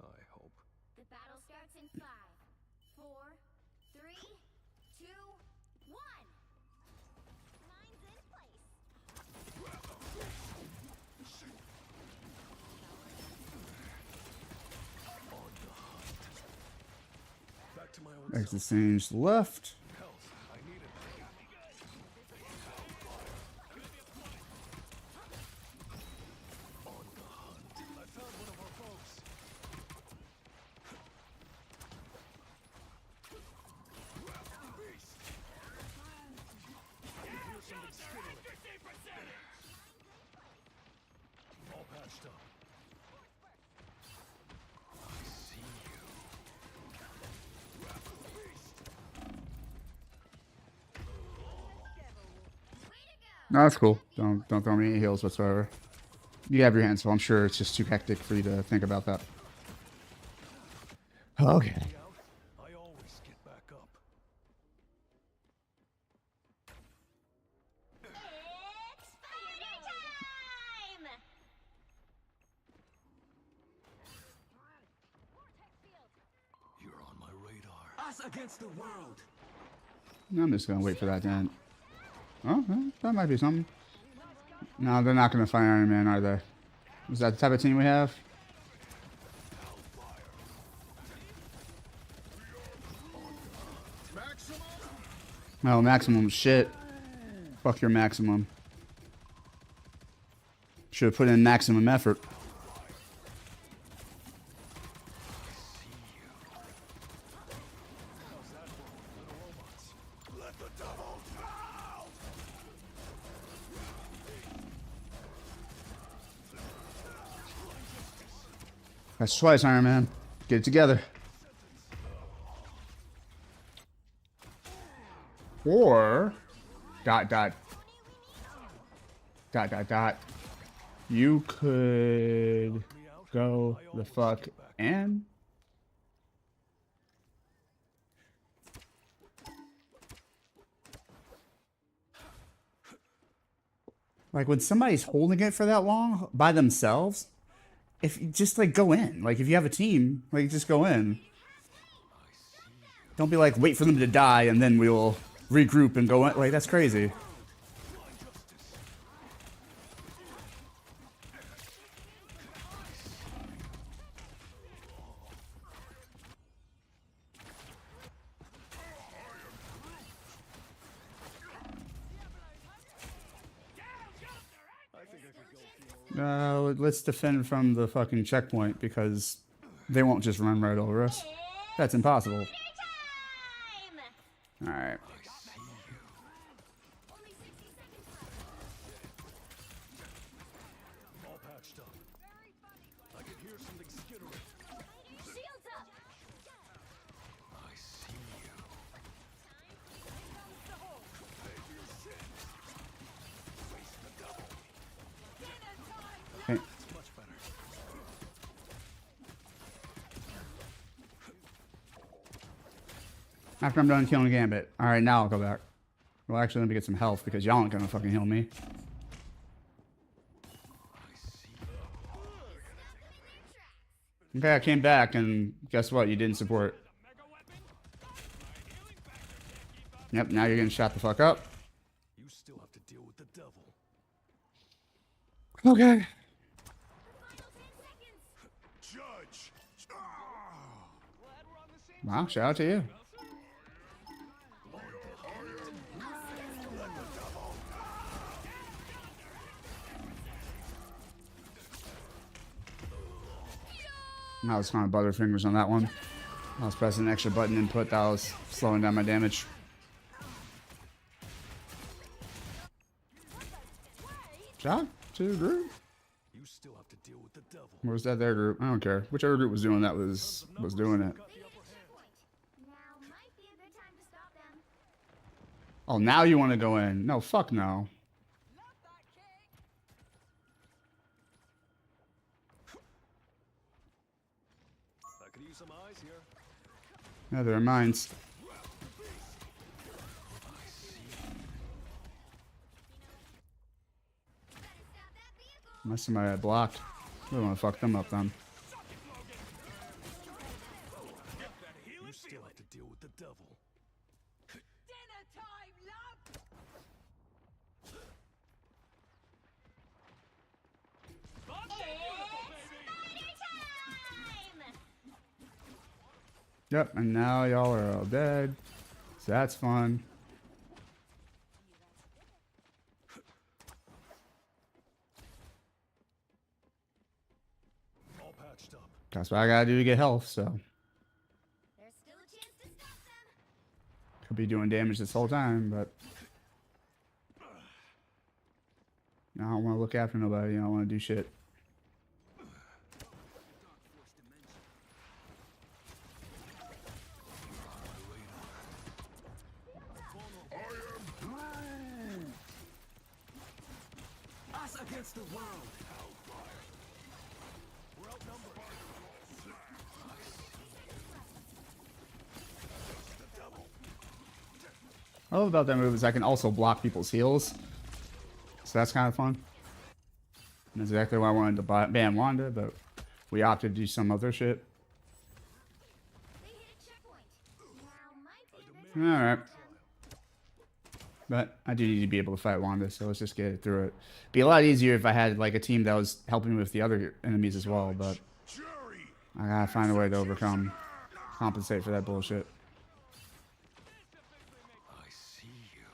I hope. The battle starts in 5, 4, 3, 2, 1. Lines in place. Back to my old Exit Strange left. health. I need it. No, that's cool. Don't throw me any heals whatsoever. You have your hands full. I'm sure it's just too hectic for you to think about that. Okay. I always get back up. You're on my radar. Us against the world. I'm just gonna wait for that to end. Oh, that might be something. No, they're not gonna fight Iron Man, are they? Is that the type of team we have? No, maximum shit. Fuck your maximum. Should have put in maximum effort. That's twice, Iron Man. Get it together. Or dot. You could go the fuck and like when somebody's holding it for that long by themselves, if you just like go in, like if you have a team, like just go in. Don't be like wait for them to die and then we'll regroup and go in. Like that's crazy. Let's defend from the fucking checkpoint because they won't just run right over us. That's impossible. Alright. All patched up. I can hear something skittering. Shields up. I see you. Face the devil. Hey. Much better. After I'm done killing Gambit. Alright, now I'll go back. Well, actually, let me get some health because y'all aren't gonna fucking heal me. Okay, I came back and guess what? You didn't support. Yep, now you're getting shot the fuck up. You still have to deal with the devil. Okay. Judge. Wow, shout out to you. I was kind of butterfingers on that one. I was pressing an extra button input that was slowing down my damage. Shot to the group. You still have to deal with the devil. Where's that their group? I don't care. Whichever group was doing that was doing it. Oh, now you want to go in? No, fuck no. I could use some eyes here. Yeah, they're mines. Unless somebody had blocked. We don't want to fuck them up then. You still have to deal with the devil. Dinner time, love! Yep, and now y'all are all dead. So that's fun. All patched up. That's what I gotta do to get health, so. There's still a chance to stop them. Could be doing damage this whole time, but. I don't want to look after nobody. I don't want to do shit. against the world. We're outnumbered. What I love about that move is I can also block people's heals. So that's kind of fun. And that's exactly why I wanted to ban Wanda, but we opted to do some other shit. Alright. But I do need to be able to fight Wanda, so let's just get it through it. Be a lot easier if I had like a team that was helping me with the other enemies as well, but I gotta find a way to compensate for that bullshit. I see you.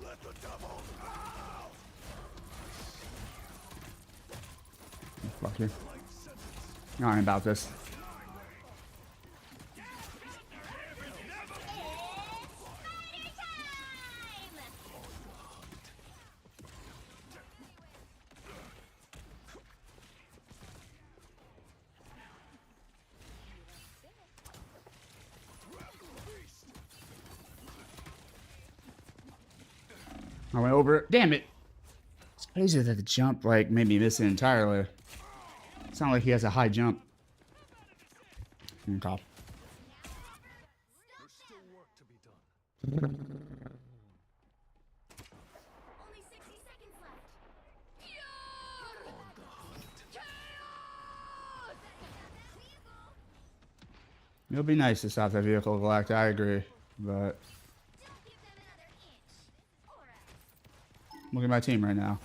Let the devil out. Fuck you. I ain't about this. I went over it. Damn it. It's crazy that the jump like made me miss it entirely. It's not like he has a high jump. Okay. There's still work to be done. Only 60 seconds left. On the hunt. It would be nice to stop that vehicle, Galacta. I agree, but look at my team right now.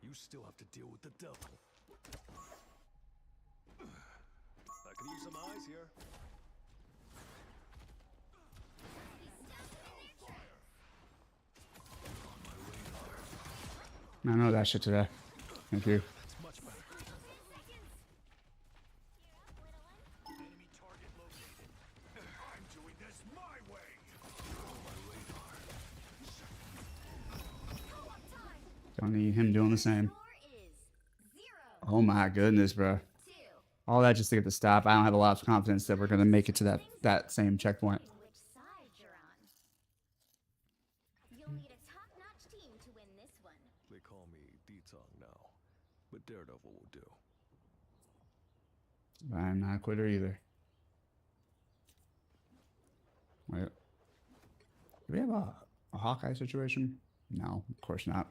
You still have to deal with the devil. I could use some eyes here. I know that shit today. Thank you. That's much better. Enemy target located. I'm doing this my way. On my radar. Don't need him doing the same. Oh my goodness, bro. All that just to get the stop. I don't have a lot of confidence that we're gonna make it to that same checkpoint. Which side you're on. You'll need a top-notch team to win this one. They call me D-Tongue now, but Daredevil will do. I'm not a quitter either. Wait. Do we have a Hawkeye situation? No, of course not.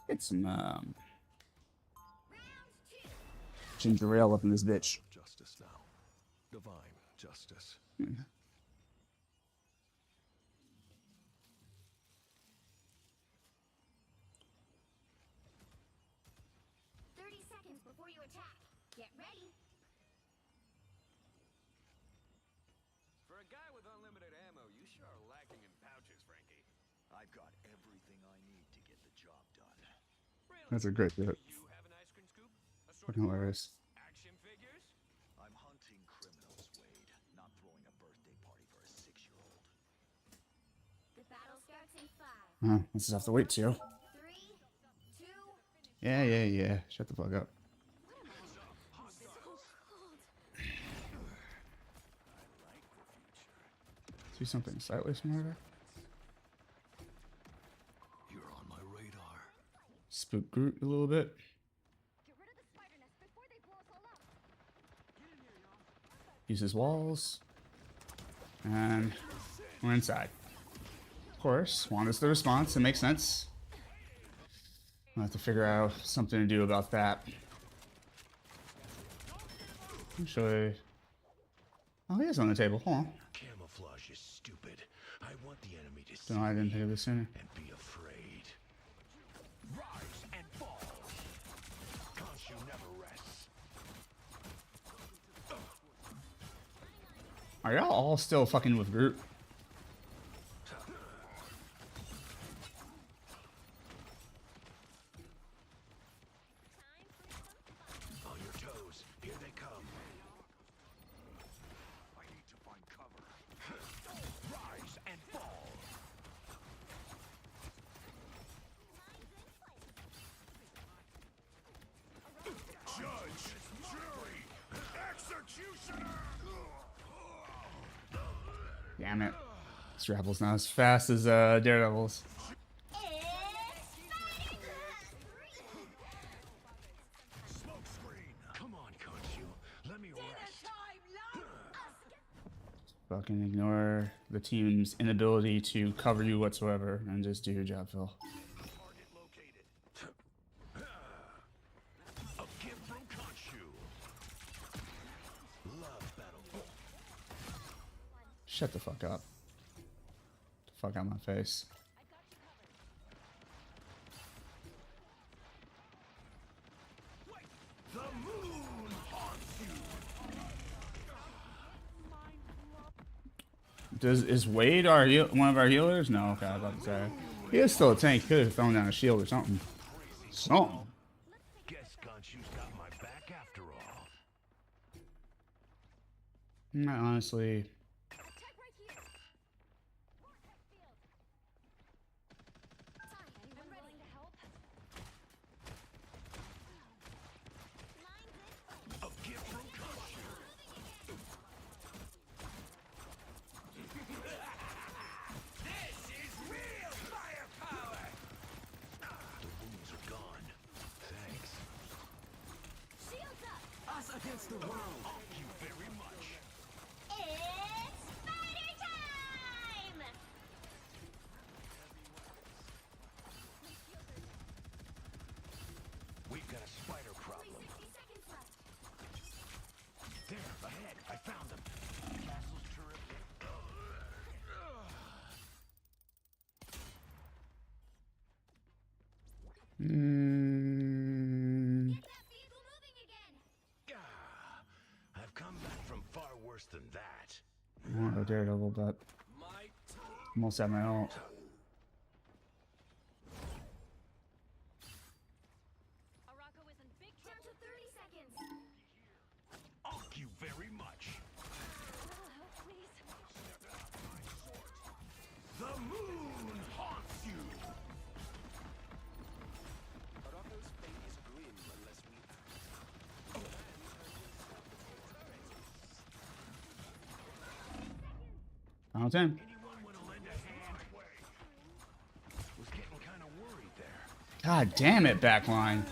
Get some ginger ale up in this bitch. Justice now. Divine justice. 30 seconds before you attack. Get ready. For a guy with unlimited ammo, you sure are lacking in pouches, Frankie. I've got everything I need to get the job done. That's a great bit. You have an ice cream scoop? A sort Fucking hilarious. action figures? I'm hunting criminals, Wade, not throwing a birthday party for a 6-year-old. The battle starts in 5. Oh, this is have to wait too. 3, 2. Yeah. Shut the fuck up. See something slightly smarter? You're on my radar. Spook Groot a little bit. Use his walls. And we're inside. Of course, Wanda's the response. It makes sense. I'll have to figure out something to do about that. Actually... Oh, he is on the table. Hold on. Camouflage is stupid. I want the enemy to Don't know why I didn't think of this sooner. and be afraid. Rise and fall. Khonshu never rests. Are y'all all still fucking with Groot? Damn it. This Rebel's not as fast as Daredevil's. Come on, Khonshu. Let me rest. Fucking ignore the team's inability to cover you whatsoever and just do your job, Phil. Target located. A gift from Khonshu. Love battle. Shut the fuck up. Get the fuck out of my face. The moon haunts you. Is Wade our one of our healers? No, okay, I was about to say. He is still a tank. He could have thrown down a shield or something. Something. Guess Khonshu's got my back after all. Honestly. A gift from Khonshu. This is real firepower. The wounds are gone. Thanks. Shields up! Us against the world. Thank you very much. It's spider time! We've got a spider problem. 60 seconds left. There, ahead. I found them. Castle's turret. I've come back from far worse than that. I want to go Daredevil, but almost at my ult. Down to 30 seconds. Thank you very much. The moon haunts you. Arako's fate is grim unless we Final 10. Anyone want to lend a hand? Was getting kind of worried there. God damn it, backline.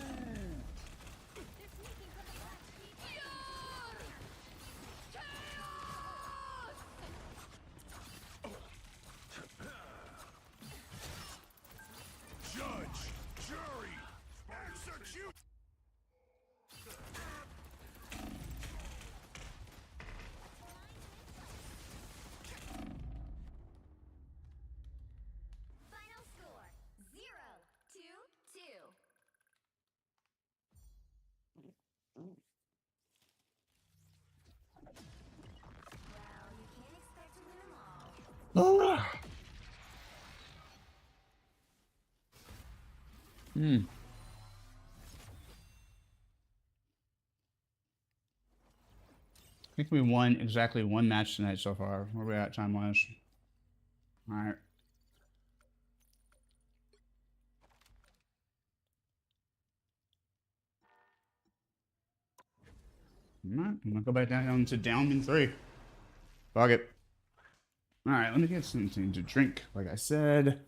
Judge, jury, execute. Final score 0-2-2. Well, you can't expect to win them all. I think we won exactly one match tonight so far. Where are we at time-wise? Alright. Alright, I'm gonna go back down to down in 3. Fuck it. Alright, let me get something to drink, like I said.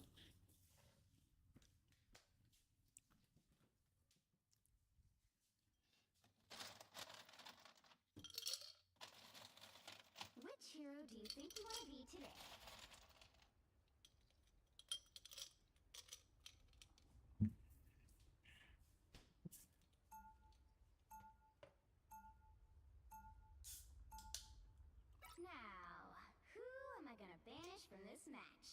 Which hero do you think you want to be today? Now, who am I gonna banish from this match?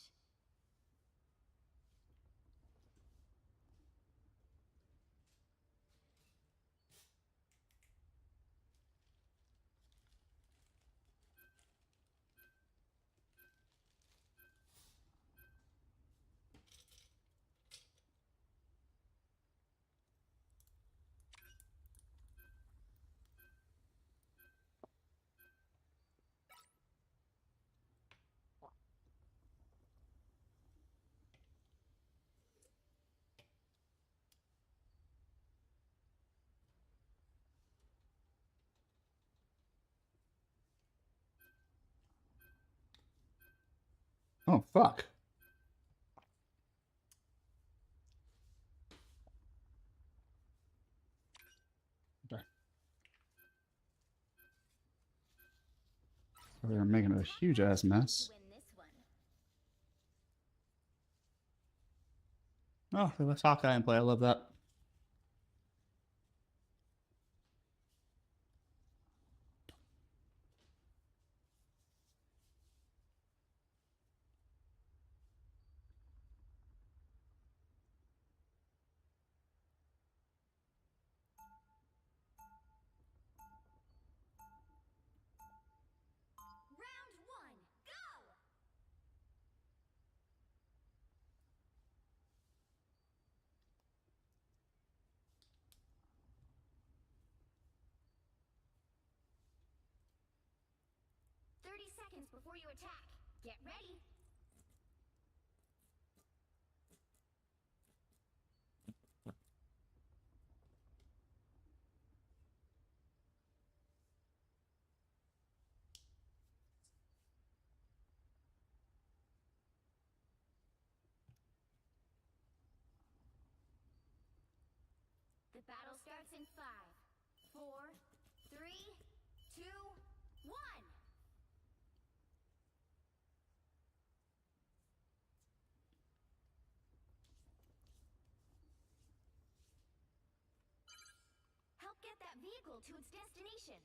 Oh, fuck. Okay. They're making a huge ass mess. Oh, they let Hawkeye and play. I love that. Round 1, go! Seconds before you attack. Get ready. The battle starts in 5, 4, 3, 2, 1. Help get that vehicle to its destination.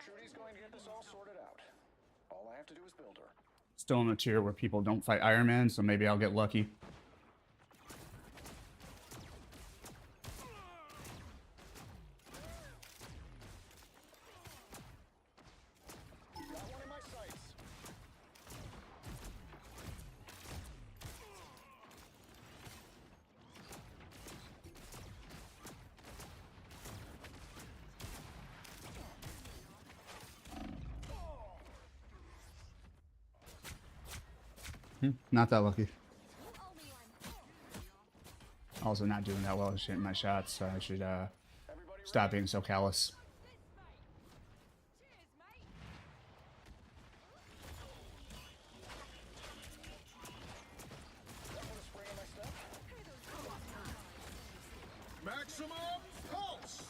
Trudy's going to get this all sorted out. All I have to do is build her. Still in a tier where people don't fight Iron Man, so maybe I'll get lucky. Got one in my sights. Not that lucky. Also not doing that well hitting my shots, so I should stop being so callous. Maximum pulse!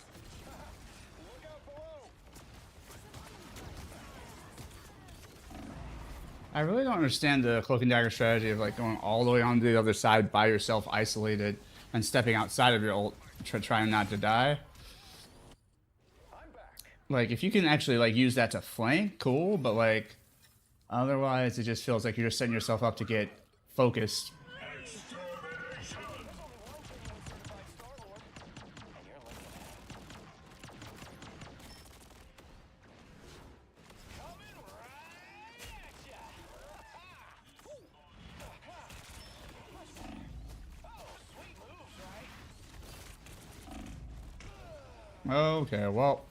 Look out below! I really don't understand the Cloak and Dagger strategy of like going all the way onto the other side by yourself, isolated, and stepping outside of your ult, trying not to die. Like, if you can actually like use that to flank, cool, but like, otherwise it just feels like you're just setting yourself up to get focused. Okay, well.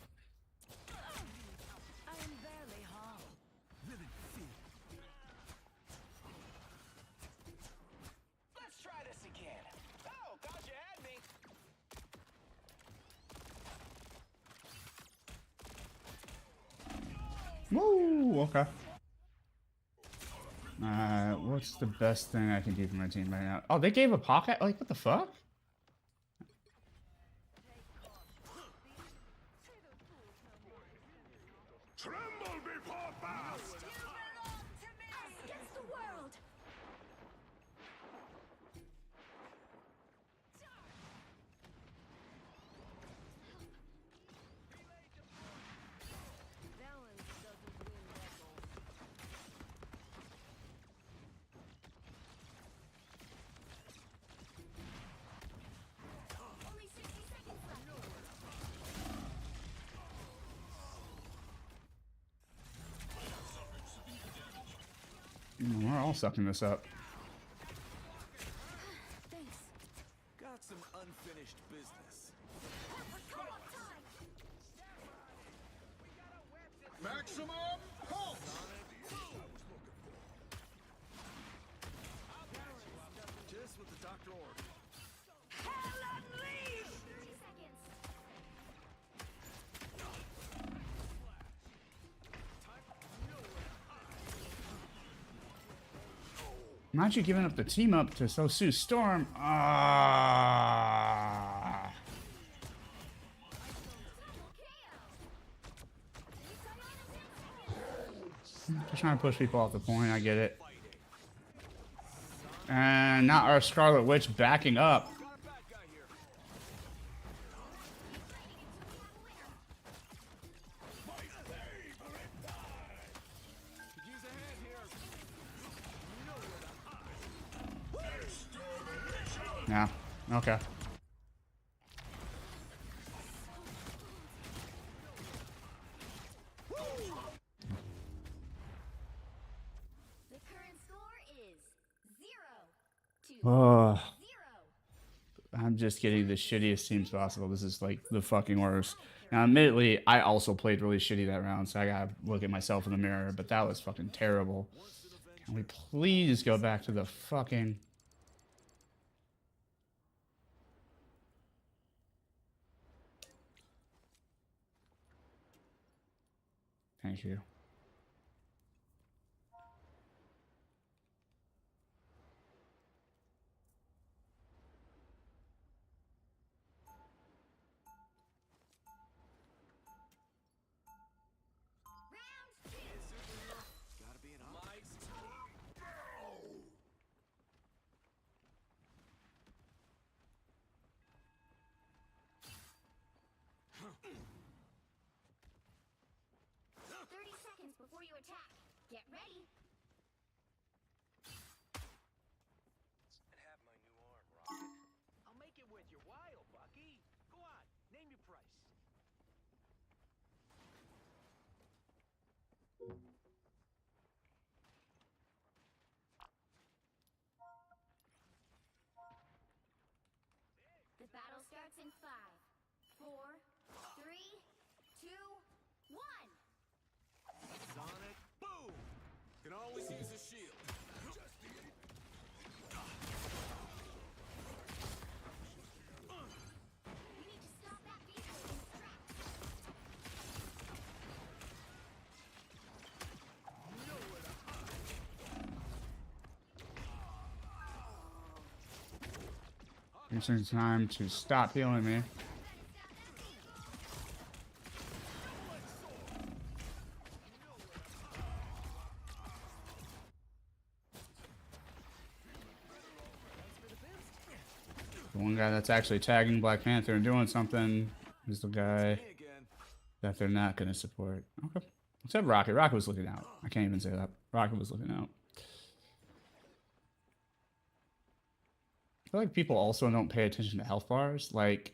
Let's try this again. Oh, thought you had me. Woo, okay. What's the best thing I can do for my team right now? Oh, they gave a pocket? Like, what the fuck? Tremble before fast! Against the world! Only 60 seconds left. We're all sucking this up. Thanks. Got some unfinished business. Come on, time! Maximum pulse! Just what the doctor ordered. Hell unleashed! 30 seconds. Not you giving up the team up to so Sue Storm. Ah. Just trying to push people off the point. I get it. And not our Scarlet Witch backing up. Yeah. Okay. The current score is 0-0. Oh. I'm just getting the shittiest teams possible. This is like the fucking worst. Now, admittedly, I also played really shitty that round, so I gotta look at myself in the mirror, but that was fucking terrible. Can we please go back to the fucking... Thank you. Gotta be an before you attack. Get ready. And have my new arm, Rocket. I'll make it with your while, Bucky. Go on, name your price. The battle starts in 5, 4, 3, 2, 1. Sonic boom! Can always use a shield. You need to stop that vehicle in its tracks. It's time to stop healing me. The one guy that's actually tagging Black Panther and doing something is the guy that they're not going to support. Okay. Except Rocket. Rocket was looking out. I can't even say that. Rocket was looking out. I feel like people also don't pay attention to health bars. Like,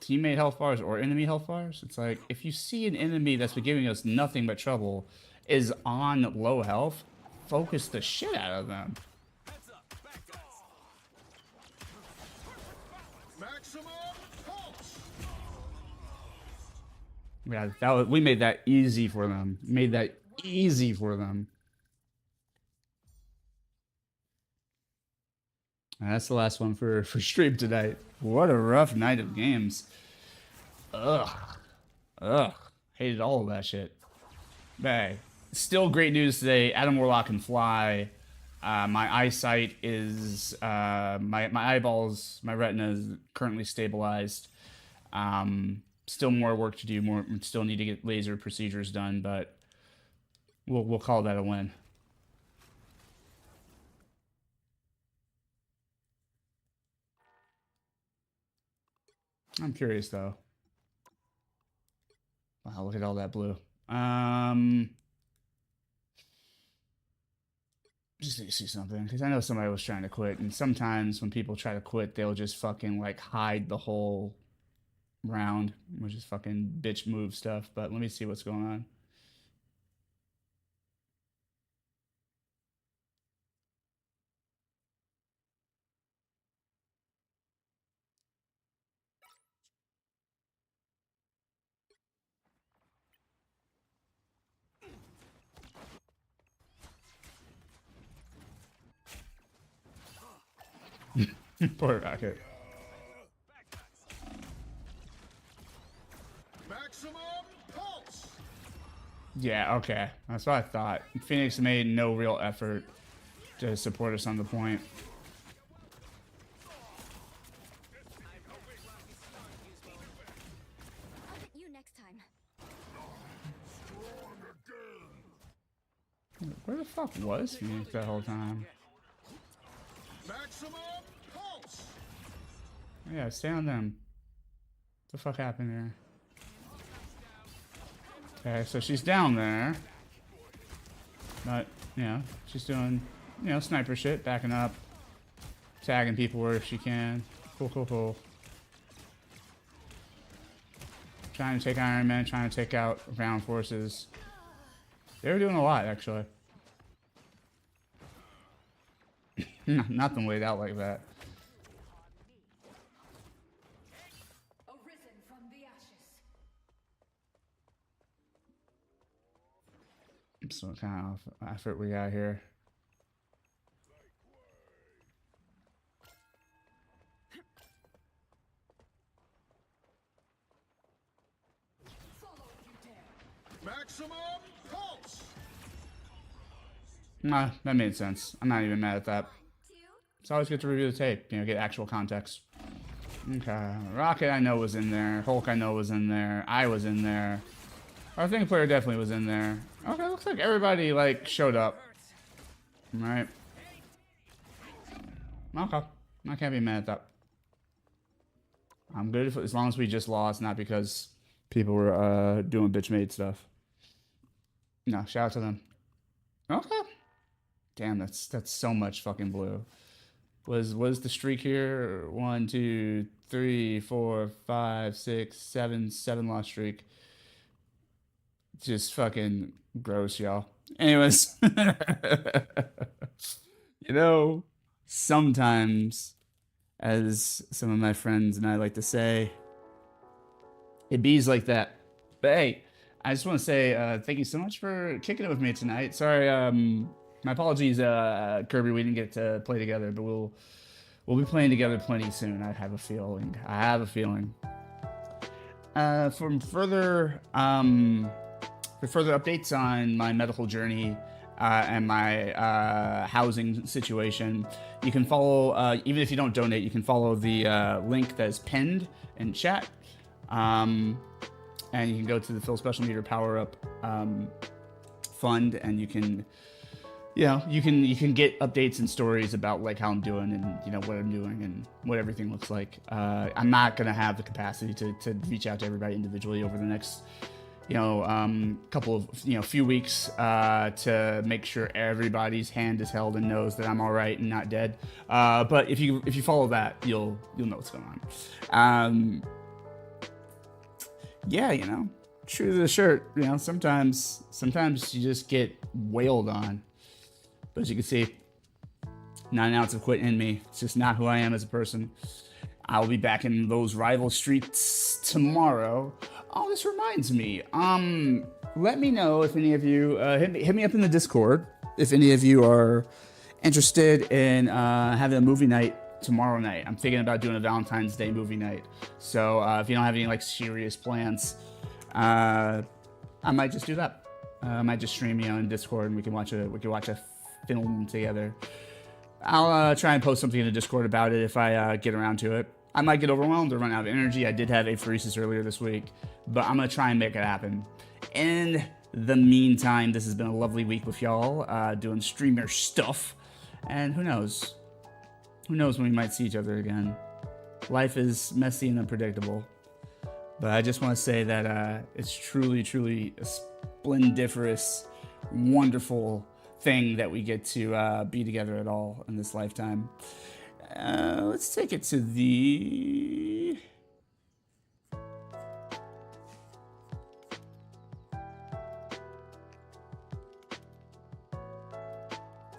teammate health bars or enemy health bars. It's like, if you see an enemy that's been giving us nothing but trouble is on low health, focus the shit out of them. Maximum pulse! Yeah, that was, we made that easy for them. Made that easy for them. And that's the last one for stream tonight. What a rough night of games. Ugh. Ugh. Hated all of that shit. But still great news today. Adam Warlock can fly. My eyesight is my eyeballs, my retina is currently stabilized. Still more work to do. Still need to get laser procedures done, but we'll call that a win. I'm curious though. Wow, look at all that blue. Just need to see something, because I know somebody was trying to quit, and sometimes when people try to quit, they'll just fucking like hide the whole round, which is fucking bitch move stuff. But let me see what's going on. Poor Rocket. Maximum pulse! Yeah, okay. That's what I thought. Phoenix made no real effort to support us on the point. I'll get you next time. Where the fuck was Phoenix that whole time? Maximum pulse. Yeah, stay on them. What the fuck happened here? Okay, so she's down there. But, you know, she's doing, you know, sniper shit, backing up, tagging people where she can. Cool, cool, cool. Trying to take Iron Man, trying to take out ground forces. They were doing a lot, actually. Nothing laid out like that. Arisen from the ashes. So what kind of effort we got here? Maximum pulse. Nah, that made sense. I'm not even mad at that. It's always good to review the tape, you know, get actual context. Okay, Rocket I know was in there. Hulk I know was in there. I was in there. Our thing player definitely was in there. Okay, looks like everybody like showed up. Right. Okay, I can't be mad at that. I'm good if, as long as we just lost, not because people were doing bitch made stuff. No, shout out to them. Okay. Damn, that's so much fucking blue. Was the streak here? 1, 2, 3, 4, 5, 6, 7 loss streak. Just fucking gross, y'all. Anyways, you know, sometimes, as some of my friends and I like to say, it bees like that. But hey, I just want to say thank you so much for kicking it with me tonight. Sorry, my apologies, Kirby, we didn't get to play together, but we'll be playing together plenty soon. I have a feeling. For further updates on my medical journey and my housing situation, you can follow, even if you don't donate, you can follow the link that is pinned in chat. And you can go to the Phil Special Meter Power Up fund, and you can, you know, you can get updates and stories about like how I'm doing and, you know, what I'm doing and what everything looks like. I'm not gonna have the capacity to reach out to everybody individually over the next, you know, couple of, you know, few weeks to make sure everybody's hand is held and knows that I'm all right and not dead. But if you follow that, you'll know what's going on. Yeah, you know, true to the shirt. You know, sometimes you just get wailed on. But as you can see, not an ounce of quit in me. It's just not who I am as a person. I'll be back in those rival streets tomorrow. Oh, this reminds me. Let me know if any of you hit me up in the Discord if any of you are interested in having a movie night tomorrow night. I'm thinking about doing a Valentine's Day movie night. So if you don't have any like serious plans, I might just do that. I might just stream, you know, in Discord, and we can watch a film together. I'll try and post something in the Discord about it if I get around to it. I might get overwhelmed or run out of energy. I did have apheresis earlier this week, but I'm gonna try and make it happen. In the meantime, this has been a lovely week with y'all, doing streamer stuff, and who knows? Who knows when we might see each other again? Life is messy and unpredictable. But I just want to say that it's truly, truly a splendiferous, wonderful thing that we get to be together at all in this lifetime. Let's take it to the...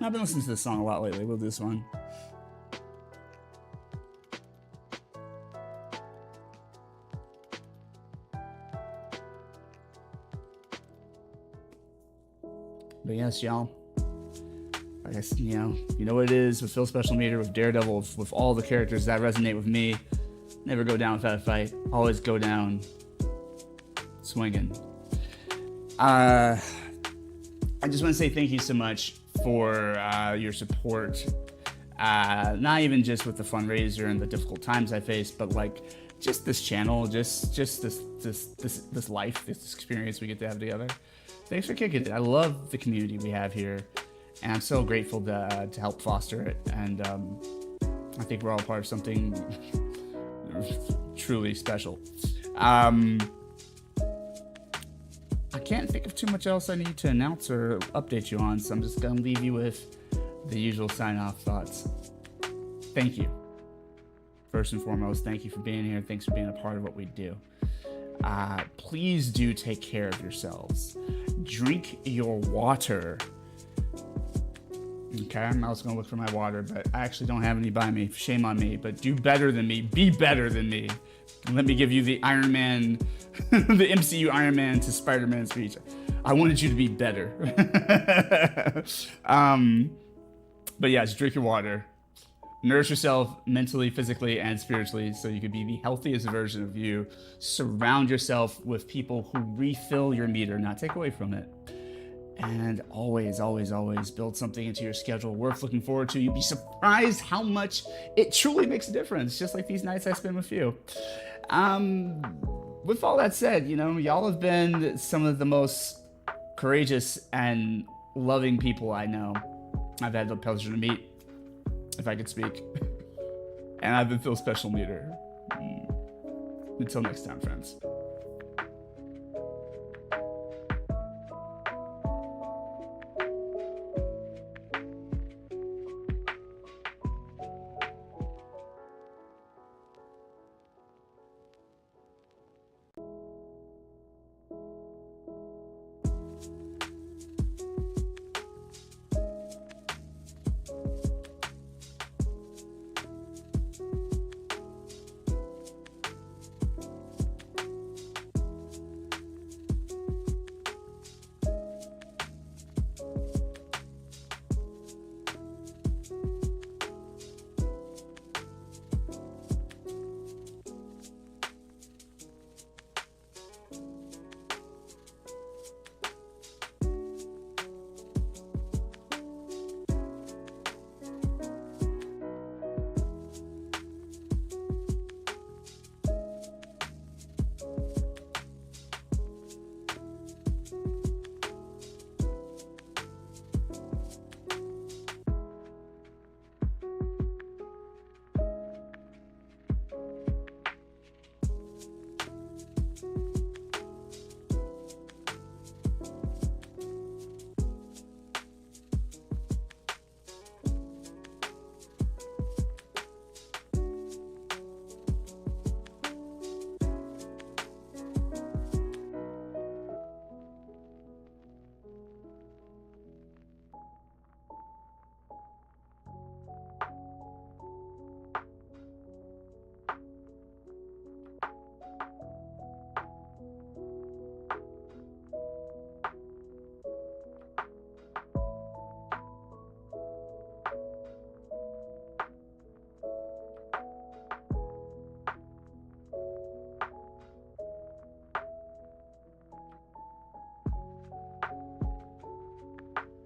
I've been listening to this song a lot lately. We'll do this one. But yes, y'all, I guess, you know what it is with Phil Special Meter, with Daredevil, with all the characters that resonate with me. Never go down without a fight. Always go down swinging. I just want to say thank you so much for your support. Not even just with the fundraiser and the difficult times I faced, but like just this channel, just this life, this experience we get to have together. Thanks for kicking it. I love the community we have here, and I'm so grateful to help foster it. And I think we're all part of something truly special. I can't think of too much else I need to announce or update you on, so I'm just gonna leave you with the usual sign-off thoughts. Thank you. First and foremost, thank you for being here. Thanks for being a part of what we do. Please do take care of yourselves. Drink your water. Okay, I was gonna look for my water, but I actually don't have any by me. Shame on me, but do better than me. Be better than me. Let me give you the Iron Man, the MCU Iron Man to Spider-Man speech. I wanted you to be better. But yeah, just drink your water. Nourish yourself mentally, physically, and spiritually so you can be the healthiest version of you. Surround yourself with people who refill your meter, not take away from it. And always, always, always build something into your schedule worth looking forward to. You'd be surprised how much it truly makes a difference, just like these nights I spend with you. With all that said, you know, y'all have been some of the most courageous and loving people I know. I've had the pleasure to meet, if I could speak. And I've been Phil Special Meter. Until next time, friends.